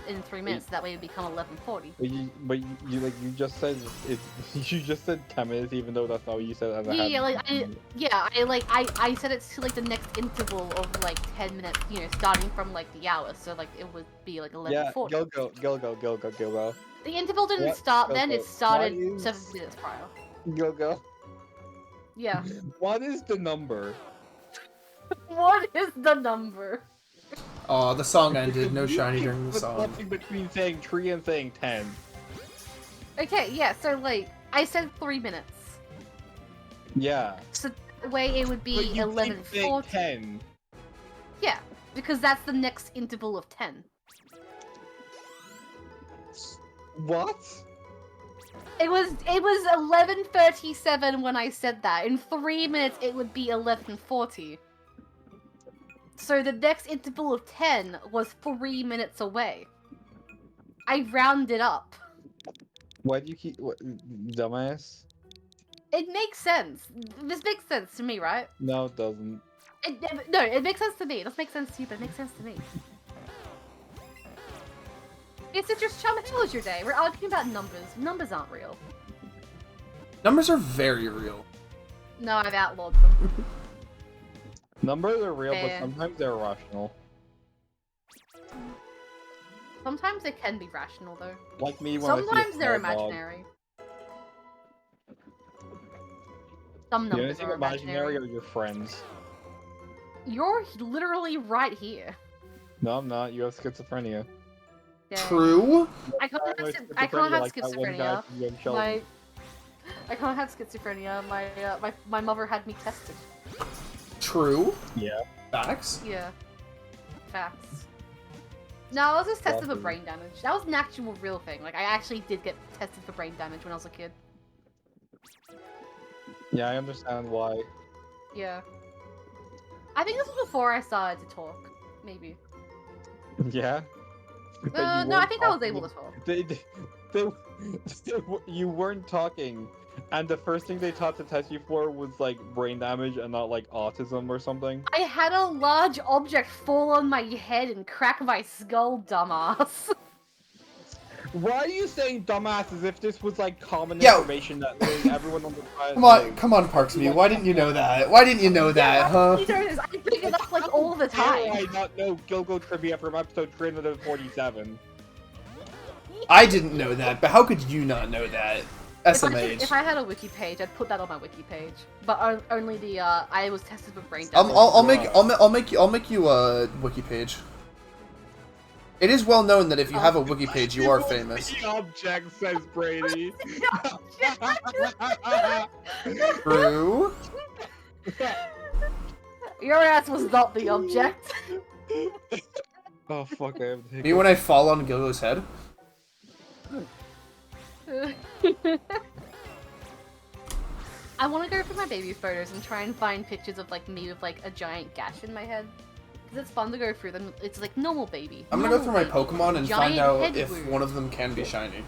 in 3 minutes. That way it would become 11:40. But you just said it. You just said 10 minutes, even though that's not what you said. And I said it's to like the next interval of like 10 minutes. You know, starting from like the hour. So like it would be like 11:40. Yeah, go. The interval didn't What? start then. It What started is- 7 minutes prior. Go. Yeah. What is the number? What is the number? Oh, the song ended. No You shiny keep during the song. flip-flopping between saying 3 and saying 10. Okay, yeah. So like I said 3 minutes. Yeah. So the way it would But be you keep saying 11:40. 10. Yeah, because that's the next interval of 10. What? It was 11:37 when I said that. In 3 minutes, it would be 11:40. So the next interval of 10 was 3 minutes away. I rounded up. Why do you keep dumbass? It makes sense. This makes sense to me, right? No, it doesn't. No, it makes sense to me. It doesn't make sense to you, but it makes sense to me. It's just Chum, how was your day? We're arguing about numbers. Numbers aren't real. Numbers are very real. No, I've outlawed them. Numbers are real, Fair. but sometimes they're irrational. Sometimes they can be rational, though. Like me when I see a Sometimes they're small dog. imaginary. Some The only numbers thing are imaginary imaginary. are your friends. You're literally right here. No, I'm not. You have schizophrenia. Dang. True? I can't have, Like I can't have like that one guy schizophrenia. from Young Sheldon. I can't have schizophrenia. My mother had me tested. True? Yeah. Facts? Yeah. Facts. No, I was just tested for Awesome. brain damage. That was an actual real thing. Like, I actually did get tested for brain damage when I was a kid. Yeah, I understand why. Yeah. I think this was before I started to talk. Maybe. Yeah. But you No, I weren't think I was talking- able to talk. You weren't talking, and the first thing they taught to test you for was like brain damage and not like autism or something. I had a large object fall on my head and crack my skull, dumbass. Why are you saying dumbass as if this was like common Yo. information that like, everyone on the planet Come on, Parksby. Why didn't you know that? Why didn't you know that, huh? I pick it up like all the How did I time. not know Gilgo trivia from episode 347? I didn't know that, but how could you not know that? If SMH. I had a wiki page, I'd put that on my wiki page. But only the I was tested for brain damage. I'll make you a wiki page. It is well known that if you have a wiki page, you are famous. The object, says Brady. True. Your ass was not the object. Oh fuck, I have to Me when I fall on Gilgo's head. I want to go through my baby photos and try and find pictures of like me with like a giant gash in my head. Because it's fun to go through them. It's like normal baby. I'm gonna go through my Normal baby. Pokemon and find Giant out head if wound. one of them can be shiny.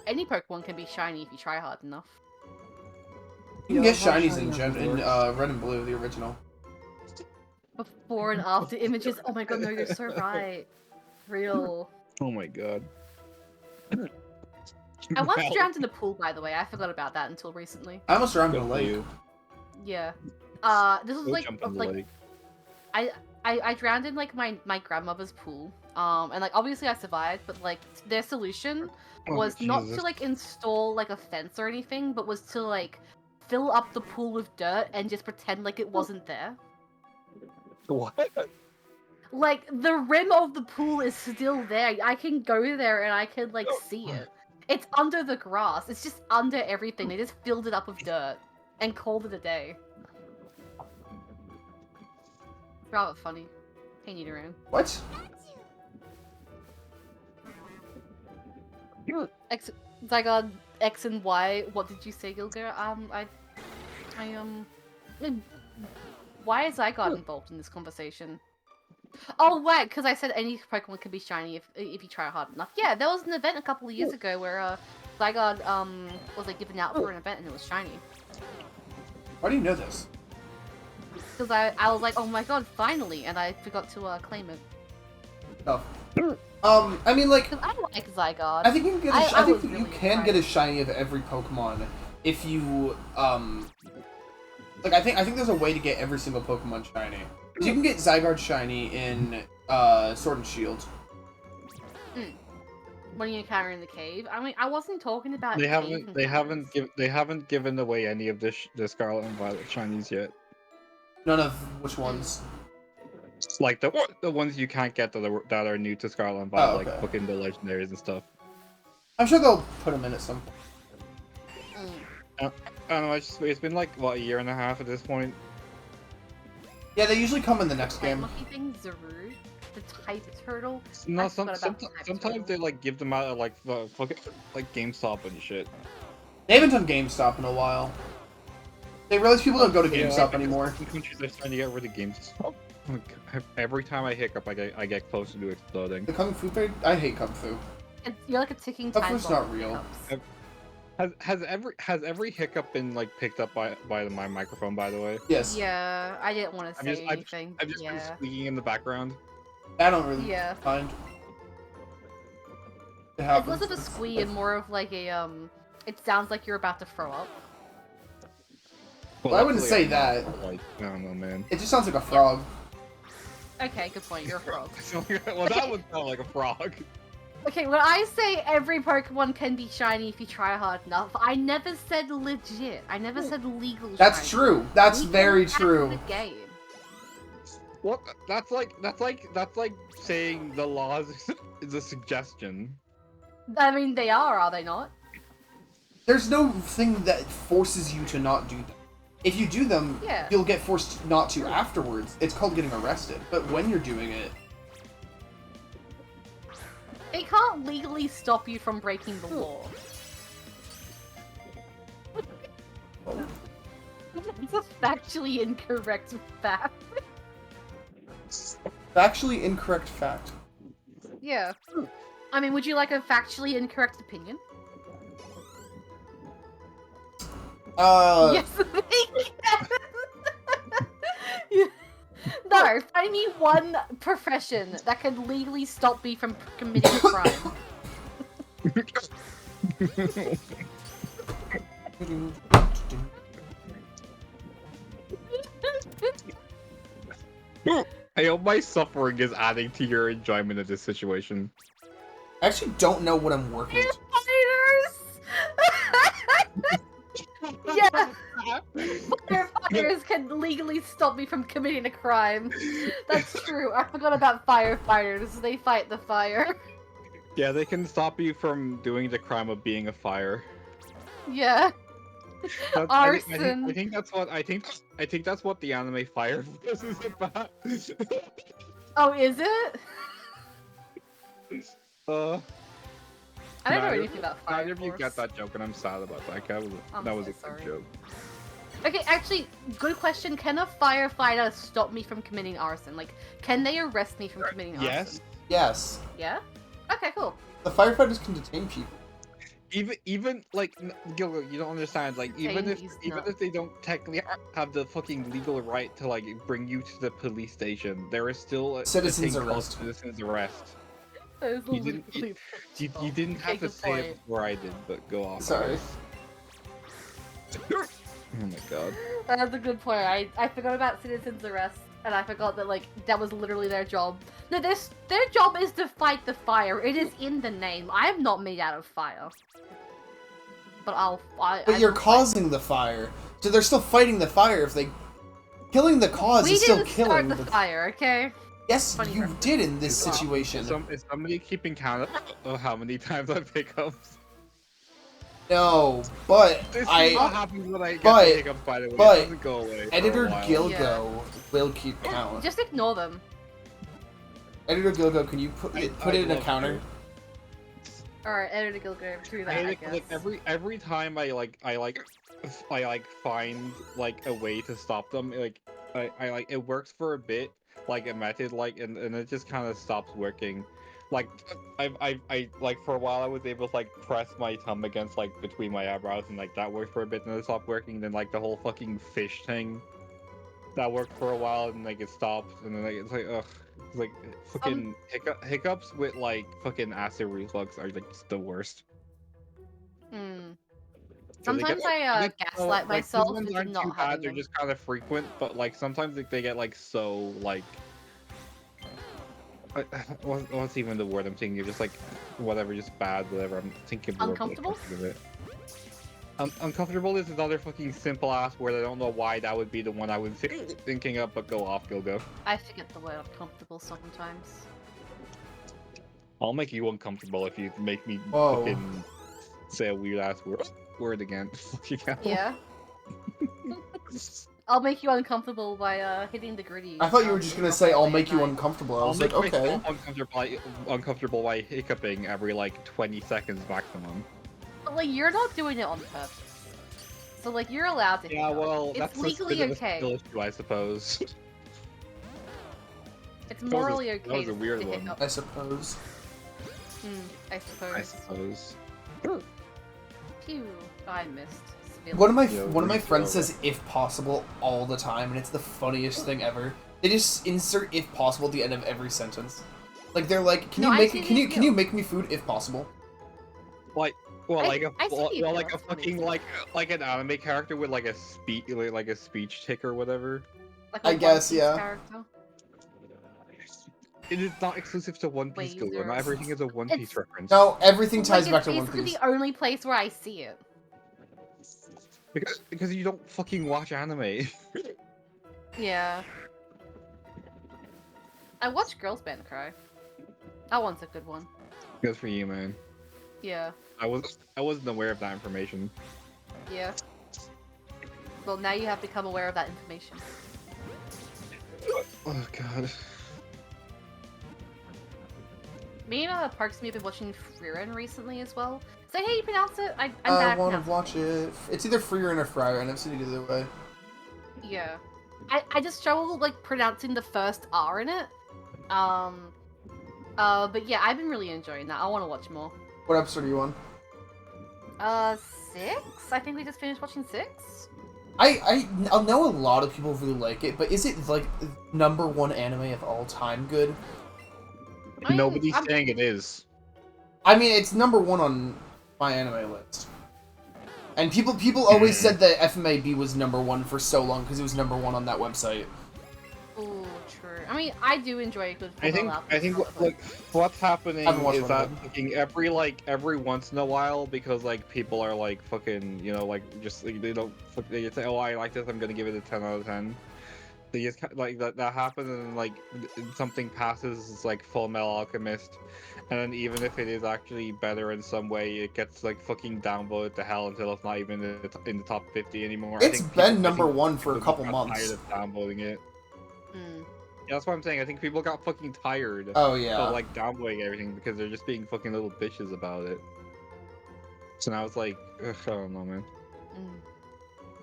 Any Pokemon can be shiny if you try hard enough. You can get shinies in Red and Blue, the original. Before and after images. Oh my god, no, you're so right. Real. Oh my god. I once Melt. drowned in the pool, by the way. I forgot about that until recently. I almost drowned in Good a for lake. you. Yeah. This was Go like jump in the like lake. I drowned in like my grandmother's pool. And like obviously I survived, but like their solution Oh, was not Jesus. to like install like a fence or anything, but was to like fill up the pool with dirt and just pretend like it wasn't there. What? Like the rim of the pool is still there. I can go there and I can like see it. It's under the grass. It's just under everything. They just filled it up with dirt and called it a day. Rather funny. Hey, Nidoran. What? Zygon X and Y. What did you say, Gilger? Why is Zygon involved in this conversation? Oh, right, because I said any Pokemon can be shiny if you try hard enough. Yeah, there was an event a couple of years ago where Zygon was like given out for an event and it was shiny. Why do you know this? Because I was like, oh my god, finally, and I forgot to claim it. Oh. I mean, like, Because I like Zygon. I think you can get. I I think was that you really can get a impressed. shiny of every Pokemon if you like. I think there's a way to get every single Pokemon shiny. 'Cause you can get Zygarde shiny in Sword and Shield. When you encounter in the cave. I mean, I wasn't talking about They cave haven't. They encounters. haven't given away any of the Scarlet and Violet shinies yet. None of which ones? Like the ones you can't get that are new to Scarlet and Violet, okay. like booking the legendaries and stuff. I'm sure they'll put them in at some point. Mm. I don't know. It's been like what, a year and a half at this point. Yeah, they usually come in the next Like, game. monkey thing, Zarude, the type turtle. No, I forgot about the type sometimes turtle. they like give them out at like the fucking like GameStop and shit. They haven't done GameStop in a while. They realize people don't go to Yeah, GameStop anymore. Some countries are trying to get rid of GameStop. Every time I hiccup, I get closer to exploding. The Kung Fu Fairy? I hate Kung Fu. You're like a ticking Kung time Fu's bomb. not with real. hiccups. Has every hiccup been like picked up by my microphone? By the way, Yes. Yeah, I didn't want to I've say just- anything. I've just been yeah. squeaking in the background. I don't really Yeah. mind. It It's happens. less of a squee and more of like a It sounds like you're about to throw up. Well, I wouldn't luckily say I'm not, that. Like, I don't know, man. It just sounds like a frog. Okay, good point. You're a frog. Well, that would sound like a frog. Okay, when I say every Pokemon can be shiny if you try hard enough, I never said legit. I never said legal. That's shiny. true. That's Legal very is true. The game. What? That's like saying the laws is a suggestion. I mean, they are they not? There's no thing that forces you to not do them. If you do them, Yeah. you'll get forced not to afterwards. It's called getting arrested. But when you're doing it, It can't legally stop you from breaking the law. It's a factually incorrect fact. factually incorrect fact. Yeah. I mean, would you like a factually incorrect opinion? Yes. Yeah. No, find me one profession that can legally stop me from committing a crime. I hope my suffering is adding to your enjoyment of this situation. I actually don't know what I'm working to. Firefighters! Yeah! Firefighters can legally stop me from committing a crime. That's true. I forgot about firefighters. They fight the fire. Yeah, they can stop you from doing the crime of being a fire. Yeah. Arson. I think that's what I think that's what the anime Fire Force is about. Oh, is it? I don't know neither- anything about Fire Neither of you Force. get that joke, and I'm sad about that. I'm That was so a good sorry. joke. Okay, actually, good question. Can a firefighter stop me from committing arson? Like, can they arrest me from committing arson? Yes. Yes. Yeah? Okay, cool. The firefighters can detain people. Even like Gilbert, you don't understand. Like even Saying he's not- if they don't technically have the fucking legal right to like bring you to the police station, there is still a Citizen's thing called arrest. Citizen's arrest. That is You didn't- literally You didn't have Take to a say it point. before I did, but go off. Sorry. Oh my god. That's a good point. I forgot about citizens arrest, and I forgot that like that was literally their job. No, their job is to fight the fire. It is in the name. I am not made out of fire. But But you're will fight. causing the fire, so they're still fighting the fire. If they killing the cause We is still didn't killing start the fire, okay? Yes, Funny you reference. did in this Is- situation. Is somebody keeping count of how many times I pick ups? No, but This is I what happens when I get but- the hiccups, by the way. but It doesn't go away. for a Editor while. Gilgo will keep count. Just ignore them. Editor Gilgo, can you put it in a love counter? to. Alright, editor go do that, I Like, guess. every time I find like a way to stop them, like I like it works for a bit, like a method, like and it just kind of stops working. Like I like for a while I was able to like press my thumb against like between my eyebrows and like that worked for a bit and then it stopped working. Then like the whole fucking fish thing that worked for a while and like it stopped and then like it's like ugh. It's like fucking hiccups with like fucking acid reflux are like just the worst. Hmm. So they Sometimes get, I like, gaslight like, myself these ones into aren't not too having bad, they're them. just kind of frequent, but like sometimes they get like so like what's even the word I'm thinking? You're just like whatever, just bad, whatever. I'm thinking of the word, but I can't Uncomfortable? think of it. Uncomfortable is another fucking simple ass word. I don't know why that would be the one I was thinking of, but go off, Gilgo. I forget the word uncomfortable sometimes. I'll make you uncomfortable if you make me Whoa. fucking say a weird ass word again. Fucking hell. Yeah. I'll make you uncomfortable by hitting the gritty. I thought you were just gonna say I'll make you uncomfortable. uncomfortable. I I'll was like, make okay. myself uncomfortable by hiccuping every like 20 seconds maximum. But like you're not doing it on purpose. So like you're allowed to. Yeah, hiccup. well, it's that's legally a bit okay. of a skill issue, I suppose. It's was a- morally that okay was a to weird to one. hiccup. I suppose. I suppose. I suppose. Phew, I missed. severely. One of Yeah, my we friends go. says "if possible" all the time, and it's the funniest thing ever. They just insert "if possible" at the end of every sentence. Like they're like, "Can No, you I make see can the you appeal. make me food if possible?" Like, well, I- like a I see the well, appeal, like a it's funny. fucking like an anime character with like a speech tick or whatever. Like I a One guess, Piece yeah. Character. It is not exclusive to One Piece, Wait, Gilgo. Not everything is a One It's- Piece reference. No, everything Like, ties back it's to One basically Piece. the only place where I see it. Because you don't fucking watch anime. Yeah. I watched Girls Band Cry. That one's a good one. Good for you, man. Yeah. I wasn't aware of that information. Yeah. Well, now you have become aware of that information. Oh god. Me and Parks and me have been watching Frieren recently as well. Is that how you pronounce it? I'm I bad at want to pronouncing watch it. It's either Freer or Fryer. I never seen it either way. it. Yeah. I just struggle with like pronouncing the first R in it. But yeah, I've been really enjoying that. I want to watch more. What episode are you on? 6? I think we just finished watching 6. I know a lot of people really like it, but is it like #1 anime of all time good? I mean, Nobody's I'm- saying it is. I mean, it's #1 on my anime list. And people always said that FMAB was #1 for so long because it was #1 on that website. Ooh, true. I mean, I do enjoy a good I think what's happening Haven't watched is one of that fucking every once in a while, because like people are like fucking, you know, like just like, they don't they just say, oh, I like this, I'm gonna give it a 10 out of 10. They just like that happens and like something passes, it's like Full Metal Alchemist, and then even if it is actually better in some way, it gets like fucking downvoted to hell until it's not even in the top 50 anymore. It's been #1 for a couple got months. Tired of downvoting it. Mm. Yeah, that's what I'm saying. I think people got fucking tired Oh yeah. of like downvoting everything because they're just being fucking little bitches about it. So now it's like, ugh, I don't know, man. Mm.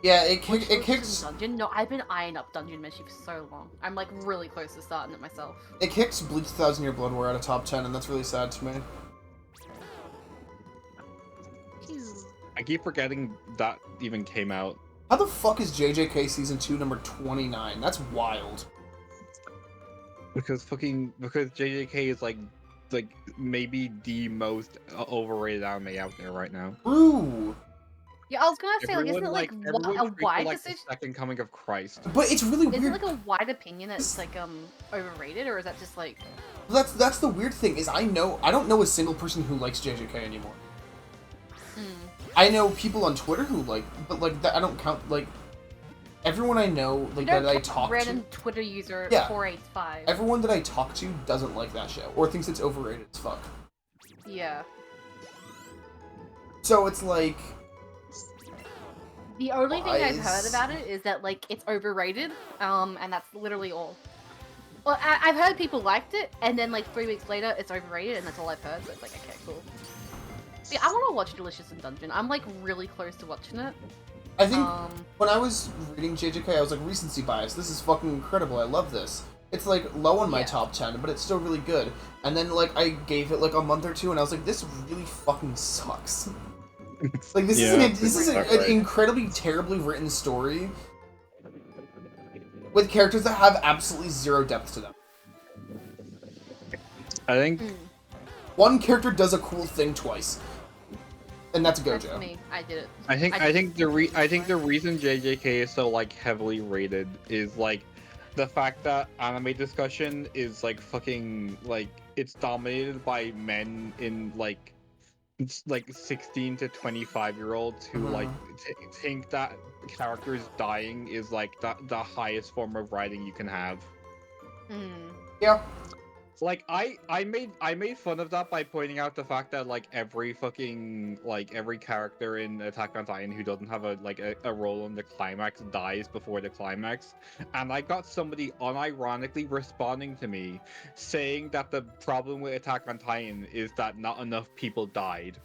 Yeah, it Which kicks Dungeon? No, I've been eyeing up Dungeon Meshi for so long. I'm like really close to starting it myself. it kicks Bleach 1000 Year Blood War out of top 10, and that's really sad to me. Phew. I keep forgetting that even came out. How the fuck is JJK season 2 number 29? That's wild. Because JJK is like like maybe the most overrated anime out there right now. True. Yeah, I was gonna say, like, isn't Everyone it like everyone a treats it wide like the decision? second coming of Christ. But it's really Is it weird. like a wide opinion that it's like overrated, or is that just like? That's the weird thing is I don't know a single person who likes JJK anymore. I know people on Twitter who like, but like that I don't count like everyone I know like that I talk random to. Twitter user Yeah. 485. Everyone that I talk to doesn't like that show or thinks it's overrated as fuck. Yeah. So it's like The only thing I've heard Wise. about it is that like it's overrated, and that's literally all. Well, I've heard people liked it, and then like 3 weeks later, it's overrated, and that's all I've heard. So it's like, okay, cool. Yeah, I want to watch Delicious in Dungeon. I'm like really close to watching it. I think when I was reading JJK, I was like recency bias. This is fucking incredible. I love this. It's like low on my top 10, but it's still really good. And then like I gave it like a month or two, and I was like, this really fucking sucks. Like this is an incredibly terribly written story with characters that have absolutely zero depth to them. I think One character does a cool thing twice, and that's That's Gojo. me. I did it. I think the reason JJK is so like heavily rated is like the fact that anime discussion is like fucking like it's dominated by men in like it's like 16 to 25-year-olds who like think that characters dying is like the highest form of writing you can have. Yeah. Like I made fun of that by pointing out the fact that like every fucking like every character in Attack on Titan who doesn't have a role in the climax dies before the climax, and I got somebody unironically responding to me saying that the problem with Attack on Titan is that not enough people died.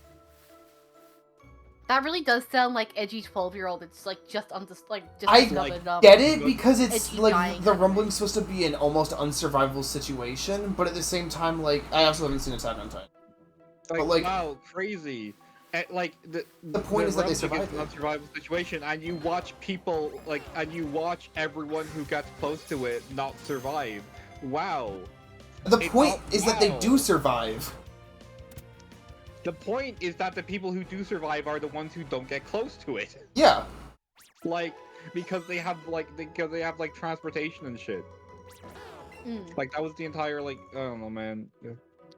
That really does sound like edgy 12-year-old. It's like just I discovered, get it because it's edgy like dying the anime. rumbling's supposed to be an almost unsurvivable situation, but at the same time, like I also haven't seen Attack on Titan. But, like, wow, crazy. And, like the point is that they Rumbling survived an it. unsurvivable situation, and you watch people and you watch everyone who gets close to it not survive. Wow. The point is that they wow. do survive. The point is that the people who do survive are the ones who don't get close to it. Yeah. Like because they have like transportation and shit. Like that was the entire like I don't know, man. Yeah.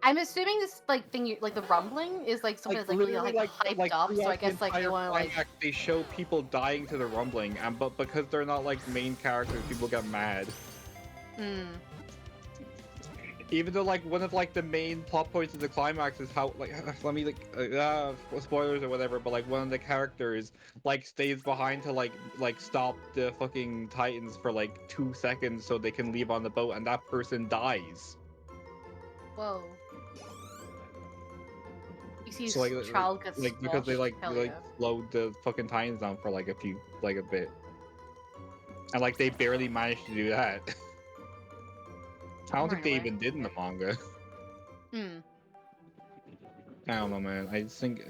I'm assuming this like thing, like the rumbling, is like something that's like really literally, hyped up. So I throughout guess the like they entire want to like. climax, they show people dying to the rumbling, and but because they're not like main characters, people get mad. Even though like one of like the main plot points of the climax is how like let me spoilers or whatever, but like one of the characters like stays behind to like stop the fucking Titans for like 2 seconds so they can leave on the boat, and that person dies. Whoa. You see, So, this child gets because they squashed. Hell yeah. slowed the fucking Titans down for like a bit, and like they barely managed to do that. I don't think they even did in the manga. I don't know, man. I just think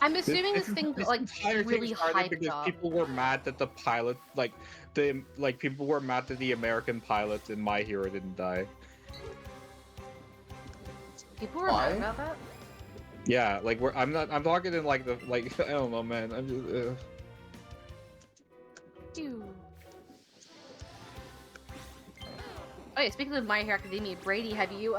I'm assuming this thing like entire really thing started hyped because up. people were mad that the pilot, people were mad that the American pilots in My Hero didn't die. People were mad about that. Yeah, like I'm talking in like the I don't know, man. I'm just. Ew. Oh yeah, speaking of My Hero Academia, Brady, have you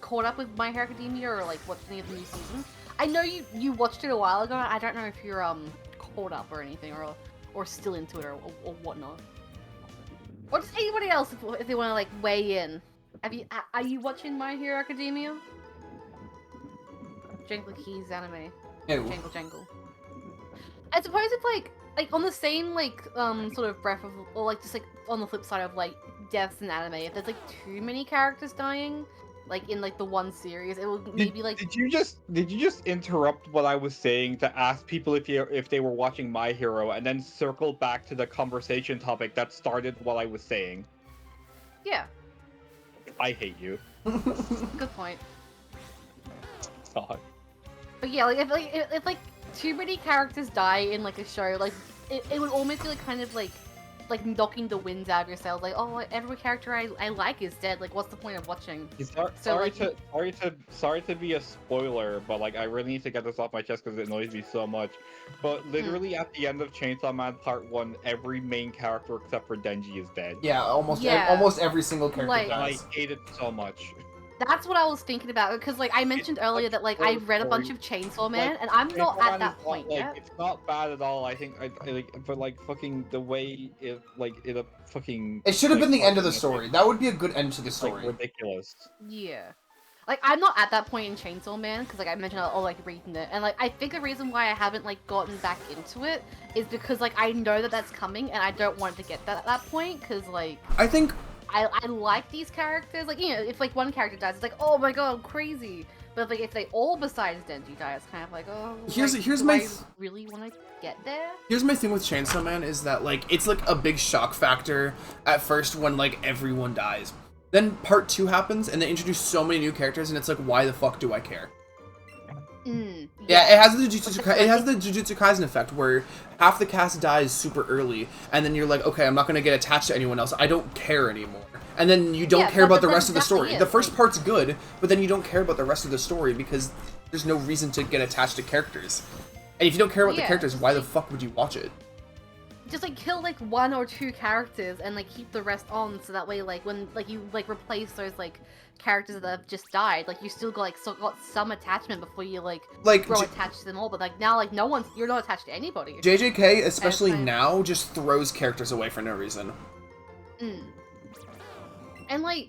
caught up with My Hero Academia or like watched any of the new season? I know you watched it a while ago. I don't know if you're caught up or anything or still into it or whatnot. Or just anybody else if they want to like weigh in. Are you watching My Hero Academia? Jangle Keys anime. Ew. Jangle. I suppose it's like on the same like sort of breath of, or like just like on the flip side of like deaths in anime, if there's like too many characters dying like in like the one series, it will maybe like Did you just interrupt what I was saying to ask people if they were watching My Hero and then circle back to the conversation topic that started what I was saying? Yeah. I hate you. Good point. God. But yeah, like if too many characters die in like a show, like it would almost be like kind of like like knocking the wind out of yourself. Like, oh, every character I like is dead. Like, what's the point of watching? Sorry to be a spoiler, but like I really need to get this off my chest because it annoys me so much. But literally at the end of Chainsaw Man Part 1, every main character except for Denji is dead. Yeah, almost every single character Like- And I dies. hate it so much. That's what I was thinking about because, like, I mentioned earlier that like I read a bunch of Chainsaw Man, and I'm not Chainsaw at Man that is point like, yet. It's not bad at all. I think I like, but like fucking the way it fucking. It should have like, been the end of the fucking- story. That would be a good end to the It's like story. ridiculous. Yeah. Like, I'm not at that point in Chainsaw Man, because, like, I mentioned I'll, like, reading it, and, like, I think the reason why I haven't, like, gotten back into it is because, like, I know that that's coming, and I don't want to get that at that point, because, like, I think I like these characters. Like, you know, if, like, one character dies, it's like, oh my god, crazy. But, like, if they all besides Denji die, it's kind of like, oh, Here's like, here's do my I th- really want to get there? Here's my thing with Chainsaw Man is that, like, it's, like, a big shock factor at first when, like, everyone dies. Then part 2 happens, and they introduce so many new characters, and it's like, why the fuck do I care? Yeah, it has the Jujutsu Kaisen effect, where half the cast dies super early, and then you're like, okay, I'm not gonna get attached to anyone else, I don't care anymore. And then you don't care about the rest of the story. The first part's good, but then you don't care about the rest of the story because there's no reason to get attached to characters. And if you don't care about the characters, why the fuck would you watch it? Just like kill like 1 or 2 characters and like keep the rest on, so that way like when like you like replace those like characters that have just died, like you still got like got some attachment before you like grow attached to them all. But like now, like you're not attached to anybody. JJK, especially now, just throws characters away for no reason. And like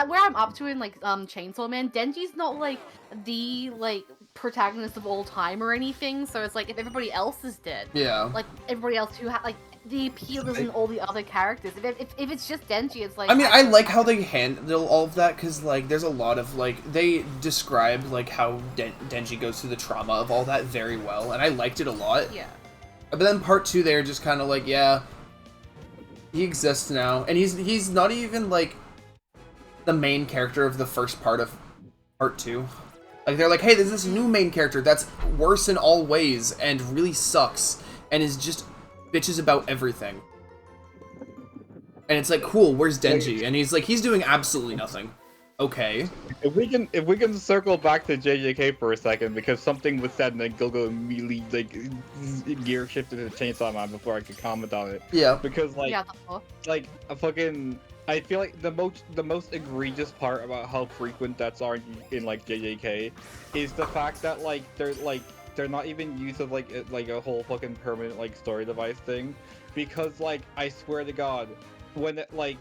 where I'm up to in like Chainsaw Man, Denji's not like the like protagonist of all time or anything, so it's like if everybody else is dead, like everybody else who like the appeal is in all the other characters. If it's just Denji, it's like, I mean, I like how they handle all of that, because like there's a lot of like they describe like how Denji goes through the trauma of all that very well, and I liked it a lot. Yeah. But then part 2, they're just kind of like, yeah, he exists now, and he's not even like the main character of the first part of part 2. Like, they're like, hey, there's this new main character that's worse in all ways and really sucks and is just bitches about everything. And it's like, cool, where's Denji? And he's like, he's doing absolutely nothing. Okay. If we can circle back to JJK for a second, because something was said and then Gogo immediately like gear shifted to Chainsaw Man before I could comment on it. Yeah. Because like a fucking. I feel like the most egregious part about how frequent deaths are in like JJK is the fact that like they're not even use of like a whole fucking permanent like story device thing, because like I swear to God, when it, like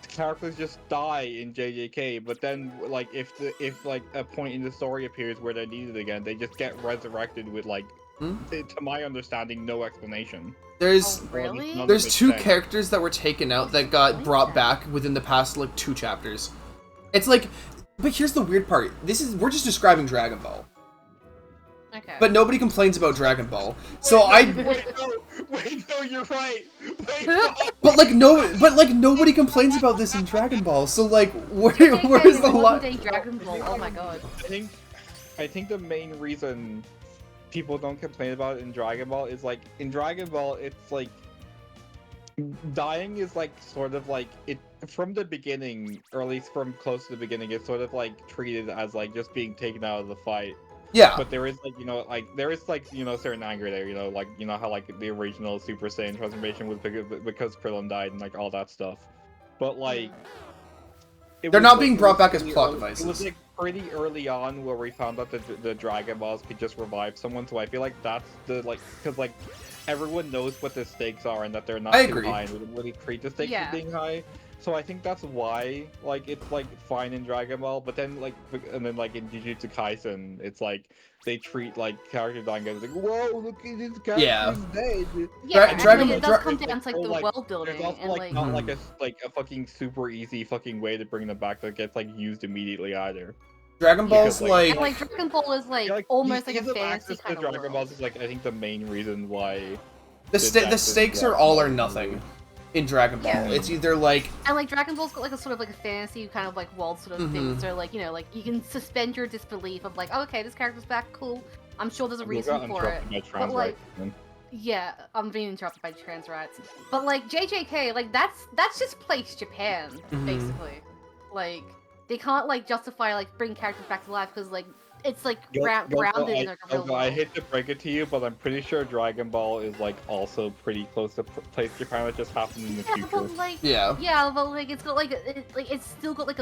characters just die in JJK, but then like if like a point in the story appears where they're needed again, they just get resurrected with like to my understanding no explanation. There's really? There's 2 characters that were taken out that got brought back within the past like 2 chapters. It's like, but here's the weird part. We're just describing Dragon Ball. Okay. But nobody complains about Dragon Ball. So Wait, no, you're right. Wait, no. But nobody complains about this in Dragon Ball. So like, where's the line? Dragon Ball. Oh my god. I think the main reason people don't complain about it in Dragon Ball is like in Dragon Ball it's like dying is like sort of like it from the beginning, or at least from close to the beginning, it's sort of like treated as like just being taken out of the fight. Yeah. But there is like there is like certain anger there, like how like the original Super Saiyan transformation was because Krillin died and like all that stuff. But like they're not being brought back as plot devices. It was like pretty early on where we found out that the Dragon Balls could just revive someone, so I feel like that's the because like everyone knows what the stakes are and that they're not too high, and we didn't really treat the stakes as being high. So I think that's why like it's like fine in Dragon Ball, but then like in Jujutsu Kaisen, it's like they treat like character dying as like, whoa, look at this character's dead. Yeah, Dragon Ball does come down to like the world building, there's also and like not like a fucking super easy fucking way to bring them back that gets like used immediately either. Dragon Ball's like Dragon Ball is like almost like a fantasy kind of Dragon world. Balls is like I think the main reason why the stakes are all or nothing in Dragon Ball. Yeah. It's either like and like Dragon Ball's got like a sort of like a fantasy kind of like world sort of thing. So like like you can suspend your disbelief of like, oh, okay, this character's back, cool. I'm sure there's a reason for it. But like Yeah, I'm being interrupted by trans rights. But like JJK, like that's just place Japan, Mhm. basically. Like they can't like justify like bring characters back to life because like it's like grounded in like a real I world. hate to break it to you, but I'm pretty sure Dragon Ball is like also pretty close to place Japan. It just happened in the Yeah, future. but like Yeah. but like it's got like it's still got like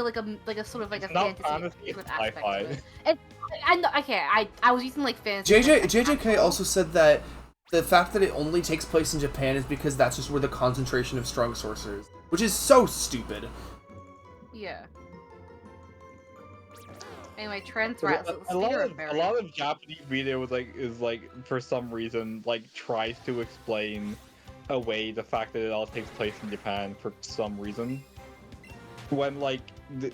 a sort of like It's a not fantasy fantasy, sort it's of aspect sci-fi. to it. And okay, I was using like fantasy. JJK also said that the fact that it only takes place in Japan is because that's just where the concentration of strong sorcerers, which is so stupid. Yeah. Anyway, trans A rights. lot of Japanese media is like for some reason like tries to explain away the fact that it all takes place in Japan for some reason. When like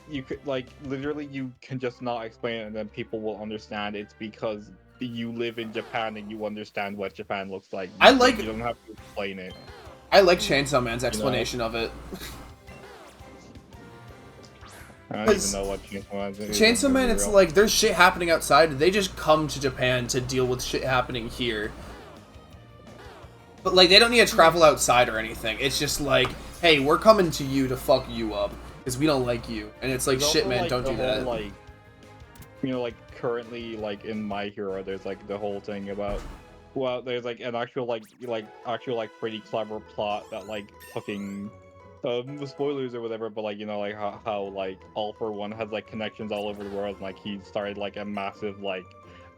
you could like literally you can just not explain it and then people will understand it's because you live in Japan and you understand what Japan looks like. You don't have to explain it. I like Chainsaw Man's explanation of it. I don't even know what Chainsaw Man is. Chainsaw Man, it's like there's shit happening outside. They just come to Japan to deal with shit happening here. But like they don't need to travel outside or anything. It's just like, hey, we're coming to you to fuck you up because we don't like you. And it's like, There's shit, also, man, like, don't the do whole, that. Like, you know, like currently, like in My Hero, there's like the whole thing about, well, there's like an actual like pretty clever plot that like fucking, spoilers or whatever, but like you know like how like All For One has like connections all over the world, and like he started like a massive like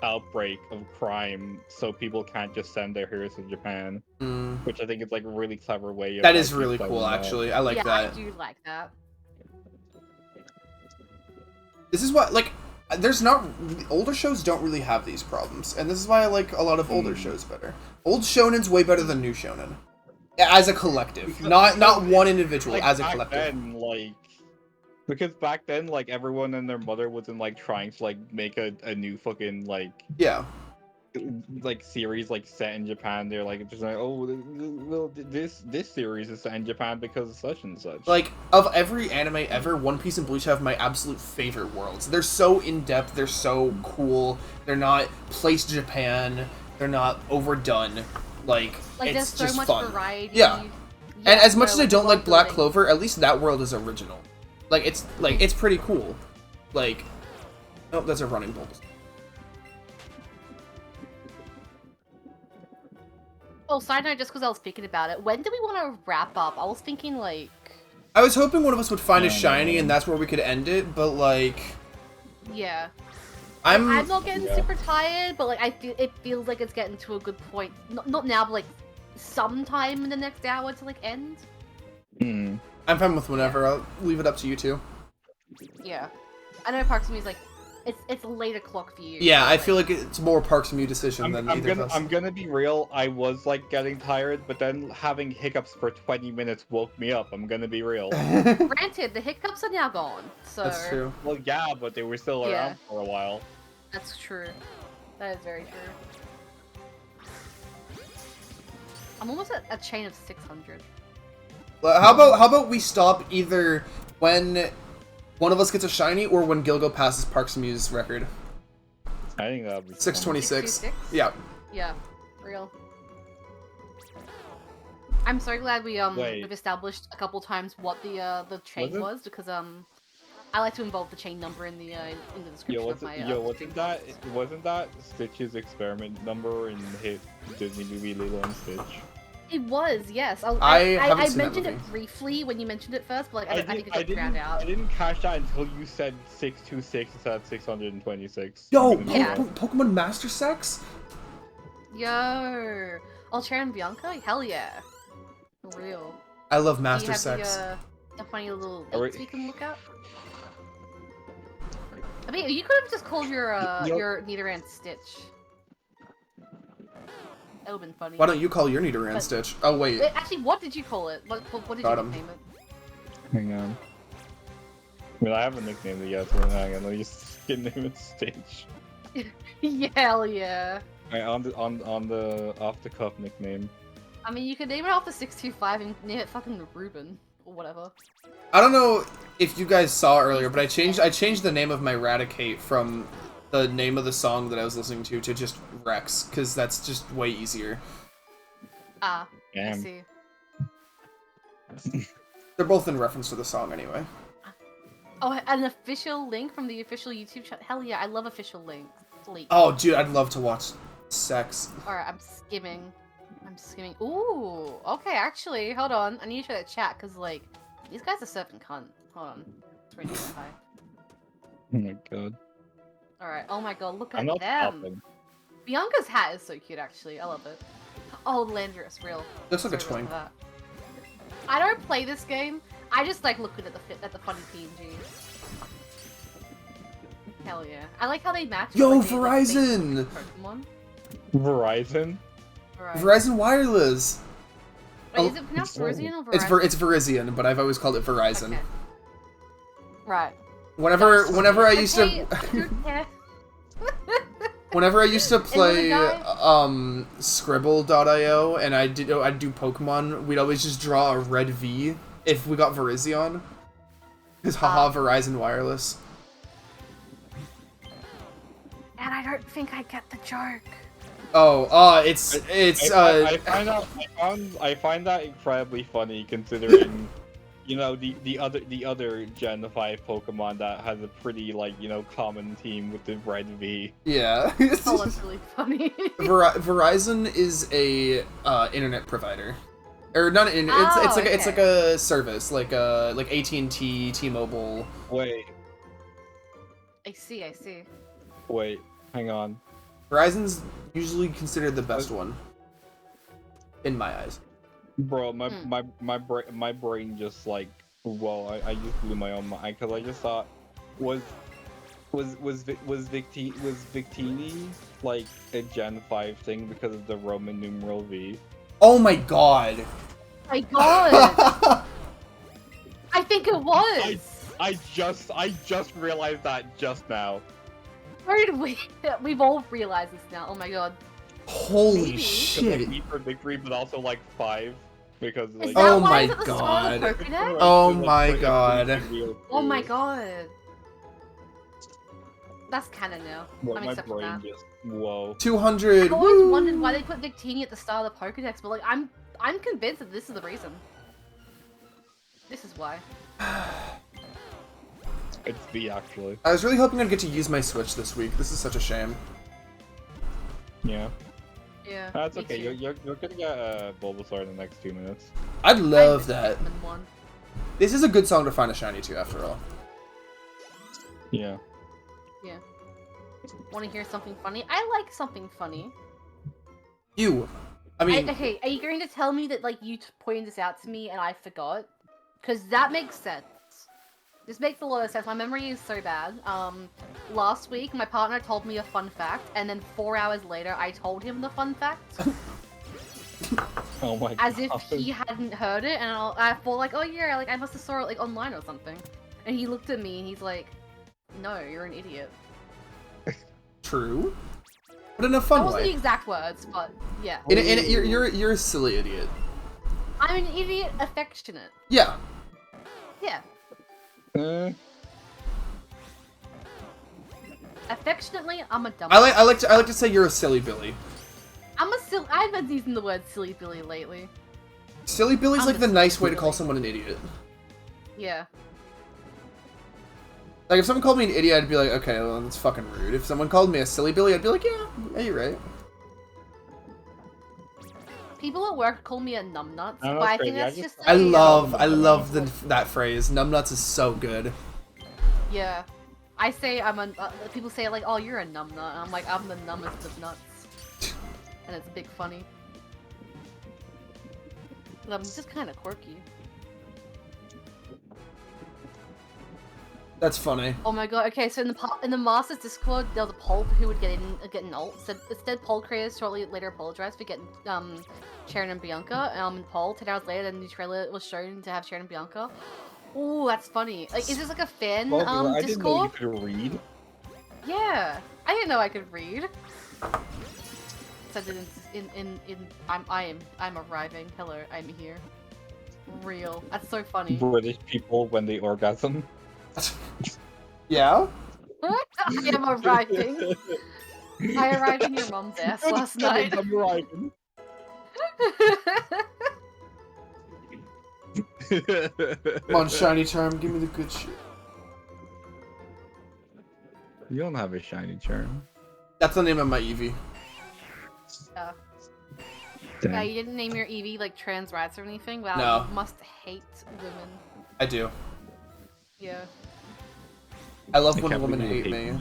outbreak of crime, so people can't just send their heroes to Japan, which I think is like a really clever way. Of, That like, is really cool, actually. I like yeah, that. I do like that. This is what, like, there's not... Older shows don't really have these problems, and this is why I like a lot of older shows better. Old shonen's way better than new shonen. As a collective. Not one individual, like, as a back collective. then, like, because back then, like, everyone and their mother wasn't, like, trying to, like, make a new fucking, like... Yeah. Like, series, like, set in Japan. They're, like, just like, oh, well, this series is set in Japan because of such and such. Like, of every anime ever, One Piece and Bleach have my absolute favorite worlds. They're so in-depth, they're so cool, they're not placed Japan, they're not overdone. Like it's there's so just much fun. variety. Yeah. And as much so, as I don't like Black building. Clover, at least that world is original. Like, it's pretty cool. Like, oh, that's a running bull. Oh, side note, just because I was thinking about it, when do we want to wrap up? I was thinking, like... I was hoping one of us would find a Yeah. shiny and that's where we could end it, but, like... Yeah. I'm not getting Yeah. super tired, but, like, it feels like it's getting to a good point. Not now, but, like, sometime in the next hour to, like, end. Hmm. I'm fine with whenever. I'll leave it up to you two. Yeah. I know Parks and Me is, like, it's a late o'clock for you. Yeah, but, I feel like it's more Parks and Me decision than either of us. I'm gonna be real. I was like getting tired, but then having hiccups for 20 minutes woke me up. I'm gonna be real. Granted, the hiccups are now gone, so... That's true. Well, yeah, but they were still Yeah. around for a while. That's true. That is very true. I'm almost at a chain of 600. Well, how about we stop either when one of us gets a shiny or when Gilgo passes Parks and Me's record? I think that would be 626. 626? Yeah. Yeah, real. I'm so glad Wait. we've established a couple times what the chain Was it? was because I like to involve the chain number in the description of my wasn't that Stitch's experiment number in hit Disney movie Lilo and Stitch? It was, yes. I haven't I seen that mentioned it movie. briefly when you mentioned it first, but like I think it got didn't, drowned out. I didn't catch that until you said 626 instead of 626. Yo, I'm gonna Yeah. do Pokemon Master Sex? Yo, Ultra and Bianca, hell yeah, real. I love Do Master you have Sex. the funny little Are we- links we can look at? I mean, you could have just called your Yo- your Nidoran Stitch. That would have been funny. Why don't you call your Nidoran But- Stitch? Oh, wait. Wait, actually, what did you call it? What did Got you him. name it? Hang on. I mean, I haven't nicknamed it yet, so hang on. Let me just get name it Stage. Yeah, hell yeah. Alright, on the off the cuff nickname. I mean, you could name it after 625 and name it fucking Ruben or whatever. I don't know if you guys saw earlier, but I changed the name of my Raticate from the name of the song that I was listening to just Rex, because that's just way easier. Ah, I Damn. see. They're both in reference to the song anyway. Oh, an official link from the official YouTube channel. Hell yeah, I love official links. Oh, dude, I'd love to watch sex. Alright, I'm skimming. Ooh, okay, actually, hold on. I need to show that chat, because, like, these guys are surfing cunt. Hold on. It's really high. Oh my god. Alright, oh my god, look I'm at not them. stopping. Bianca's hat is so cute, actually. I love it. Oh, Landorus, real. Looks like a Sorry twink. about that. I don't play this game. I just like looking at the funny PNGs. Hell yeah! I like how they match. Yo, with, like, they, like, Verizon! Pokemon. Verizon? Right. Verizon Wireless. Wait, is it pronounced Oh. Verizon or Verizon? It's Verizion, but I've always called it Verizon. Okay. Right. Whenever I used Okay, to yeah. whenever I used to play guy? Scribble.io and I'd do Pokemon, we'd always just draw a red V if we got Verizion. Because haha, Verizon Wireless. And I don't think I get the joke. Oh, it's I find that incredibly funny considering, you know, the other Gen 5 Pokemon that has a pretty, like, you know, common theme with the red V. yeah. Oh, that's really funny. Verizon is a internet provider, or not. It's Oh, it's like okay. a service, like AT&T, T-Mobile. Wait, I see. hang on. Verizon's usually considered the best one, in my eyes. Bro, my brain just like, whoa, I just blew my own mind because I just thought, was Victini like a Gen 5 thing because of the Roman numeral V? Oh my god! My god! I think it was! I just realized that just now. Where did we? We've all realized this now. Oh my god. Holy Maybe. Because like shit! V for victory, but also like 5 because Is like. that Oh why my it's at the start of the god. Pokédex? Oh like, my like, god. real Oh my cool. god. That's canon now. Bro, I'm my accepting brain that. just whoa. 200. I've always woo! wondered why they put Victini at the start of the Pokédex, but like I'm convinced that this is the reason. This is why. It's V actually. I was really hoping I'd get to use my Switch this week. This is such a shame. Yeah. Yeah. That's me okay. too. You're gonna get Bulbasaur in the next 2 minutes. I'd love I that. missed them in one. This is a good song to find a shiny to, after all. Yeah. Yeah. Want to hear something funny? I like something funny. I mean, Okay, are you going to tell me that like you pointed this out to me and I forgot? Because that makes sense. This makes a lot of sense. My memory is so bad. Last week my partner told me a fun fact, and then 4 hours later I told him the fun fact, Oh my as god. if he hadn't heard it, and I thought like, oh yeah, like I must have saw it like online or something. And he looked at me and he's like, "No, you're an idiot." true. But in a That fun wasn't the way. exact words, but yeah. You're a silly idiot. I'm an idiot affectionate. Yeah. Yeah. Affectionately, I'm a dumb. I like to say you're a silly Billy. I've been using the word silly Billy lately. Silly Billy's I'm like a the nice way to silly call Billy. someone an idiot. Yeah. Like if someone called me an idiot, I'd be like, okay, well that's fucking rude. If someone called me a silly Billy, I'd be like, yeah, you're right. People at work call me a numbnuts, I know, but I it's think crazy. that's I just. just- I a, love that phrase. Numbnuts is so good. Yeah. I say I'm a. People say like, "Oh, you're a numbnut," and I'm like, "I'm the numbest of nuts," and it's a big funny. But I'm just kind of quirky. That's funny. Oh my god. Okay, so in the Masters Discord, there was a poll for who would get an ult. So instead, poll creators shortly later apologized for getting Sharon and Bianca in poll. 10 hours later, the new trailer was shown to have Sharon and Bianca. Ooh, that's funny. Like, is this like a fan I didn't know you Discord? could read. Yeah, I didn't know I could read. Said it I'm arriving. Hello, I'm here. Real. That's so funny. British people when they orgasm. Yeah? I am arriving. I arrived in your mum's ass last night. I'm arriving. Come on, shiny charm, give me the good shit. You don't have a shiny charm. That's the name of my Eevee. Yeah. Damn. Yeah, you didn't name your Eevee like trans rights or anything? Wow, No. you must hate women. I do. Yeah. I love I when can't women believe hate you hate me.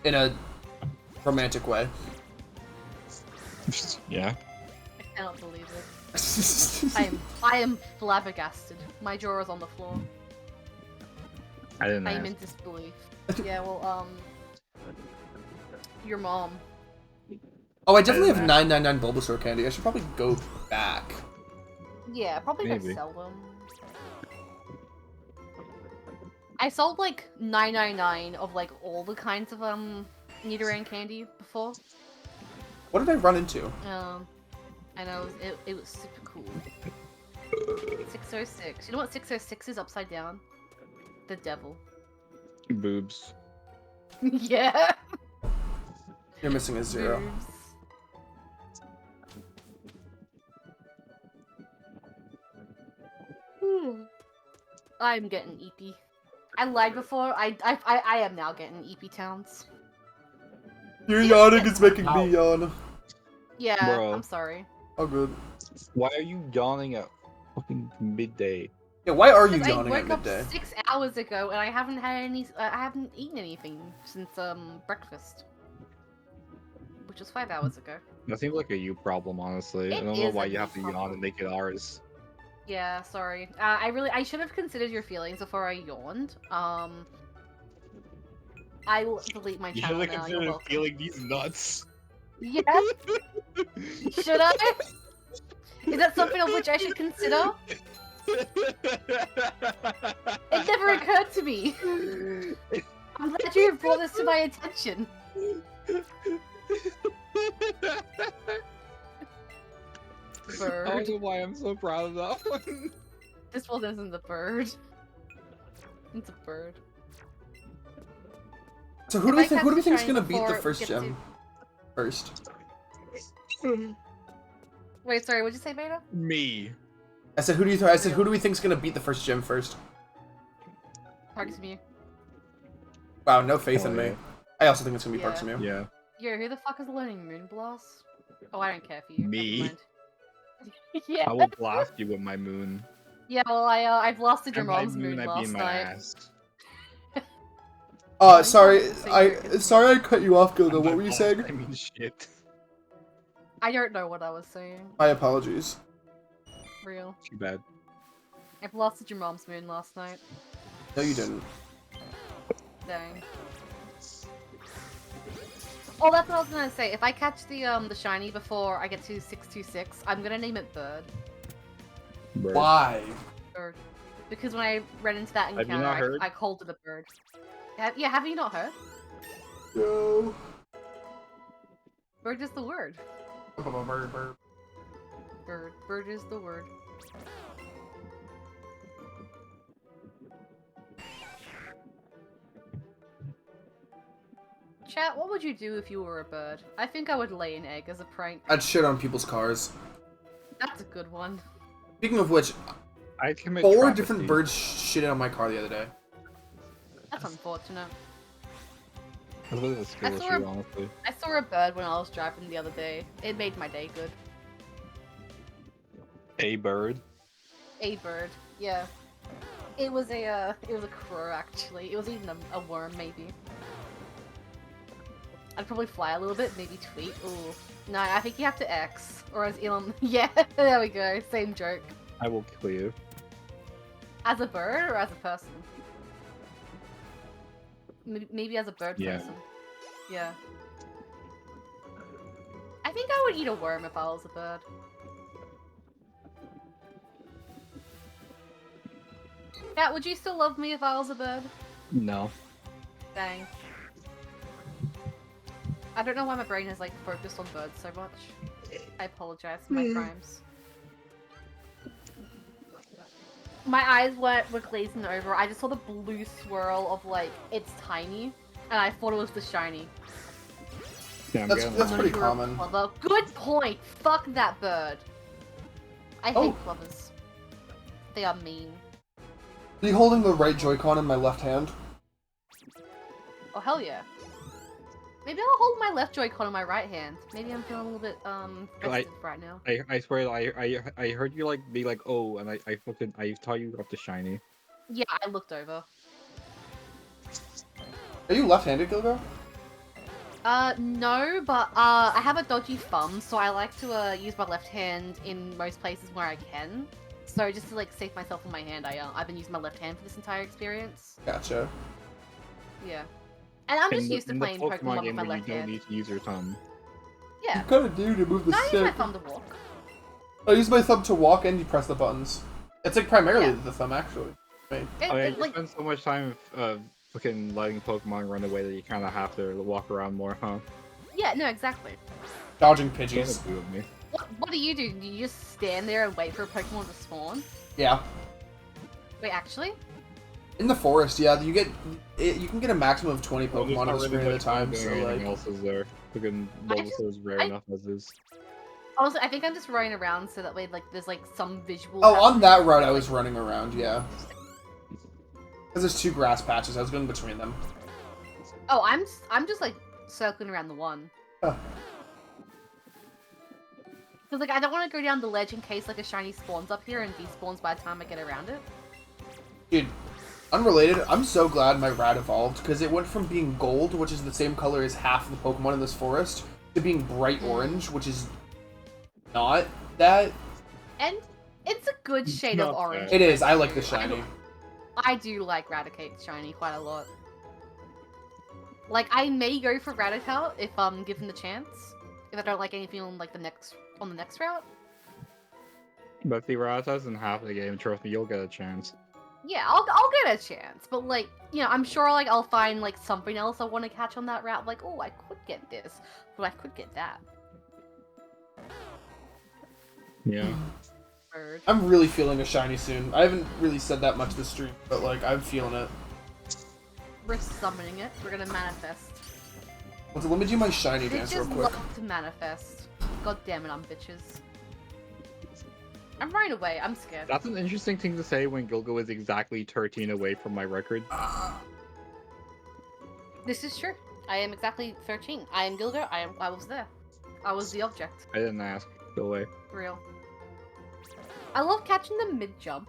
In a romantic way. Yeah. I cannot believe it. I am flabbergasted. My jaw is on the floor. I didn't I am ask. in disbelief. Yeah, well, your mom. Oh, I definitely have Mac. 999 Bulbasaur candy. I should probably go back. Yeah, probably gonna Maybe. sell them. I sold like 999 of like all the kinds of Nidoran candy before. What did I run into? I know it was super cool. 606. You know what 606 is upside down? The devil. Boobs. Yeah. You're missing a 0. Boobs. I'm getting EP. I lied before. I am now getting EP towns. Your yawning is making me yawn. Yeah, Bro. I'm sorry. Oh, good. Why are you yawning at fucking midday? Yeah, why are you Because I yawning at woke up midday? 6 hours ago and I haven't had any. I haven't eaten anything since breakfast, which was 5 hours ago. That seems like a you problem, honestly. I It don't know is why a you have to you yawn problem. and make it ours. Yeah, sorry. I should have considered your feelings before I yawned. I will delete my You channel should have now. You're considered welcome. feeling these nuts. Yes. Should I? Is that something of which I should consider? It never occurred to me. I'm glad you have brought this to my attention. I Bird. don't know why I'm so proud of that one. This one isn't the bird. It's a bird. So who If do we I think? catch Who do we the think's shiny gonna beat the before it first gets gem first? Wait, sorry, what'd you say, Beta? Me. I said, who do you? I said, who do we think's gonna beat the first gem first? Parks Mew. Wow, no faith Oh, in me. yeah. I also think it's gonna be Yeah. Parks Mew. Yeah. Yo, who the fuck is learning Moonblast? Oh, I don't care for you. Me? Never mind. Yeah. I will blast you with my moon. Yeah, well, I blasted your And by mom's moon I last mean my night. ass. Sorry, Secret. sorry I cut you off, Gilda. And What by were you blast, saying? I mean shit. I don't know what I was saying. My apologies. Real. Too bad. I blasted your mom's moon last night. No, you didn't. Dang. Oh, that's what I was gonna say. If I catch the shiny before I get to 626, I'm gonna name it Bird. Bird. Why? Bird. Because when I ran into that Have you encounter, not heard? I called it a bird. Have you not heard? No. Bird is the word. Bird. Bird. Bird is the word. Chat, what would you do if you were a bird? I think I would lay an egg as a prank. I'd shit on people's cars. That's a good one. Speaking of which, I commit 4 travesty. different birds shitted on my car the other day. That's unfortunate. That's a bit of a skill I saw issue, a- honestly. I saw a bird when I was driving the other day. It made my day good. A bird. A bird, yeah. It was a crow actually. It was even a worm maybe. I'd probably fly a little bit, maybe tweet. Ooh. No, I think you have to X. Or as Elon yeah, there we go. Same joke. I will kill you. As a bird or as a person? Maybe as a bird Yeah. person. Yeah. I think I would eat a worm if I was a bird. Cat, would you still love me if I was a bird? No. Dang. I don't know why my brain is like focused on birds so much. I apologize for my crimes. My eyes were glazing over. I just saw the blue swirl of like, it's tiny, and I thought it was the shiny. Yeah, I'm That's getting that's one. pretty You're a common. clever- Good point! Fuck that bird! I Oh. hate plovers. They are mean. Are you holding the right Joy-Con in my left hand? Oh hell yeah. Maybe I'll hold my left Joy-Con in my right hand. Maybe I'm feeling a little bit festive right now. I swear, I heard you like be like, oh, and I thought you got the shiny. Yeah, I looked over. Are you left-handed, Gilgo? No, but I have a dodgy thumb, so I like to use my left hand in most places where I can. So just to like save myself in my hand, I've been using my left hand for this entire experience. Gotcha. Yeah, and I'm just used to in playing the Pokemon with game my where left you don't hand. need to use your thumb. Yeah, You kind of do to move the no, I use my stick. thumb to walk. I use my thumb to walk and you press the buttons. It's like primarily Yeah. the thumb, actually. Wait. Oh yeah, you Like, spend so much time fucking letting Pokemon run away that you kind of have to walk around more, huh? yeah, no, exactly. Dodging Don't Pidgeys. agree with me. What do? Do you just stand there and wait for a Pokemon to spawn? Yeah. Wait, actually? In the forest, yeah, you can get a maximum of 20 Well, there's Pokemon not on the screen really at a much point time, doing so anything like... else is there. Fucking Bulbasaur is rare I- enough as is. Honestly, I think I'm just running around so that way, like, there's like some visual. Oh, on happening. that route I was running around, yeah. Because there's 2 grass patches, I was going between them. Oh, I'm just like circling around the one. Huh. Cause like I don't want to go down the ledge in case like a shiny spawns up here and despawns by the time I get around it. Dude, unrelated, I'm so glad my rat evolved, because it went from being gold, which is the same color as half of the Pokemon in this forest, to being bright orange, which is not that. And it's a good shade Not of orange. It is, I like the too. shiny. I do like Raticate's shiny quite a lot. Like I may go for Raticate if I'm given the chance. If I don't like anything on like the next route. But if the Rattata's in half the game, trust me, you'll get a chance. Yeah, I'll get a chance. But like, you know, I'm sure like I'll find like something else I want to catch on that route. Like, oh, I could get this, but I could get that. Yeah. Bird. I'm really feeling a shiny soon. I haven't really said that much this stream, but like, I'm feeling it. We're summoning it. We're gonna manifest. Let me do my shiny dance real Bitches quick. love to manifest. God damn it, I'm bitches. I'm running away. I'm scared. That's an interesting thing to say when Gilgo is exactly 13 away from my record. This is true. I am exactly 13. I am Gilgo. I was there. I was the object. I didn't ask. Go away. Real. I love catching the mid jump.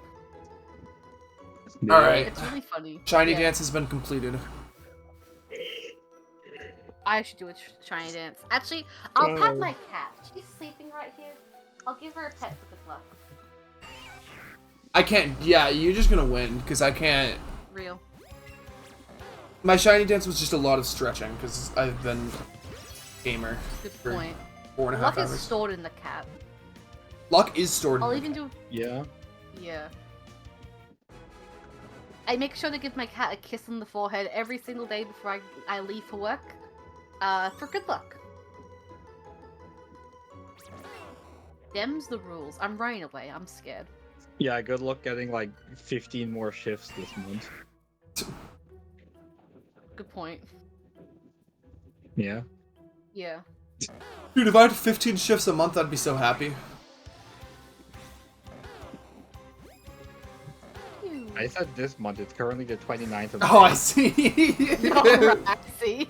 Alright. It's really funny. Shiny Yeah. dance has been completed. I should do a shiny dance. Actually, I'll pat Oh. my cat. She's sleeping right here. I'll give her a pet for good luck. I can't, yeah, you're just gonna win, because I can't. Real. My shiny dance was just a lot of stretching, because I've been gamer Good for point. 4.5 Luck is hours. stored in the cat. Luck is stored. I'll in even do. Yeah. Yeah. I make sure to give my cat a kiss on the forehead every single day before I leave for work. For good luck. Them's the rules. I'm running away. I'm scared. Yeah, good luck getting like 15 more shifts this month. Good point. Yeah. Yeah. Dude, if I had 15 shifts a month, I'd be so happy. I said this month, it's currently the 29th of Oh, I May. see. Alright, see?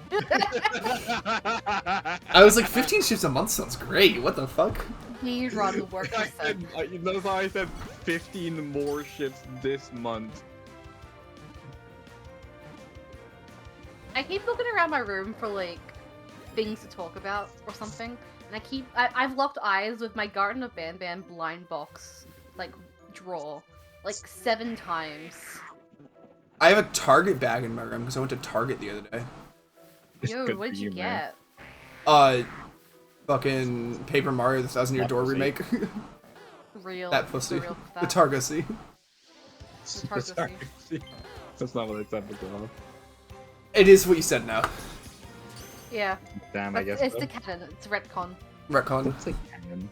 I was like, 15 shifts a month sounds great. What the fuck? We run the work I percent. said, notice how I said 15 more shifts this month. I keep looking around my room for like things to talk about or something, and I've locked eyes with my Garden of Banban blind box like drawer like 7 times. I have a Target bag in my room because I went to Target the other day. Yo, Good what for did you man. get? Fucking Paper Mario: The Thousand Year Door Pussy. remake. Real. That pussy. for real, The that. Targacy. The Targacy. Sorry. That's not what I said before. It is what you said now. Yeah. Damn, I It's, guess it's so. the canon. It's retcon. Retcon. Looks like canon.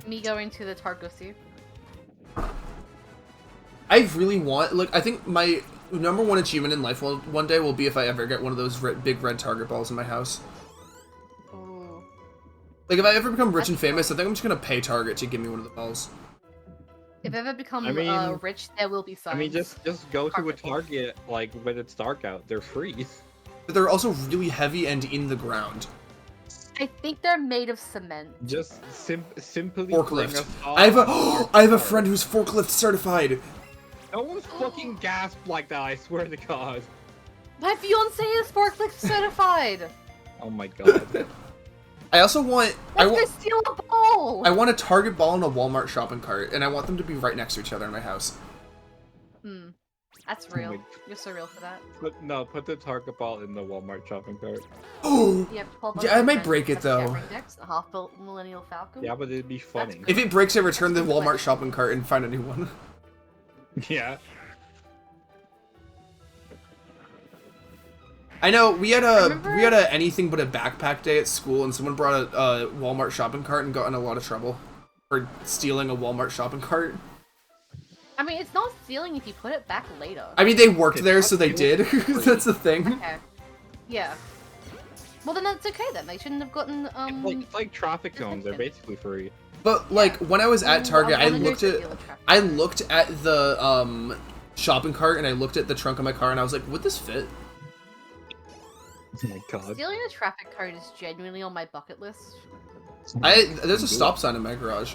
Me going to the Targosi. I really want, like, I think my number 1 achievement in life one day will be if I ever get one of those big red Target balls in my house. Ooh. Like, if I ever become rich and famous, I think I'm just gonna pay Target to give me one of the balls. If I ever become I mean- rich, there will be signs. I mean, just go to a Carpet. Target like when it's dark out. They're free. But they're also really heavy and in the ground. I think they're made of cement. Just simply Forklift. bring us all I have a our I have a cars. friend who's forklift certified. No one's fucking gasped like that. I swear to God. My fiance is forklift certified. Oh my God. I also want Let's go steal a ball. I want a Target ball and a Walmart shopping cart, and I want them to be right next to each other in my house. That's Oh real. my- You're so real for that. Put the Target ball in the Walmart shopping cart. Oh, Yep. 12 Yeah, I might percent break it, though. Scattering Dex, a half-built Millennial Falcon. Yeah, but it'd be funny. great. if it breaks, I return the That's a good Walmart plan. shopping cart and find a new one. Yeah. I know we had a Remember- we had a anything but a backpack day at school, and someone brought a Walmart shopping cart and got in a lot of trouble for stealing a Walmart shopping cart. I mean, it's not stealing if you put it back later. I mean, they worked It's there, not so they did. stealing. That's the thing. Okay. Yeah. Well, then that's okay then. They shouldn't have gotten It's like traffic zones. They're Detention. basically free. But like when I was at Ooh, Target, I wanna go looked at steal a traffic I light. looked at the shopping cart and I looked at the trunk of my car and I was like, would this fit? Oh my God. Stealing a traffic code is genuinely on my bucket list. There's a stop sign in my garage.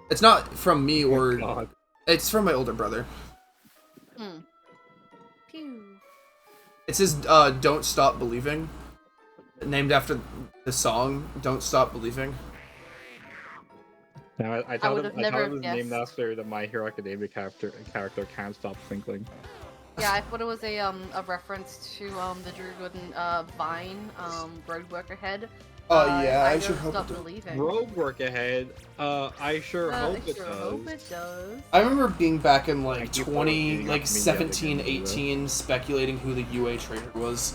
It's not from me Oh or God. it's from my older brother. Pew. It says "Don't Stop Believing," named after the song "Don't Stop Believing." No, I thought would it, have I thought never it was named guessed. after the My Hero Academia character Can't Stop Twinkling. Yeah, I thought it was a reference to the Drew Gooden Vine Road Worker Head. Yeah, I Don't should hope Stop it does. believing. Road work ahead. I sure hope I it sure does. hope it does. I remember being back in like Thank you for 20, being like up to me 17, the other day, 18, speculating who the UA trader was.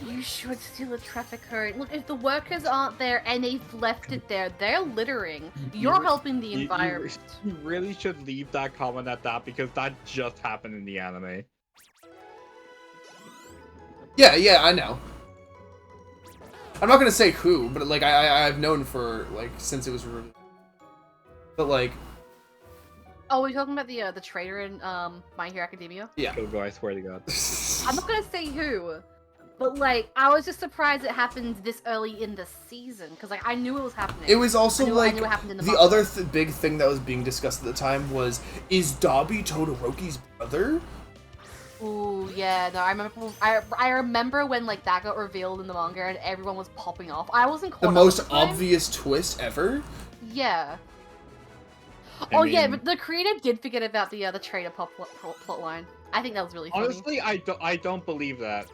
You should steal a traffic code. Look, if the workers aren't there and they've left it there, they're littering. You're helping the environment. You really should leave that comment at that because that just happened in the anime. Yeah, I know. I'm not gonna say who, but like I've known for like since it was removed. But like, Oh, we're talking about the trader in My Hero Academia. yeah. Go, I swear to God. I'm not gonna say who, but like I was just surprised it happened this early in the season because like I knew it was happening. It was also I like knew it happened in the the manga. other big thing that was being discussed at the time was, is Dobby Todoroki's brother? Ooh, yeah, no, I remember. I remember when like that got revealed in the manga and everyone was popping off. I wasn't caught The up most at the time. obvious twist ever. Yeah. I Oh yeah, mean- but the creator did forget about the trader plot line. I think that was really funny. Honestly, I don't believe that.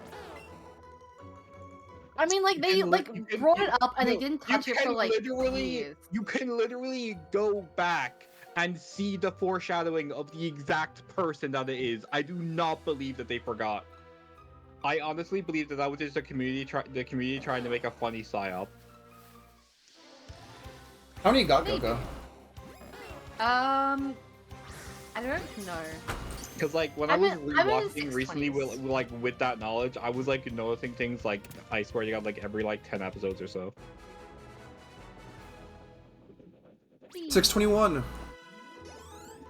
I mean, like they You can like li- you can- brought you- it up and they no, didn't you touch it for can like literally- years. You can literally go back and see the foreshadowing of the exact person that it is. I do not believe that they forgot. I honestly believe that was just the community trying to make a funny psyop. How many got Maybe. Gogo? I don't know. Cause like when I I'm was in- I'm in rewatching the recently 620s. with that knowledge, I was like noticing things like I swear to God, like every like 10 episodes or so. 621.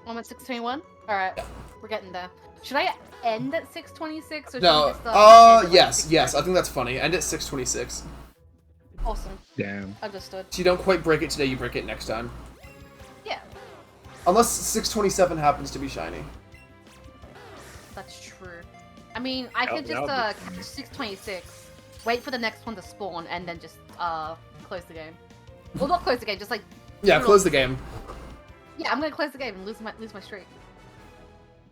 I'm at 621. All right, we're getting there. Should I end at 626 or should No. we just, end at, like, Yes. I 6:30? think that's funny. End at 626. Awesome, Damn. understood. So you don't quite break it today, you break it next time. Yeah, Unless 627 happens to be shiny. that's true. I mean, I could That just would be catch 626, wait for the next one to spawn, and then just close the game. Well, not close the game, just like Yeah, Put it close on- the game. yeah, I'm gonna close the game and lose my streak.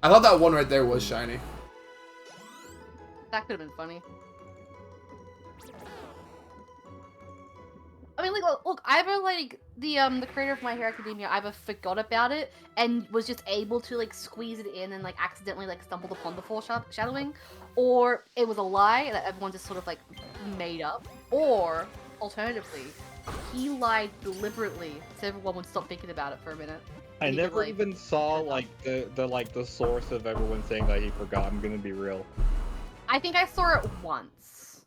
I thought that one right there was shiny. That could have been funny. I mean, like, look, either like the creator of My Hero Academia either forgot about it and was just able to like squeeze it in and like accidentally like stumbled upon the foreshadowing, or it was a lie that everyone just sort of like made up, or alternatively, he lied deliberately so everyone would stop thinking about it for a minute. I And he could, never like, even saw put it up. like the source of everyone saying that he forgot. I'm gonna be real. I think I saw it once.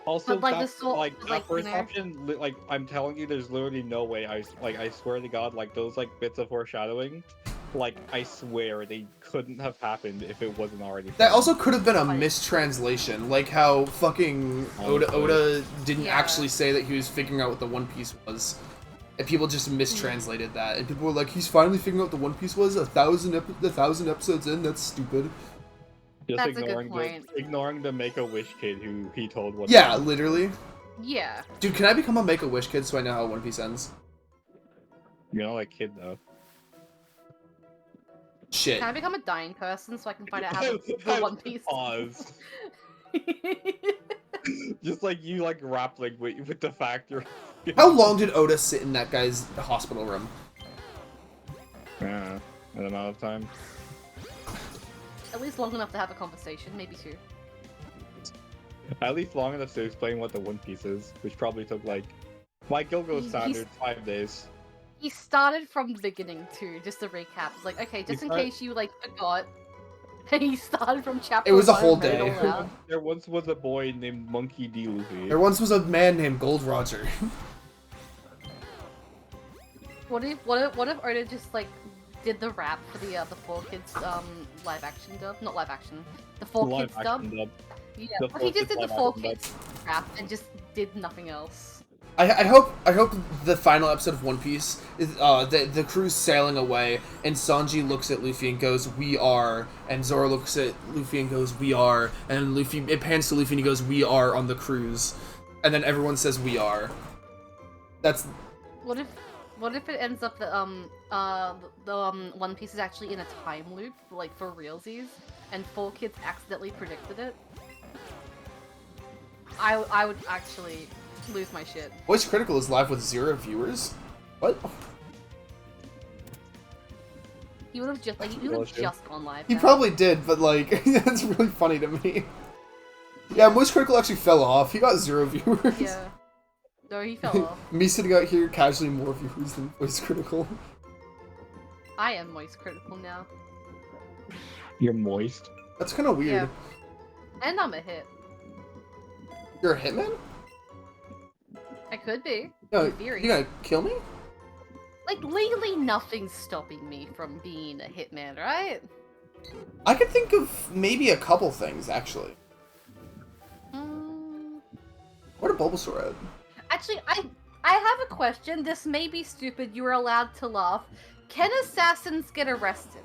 Also, But, like, the that sort- like that like, you first know? option, like I'm telling you, there's literally no way. I swear to God, like those like bits of foreshadowing, like I swear they couldn't have happened if it wasn't already. That filmed. also could have been a Right. mistranslation, like how fucking Honestly. Oda didn't Yeah. actually say that he was figuring out what the One Piece was. And people just Mm. mistranslated that, and people were like, "He's finally figuring out what the One Piece was 1,000 episodes in. That's stupid." Just That's a good ignoring point. ignoring the Make-A-Wish kid who he told what. Yeah, literally. Yeah. Dude, can I become a Make-A-Wish kid so I know how One Piece ends? You're not like kid though. Shit. Can I become a dying person so I can find out how the One Piece? Pause. Just like you like grappling with the fact you're. How long did Oda sit in that guy's hospital room? Yeah, an amount of time. At least long enough to have a conversation, maybe 2. At least long enough to explain what the One Piece is, which probably took like my Gilgo standard 5 days. He started from the beginning too, just to recap. It's like, okay, just in case you like forgot, he started from chapter. It was a 1 whole and read it day. all out. There once was a boy named Monkey D. Luffy. There once was a man named Gold Roger. What if Oda just like did the rap for the 4Kids live action dub? Not live action. The 4Kids dub. Yeah. The What if he just did the 4Kids live 4Kids rap and just did nothing else? I hope the final episode of One Piece is the crew's sailing away, and Sanji looks at Luffy and goes, "We are," and Zoro looks at Luffy and goes, "We are," and Luffy it pans to Luffy and he goes, "We are on the cruise," and then everyone says, "We are." That's What if it ends up that One Piece is actually in a time loop, like for realsies, and 4Kids accidentally predicted it? I would actually lose my shit. Voice Critical is live with 0 viewers. What? He would have just just gone live. He now. probably did, but like that's really funny to me. Yeah, Voice Critical actually fell off. He got 0 viewers. Yeah. No, he fell off. Me sitting out here casually more viewers than Voice Critical. I am voice critical now. You're moist. That's kind of weird. Yeah. And I'm a hit. You're a hitman? I could be. No, in theory. you gonna kill me? Like, legally nothing's stopping me from being a hitman, right? I could think of maybe a couple things, actually. What a Bulbasaur at? Actually, I have a question. This may be stupid. You are allowed to laugh. Can assassins get arrested?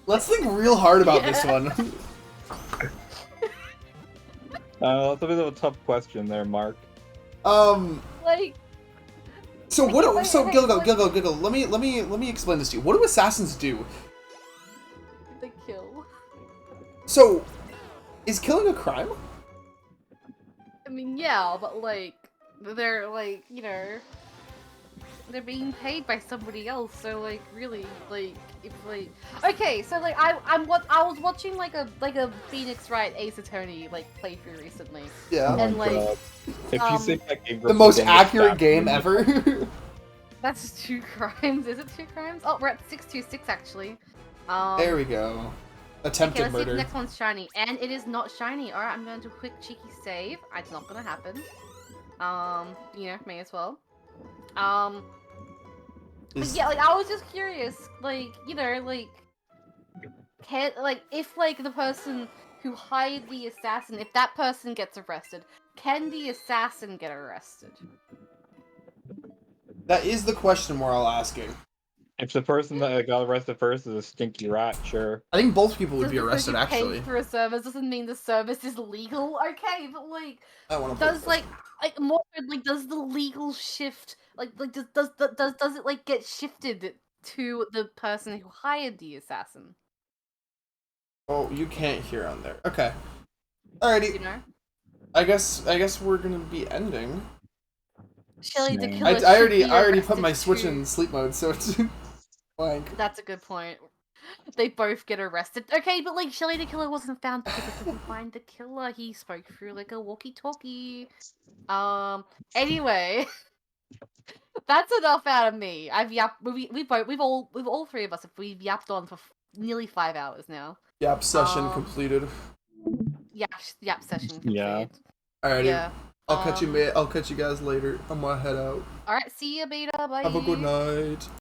Let's think real hard about this one. That's a bit of a tough question there, Mark. Like, So what? Wait, So hey, Gilgo. Let me explain this to you. What do assassins do? the kill. So, is killing a crime? I mean, yeah, but like, they're like, you know, they're being paid by somebody else. So like, really, like, if like, okay, so like, I was watching like a Phoenix Wright Ace Attorney like playthrough recently. Yeah. And, like, if you think that game The most then accurate it's game bad. ever. That's 2 crimes. Is it 2 crimes? Oh, we're at 626 actually. There we go. Okay, Attempted let's see if the murder. next one's shiny. And it is not shiny. Alright, I'm going to do a quick cheeky save. It's not gonna happen. You know, may as well. But yeah, like, I was just curious, like, you know, like, if, like, the person who hired the assassin, if that person gets arrested, can the assassin get arrested? That is the question we're all asking. If the person that got arrested first is a stinky rat, sure. I think both people would Just be because arrested, you actually. paid for a service doesn't mean the service is legal. Okay, but, like, I want to. does like more like does the legal shift like does it like get shifted to the person who hired the assassin? Oh, you can't hear on there. Okay. You Alrighty. know, I guess we're gonna be ending. Shelly the Same. killer. I should already be put my arrested Switch too. in sleep mode, so it's blank. That's a good point. They both get arrested. Okay, but like Shelly the killer wasn't found because it didn't find the killer. He spoke through like a walkie-talkie. Anyway, that's enough out of me. I've yapped. We've all 3 of us. If we've yapped on for nearly 5 hours now. Yap session Um, completed. Yap session Yeah. completed. Alrighty. Yeah. I'll catch you guys later. I'm gonna head out. All right. See you, Beta. Bye. Have a good night.